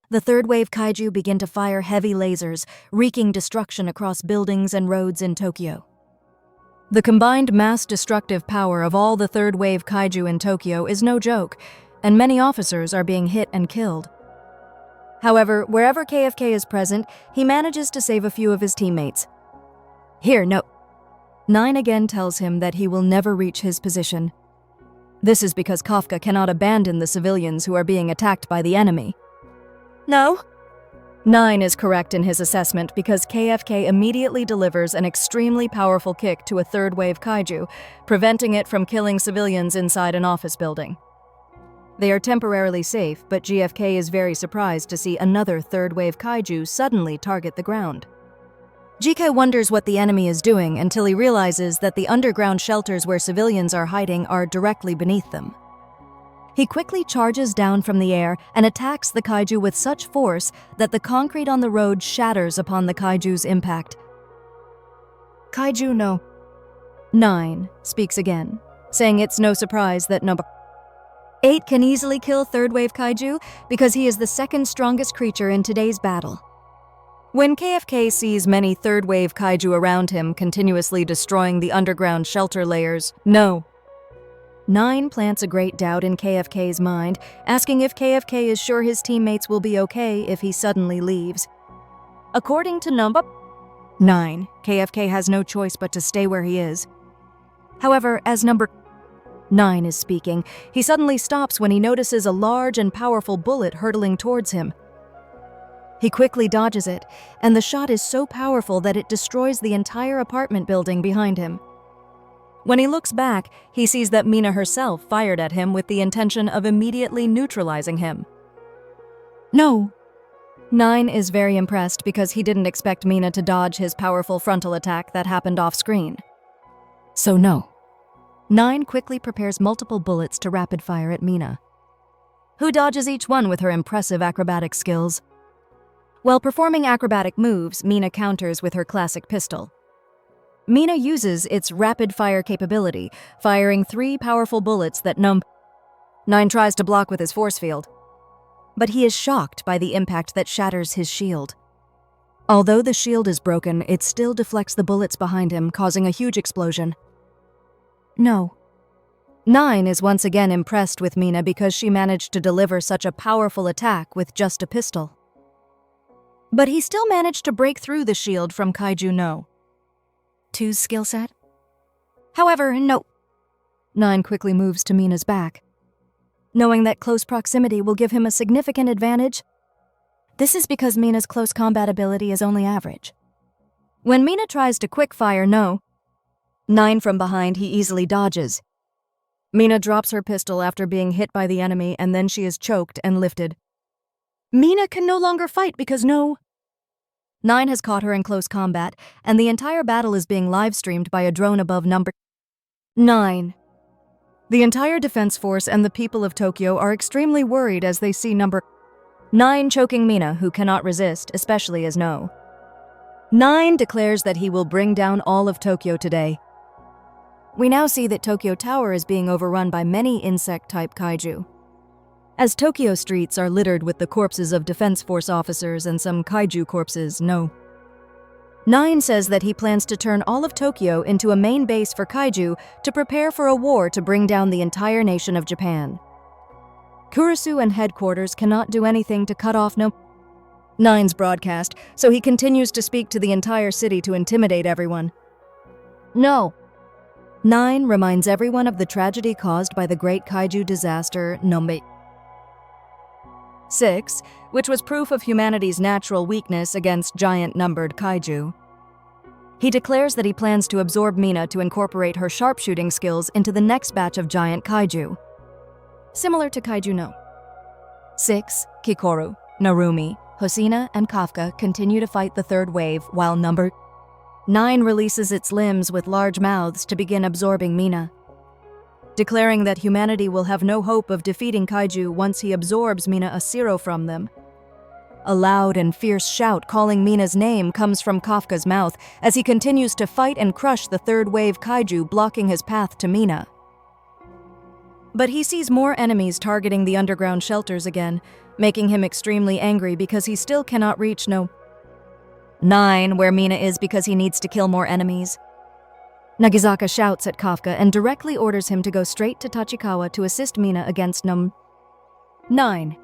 The third wave kaiju begin to fire heavy lasers, wreaking destruction across buildings and roads in Tokyo. The combined mass destructive power of all the third wave kaiju in Tokyo is no joke, and many officers are being hit and killed. However, wherever KFK is present, he manages to save a few of his teammates. Here, no. 9 again tells him that he will never reach his position. This is because Kafka cannot abandon the civilians who are being attacked by the enemy. No. 9 is correct in his assessment because KFK immediately delivers an extremely powerful kick to a third wave kaiju, preventing it from killing civilians inside an office building. They are temporarily safe, but GFK is very surprised to see another third wave kaiju suddenly target the ground. GK wonders what the enemy is doing until he realizes that the underground shelters where civilians are hiding are directly beneath them. He quickly charges down from the air and attacks the kaiju with such force that the concrete on the road shatters upon the kaiju's impact. Kaiju No. 9 speaks again, saying it's no surprise that No. 8 can easily kill third wave kaiju because he is the second strongest creature in today's battle. When KFK sees many third wave kaiju around him continuously destroying the underground shelter layers, No. 9 plants a great doubt in KFK's mind, asking if KFK is sure his teammates will be okay if he suddenly leaves. According to No. 9, KFK has no choice but to stay where he is. However, as No. 9 is speaking, he suddenly stops when he notices a large and powerful bullet hurtling towards him. He quickly dodges it, and the shot is so powerful that it destroys the entire apartment building behind him. When he looks back, he sees that Mina herself fired at him with the intention of immediately neutralizing him. No. 9 is very impressed because he didn't expect Mina to dodge his powerful frontal attack that happened off-screen. So no. 9 quickly prepares multiple bullets to rapid fire at Mina, who dodges each one with her impressive acrobatic skills. While performing acrobatic moves, Mina counters with her classic pistol. Mina uses its rapid-fire capability, firing 3 powerful bullets that No. 9 tries to block with his force field. but he is shocked by the impact that shatters his shield. Although the shield is broken, it still deflects the bullets behind him, causing a huge explosion. No. 9 is once again impressed with Mina because she managed to deliver such a powerful attack with just a pistol. But he still managed to break through the shield from KAIJU No.8's skill set. However, no. 9 quickly moves to Mina's back, knowing that close proximity will give him a significant advantage. This is because Mina's close combat ability is only average. When Mina tries to quick-fire No. 9 from behind, he easily dodges. Mina drops her pistol after being hit by the enemy, and then she is choked and lifted. Mina can no longer fight because No. 9 has caught her in close combat, and the entire battle is being live-streamed by a drone above number 9. The entire defense force and the people of Tokyo are extremely worried as they see number 9 choking Mina, who cannot resist, especially as No. 9 declares that he will bring down all of Tokyo today. We now see that Tokyo Tower is being overrun by many insect-type kaiju. As Tokyo streets are littered with the corpses of Defense Force officers and some kaiju corpses, No. 9 says that he plans to turn all of Tokyo into a main base for kaiju to prepare for a war to bring down the entire nation of Japan. Kurisu and headquarters cannot do anything to cut off No. 9's broadcast, so he continues to speak to the entire city to intimidate everyone. No. 9 reminds everyone of the tragedy caused by the great kaiju disaster No. 6, which was proof of humanity's natural weakness against giant-numbered kaiju. He declares that he plans to absorb Mina to incorporate her sharpshooting skills into the next batch of giant kaiju. Similar to KAIJU No.6, Kikoru, Narumi, Hosina, and Kafka continue to fight the third wave while number 9 releases its limbs with large mouths to begin absorbing Mina, declaring that humanity will have no hope of defeating kaiju once he absorbs Mina Asiro from them. A loud and fierce shout calling Mina's name comes from Kafka's mouth as he continues to fight and crush the third wave kaiju, blocking his path to Mina. But he sees more enemies targeting the underground shelters again, making him extremely angry because he still cannot reach No. 9 where Mina is because he needs to kill more enemies. Nagizaka shouts at Kafka and directly orders him to go straight to Tachikawa to assist Mina against No. 9.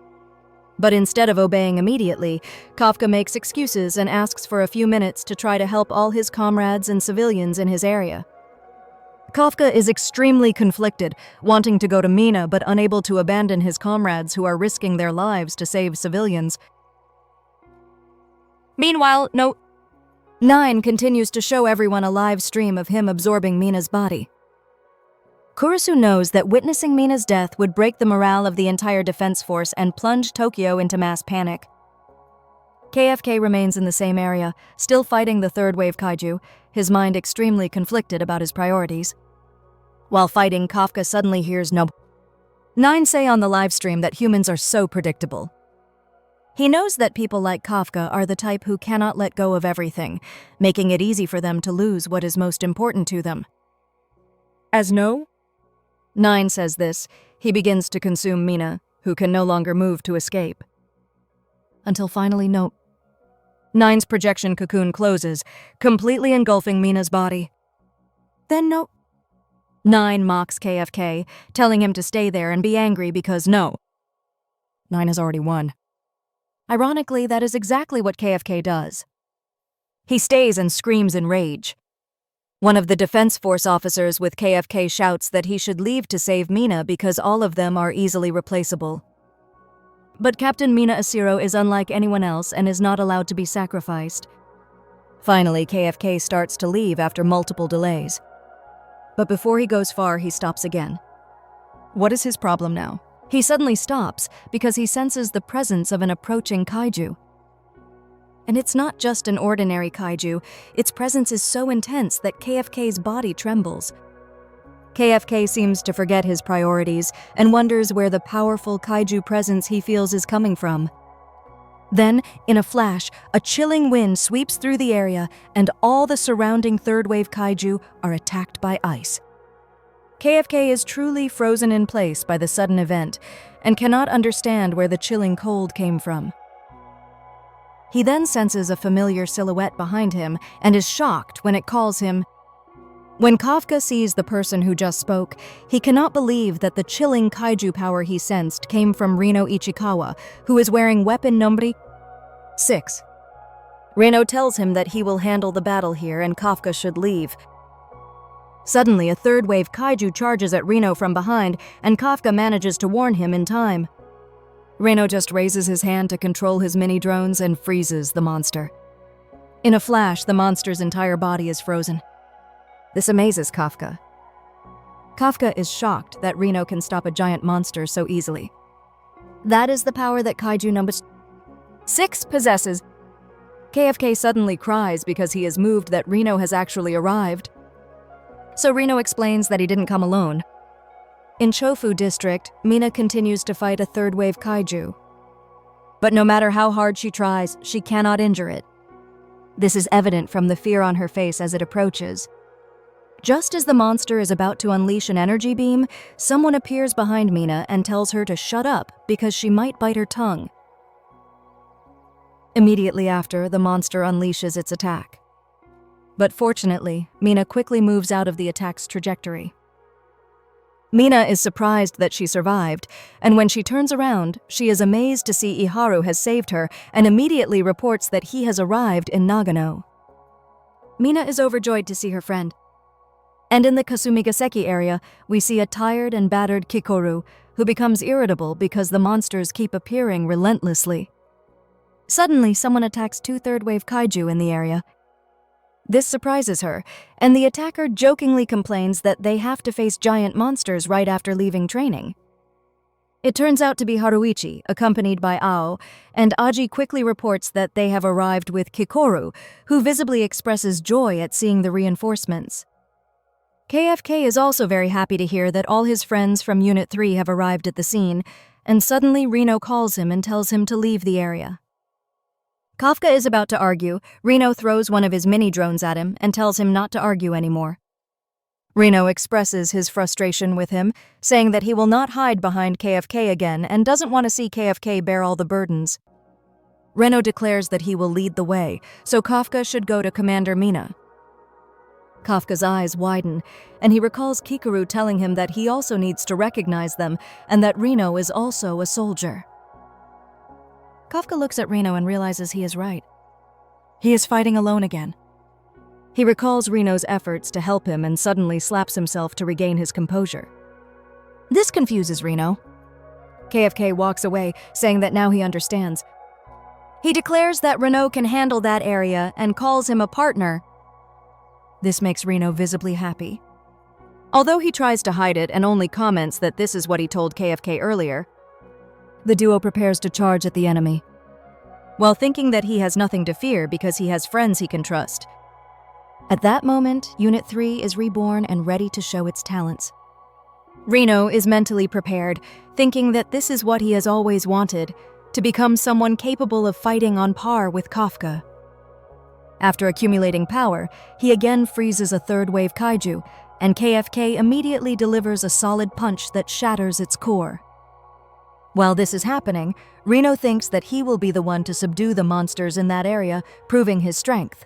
But instead of obeying immediately, Kafka makes excuses and asks for a few minutes to try to help all his comrades and civilians in his area. Kafka is extremely conflicted, wanting to go to Mina but unable to abandon his comrades who are risking their lives to save civilians. Meanwhile, No. 9 continues to show everyone a live stream of him absorbing Mina's body. Kurisu knows that witnessing Mina's death would break the morale of the entire defense force and plunge Tokyo into mass panic. KFK remains in the same area, still fighting the third wave kaiju, his mind extremely conflicted about his priorities. While fighting, Kafka suddenly hears No. 9 say on the livestream that humans are so predictable. He knows that people like Kafka are the type who cannot let go of everything, making it easy for them to lose what is most important to them. As No. 9 says this, he begins to consume Mina, who can no longer move to escape. Until finally No. 9's projection cocoon closes, completely engulfing Mina's body. Then No. 9 mocks KFK, telling him to stay there and be angry because No. 9 has already won. Ironically, that is exactly what KFK does. He stays and screams in rage. One of the Defense Force officers with KFK shouts that he should leave to save Mina because all of them are easily replaceable. But Captain Mina Asiro is unlike anyone else and is not allowed to be sacrificed. Finally, KFK starts to leave after multiple delays. But before he goes far, he stops again. What is his problem now? He suddenly stops because he senses the presence of an approaching kaiju. And it's not just an ordinary kaiju, its presence is so intense that KFK's body trembles. KFK seems to forget his priorities and wonders where the powerful kaiju presence he feels is coming from. Then, in a flash, a chilling wind sweeps through the area and all the surrounding third wave kaiju are attacked by ice. KFK is truly frozen in place by the sudden event and cannot understand where the chilling cold came from. He then senses a familiar silhouette behind him and is shocked when it calls him. When Kafka sees the person who just spoke, he cannot believe that the chilling kaiju power he sensed came from Reno Ichikawa, who is wearing weapon number 6. Reno tells him that he will handle the battle here and Kafka should leave. Suddenly, a third-wave kaiju charges at Reno from behind, and Kafka manages to warn him in time. Reno just raises his hand to control his mini-drones and freezes the monster. In a flash, the monster's entire body is frozen. This amazes Kafka. Kafka is shocked that Reno can stop a giant monster so easily. That is the power that Kaiju No.6 possesses. KFK suddenly cries because he is moved that Reno has actually arrived. So Reno explains that he didn't come alone. In Chofu District, Mina continues to fight a third-wave kaiju. But no matter how hard she tries, she cannot injure it. This is evident from the fear on her face as it approaches. Just as the monster is about to unleash an energy beam, someone appears behind Mina and tells her to shut up because she might bite her tongue. Immediately after, the monster unleashes its attack. But fortunately, Mina quickly moves out of the attack's trajectory. Mina is surprised that she survived, and when she turns around, she is amazed to see Iharu has saved her and immediately reports that he has arrived in Nagano. Mina is overjoyed to see her friend. And in the Kasumigaseki area, we see a tired and battered Kikoru, who becomes irritable because the monsters keep appearing relentlessly. Suddenly, someone attacks two third-wave kaiju in the area. This surprises her, and the attacker jokingly complains that they have to face giant monsters right after leaving training. It turns out to be Haruichi, accompanied by Ao, and Aji quickly reports that they have arrived with Kikoru, who visibly expresses joy at seeing the reinforcements. KFK is also very happy to hear that all his friends from Unit 3 have arrived at the scene, and suddenly Reno calls him and tells him to leave the area. Kafka is about to argue. Reno throws one of his mini-drones at him and tells him not to argue anymore. Reno expresses his frustration with him, saying that he will not hide behind KFK again and doesn't want to see KFK bear all the burdens. Reno declares that he will lead the way, so Kafka should go to Commander Mina. Kafka's eyes widen, and he recalls Kikoru telling him that he also needs to recognize them and that Reno is also a soldier. Kafka looks at Reno and realizes he is right. He is fighting alone again. He recalls Reno's efforts to help him and suddenly slaps himself to regain his composure. This confuses Reno. KFK walks away, saying that now he understands. He declares that Reno can handle that area and calls him a partner. This makes Reno visibly happy. Although he tries to hide it and only comments that this is what he told KFK earlier, the duo prepares to charge at the enemy, while thinking that he has nothing to fear because he has friends he can trust. At that moment, Unit 3 is reborn and ready to show its talents. Reno is mentally prepared, thinking that this is what he has always wanted, to become someone capable of fighting on par with Kafka. After accumulating power, he again freezes a third-wave kaiju, and KFK immediately delivers a solid punch that shatters its core. While this is happening, Reno thinks that he will be the one to subdue the monsters in that area, proving his strength.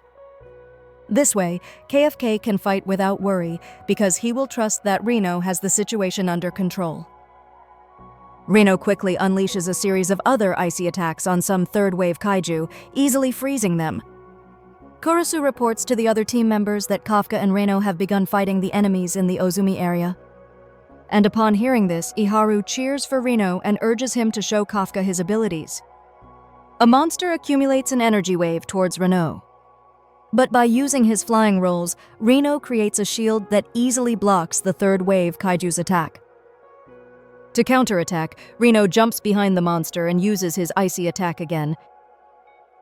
This way, KFK can fight without worry because he will trust that Reno has the situation under control. Reno quickly unleashes a series of other icy attacks on some third-wave kaiju, easily freezing them. Kurusu reports to the other team members that Kafka and Reno have begun fighting the enemies in the Ozumi area. And upon hearing this, Iharu cheers for Reno and urges him to show Kafka his abilities. A monster accumulates an energy wave towards Reno. But by using his flying rolls, Reno creates a shield that easily blocks the third-wave kaiju's attack. To counterattack, Reno jumps behind the monster and uses his icy attack again.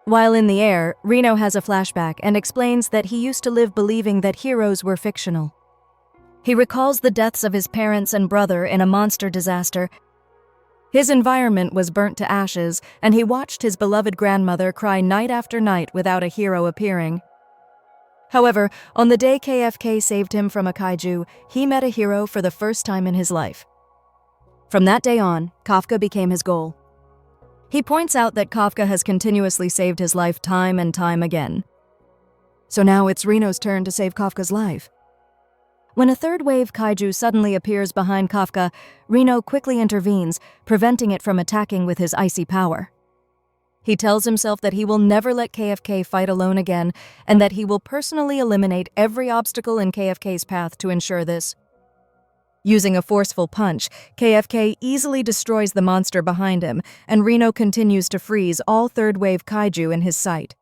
While in the air, Reno has a flashback and explains that he used to live believing that heroes were fictional. He recalls the deaths of his parents and brother in a monster disaster. His environment was burnt to ashes, and he watched his beloved grandmother cry night after night without a hero appearing. However, on the day KFK saved him from a kaiju, he met a hero for the first time in his life. From that day on, Kafka became his goal. He points out that Kafka has continuously saved his life time and time again. So now it's Reno's turn to save Kafka's life. When a third wave kaiju suddenly appears behind Kafka, Reno quickly intervenes, preventing it from attacking with his icy power. He tells himself that he will never let KFK fight alone again, and that he will personally eliminate every obstacle in KFK's path to ensure this. Using a forceful punch, KFK easily destroys the monster behind him, and Reno continues to freeze all third-wave kaiju in his sight.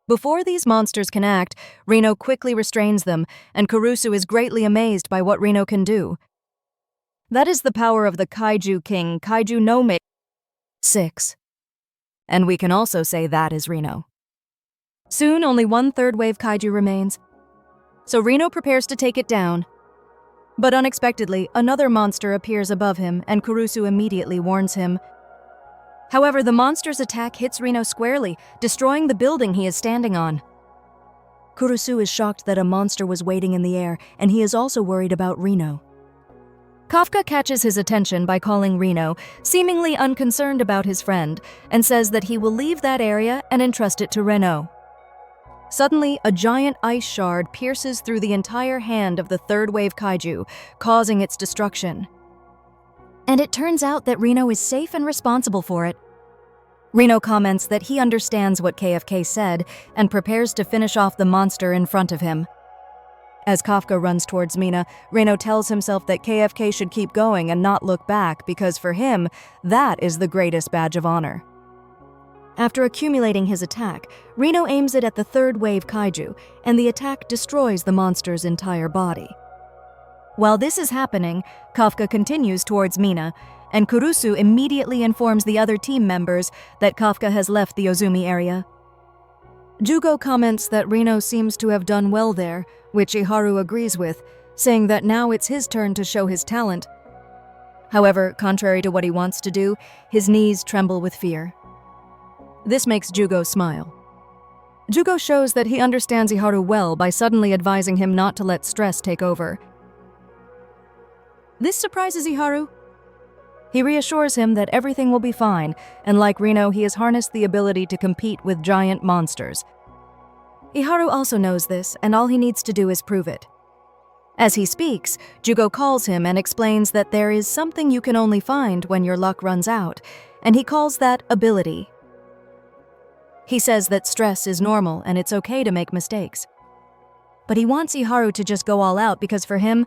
Before these monsters can act, Reno quickly restrains them, and Kurusu is greatly amazed by what Reno can do. That is the power of the Kaiju King, KAIJU No.8. 6. And we can also say that is Reno. Soon, only one third-wave kaiju remains. So Reno prepares to take it down. But unexpectedly, another monster appears above him, and Kurusu immediately warns him. However, the monster's attack hits Reno squarely, destroying the building he is standing on. Kurusu is shocked that a monster was waiting in the air, and he is also worried about Reno. Kafka catches his attention by calling Reno, seemingly unconcerned about his friend, and says that he will leave that area and entrust it to Reno. Suddenly, a giant ice shard pierces through the entire hand of the third-wave kaiju, causing its destruction. And it turns out that Reno is safe and responsible for it. Reno comments that he understands what KFK said and prepares to finish off the monster in front of him. As Kafka runs towards Mina, Reno tells himself that KFK should keep going and not look back because for him, that is the greatest badge of honor. After accumulating his attack, Reno aims it at the third-wave kaiju, and the attack destroys the monster's entire body. While this is happening, Kafka continues towards Mina, and Kurusu immediately informs the other team members that Kafka has left the Ozumi area. Jugo comments that Reno seems to have done well there, which Iharu agrees with, saying that now it's his turn to show his talent. However, contrary to what he wants to do, his knees tremble with fear. This makes Jugo smile. Jugo shows that he understands Iharu well by suddenly advising him not to let stress take over. This surprises Iharu. He reassures him that everything will be fine, and like Reno, he has harnessed the ability to compete with giant monsters. Iharu also knows this, and all he needs to do is prove it. As he speaks, Jugo calls him and explains that there is something you can only find when your luck runs out, and he calls that ability. He says that stress is normal and it's okay to make mistakes. But he wants Iharu to just go all out because for him,